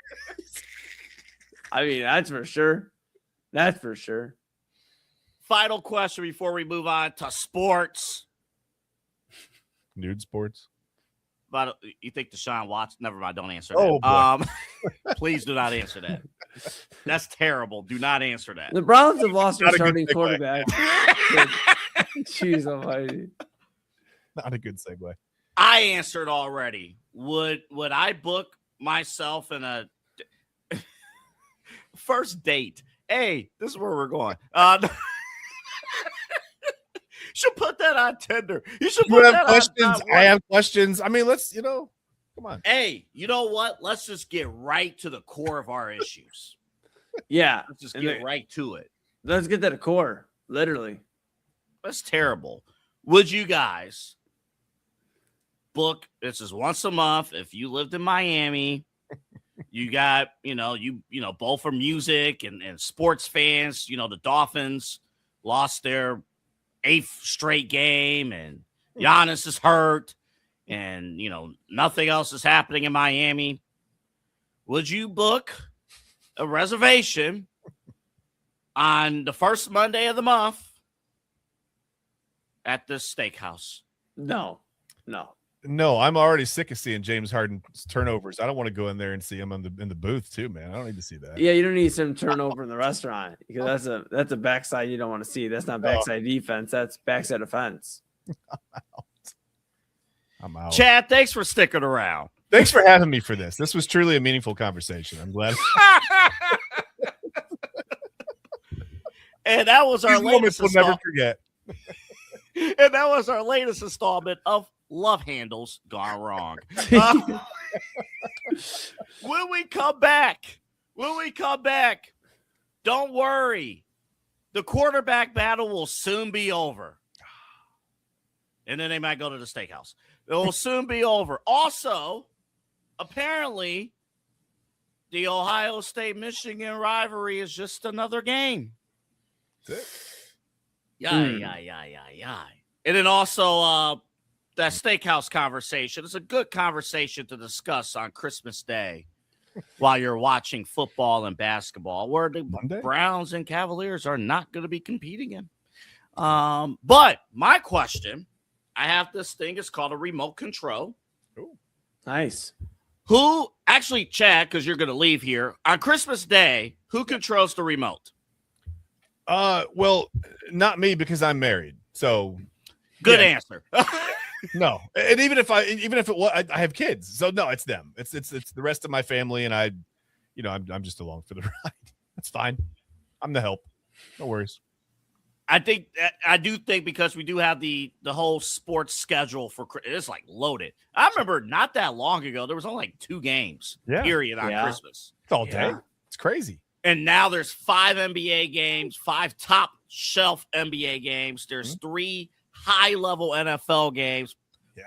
I mean, that's for sure. That's for sure. Final question before we move on to sports. Nude sports. But you think Deshaun Watson? Never mind. Don't answer that. Boy. Please do not answer that. That's terrible. Do not answer that. The Browns have lost their starting quarterback. Jeez almighty. Not a good segue. I answered already. Would I book myself in a first date? Hey, this is where we're going. Should put that on Tinder. You should put that questions. on. I have questions. I mean, let's, come on. Hey, you know what? Let's just get right to the core of our issues. Yeah. Let's just get right to it. Let's get to the core. Literally. That's terrible. Would you guys book, this is once a month, if you lived in Miami, you got, you both are music and sports fans, the Dolphins lost their 8th straight game and Giannis is hurt and, nothing else is happening in Miami. Would you book a reservation on the first Monday of the month at this steakhouse? No. No, I'm already sick of seeing James Harden's turnovers. I don't want to go in there and see him in the booth too, man. I don't need to see that. Yeah, you don't need some turnover in the restaurant because that's a backside you don't want to see. That's not backside defense. That's backside offense. I'm out. Chad, thanks for sticking around. Thanks for having me for this. This was truly a meaningful conversation. I'm glad. And that was our latest we'll never forget. And that was our latest installment of Love Handles Gone Wrong. When we come back, don't worry. The quarterback battle will soon be over. And then they might go to the steakhouse. It will soon be over. Also, apparently, the Ohio State-Michigan rivalry is just another game. That's it. Yeah. And then also that steakhouse conversation. It's a good conversation to discuss on Christmas Day while you're watching football and basketball, where the Browns and Cavaliers are not going to be competing in. But my question, I have this thing. It's called a remote control. Ooh, nice. Who actually, Chad, because you're going to leave here on Christmas Day, who controls the remote? Well, not me because I'm married. So good answer. No, and even if it was, I have kids, so no, it's them. It's the rest of my family, and I'm just along for the ride. That's fine. I'm the help. No worries. I do think because we do have the whole sports schedule for it's like loaded. I remember not that long ago there was only like 2 games period on Christmas. It's all day. It's crazy. And now there's 5 NBA games, 5 top shelf NBA games. There's 3 high level NFL games,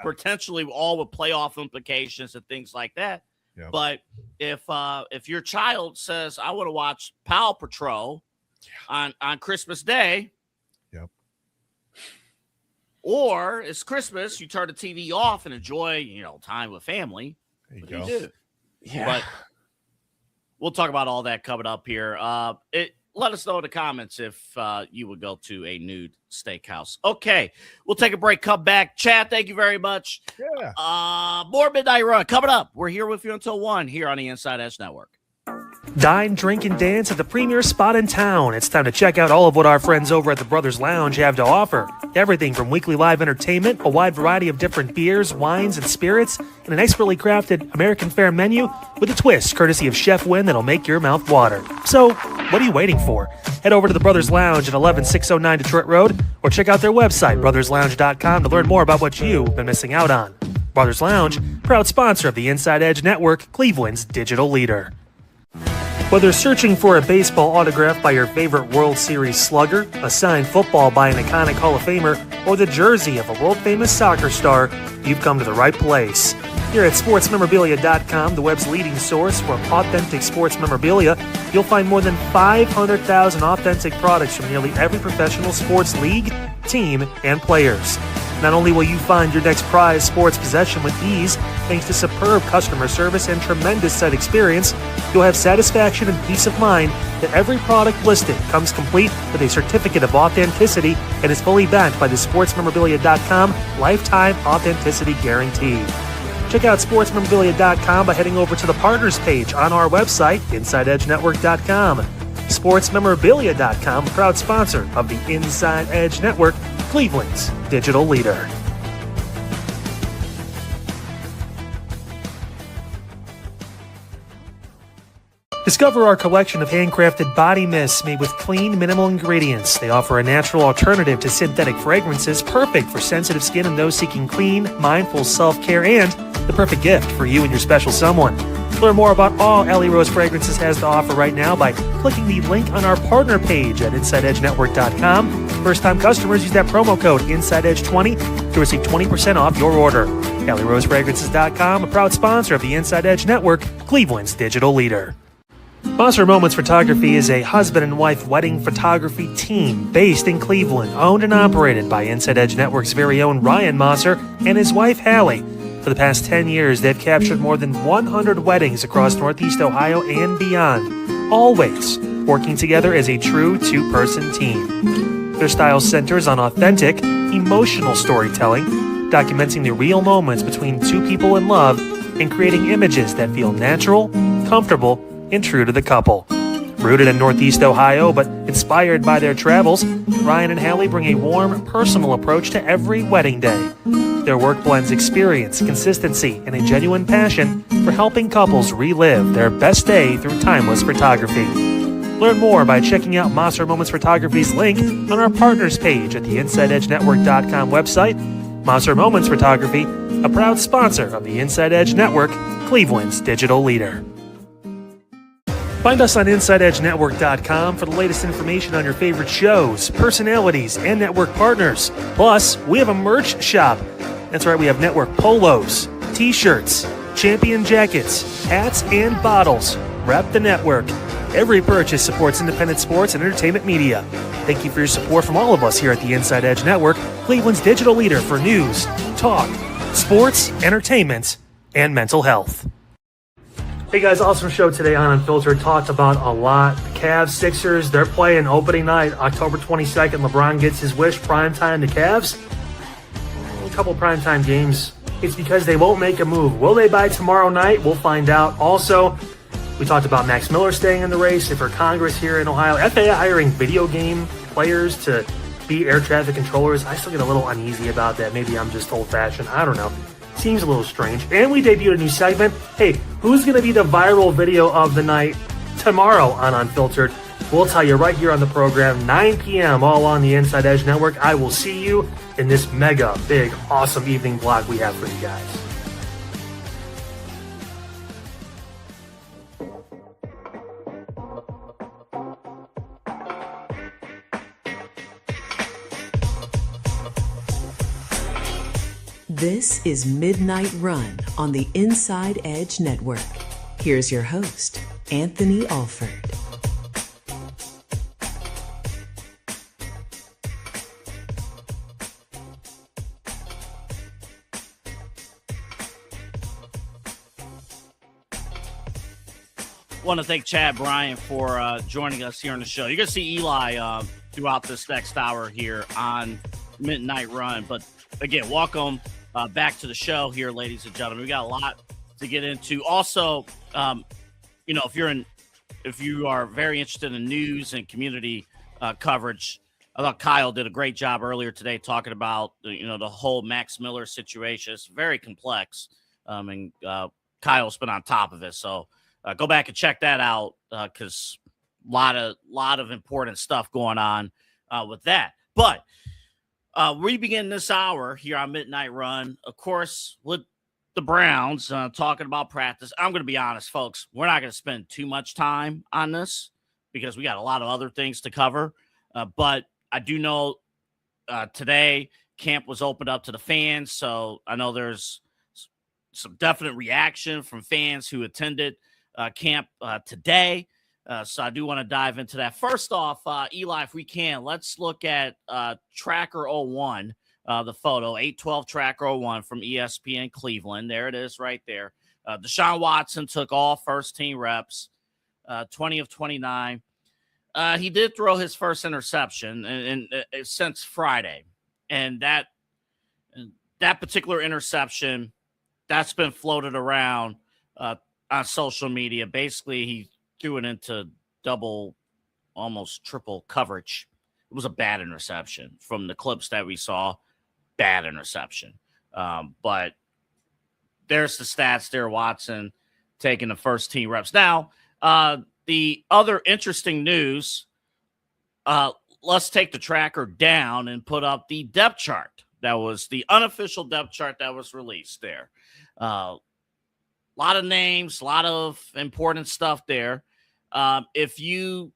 potentially all with playoff implications and things like that. Yeah. But if your child says, I want to watch Paw Patrol on Christmas Day, or it's Christmas, you turn the TV off and enjoy, time with family. There you go. do. Yeah. But we'll talk about all that coming up here. Let us know in the comments if you would go to a nude steakhouse. Okay, we'll take a break, come back. Chad, thank you very much. Yeah. More Midnight Run coming up. We're here with you until 1 here on the Inside Edge Network. Dine, drink, and dance at the premier spot in town. It's time to check out all of what our friends over at the Brothers Lounge have to offer. Everything from weekly live entertainment, a wide variety of different beers, wines, and spirits, and an expertly crafted American fare menu with a twist courtesy of Chef Wynn that'll make your mouth water. So, what are you waiting for? Head over to the Brothers Lounge at 11609 Detroit Road or check out their website, brotherslounge.com, to learn more about what you've been missing out on. Brothers Lounge, proud sponsor of the Inside Edge Network, Cleveland's digital leader. Whether searching for a baseball autograph by your favorite World Series slugger, a signed football by an iconic Hall of Famer, or the jersey of a world-famous soccer star, you've come to the right place. Here at sportsmemorabilia.com, the web's leading source for authentic sports memorabilia, you'll find more than 500,000 authentic products from nearly every professional sports league, team, and players. Not only will you find your next prized sports possession with ease, thanks to superb customer service and tremendous site experience, you'll have satisfaction and peace of mind that every product listed comes complete with a certificate of authenticity and is fully backed by the sportsmemorabilia.com lifetime authenticity guarantee. Check out sportsmemorabilia.com by heading over to the partners page on our website, InsideEdgeNetwork.com. Sportsmemorabilia.com, proud sponsor of the Inside Edge Network, Cleveland's digital leader. Discover our collection of handcrafted body mists made with clean, minimal ingredients. They offer a natural alternative to synthetic fragrances, perfect for sensitive skin and those seeking clean, mindful self-care, and the perfect gift for you and your special someone. Learn more about all Ellie Rose Fragrances has to offer right now by clicking the link on our partner page at InsideEdgeNetwork.com. First-time customers use that promo code InsideEdge20 to receive 20% off your order. EllieRoseFragrances.com, a proud sponsor of the Inside Edge Network, Cleveland's digital leader. Monster Moments Photography is a husband and wife wedding photography team based in Cleveland, owned and operated by Inside Edge Network's very own Ryan Mosser and his wife Hallie. For the past 10 years, they've captured more than 100 weddings across Northeast Ohio and beyond, always working together as a true two-person team. Their style centers on authentic, emotional storytelling, documenting the real moments between two people in love and creating images that feel natural, comfortable, and true to the couple. Rooted in Northeast Ohio, but inspired by their travels, Ryan and Hallie bring a warm, personal approach to every wedding day. Their work blends experience, consistency, and a genuine passion for helping couples relive their best day through timeless photography. Learn more by checking out Monster Moments Photography's link on our partners page at the InsideEdgeNetwork.com website. Monster Moments Photography, a proud sponsor of the Inside Edge Network, Cleveland's digital leader. Find us on InsideEdgeNetwork.com for the latest information on your favorite shows, personalities, and network partners. Plus, we have a merch shop. That's right, we have network polos, t-shirts, champion jackets, hats, and bottles. Rep the network. Every purchase supports independent sports and entertainment media. Thank you for your support from all of us here at the Inside Edge Network, Cleveland's digital leader for news, talk, sports, entertainment, and mental health. Hey guys, awesome show today on Unfiltered. Talked about a lot. The Cavs, Sixers, they're playing opening night, October 22nd. LeBron gets his wish, primetime. The Cavs, a couple primetime games. It's because they won't make a move. Will they by tomorrow night? We'll find out. Also, we talked about Max Miller staying in the race for Congress here in Ohio. FAA hiring video game players to be air traffic controllers. I still get a little uneasy about that. Maybe I'm just old-fashioned. I don't know. Seems a little strange. And we debuted a new segment. Hey, who's going to be the viral video of the night tomorrow on Unfiltered? We'll tell you right here on the program, 9 p.m., all on the Inside Edge Network. I will see you in this mega, big, awesome evening block we have for you guys. This is Midnight Run on the Inside Edge Network. Here's your host, Anthony Alford. Want to thank Chad Bryant for joining us here on the show. You're going to see Eli throughout this next hour here on Midnight Run. But again, welcome back to the show here, ladies and gentlemen. We got a lot to get into. Also, if you are very interested in news and community coverage, I thought Kyle did a great job earlier today talking about the whole Max Miller situation. It's very complex, and Kyle's been on top of it. So go back and check that out because a lot of important stuff going on with that. But we begin this hour here on Midnight Run, of course, with the Browns talking about practice. I'm going to be honest, folks. We're not going to spend too much time on this because we got a lot of other things to cover. But I do know today camp was opened up to the fans, so I know there's some definite reaction from fans who attended camp today. So I do want to dive into that. First off, Eli, if we can, let's look at Tracker 01, the photo, 812 Tracker 01 from ESPN Cleveland. There it is right there. Deshaun Watson took all first-team reps, 20 of 29. He did throw his first interception and since Friday. And that particular interception, that's been floated around on social media. Basically, he threw it into double, almost triple coverage. It was a bad interception from the clips that we saw. Bad interception. But there's the stats there. Watson taking the first team reps. Now, the other interesting news, let's take the tracker down and put up the depth chart. That was the unofficial depth chart that was released there. A lot of names, a lot of important stuff there. If you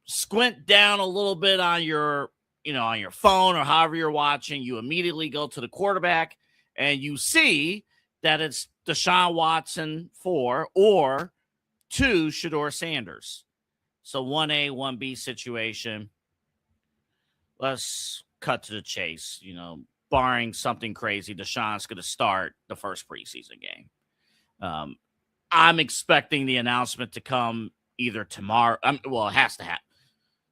squint down a little bit on your phone or however you're watching, you immediately go to the quarterback and you see that it's Deshaun Watson 4 or 2 Shedeur Sanders. So 1A, 1B situation. Let's cut to the chase. Barring something crazy, Deshaun's going to start the first preseason game. I'm expecting the announcement to come either tomorrow. It has to happen.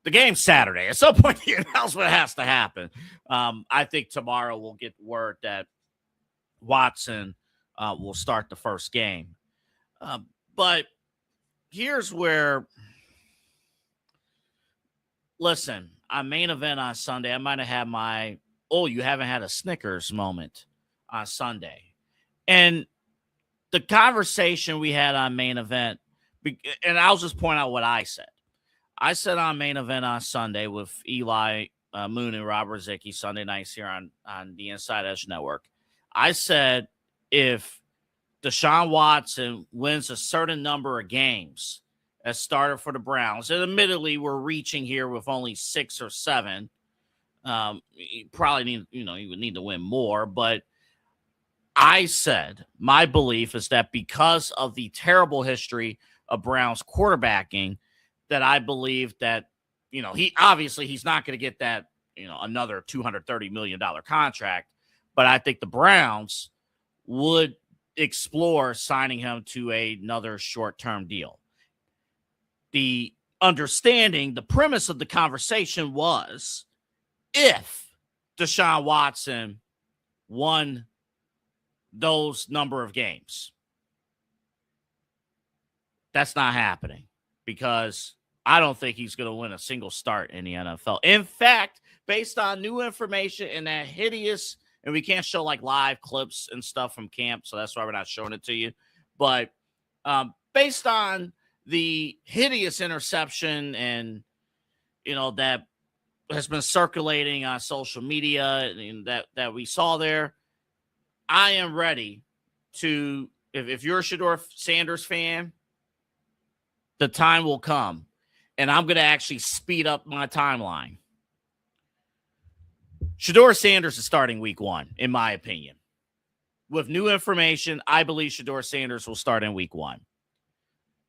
The game's Saturday. At some point, the announcement has to happen. I think tomorrow we'll get word that Watson will start the first game. But here's where, listen, on Main Event on Sunday, I might have had my, you haven't had a Snickers moment on Sunday. And the conversation we had on Main Event, and I'll just point out what I said. I said on Main Event on Sunday with Eli Moon and Robert Zicki, Sunday nights here on the Inside Edge Network. I said if Deshaun Watson wins a certain number of games as starter for the Browns, and admittedly we're reaching here with only 6 or 7. You probably need, you would need to win more, but I said my belief is that because of the terrible history of Brown's quarterbacking, that I believe that, he's not going to get that, another $230 million contract. But I think the Browns would explore signing him to another short-term deal. The premise of the conversation was if Deshaun Watson won those number of games. That's not happening because I don't think he's going to win a single start in the NFL. In fact, based on new information and that hideous, and we can't show like live clips and stuff from camp, so that's why we're not showing it to you. But based on the hideous interception and, that has been circulating on social media and that we saw there, I am ready to, if you're a Shedeur Sanders fan, the time will come, and I'm going to actually speed up my timeline. Shedeur Sanders is starting week 1, in my opinion. With new information, I believe Shedeur Sanders will start in week 1.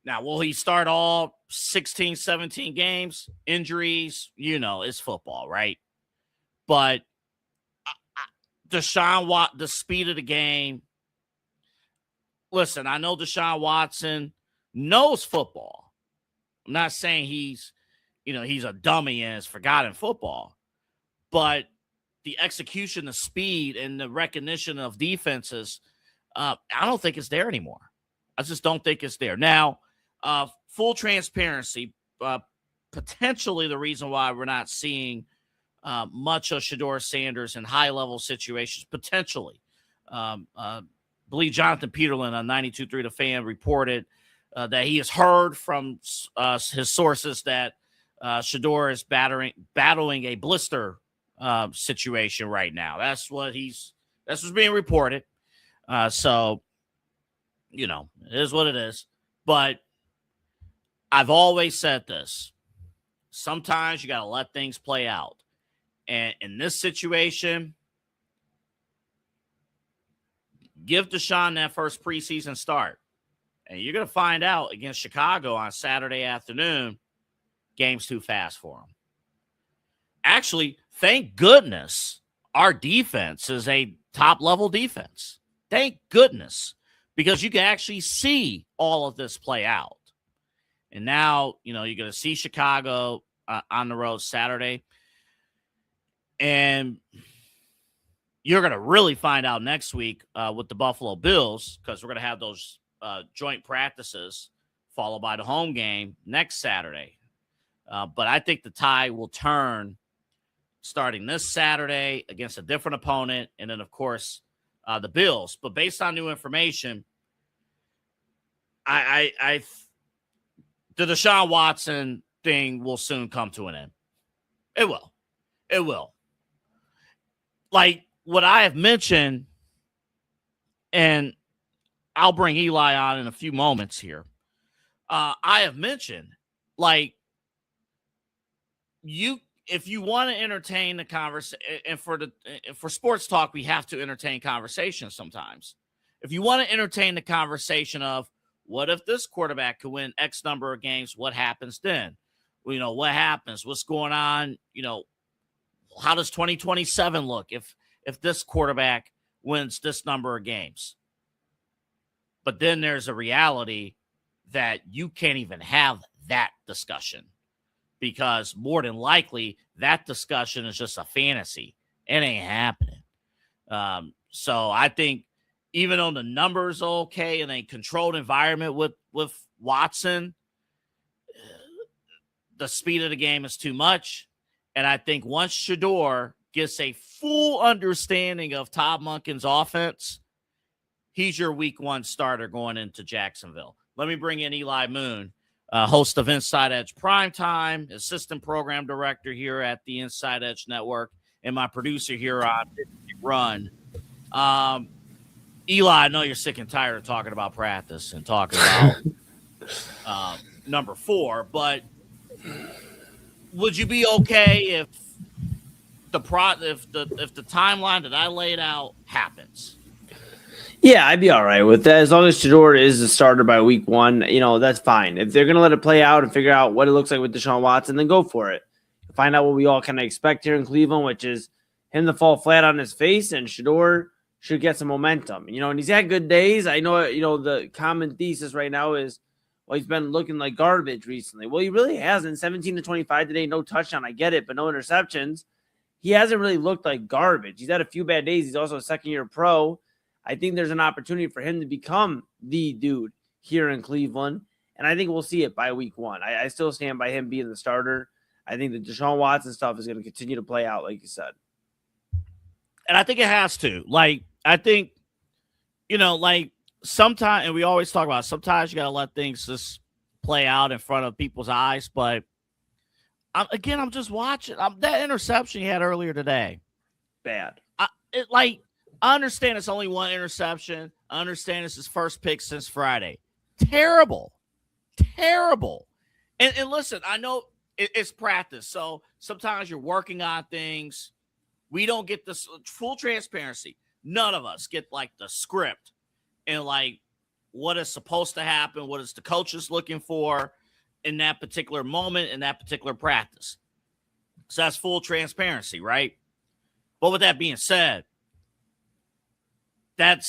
Now, will he start all 16, 17 games? Injuries, it's football, right? But the speed of the game. Listen, I know Deshaun Watson knows football. I'm not saying he's a dummy and has forgotten football, but the execution, the speed, and the recognition of defenses, I don't think it's there anymore. I just don't think it's there. Now, full transparency, potentially the reason why we're not seeing much of Shedeur Sanders in high-level situations, potentially. Believe Jonathan Peterlin on 92.3 The Fan reported that he has heard from his sources that Shedeur is battling a blister situation right now. That's what's being reported. So, it is what it is. But I've always said this. Sometimes you got to let things play out. And in this situation, give Deshaun that first preseason start. And you're going to find out against Chicago on Saturday afternoon, game's too fast for him. Actually, thank goodness our defense is a top-level defense. Thank goodness. Because you can actually see all of this play out. And now, you're going to see Chicago on the road Saturday. And you're going to really find out next week with the Buffalo Bills, because we're going to have those joint practices followed by the home game next Saturday. But I think the tide will turn starting this Saturday against a different opponent. And then, of course, the Bills. But based on new information, the Deshaun Watson thing will soon come to an end. It will. It will. Like what I have mentioned, and I'll bring Eli on in a few moments here. I have mentioned, like, if you want to entertain the conversation, and for sports talk, we have to entertain conversations sometimes. If you want to entertain the conversation of what if this quarterback could win X number of games, what happens then? What happens? What's going on? How does 2027 look if this quarterback wins this number of games? But then there's a reality that you can't even have that discussion, because more than likely that discussion is just a fantasy. It ain't happening. So I think even though the numbers are okay in a controlled environment with Watson, the speed of the game is too much. And I think once Shedeur gets a full understanding of Todd Monken's offense, he's your week 1 starter going into Jacksonville. Let me bring in Eli Moon, host of Inside Edge Primetime, assistant program director here at the Inside Edge Network, and my producer here on Run. Eli, I know you're sick and tired of talking about practice and talking about number 4, but would you be okay if the timeline that I laid out happens? Yeah, I'd be all right with that. As long as Shador is the starter by week 1, that's fine. If they're going to let it play out and figure out what it looks like with Deshaun Watson, then go for it. Find out what we all kind of expect here in Cleveland, which is him to fall flat on his face, and Shador should get some momentum. And he's had good days. I know, the common thesis right now is, well, he's been looking like garbage recently. Well, he really hasn't. 17 to 25 today, no touchdown. I get it, but no interceptions. He hasn't really looked like garbage. He's had a few bad days. He's also a second-year pro. I think there's an opportunity for him to become the dude here in Cleveland, and I think we'll see it by week 1. I still stand by him being the starter. I think the Deshaun Watson stuff is going to continue to play out, like you said. And I think it has to. I think, sometimes, and we always talk about it, sometimes you got to let things just play out in front of people's eyes. But I'm just watching that interception he had earlier today. Bad. I understand it's only one interception. I understand it's his first pick since Friday. Terrible. And listen, I know it's practice. So sometimes you're working on things. We don't get this full transparency. None of us get the script and what is supposed to happen, what is the coaches looking for in that particular moment, in that particular practice. So that's full transparency, right? But with that being said, that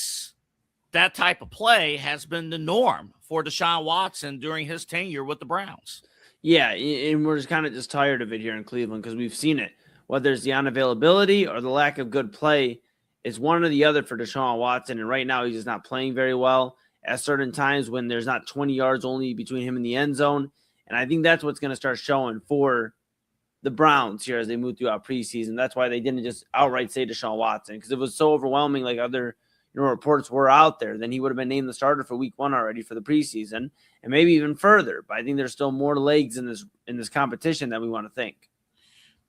type of play has been the norm for Deshaun Watson during his tenure with the Browns. Yeah, and we're just tired of it here in Cleveland because we've seen it. Whether it's the unavailability or the lack of good play, it's one or the other for Deshaun Watson. And right now, he's just not playing very well at certain times when there's not 20 yards only between him and the end zone. And I think that's what's going to start showing for the Browns here as they move throughout preseason. That's why they didn't just outright say Deshaun Watson, because it was so overwhelming like other reports were out there. Then he would have been named the starter for week 1 already for the preseason and maybe even further. But I think there's still more legs in this competition than we want to think.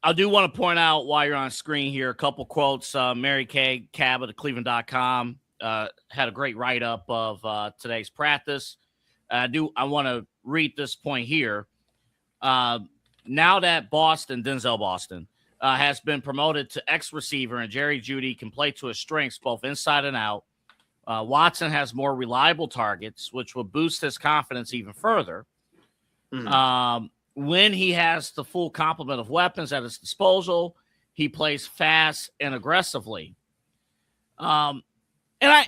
I do want to point out while you're on screen here, a couple quotes. Mary Kay Cabot of Cleveland.com had a great write-up of today's practice. I want to read this point here. Now that Denzel Boston, has been promoted to ex-receiver and Jerry Jeudy can play to his strengths both inside and out, Watson has more reliable targets, which will boost his confidence even further. When he has the full complement of weapons at his disposal, he plays fast and aggressively. And I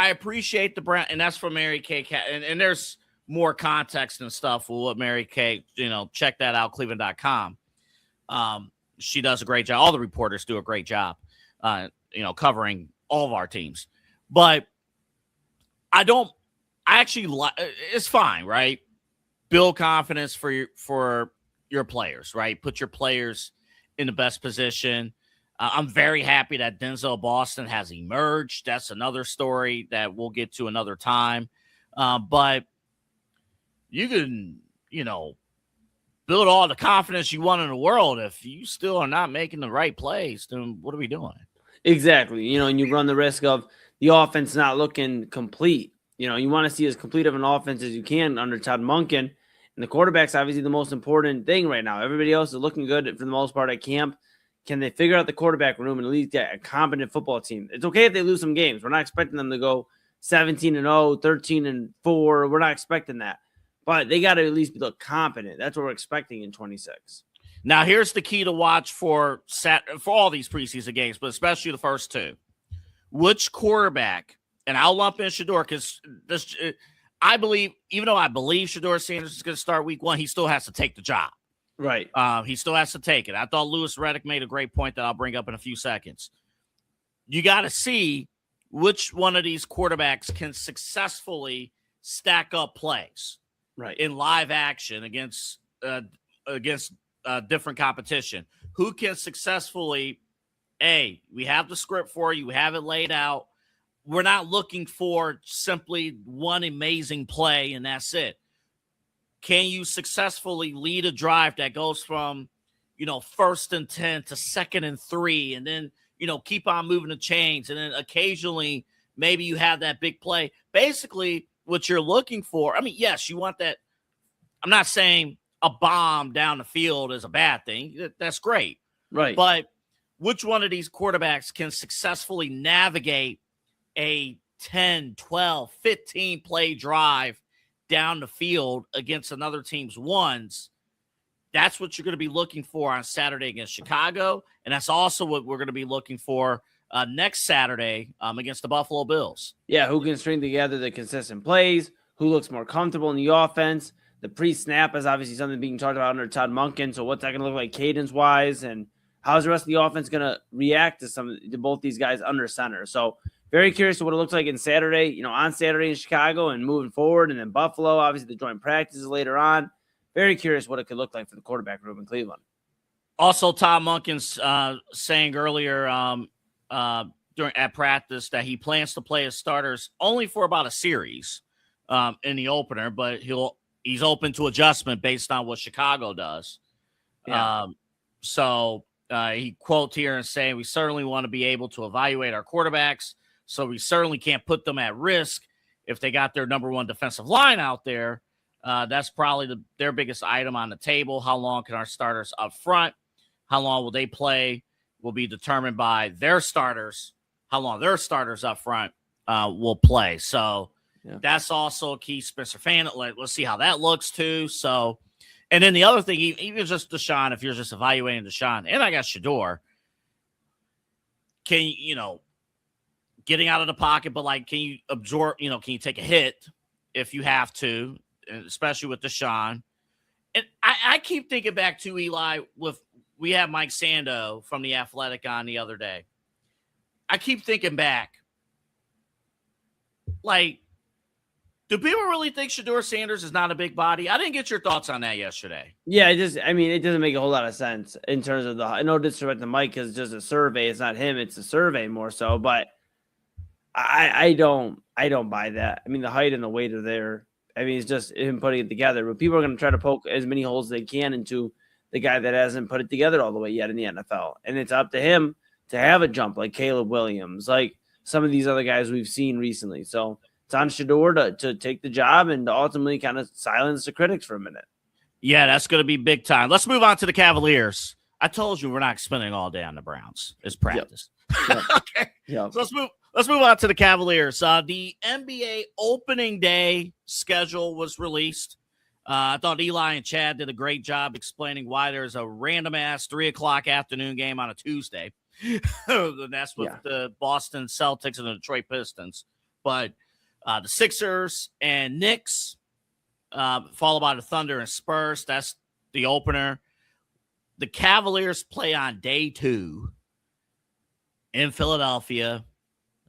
appreciate the brand, and that's from Mary Kay. And there's more context and stuff with what Mary Kay, check that out, Cleveland.com. She does a great job. All the reporters do a great job, covering all of our teams. But it's fine, right? Build confidence for your players, right? Put your players in the best position. I'm very happy that Denzel Boston has emerged. That's another story that we'll get to another time. But you can, build all the confidence you want in the world. If you still are not making the right plays, then what are we doing? Exactly. And you run the risk of the offense not looking complete. You want to see as complete of an offense as you can under Todd Monken. And the quarterback's obviously the most important thing right now. Everybody else is looking good for the most part at camp. Can they figure out the quarterback room and at least get a competent football team? It's okay if they lose some games. We're not expecting them to go 17-0, 13-4. We're not expecting that. But they got to at least look competent. That's what we're expecting in 26. Now, here's the key to watch for all these preseason games, but especially the first 2. Which quarterback, and I'll lump in Shador because I believe, even though I believe Shador Sanders is going to start week 1, he still has to take the job. Right. He still has to take it. I thought Louis Riddick made a great point that I'll bring up in a few seconds. You got to see which one of these quarterbacks can successfully stack up plays. Right. In live action against different competition. Who can successfully, we have the script for you. We have it laid out. We're not looking for simply one amazing play and that's it. Can you successfully lead a drive that goes from, 1st and 10 to 2nd and 3 and then, keep on moving the chains and then occasionally maybe you have that big play. Basically, what you're looking for, yes, you want that. I'm not saying a bomb down the field is a bad thing. That's great. Right. But which one of these quarterbacks can successfully navigate a 10, 12, 15 play drive down the field against another team's ones. That's what you're going to be looking for on Saturday against Chicago. And that's also what we're going to be looking for next Saturday against the Buffalo Bills. Yeah, who can string together the consistent plays, who looks more comfortable in the offense. The pre-snap is obviously something being talked about under Todd Monken. So what's that going to look like cadence-wise, and how's the rest of the offense going to react to both these guys under center? So very curious to what it looks like on Saturday in Chicago and moving forward, and then Buffalo, obviously the joint practices later on. Very curious what it could look like for the quarterback room in Cleveland. Also, Todd Monken's saying earlier at practice that he plans to play his starters only for about a series in the opener, but he's open to adjustment based on what Chicago does. Yeah. He quotes here and saying, we certainly want to be able to evaluate our quarterbacks, so we certainly can't put them at risk if they got their number one defensive line out there. That's probably their biggest item on the table. How long can our starters up front? How long will they play will be determined by their starters, how long their starters up front will play. So that's also a key. Spencer fan. Let's see how that looks too. So, and then the other thing, even just Deshaun, if you're just evaluating Deshaun, and I got Shador, getting out of the pocket, but can you absorb, can you take a hit if you have to, especially with Deshaun? And I keep thinking back to Eli we had Mike Sando from The Athletic on the other day. I keep thinking back, do people really think Shador Sanders is not a big body? I didn't get your thoughts on that yesterday. Yeah, it doesn't make a whole lot of sense in terms of no disrespect to Mike because it's just a survey. It's not him. It's a survey more so, but I don't buy that. I mean, the height and the weight are there. I mean, it's just him putting it together, but people are going to try to poke as many holes as they can into the guy that hasn't put it together all the way yet in the NFL. And it's up to him to have a jump like Caleb Williams, like some of these other guys we've seen recently. So it's on Shador to take the job and to ultimately kind of silence the critics for a minute. Yeah, that's going to be big time. Let's move on to the Cavaliers. I told you we're not spending all day on the Browns. It's practice. Yep. Okay. Yep. So let's move on to the Cavaliers. The NBA opening day schedule was released. I thought Eli and Chad did a great job explaining why there's a random-ass 3:00 afternoon game on a Tuesday. That's with the Boston Celtics and the Detroit Pistons. But the Sixers and Knicks, followed by the Thunder and Spurs. That's the opener. The Cavaliers play on day 2 in Philadelphia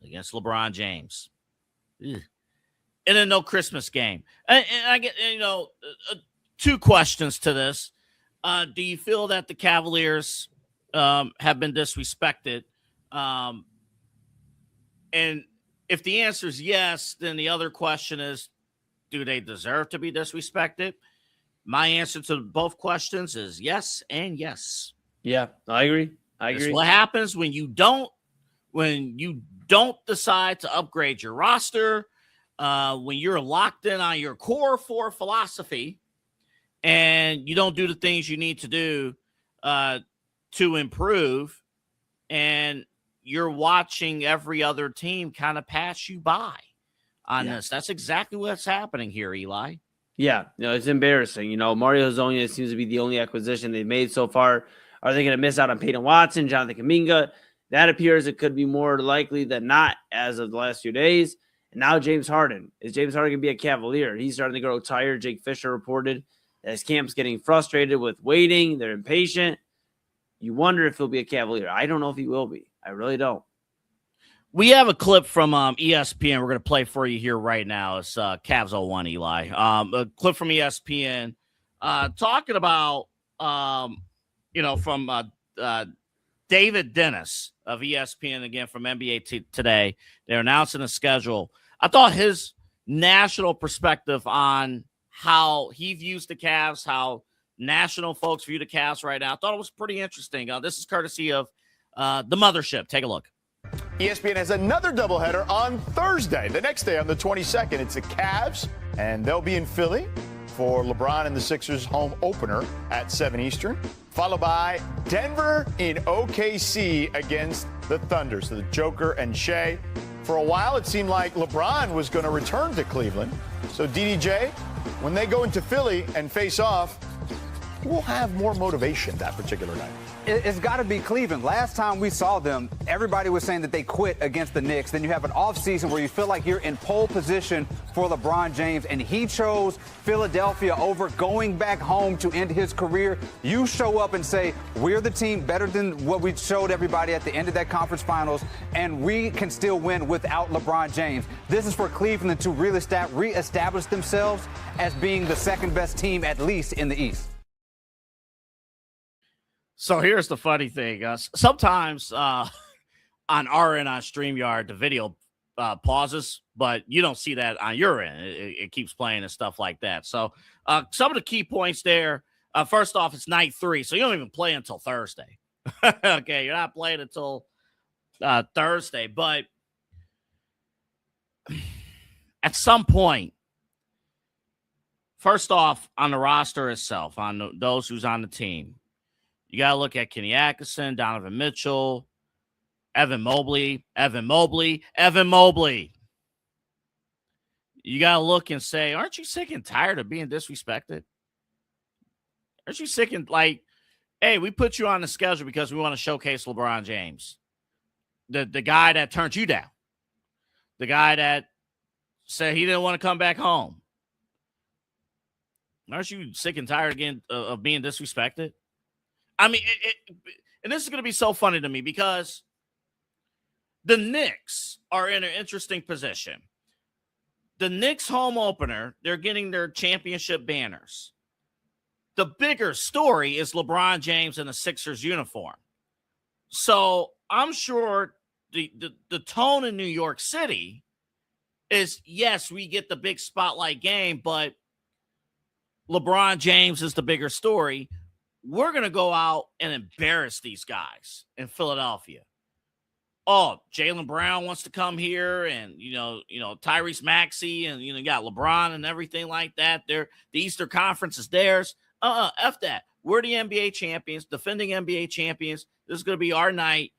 against LeBron James. Ugh. And then no Christmas game. And I get, two questions to this. Do you feel that the Cavaliers have been disrespected? And if the answer is yes, then the other question is, do they deserve to be disrespected? My answer to both questions is yes and yes. Yeah, I agree. That's what happens when you don't decide to upgrade your roster, when you're locked in on your core 4 philosophy and you don't do the things you need to do to improve, and you're watching every other team kind of pass you by on this. That's exactly what's happening here, Eli. Yeah, it's embarrassing. Mario Hezonja seems to be the only acquisition they've made so far. Are they going to miss out on Peyton Watson, Jonathan Kuminga? That appears it could be more likely than not as of the last few days. And now James Harden. Is James Harden going to be a Cavalier? He's starting to grow tired. Jake Fisher reported that his camp's getting frustrated with waiting. They're impatient. You wonder if he'll be a Cavalier. I don't know if he will be. I really don't. We have a clip from ESPN we're going to play for you here right now. It's Cavs 01, Eli. A clip from ESPN talking about, from David Dennis of ESPN, again, from NBA Today. They're announcing a schedule. I thought his national perspective on how he views the Cavs, how national folks view the Cavs right now, I thought it was pretty interesting. This is courtesy of the Mothership. Take a look. ESPN has another doubleheader on Thursday. The next day, on the 22nd, it's the Cavs, and they'll be in Philly for LeBron and the Sixers home opener at 7 Eastern, followed by Denver in OKC against the Thunder. So the Joker and Shea For a while, it seemed like LeBron was going to return to Cleveland. So, DDJ, when they go into Philly and face off, who will have more motivation that particular night? It's got to be Cleveland. Last time we saw them, everybody was saying that they quit against the Knicks. Then you have an offseason where you feel like you're in pole position for LeBron James, and he chose Philadelphia over going back home to end his career. You show up and say, we're the team better than what we showed everybody at the end of that conference finals, and we can still win without LeBron James. This is for Cleveland to reestablish themselves as being the second best team, at least in the East. So here's the funny thing. Sometimes on our end on StreamYard, the video pauses, but you don't see that on your end. It keeps playing and stuff like that. So some of the key points there, first off, it's night 3, so you don't even play until Thursday. Okay, you're not playing until Thursday. But at some point, first off, on the roster itself, on those who's on the team, you got to look at Kenny Atkinson, Donovan Mitchell, Evan Mobley. You got to look and say, aren't you sick and tired of being disrespected? Aren't you sick and like, hey, we put you on the schedule because we want to showcase LeBron James, the guy that turned you down, the guy that said he didn't want to come back home. Aren't you sick and tired again of being disrespected? I mean, and this is going to be so funny to me because the Knicks are in an interesting position. The Knicks home opener, they're getting their championship banners. The bigger story is LeBron James in a Sixers uniform. So I'm sure the tone in New York City is, yes, we get the big spotlight game, but LeBron James is the bigger story. We're going to go out and embarrass these guys in Philadelphia. Oh, Jaylen Brown wants to come here, and, you know, Tyrese Maxey, and, you got LeBron and everything like that. The Eastern Conference is theirs. F that. We're the NBA champions, defending NBA champions. This is going to be our night.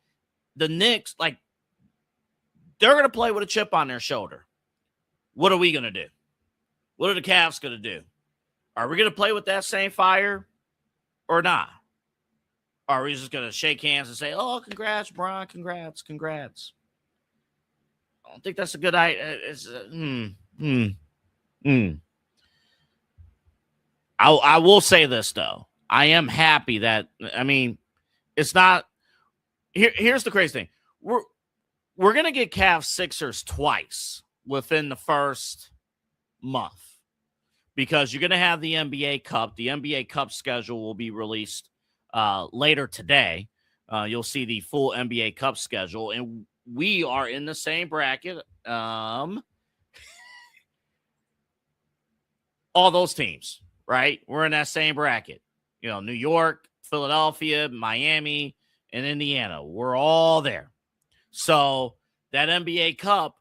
The Knicks, like, they're going to play with a chip on their shoulder. What are we going to do? What are the Cavs going to do? Are we going to play with that same fire or not? Or are we just going to shake hands and say, oh, congrats, Bron, congrats. I don't think that's a good idea. I will say this, though. I am happy that, I mean, it's not – here's the crazy thing. We're going to get Cavs Sixers twice within the first month because you're going to have the NBA Cup. The NBA Cup schedule will be released later today. You'll see the full NBA Cup schedule, and we are in the same bracket. All those teams, right? We're in that same bracket. New York, Philadelphia, Miami, and Indiana. We're all there. So that NBA Cup,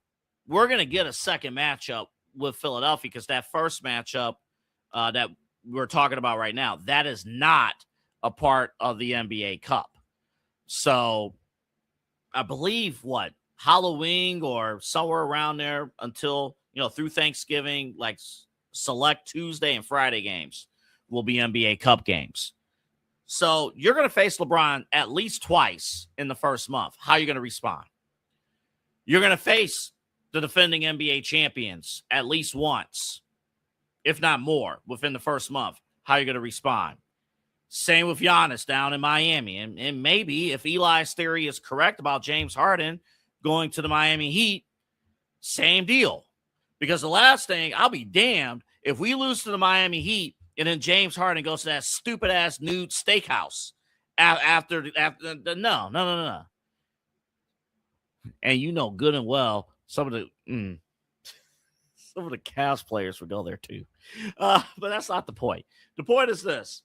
we're going to get a second matchup with Philadelphia because that first matchup that we're talking about right now, that is not a part of the NBA Cup. So I believe Halloween or somewhere around there until, through Thanksgiving, like select Tuesday and Friday games will be NBA Cup games. So you're going to face LeBron at least twice in the first month. How are you going to respond? You're going to face the defending NBA champions at least once, if not more, within the first month. How are you going to respond? Same with Giannis down in Miami. And maybe if Eli's theory is correct about James Harden going to the Miami Heat, same deal. Because the last thing, I'll be damned if we lose to the Miami Heat and then James Harden goes to that stupid-ass nude steakhouse after no. And good and well, some of the Cavs players would go there too. But that's not the point. The point is this.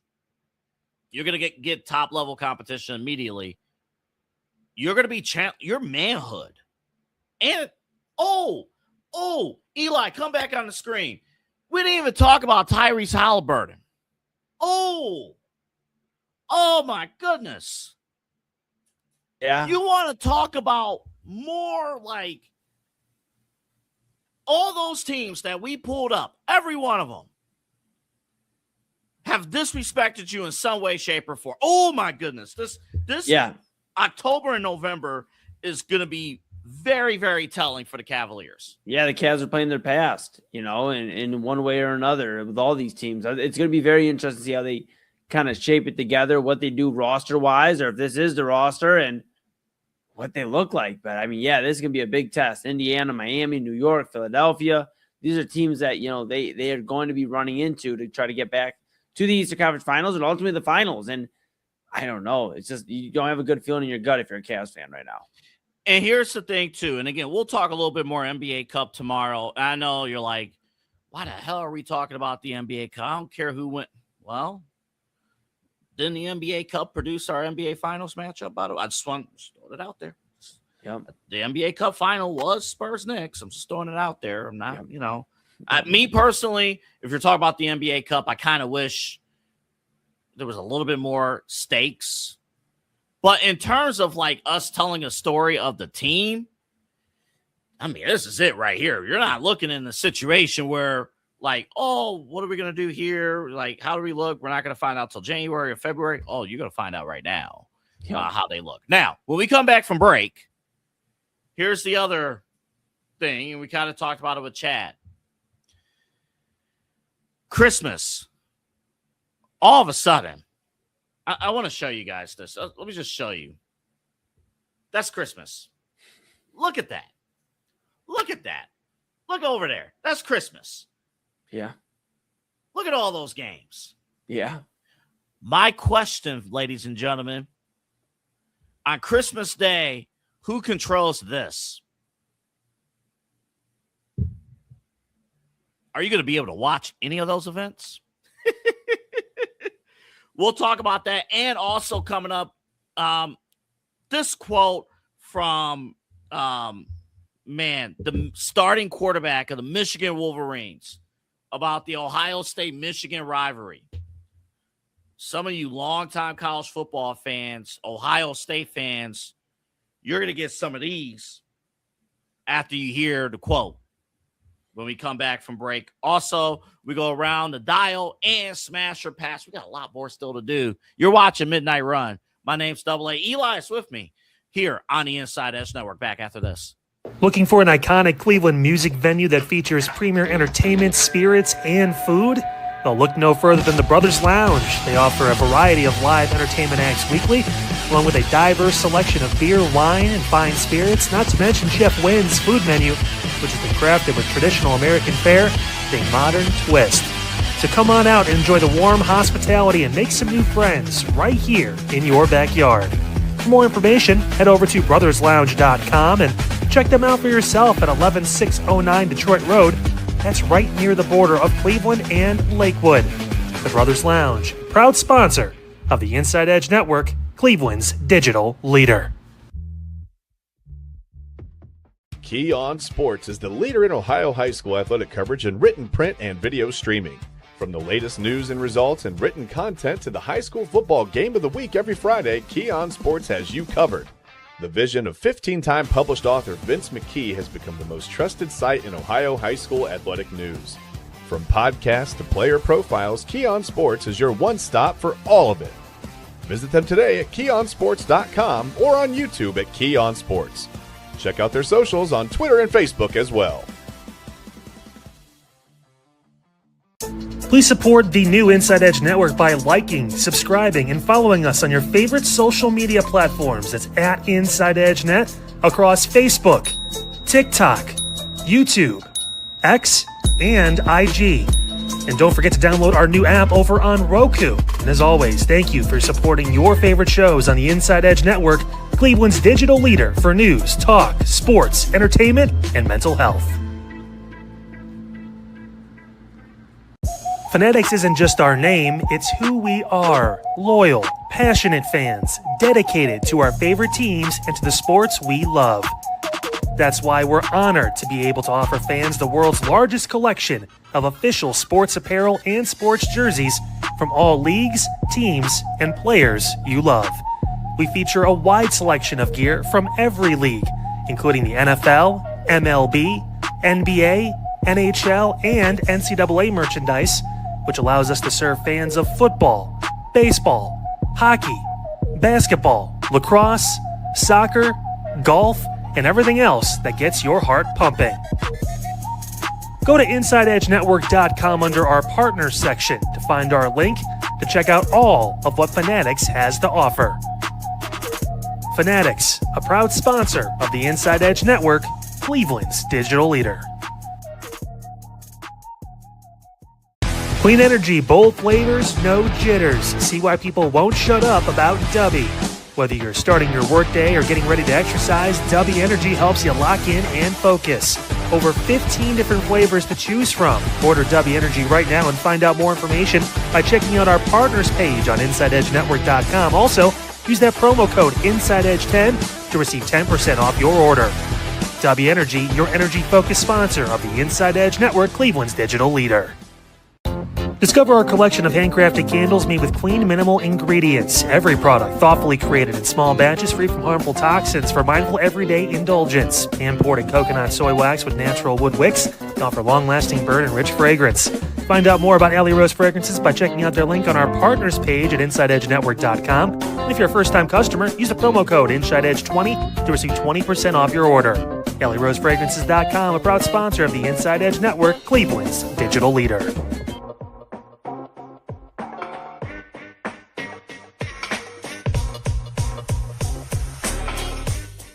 You're going to get top-level competition immediately. You're going to be your manhood. And, Eli, come back on the screen. We didn't even talk about Tyrese Halliburton. Oh, my goodness. Yeah. You want to talk about more like all those teams that we pulled up, every one of them, have disrespected you in some way, shape, or form. Oh my goodness. This October and November is going to be very, very telling for the Cavaliers. Yeah, the Cavs are playing their past, in one way or another with all these teams. It's going to be very interesting to see how they kind of shape it together, what they do roster-wise, or if this is the roster and what they look like. But, this is going to be a big test. Indiana, Miami, New York, Philadelphia. These are teams that, they are going to be running into to try to get back to the Eastern Conference Finals and ultimately the finals. And I don't know. It's just you don't have a good feeling in your gut if you're a Cavs fan right now. And here's the thing, too. And, again, we'll talk a little bit more NBA Cup tomorrow. I know you're like, why the hell are we talking about the NBA Cup? I don't care who went. Well, didn't the NBA Cup produce our NBA Finals matchup? By the way, I just want to throw it out there. Yep. The NBA Cup final was Spurs-Knicks. I'm just throwing it out there. I'm not, me personally, if you're talking about the NBA Cup, I kind of wish there was a little bit more stakes. But in terms of like us telling a story of the team, this is it right here. You're not looking in the situation where like, oh, what are we going to do here? Like, how do we look? We're not going to find out till January or February. Oh, you're going to find out right now how they look. Now, when we come back from break, here's the other thing, and we kind of talked about it with Chad. Christmas. All of a sudden, I want to show you guys this. Let me just show you. That's Christmas. Look at that. Look at that. Look over there. That's Christmas. Yeah. Look at all those games. Yeah. My question, ladies and gentlemen, on Christmas Day, who controls this? Are you going to be able to watch any of those events? We'll talk about that. And also coming up, this quote from, the starting quarterback of the Michigan Wolverines about the Ohio State-Michigan rivalry. Some of you longtime college football fans, Ohio State fans, you're going to get some of these after you hear the quote when we come back from break. Also, we go around the dial and smash or pass. We got a lot more still to do. You're watching Midnight Run. My name's Double A. Eli is with me here on the Inside Edge Network. Back after this. Looking for an iconic Cleveland music venue that features premier entertainment, spirits, and food? Well, look no further than the Brothers Lounge. They offer a variety of live entertainment acts weekly, along with a diverse selection of beer, wine, and fine spirits, not to mention Chef Wynn's food menu, which has been crafted with traditional American fare with a modern twist. So come on out and enjoy the warm hospitality and make some new friends right here in your backyard. For more information, head over to brotherslounge.com and check them out for yourself at 11609 Detroit Road. That's right near the border of Cleveland and Lakewood. The Brothers Lounge, proud sponsor of the Inside Edge Network, Cleveland's digital leader. Key On Sports is the leader in Ohio high school athletic coverage in written, print, and video streaming. From the latest news and results and written content to the high school football game of the week every Friday, Key On Sports has you covered. The vision of 15-time published author Vince McKee has become the most trusted site in Ohio high school athletic news. From podcasts to player profiles, Key On Sports is your one-stop for all of it. Visit them today at keyonsports.com or on YouTube at Key On Sports. Check out their socials on Twitter and Facebook as well. Please support the new Inside Edge Network by liking, subscribing, and following us on your favorite social media platforms. That's at Inside Edge Net across Facebook, TikTok, YouTube, X, and IG. And don't forget to download our new app over on Roku. And as always, thank you for supporting your favorite shows on the Inside Edge Network, Cleveland's digital leader for news, talk, sports, entertainment, and mental health. Fanatics isn't just our name, it's who we are. Loyal, passionate fans, dedicated to our favorite teams and to the sports we love. That's why we're honored to be able to offer fans the world's largest collection of official sports apparel and sports jerseys from all leagues, teams, and players you love. We feature a wide selection of gear from every league, including the NFL, MLB, NBA, NHL, and NCAA merchandise, which allows us to serve fans of football, baseball, hockey, basketball, lacrosse, soccer, golf, and everything else that gets your heart pumping. Go to InsideEdgeNetwork.com under our Partners section to find our link to check out all of what Fanatics has to offer. Fanatics, a proud sponsor of the Inside Edge Network, Cleveland's digital leader. Clean energy, bold flavors, no jitters. See why people won't shut up about Dubby. Whether you're starting your workday or getting ready to exercise, Dubby Energy helps you lock in and focus. Over 15 different flavors to choose from. Order Dubby Energy right now and find out more information by checking out our partners page on InsideEdgeNetwork.com. Also, use that promo code InsideEdge10 to receive 10% off your order. Dubby Energy, your energy-focused sponsor of the Inside Edge Network, Cleveland's digital leader. Discover our collection of handcrafted candles made with clean, minimal ingredients. Every product thoughtfully created in small batches free from harmful toxins for mindful everyday indulgence. Hand-poured in coconut soy wax with natural wood wicks to offer long-lasting burn and rich fragrance. Find out more about Alley Rose Fragrances by checking out their link on our partners page at InsideEdgeNetwork.com. And if you're a first-time customer, use the promo code InsideEdge20 to receive 20% off your order. AlleyRoseFragrances.com, a proud sponsor of the Inside Edge Network, Cleveland's digital leader.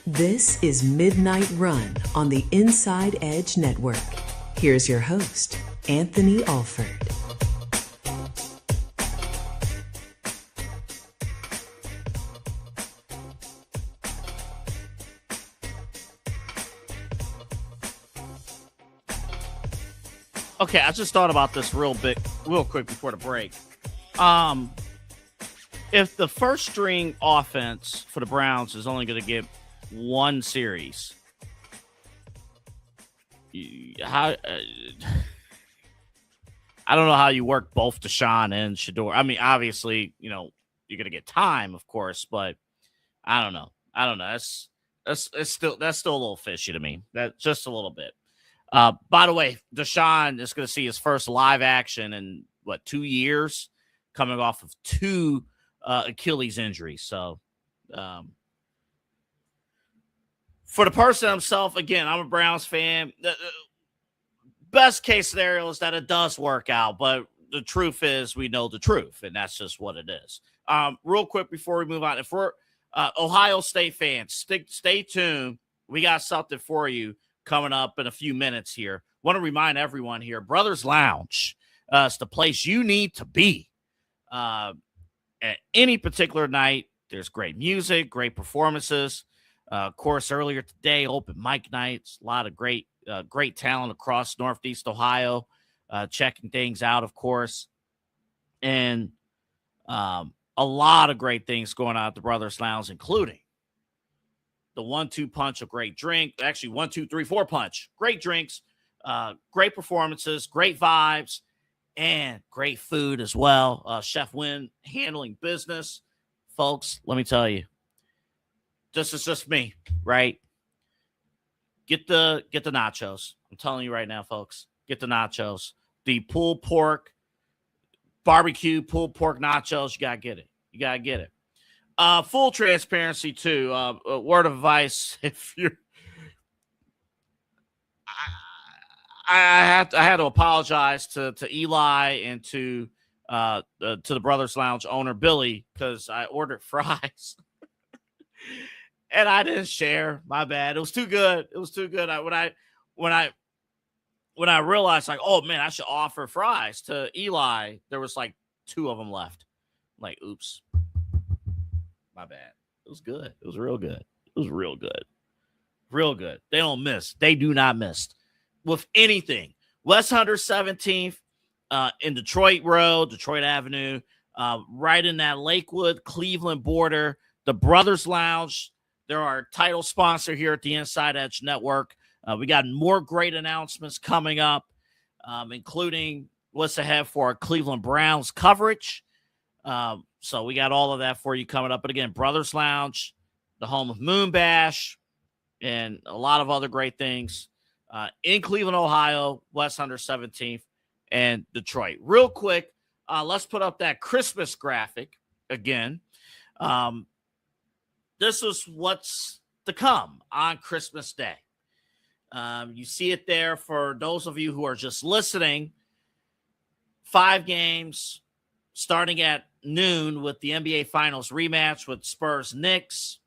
This is Midnight Run on the Inside Edge Network. Here's your host, Anthony Alford. Okay, I just thought about this real quick before the break. If the first string offense for the Browns is only going to get one series, I don't know how you work both Deshaun and Shador. I mean, obviously, you're going to get time, of course, but I don't know. That's still a little fishy to me. That's just a little bit. By the way, Deshaun is going to see his first live action in 2 years, coming off of 2 Achilles injuries. So, for the person himself, again, I'm a Browns fan. The best case scenario is that it does work out, but the truth is we know the truth, and that's just what it is. Real quick before we move on, if we're Ohio State fans, stay tuned. We got something for you coming up in a few minutes here. Want to remind everyone here, Brothers Lounge is the place you need to be at any particular night. There's great music, great performances. Of course, earlier today, open mic nights, a lot of great talent across Northeast Ohio, checking things out, of course. And a lot of great things going on at the Brothers Lounge, including the 1-2 punch, a great drink. Actually, 1, 2, 3, 4 punch. Great drinks, great performances, great vibes, and great food as well. Chef Wynn handling business. Folks, let me tell you, this is just me, right? Get the nachos. I'm telling you right now, folks. Get the nachos. The pulled pork, barbecue pulled pork nachos. You gotta get it. Full transparency too. A word of advice: if you're, I had to apologize to Eli and to the Brothers Lounge owner Billy because I ordered fries. And I didn't share. My bad. It was too good. When I realized, oh man, I should offer fries to Eli, there was 2 of them left. Oops, my bad. It was good. It was real good. Real good. They don't miss. They do not miss with anything. West 117th in Detroit Road, Detroit Avenue, right in that Lakewood, Cleveland border. The Brothers Lounge. They're our title sponsor here at the Inside Edge Network. We got more great announcements coming up, including what's ahead for our Cleveland Browns coverage. So we got all of that for you coming up. But again, Brothers Lounge, the home of Moon Bash, and a lot of other great things in Cleveland, Ohio, West 117th, and Detroit. Real quick, let's put up that Christmas graphic again. This is what's to come on Christmas Day. You see it there for those of you who are just listening. 5 games starting at noon with the NBA Finals rematch with Spurs Knicks,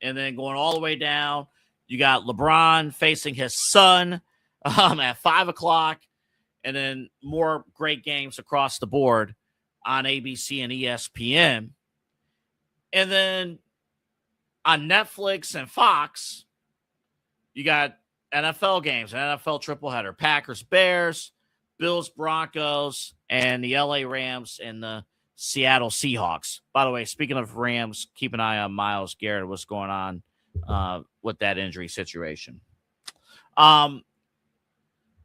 and then going all the way down. You got LeBron facing his son at 5 o'clock, and then more great games across the board on ABC and ESPN. And then on Netflix and Fox, you got NFL games, an NFL tripleheader, Packers, Bears, Bills, Broncos, and the LA Rams and the Seattle Seahawks. By the way, speaking of Rams, keep an eye on Myles Garrett, what's going on with that injury situation.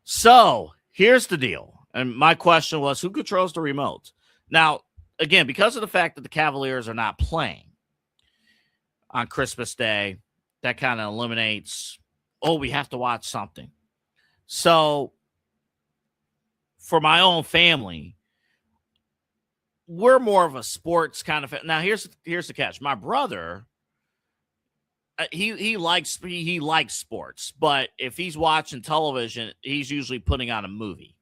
So here's the deal. And my question was, who controls the remote? Now, again, because of the fact that the Cavaliers are not playing on Christmas Day, that kind of eliminates, we have to watch something. So for my own family, we're more of a sports kind of. Now, here's the catch. My brother, he likes sports, but if he's watching television, he's usually putting on a movie.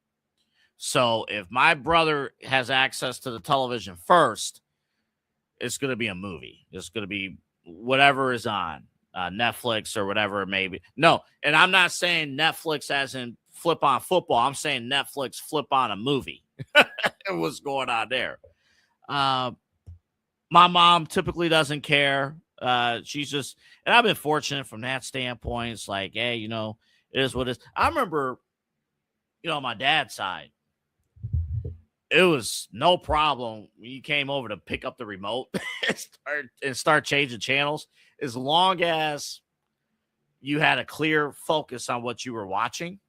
So if my brother has access to the television first, it's going to be a movie. It's going to be whatever is on Netflix or whatever it may be. No, and I'm not saying Netflix as in flip on football. I'm saying Netflix flip on a movie. What's going on there? My mom typically doesn't care. She's just, and I've been fortunate from that standpoint. It's like, hey, it is what it is. I remember, on my dad's side, it was no problem when you came over to pick up the remote and start changing channels, as long as you had a clear focus on what you were watching.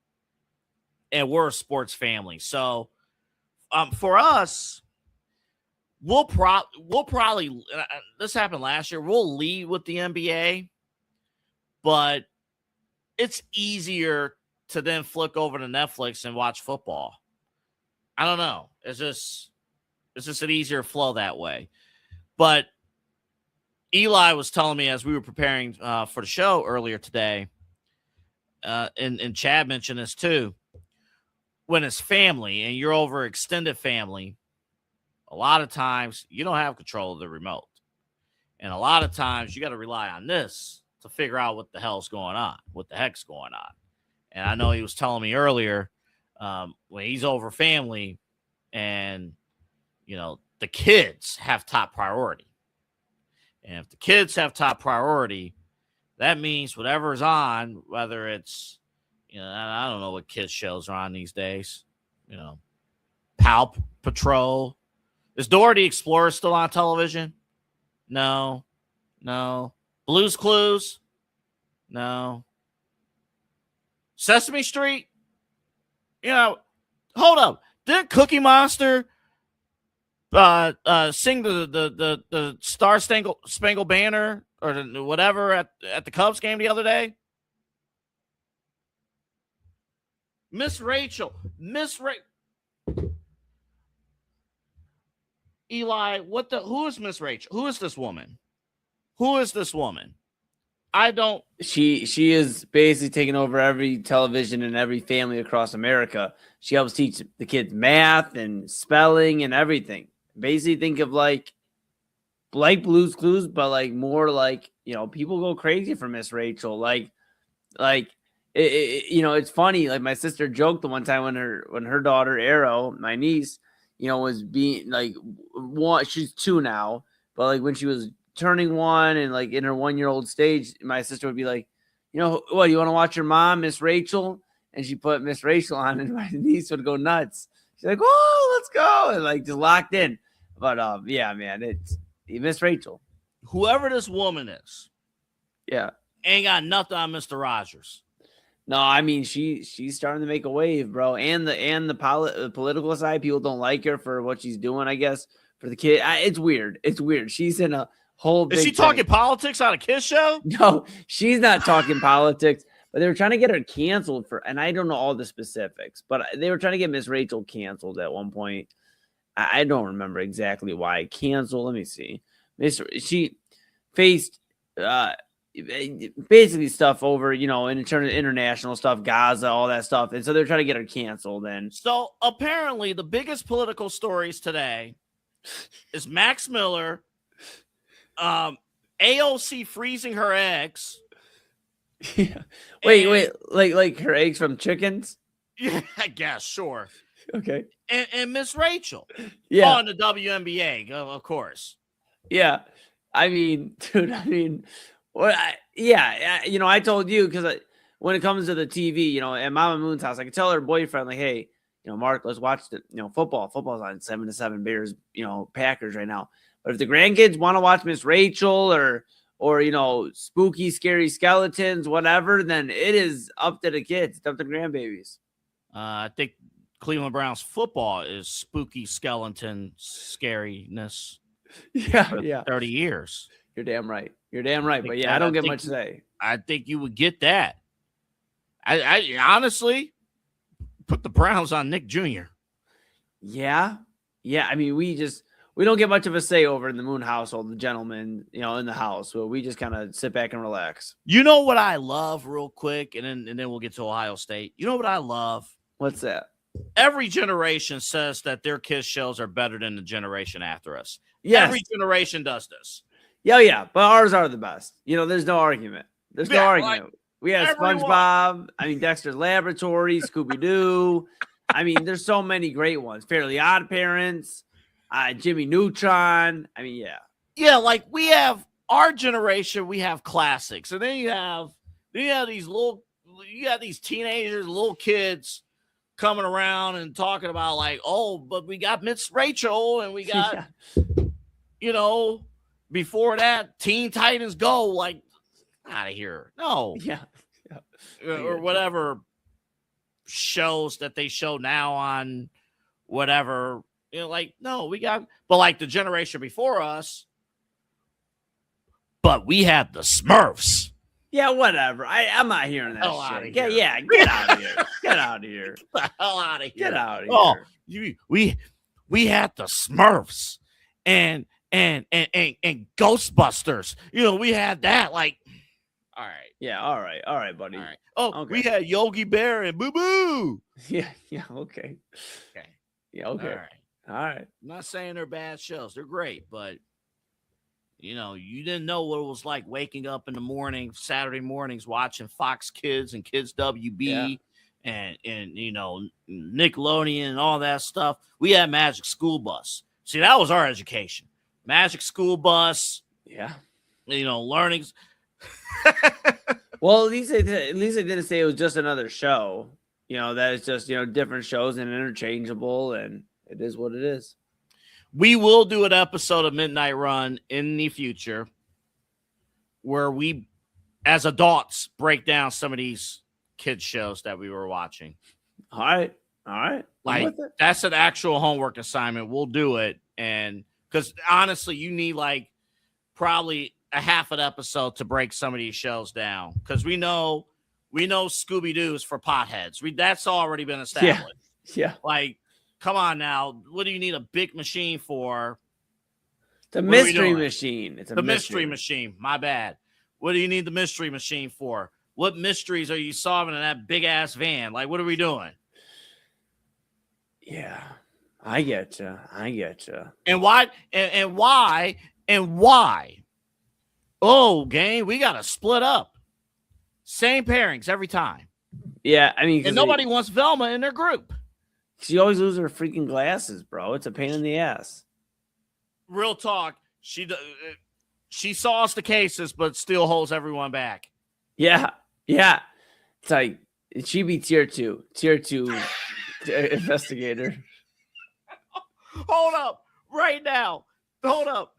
And we're a sports family. So for us, we'll probably, this happened last year, we'll lead with the NBA, but it's easier to then flick over to Netflix and watch football. I don't know. It's just an easier flow that way. But Eli was telling me as we were preparing for the show earlier today, and Chad mentioned this too, when it's family and you're over extended family, a lot of times you don't have control of the remote. And a lot of times you got to rely on this to figure out what the heck's going on. And I know he was telling me earlier, when he's over family and, the kids have top priority. And if the kids have top priority, that means whatever is on, whether it's, I don't know what kids shows are on these days, Paw Patrol. Is Dora the Explorer still on television? No. Blue's Clues? No. Sesame Street? Hold up. Didn't Cookie Monster sing the Star Spangled Banner or whatever at the Cubs game the other day? Miss Rachel. Eli, who is Miss Rachel? Who is this woman? I don't. She is basically taking over every television and every family across America. She helps teach the kids math and spelling and everything. Basically, think of like Blue's Clues, but like more like, people go crazy for Miss Rachel. It's funny. Like my sister joked the one time when her daughter Arrow, my niece, was being like one. She's 2 now, but like when she was turning 1 and like in her 1-year-old stage, my sister would be like, what, you want to watch your mom, Miss Rachel? And she put Miss Rachel on, and my niece would go nuts. She's like, oh, let's go, and like just locked in. But yeah, man, it's Miss Rachel. Whoever this woman is, yeah, ain't got nothing on Mr. Rogers. No, I mean she's starting to make a wave, bro. And the political side, people don't like her for what she's doing. I guess for the kid, it's weird. She's in a whole. Is she talking politics on a kids show? No, she's not talking politics. But they were trying to get her canceled and I don't know all the specifics, but they were trying to get Miss Rachel canceled at one point. I don't remember exactly why canceled. Let me see. She faced basically stuff over, in terms of international stuff, Gaza, all that stuff. And so they're trying to get her canceled. And so apparently the biggest political stories today is Max Miller, AOC freezing her eggs. Yeah. Wait, like her eggs from chickens? Yeah, I guess, sure. Okay. And Miss Rachel. Yeah. On the WNBA, of course. Yeah. I mean, dude, I told you because when it comes to the TV, at Mama Moon's house, I could tell her boyfriend, like, hey, Mark, let's watch the, football. Football's on 7-7 Bears, Packers right now. But if the grandkids want to watch Miss Rachel or spooky, scary skeletons, whatever, then it is up to the kids. It's up to the grandbabies. I think Cleveland Browns football is spooky skeleton scariness. Yeah. 30 years. You're damn right. But yeah, I don't get much to say. I think you would get that. I honestly put the Browns on Nick Jr. Yeah. I mean, we don't get much of a say over in the Moon household, the gentlemen, in the house. So we just kind of sit back and relax. You know what I love real quick, and then we'll get to Ohio State. You know what I love? What's that? Every generation says that their kids' shows are better than the generation after us. Yes. Every generation does this. Yeah, but ours are the best. There's no argument. No argument. Like, we have SpongeBob. I mean, Dexter's Laboratory, Scooby-Doo. I mean, there's so many great ones. Fairly Odd Parents, Jimmy Neutron. I mean, yeah. Yeah, like we have our generation, we have classics. And then you have these teenagers, little kids coming around and talking about like, oh, but we got Miss Rachel and we got, before that, Teen Titans Go, like, out of here. No. Yeah. Or whatever shows that they show now on whatever, no, we got, but like the generation before us, but we had the Smurfs. Yeah, whatever. I'm not hearing that shit. Get out of here. Get out of here. Get the hell out of here. Get out of here. Oh, we had the Smurfs and Ghostbusters. We had that. Like, all right. Yeah, all right, buddy. All right. Oh, okay. We had Yogi Bear and Boo Boo. Yeah, okay. Okay. Yeah, okay. All right. I'm not saying they're bad shows. They're great, but you didn't know what it was like waking up in the morning, Saturday mornings, watching Fox Kids and Kids WB and Nickelodeon and all that stuff. We had Magic School Bus. See, that was our education. Magic School Bus. Yeah. Learnings. Well, at least they didn't say it was just another show. That it's just, different shows and interchangeable, and it is what it is. We will do an episode of Midnight Run in the future where we, as adults, break down some of these kids shows that we were watching. All right. Like, that's an actual homework assignment. We'll do it. And because honestly, you need like probably a half an episode to break some of these shows down. Because we know Scooby-Doo is for potheads. That's already been established. Yeah. Like, come on now. What do you need a big machine for? It's a mystery machine. It's a mystery machine. My bad. What do you need the mystery machine for? What mysteries are you solving in that big ass van? Like, what are we doing? Yeah, I get you. And why? And why? Oh, gang, we got to split up. Same pairings every time. Yeah, I mean, and nobody wants Velma in their group. She always loses her freaking glasses, bro. It's a pain in the ass. Real talk. She solves the cases, but still holds everyone back. Yeah. It's like she'd be tier two investigator. Hold up, right now. Hold up.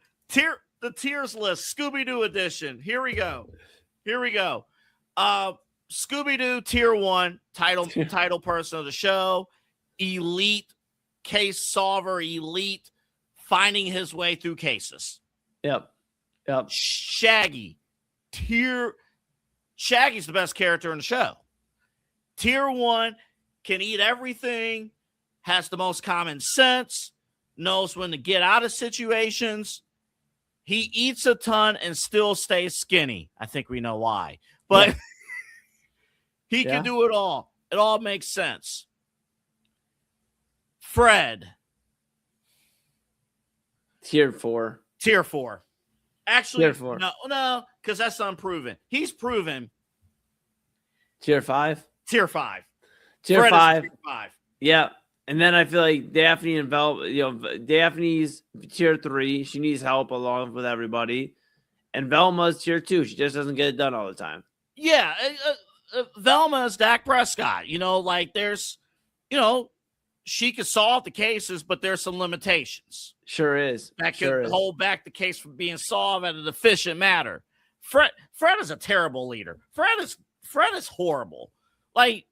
The tiers list, Scooby-Doo edition. Here we go. Scooby-Doo tier 1, title person of the show. Elite case solver, elite finding his way through cases. Yep. Shaggy, tier Shaggy's the best character in the show. Tier 1, can eat everything, has the most common sense, knows when to get out of situations. He eats a ton and still stays skinny. I think we know why. But he can do it all. It all makes sense. Fred. Tier 4. Tier 4. Actually, Tier 4. No, because that's unproven. He's proven. Tier 5. Tier 5. Tier Fred 5. Tier 5. Yeah. And then I feel like Daphne and Daphne's tier 3. She needs help along with everybody. And Velma's tier 2. She just doesn't get it done all the time. Yeah. Velma's Dak Prescott. There's, she could solve the cases, but there's some limitations. Sure is. That could hold back the case from being solved at an efficient manner. Fred is a terrible leader. Fred is horrible. What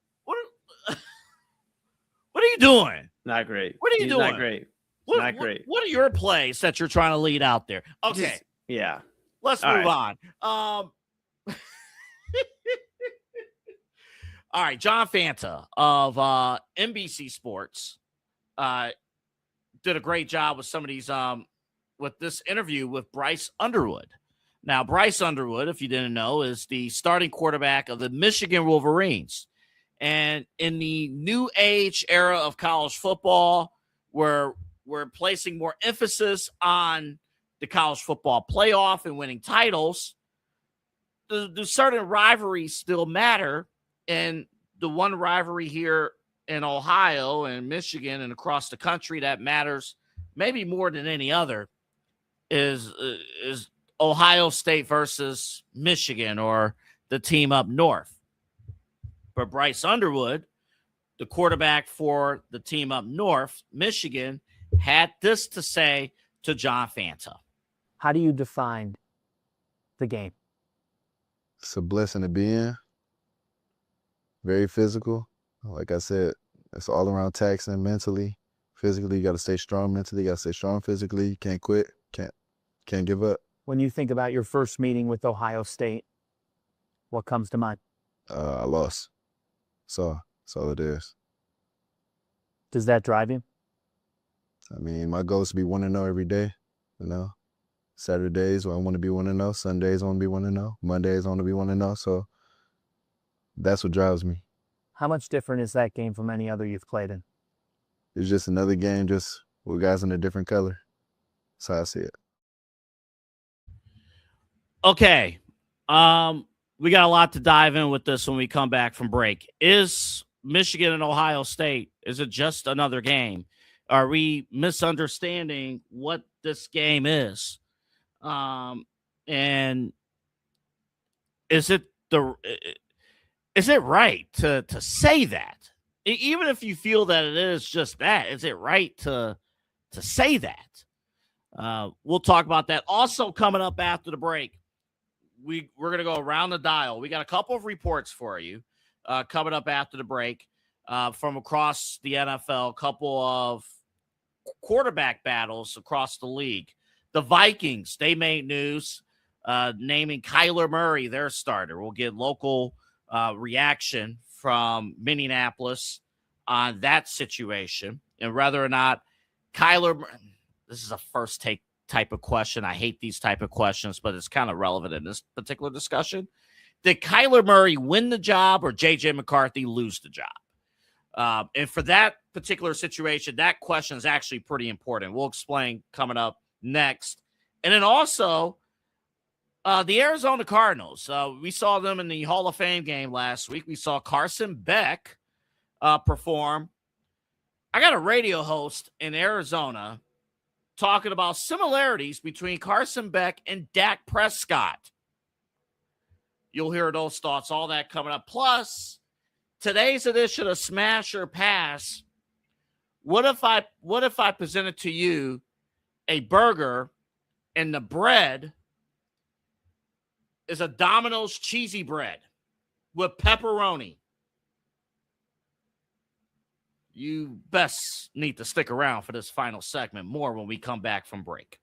are you doing? Not great. What are you doing? Not great. Not great. What are your plays that you're trying to lead out there? Okay. Yeah. Let's move on. All right. John Fanta of NBC Sports did a great job with some of these with this interview with Bryce Underwood. Now, Bryce Underwood, if you didn't know, is the starting quarterback of the Michigan Wolverines. And in the new age era of college football, where we're placing more emphasis on the college football playoff and winning titles, do certain rivalries still matter? And the one rivalry here in Ohio and Michigan and across the country that matters maybe more than any other is Ohio State versus Michigan, or the team up north. But Bryce Underwood, the quarterback for the team up north, Michigan, had this to say to John Fanta. How do you define the game? It's a blessing to be in. Very physical. Like I said, it's all around taxing mentally. Physically, you got to stay strong mentally. You got to stay strong physically. You can't quit. Can't give up. When you think about your first meeting with Ohio State, what comes to mind? I lost. So that's all it is. Does that drive you? I mean, my goal is to be 1-0 every day. Saturdays, I want to be 1-0. Sundays, I want to be 1-0. Mondays, I want to be 1-0. So that's what drives me. How much different is that game from any other you've played in? It's just another game, just with guys in a different color. That's how I see it. Okay. We got a lot to dive in with this when we come back from break. Is Michigan and Ohio State, is it just another game? Are we misunderstanding what this game is? And is it right to say that? Even if you feel that it is just that, is it right to say that? We'll talk about that. Also coming up after the break, we're going to go around the dial. We got a couple of reports for you coming up after the break from across the NFL, a couple of quarterback battles across the league. The Vikings, they made news naming Kyler Murray their starter. We'll get local reaction from Minneapolis on that situation and whether or not Kyler, this is a first take type of question. I hate these type of questions, but it's kind of relevant in this particular discussion. Did Kyler Murray win the job or J.J. McCarthy lose the job? And for that particular situation, that question is actually pretty important. We'll explain coming up next. And then also the Arizona Cardinals. We saw them in the Hall of Fame game last week. We saw Carson Beck perform. I got a radio host in Arizona talking about similarities between Carson Beck and Dak Prescott. You'll hear those thoughts, all that coming up. Plus, today's edition of Smash or Pass. What if I presented to you a burger and the bread is a Domino's cheesy bread with pepperoni? You best need to stick around for this final segment. More when we come back from break.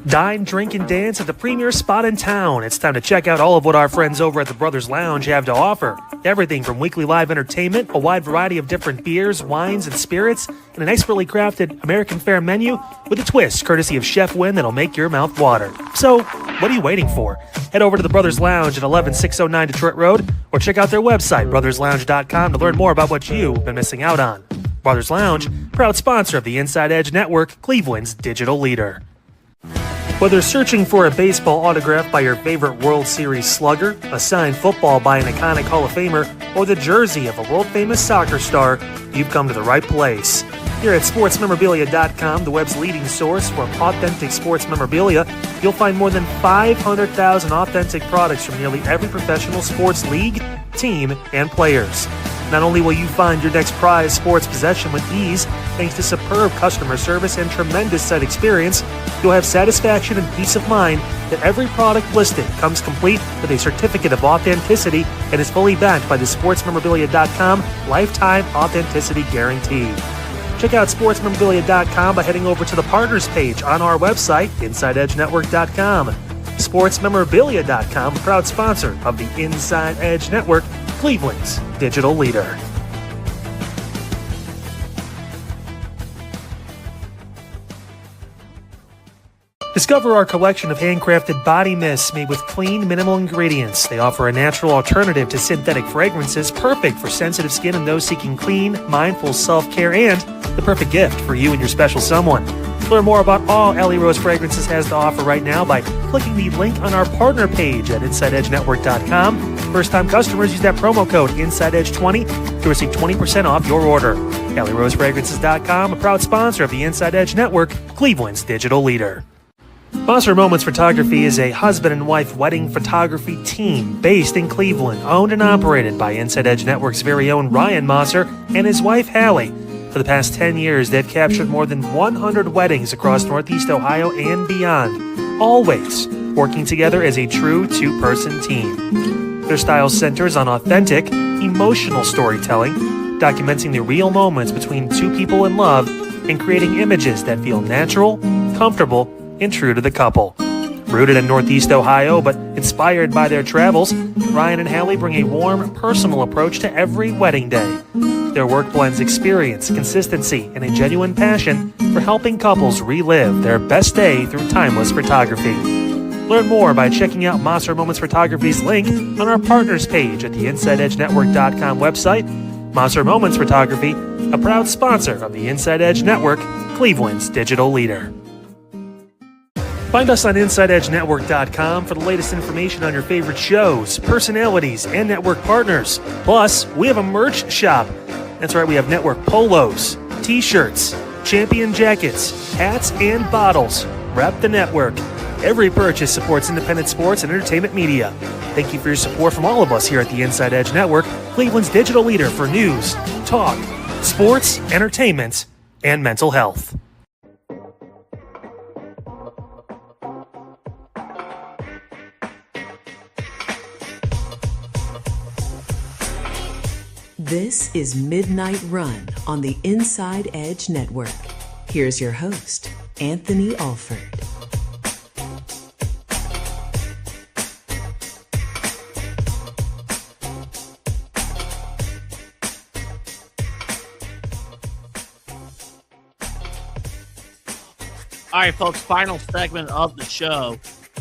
Dine, drink, and dance at the premier spot in town. It's time to check out all of what our friends over at the Brothers Lounge have to offer. Everything from weekly live entertainment, a wide variety of different beers, wines, and spirits, and an expertly crafted American fare menu with a twist courtesy of Chef Wynn that'll make your mouth water. So, what are you waiting for? Head over to the Brothers Lounge at 11609 Detroit Road or check out their website, brotherslounge.com, to learn more about what you've been missing out on. Brothers Lounge, proud sponsor of the Inside Edge Network, Cleveland's digital leader. Whether searching for a baseball autograph by your favorite World Series slugger, a signed football by an iconic Hall of Famer, or the jersey of a world-famous soccer star, you've come to the right place. Here at sportsmemorabilia.com, the web's leading source for authentic sports memorabilia, you'll find more than 500,000 authentic products from nearly every professional sports league, team, and players. Not only will you find your next prized sports possession with ease, thanks to superb customer service and tremendous site experience, you'll have satisfaction and peace of mind that every product listed comes complete with a certificate of authenticity and is fully backed by the sportsmemorabilia.com lifetime authenticity guarantee. Check out sportsmemorabilia.com by heading over to the partners page on our website, InsideEdgeNetwork.com. Sportsmemorabilia.com, a proud sponsor of the Inside Edge Network, Cleveland's digital leader. Discover our collection of handcrafted body mists made with clean, minimal ingredients. They offer a natural alternative to synthetic fragrances, perfect for sensitive skin and those seeking clean, mindful self-care, and the perfect gift for you and your special someone. Learn more about all Alley Rose Fragrances has to offer right now by clicking the link on our partner page at InsideEdgeNetwork.com. First-time customers use that promo code InsideEdge20 to receive 20% off your order. AlleyRoseFragrances.com, a proud sponsor of the Inside Edge Network, Cleveland's digital leader. Mosser Moments Photography is a husband and wife wedding photography team based in Cleveland, owned and operated by Inside Edge Network's very own Ryan Mosser and his wife Hallie. For the past 10 years, they've captured more than 100 weddings across Northeast Ohio and beyond, always working together as a true two-person team. Their style centers on authentic, emotional storytelling, documenting the real moments between two people in love and creating images that feel natural, comfortable, and true to the couple. Rooted in Northeast Ohio, but inspired by their travels, Ryan and Hallie bring a warm, personal approach to every wedding day. Their work blends experience, consistency, and a genuine passion for helping couples relive their best day through timeless photography. Learn more by checking out Mosser Moments Photography's link on our partners page at the InsideEdgeNetwork.com website. Mosser Moments Photography, a proud sponsor of the Inside Edge Network, Cleveland's digital leader. Find us on InsideEdgeNetwork.com for the latest information on your favorite shows, personalities, and network partners. Plus, we have a merch shop. That's right, we have network polos, t-shirts, champion jackets, hats, and bottles. Rep the network. Every purchase supports independent sports and entertainment media. Thank you for your support from all of us here at the Inside Edge Network, Cleveland's digital leader for news, talk, sports, entertainment, and mental health. This is Midnight Run on the Inside Edge Network. Here's your host, Anthony Alford. All right, folks, final segment of the show.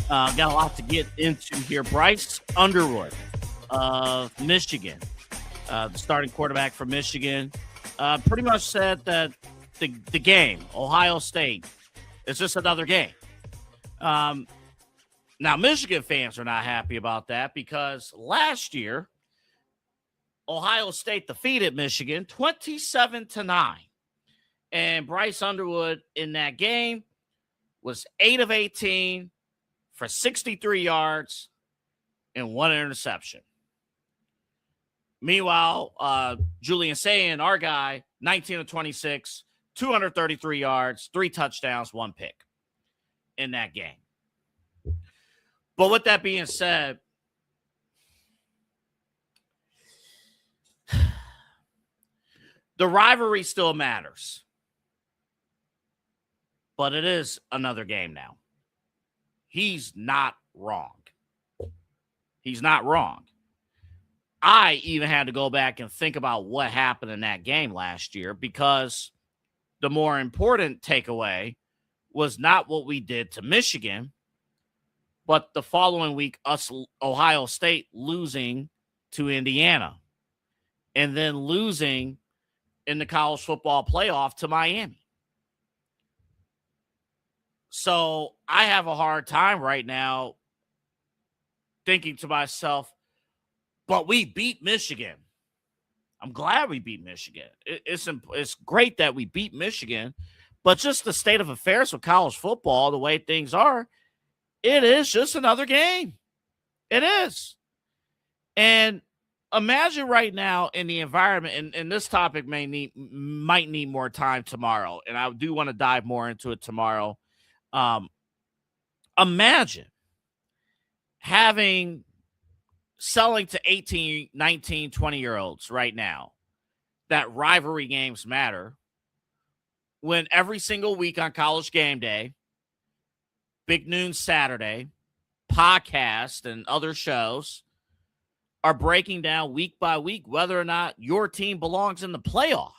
Got a lot to get into here. Bryce Underwood of Michigan, the starting quarterback for Michigan, pretty much said that the game, Ohio State, is just another game. Now, Michigan fans are not happy about that because last year, Ohio State defeated Michigan 27-9. And Bryce Underwood in that game was 8 of 18 for 63 yards and 1 interception. Meanwhile, Julian Sayin, our guy, 19 of 26, 233 yards, 3 touchdowns, 1 pick in that game. But with that being said, the rivalry still matters. But it is another game now. he's not wrong. He's not wrong. I even had to go back and think about what happened in that game last year, because the more important takeaway was not what we did to Michigan, but the following week, Ohio State losing to Indiana and then losing in the college football playoff to Miami. So I have a hard time right now thinking to myself, but we beat Michigan. I'm glad we beat Michigan. It's great that we beat Michigan, but just the state of affairs with college football, the way things are, it is just another game. It is. And imagine right now in the environment, and this topic might need more time tomorrow, and I do want to dive more into it tomorrow. Imagine selling to 18, 19, 20-year-olds right now that rivalry games matter, when every single week on College Game Day, Big Noon Saturday, podcast and other shows are breaking down week by week whether or not your team belongs in the playoff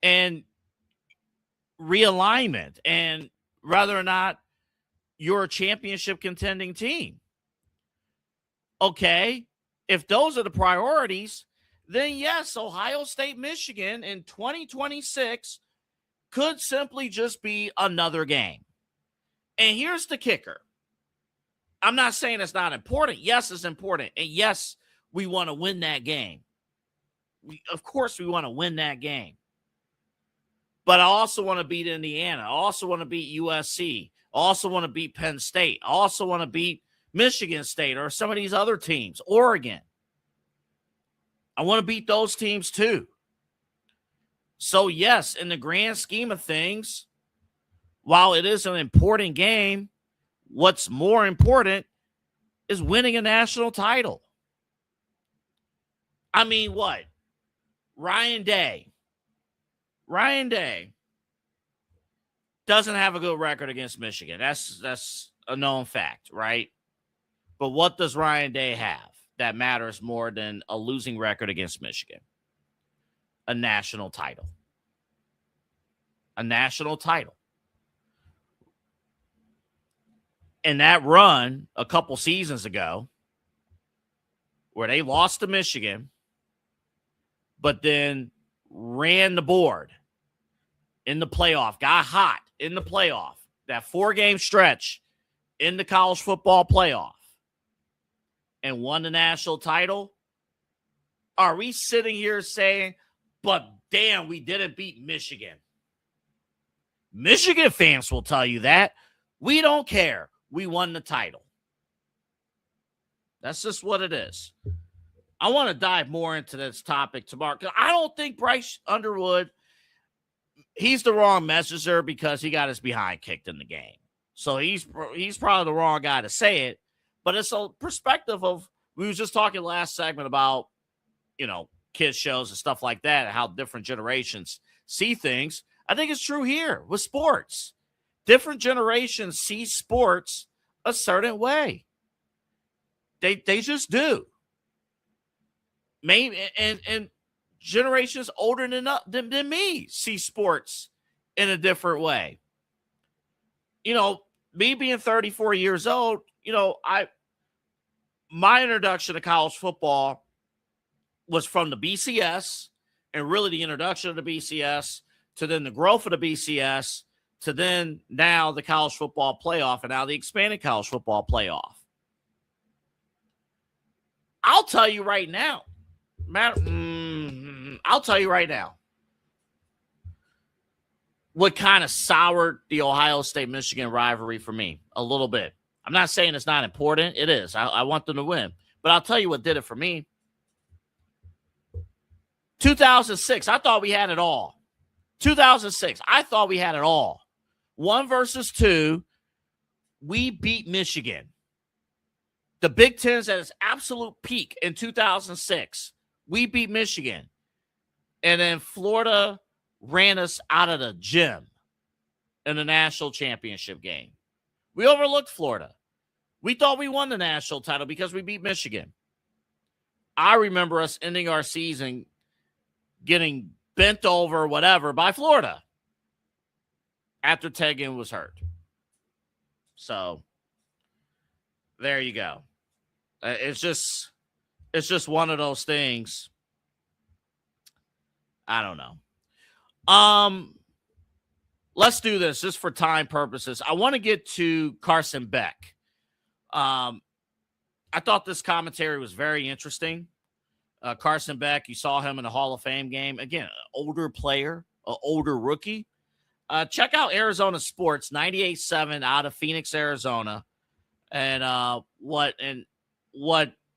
and realignment and whether or not you're a championship contending team. Okay, if those are the priorities, then yes, Ohio State, Michigan in 2026 could simply just be another game. And here's the kicker. I'm not saying it's not important. Yes, it's important. And yes, we want to win that game. Of course, we want to win that game. But I also want to beat Indiana. I also want to beat USC. I also want to beat Penn State. I also want to beat Michigan State or some of these other teams, Oregon. I want to beat those teams too. So yes, in the grand scheme of things, while it is an important game, what's more important is winning a national title. I mean, what? Ryan Day doesn't have a good record against Michigan. That's a known fact, right? But what does Ryan Day have that matters more than a losing record against Michigan? A national title. A national title. And that run a couple seasons ago where they lost to Michigan, but then ran the board in the playoff, got hot in the playoff, that 4-game stretch in the college football playoff, and won the national title. Are we sitting here saying, but damn, we didn't beat Michigan? Michigan fans will tell you that. We don't care. We won the title. That's just what it is. I want to dive more into this topic tomorrow, because I don't think Bryce Underwood, he's the wrong messenger because he got his behind kicked in the game. So he's probably the wrong guy to say it, but it's a perspective of, we was just talking last segment about, kids shows and stuff like that, and how different generations see things. I think it's true here with sports. Different generations see sports a certain way. They just do. Maybe and generations older than me see sports in a different way. Me being 34 years old, my introduction to college football was from the BCS, and really the introduction of the BCS to then the growth of the BCS to then now the college football playoff, and now the expanded college football playoff. I'll tell you right now, what kind of soured the Ohio State-Michigan rivalry for me a little bit. I'm not saying it's not important. It is. I want them to win. But I'll tell you what did it for me. 2006, I thought we had it all. 2006, I thought we had it all. 1 versus 2, we beat Michigan. The Big Ten's at its absolute peak in 2006. We beat Michigan. And then Florida ran us out of the gym in the national championship game. We overlooked Florida. We thought we won the national title because we beat Michigan. I remember us ending our season getting bent over, whatever, by Florida after Tegan was hurt. So there you go. It's just one of those things. I don't know. Let's do this just for time purposes. I want to get to Carson Beck. I thought this commentary was very interesting. Carson Beck, you saw him in the Hall of Fame game. Again, an older player, an older rookie. Check out Arizona Sports 98.7 out of Phoenix, Arizona, and what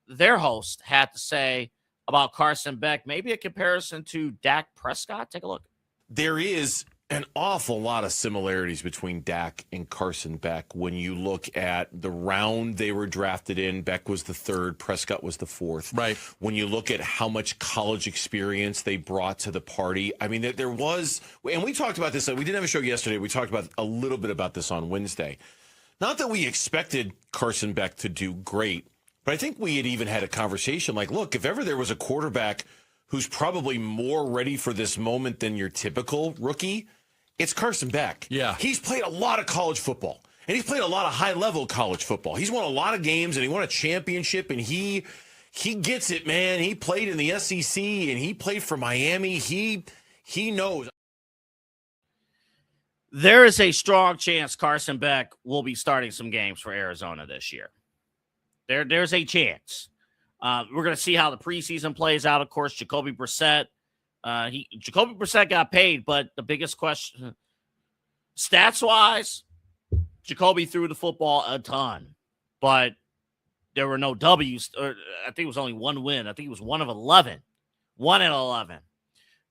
their host had to say about Carson Beck. Maybe a comparison to Dak Prescott. Take a look. There is an awful lot of similarities between Dak and Carson Beck when you look at the round they were drafted in. Beck was the third, Prescott was the fourth. Right. When you look at how much college experience they brought to the party, I mean, there was, and we talked about this, we didn't have a show yesterday, we talked about a little bit about this on Wednesday. Not that we expected Carson Beck to do great, but I think we had even had a conversation like, look, if ever there was a quarterback who's probably more ready for this moment than your typical rookie, it's Carson Beck. Yeah. He's played a lot of college football, and he's played a lot of high-level college football. He's won a lot of games, and he won a championship, and he gets it, man. He played in the SEC, and he played for Miami. He knows. There is a strong chance Carson Beck will be starting some games for Arizona this year. There's a chance. We're going to see how the preseason plays out. Of course, Jacoby Brissett. Jacoby Brissett got paid, but the biggest question, stats-wise, Jacoby threw the football a ton, but there were no W's. Or I think it was only one win. I think it was 1 of 11. 1 in 11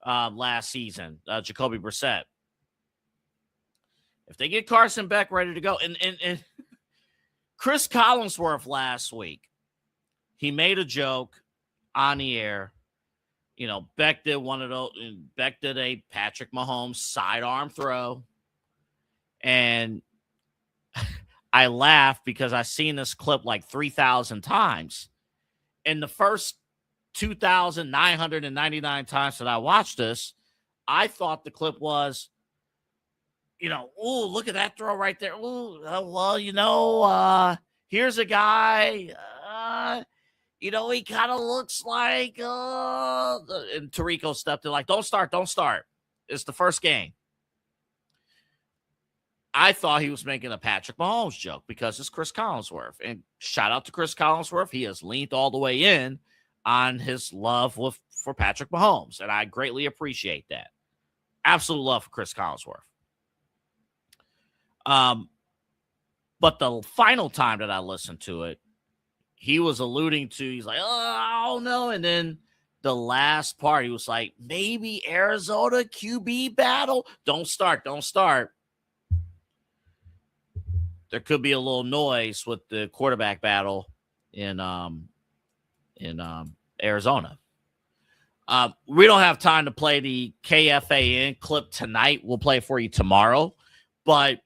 last season, Jacoby Brissett. If they get Carson Beck ready to go, and Chris Collinsworth last week, he made a joke on the air. You know, Beck did one of those. Beck did a Patrick Mahomes sidearm throw. And I laughed because I've seen this clip like 3,000 times. And the first 2,999 times that I watched this, I thought the clip was, you know, oh, look at that throw right there. Oh, well, you know, here's a guy, you know, he kind of looks like, and Tirico stepped in like, don't start. It's the first game. I thought he was making a Patrick Mahomes joke because it's Chris Collinsworth. And shout out to Chris Collinsworth. He has leaned all the way in on his love for Patrick Mahomes. And I greatly appreciate that. Absolute love for Chris Collinsworth. But the final time that I listened to it, he was alluding to, he's like, oh, no. And then the last part, he was like, maybe Arizona QB battle. Don't start. There could be a little noise with the quarterback battle in Arizona. We don't have time to play the KFAN clip tonight. We'll play it for you tomorrow. But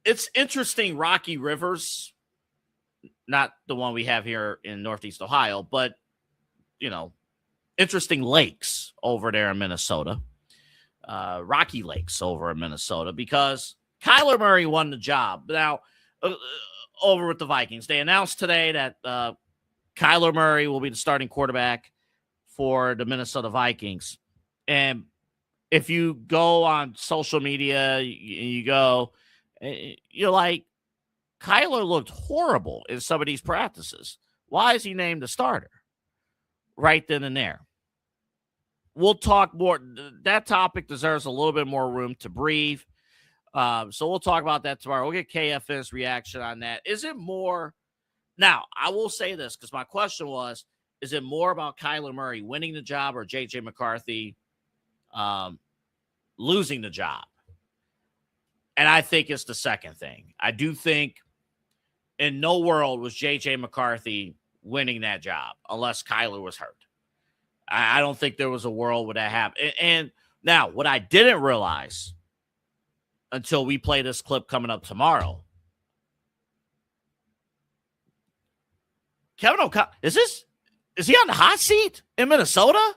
it's interesting, Rocky Rivers, not the one we have here in Northeast Ohio, but, you know, interesting lakes over there in Minnesota, Rocky Lakes over in Minnesota, because Kyler Murray won the job. Now, over with the Vikings, they announced today that Kyler Murray will be the starting quarterback for the Minnesota Vikings. And if you go on social media, you're like, Kyler looked horrible in some of these practices. Why is he named the starter right then and there? We'll talk more. That topic deserves a little bit more room to breathe. So we'll talk about that tomorrow. We'll get KFN's reaction on that. Is it more? Now, I will say this because my question was, is it more about Kyler Murray winning the job or J.J. McCarthy losing the job? And I think it's the second thing. I do think in no world was J.J. McCarthy winning that job unless Kyler was hurt. I don't think there was a world where that happened. And now, what I didn't realize until we play this clip coming up tomorrow. Kevin O'Connell, is he on the hot seat in Minnesota?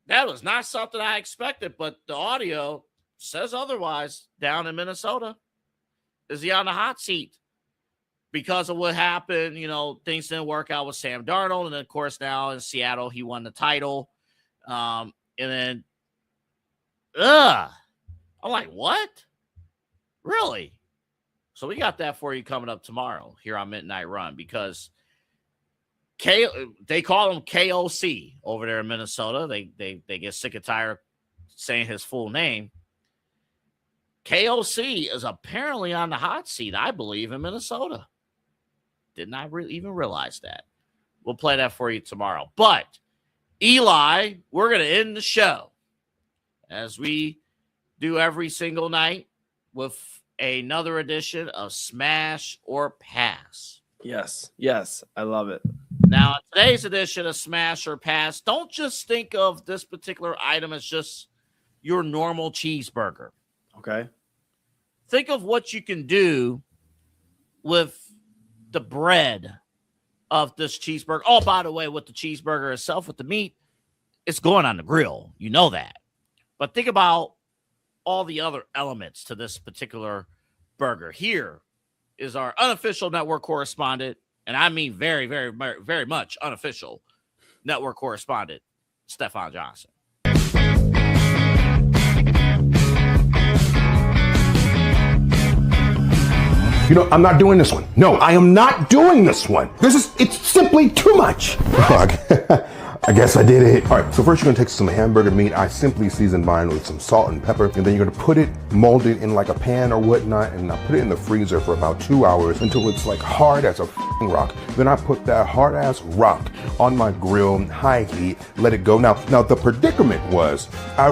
That was not something I expected, but the audio says otherwise down in Minnesota. Is he on the hot seat? Because of what happened, things didn't work out with Sam Darnold. And then, of course, now in Seattle, he won the title. And then, I'm like, what? Really? So we got that for you coming up tomorrow here on Midnight Run, because they call him KOC over there in Minnesota. They get sick and tired saying his full name. KOC is apparently on the hot seat, I believe, in Minnesota. Did not even realize that. We'll play that for you tomorrow. But, Eli, we're going to end the show, as we do every single night, with another edition of Smash or Pass. Yes, I love it. Now, in today's edition of Smash or Pass, don't just think of this particular item as just your normal cheeseburger. Okay. Think of what you can do with the bread of this cheeseburger. Oh, by the way, with the cheeseburger itself, with the meat, it's going on the grill. You know that. But think about all the other elements to this particular burger. Here is our unofficial network correspondent, and I mean very, very, very much unofficial network correspondent, Stefan Johnson. I'm not doing this one. No, I am not doing this one. It's simply too much. I guess I did it. All right, so first you're gonna take some hamburger meat. I simply season mine with some salt and pepper, and then you're gonna put it, mold it in like a pan or whatnot, and I put it in the freezer for about 2 hours until it's like hard as a rock. Then I put that hard ass rock on my grill, high heat, let it go. Now the predicament was,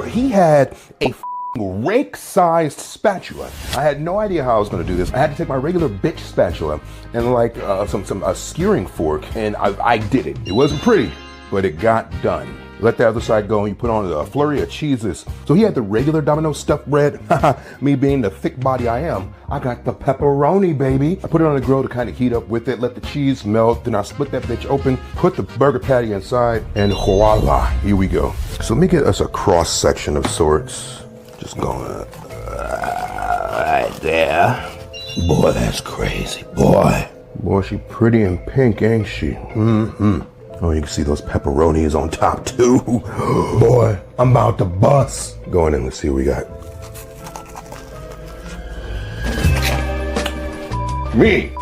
he had a rake-sized spatula. I had no idea how I was going to do this. I had to take my regular bitch spatula and like a skewering fork, and I did it. It wasn't pretty, but it got done. Let the other side go, and you put on a flurry of cheeses. So he had the regular Domino stuffed bread. Me being the thick body I am, I got the pepperoni, baby. I put it on the grill to kind of heat up with it, let the cheese melt, then I split that bitch open, put the burger patty inside, and voila, here we go. So let me get us a cross section of sorts. Just going right there. Boy, that's crazy, boy. Boy, she pretty and pink, ain't she? Mm-hmm. Oh, you can see those pepperonis on top, too. Boy, I'm about to bust. Going in, let's see what we got. Me.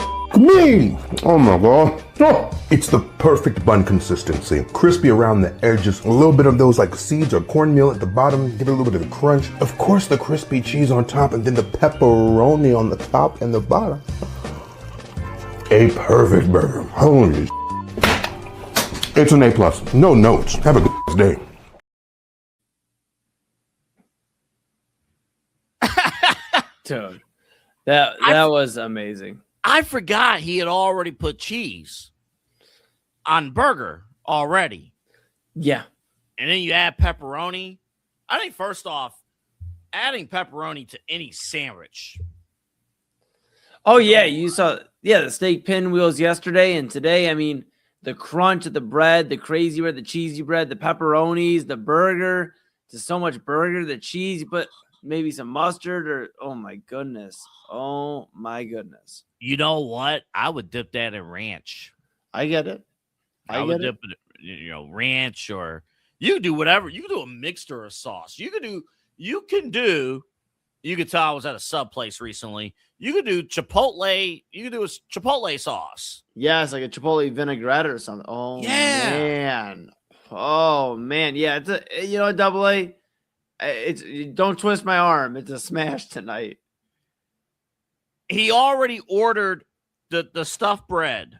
Oh my God. Oh, it's the perfect bun consistency. Crispy around the edges. A little bit of those like seeds or cornmeal at the bottom. Give it a little bit of the crunch. Of course, the crispy cheese on top, and then the pepperoni on the top and the bottom. A perfect burger. Holy It's an A+. No notes. Have a good day. Dude, that was amazing. I forgot he had already put cheese on burger already. Yeah. And then you add pepperoni. I think first off, adding pepperoni to any sandwich. Oh yeah, you saw the steak pinwheels yesterday and today. I mean, the crunch of the bread, the crazy bread, the cheesy bread, the pepperonis, the burger. Just so much burger, the cheese, you put maybe some mustard or oh my goodness. You know what? I would dip that in ranch. I get it. I would dip it, ranch, or you can do whatever. You can do a mixture of sauce. You can do. You could tell I was at a sub place recently. You could do chipotle. You could do a chipotle sauce. Yeah, it's like a chipotle vinaigrette or something. Oh yeah, man. Oh man. Yeah, it's a double A. Don't twist my arm. It's a smash tonight. He already ordered the stuffed bread.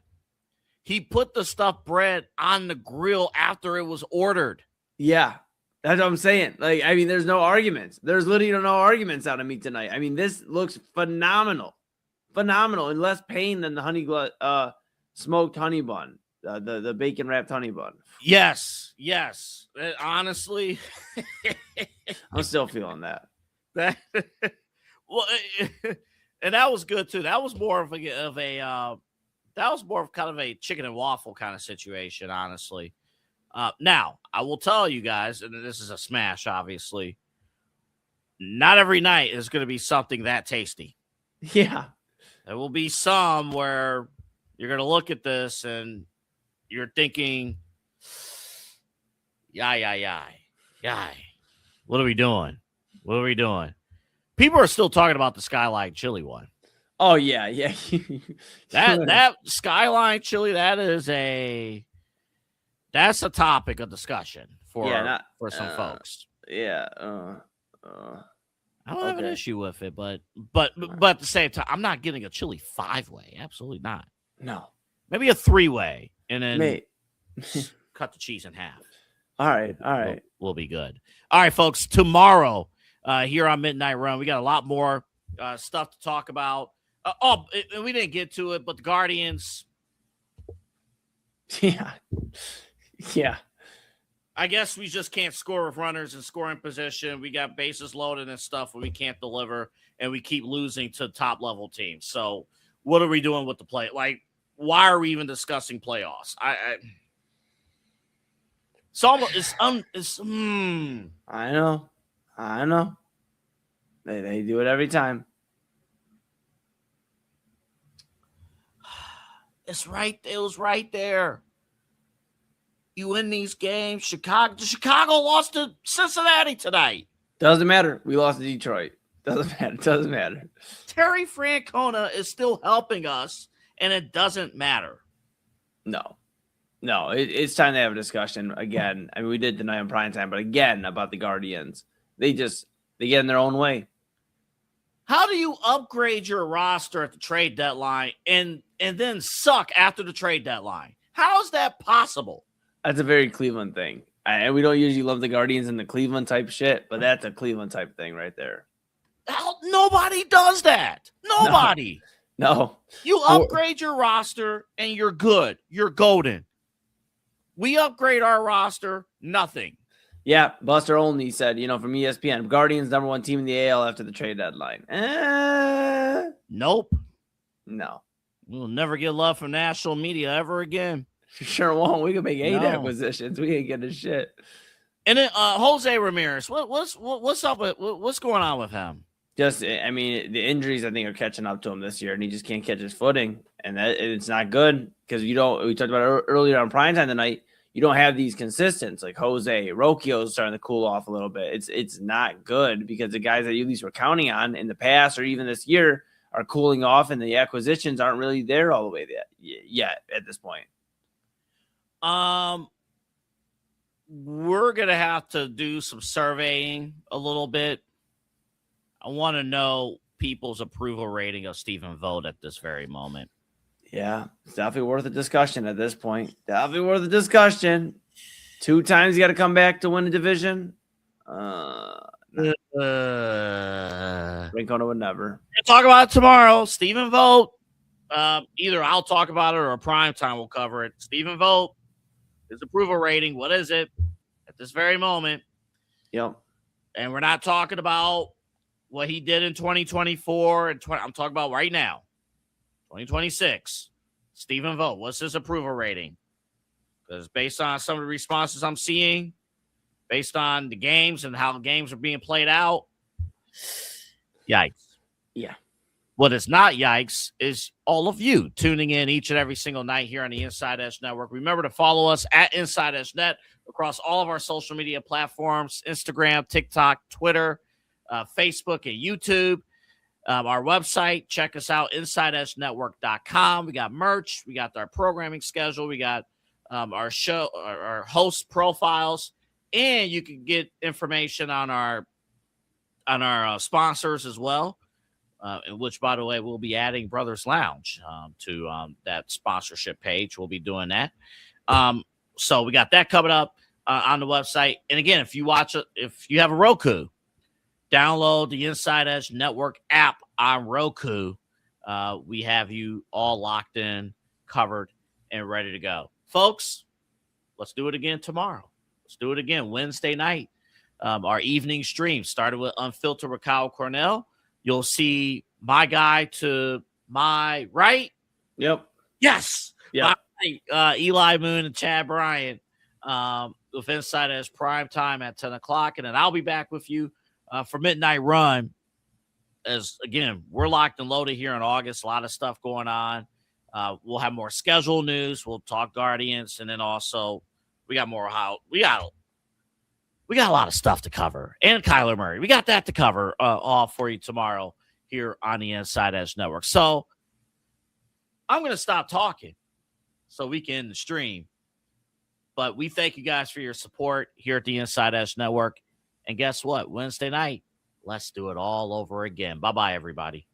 He put the stuffed bread on the grill after it was ordered. Yeah, that's what I'm saying. Like, I mean, there's no arguments. There's literally no arguments out of me tonight. I mean, this looks phenomenal. Phenomenal, and less pain than the smoked honey bun, the bacon wrapped honey bun. Yes. Honestly, I'm still feeling that. That well, and that was good too. That was more of kind of a chicken and waffle kind of situation, honestly. Now, I will tell you guys, and this is a smash, obviously. Not every night is going to be something that tasty. Yeah. There will be some where you're going to look at this and you're thinking, yay. What are we doing? What are we doing? People are still talking about the Skyline chili one. Oh, yeah. That Skyline chili, that's a topic of discussion for some folks. Yeah. I don't have an issue with it, but at the same time, I'm not getting a chili 5-way. Absolutely not. No. Maybe a 3-way, and then cut the cheese in half. All right. We'll be good. All right, folks. Tomorrow, here on Midnight Run, we got a lot more stuff to talk about. We didn't get to it, but the Guardians. Yeah. I guess we just can't score with runners in scoring position. We got bases loaded and stuff, and we can't deliver, and we keep losing to top-level teams. So what are we doing with the play? Like, why are we even discussing playoffs? I know. They do it every time. It's right. It was right there. You win these games. Chicago lost to Cincinnati tonight. Doesn't matter. We lost to Detroit. Doesn't matter. Terry Francona is still helping us, and it doesn't matter. No, it's time to have a discussion again. I mean, we did tonight on primetime, but again about the Guardians. They get in their own way. How do you upgrade your roster at the trade deadline and then suck after the trade deadline? How is that possible? That's a very Cleveland thing. And we don't usually love the Guardians and the Cleveland type shit, but that's a Cleveland type thing right there. Nobody does that. Nobody. No. You upgrade your roster and you're good. You're golden. We upgrade our roster, nothing. Yeah, Buster Olney said, from ESPN, Guardians #1 team in the AL after the trade deadline. Nope. No. We'll never get love from national media ever again. Sure won't. We can make 8 acquisitions. We ain't getting shit. And then Jose Ramirez, what's up with what's going on with him? The injuries I think are catching up to him this year, and he just can't catch his footing, and it's not good because we talked about it earlier on primetime tonight. You don't have these consistents like Jose. Rocchio's starting to cool off a little bit. It's not good because the guys that you at least were counting on in the past or even this year are cooling off, and the acquisitions aren't really there all the way yet at this point. We're gonna have to do some surveying a little bit. I want to know people's approval rating of Stephen Vogt at this very moment. Yeah, it's definitely worth a discussion at this point. Definitely worth a discussion. 2 times you got to come back to win the division. Rincona would never. We'll talk about it tomorrow. Stephen Vogt. Either I'll talk about it or Prime Time will cover it. Stephen Vogt, his approval rating. What is it at this very moment? Yep. And we're not talking about what he did in 2024 and I'm talking about right now. 2026, Stephen Vogt, what's his approval rating? Because based on some of the responses I'm seeing, based on the games and how the games are being played out, yikes. Yeah. What is not yikes is all of you tuning in each and every single night here on the Inside Edge Network. Remember to follow us at Inside Edge Net across all of our social media platforms, Instagram, TikTok, Twitter, Facebook, and YouTube. Our website, check us out, InsideEdgeNetwork.com. We got merch. We got our programming schedule. We got our show, our host profiles, and you can get information on our sponsors as well, which, by the way, we'll be adding Brothers Lounge to that sponsorship page. We'll be doing that. So we got that coming up on the website. And again, if you have a Roku, download the Inside Edge Network app on Roku. We have you all locked in, covered, and ready to go. Folks, let's do it again tomorrow. Let's do it again Wednesday night. our evening stream started with Unfiltered with Kyle Cornell. You'll see my guy to my right. Yep. Yes. Yep. Eli Moon and Chad Bryant with Inside Edge prime time at 10 o'clock. And then I'll be back with you for Midnight Run. As again, we're locked and loaded here in August. A lot of stuff going on. We'll have more schedule news. We'll talk Guardians. And then also we got more how we got a lot of stuff to cover. And Kyler Murray. We got that to cover all for you tomorrow here on the Inside Edge Network. So I'm going to stop talking so we can end the stream. But we thank you guys for your support here at the Inside Edge Network. And guess what? Wednesday night, let's do it all over again. Bye-bye, everybody.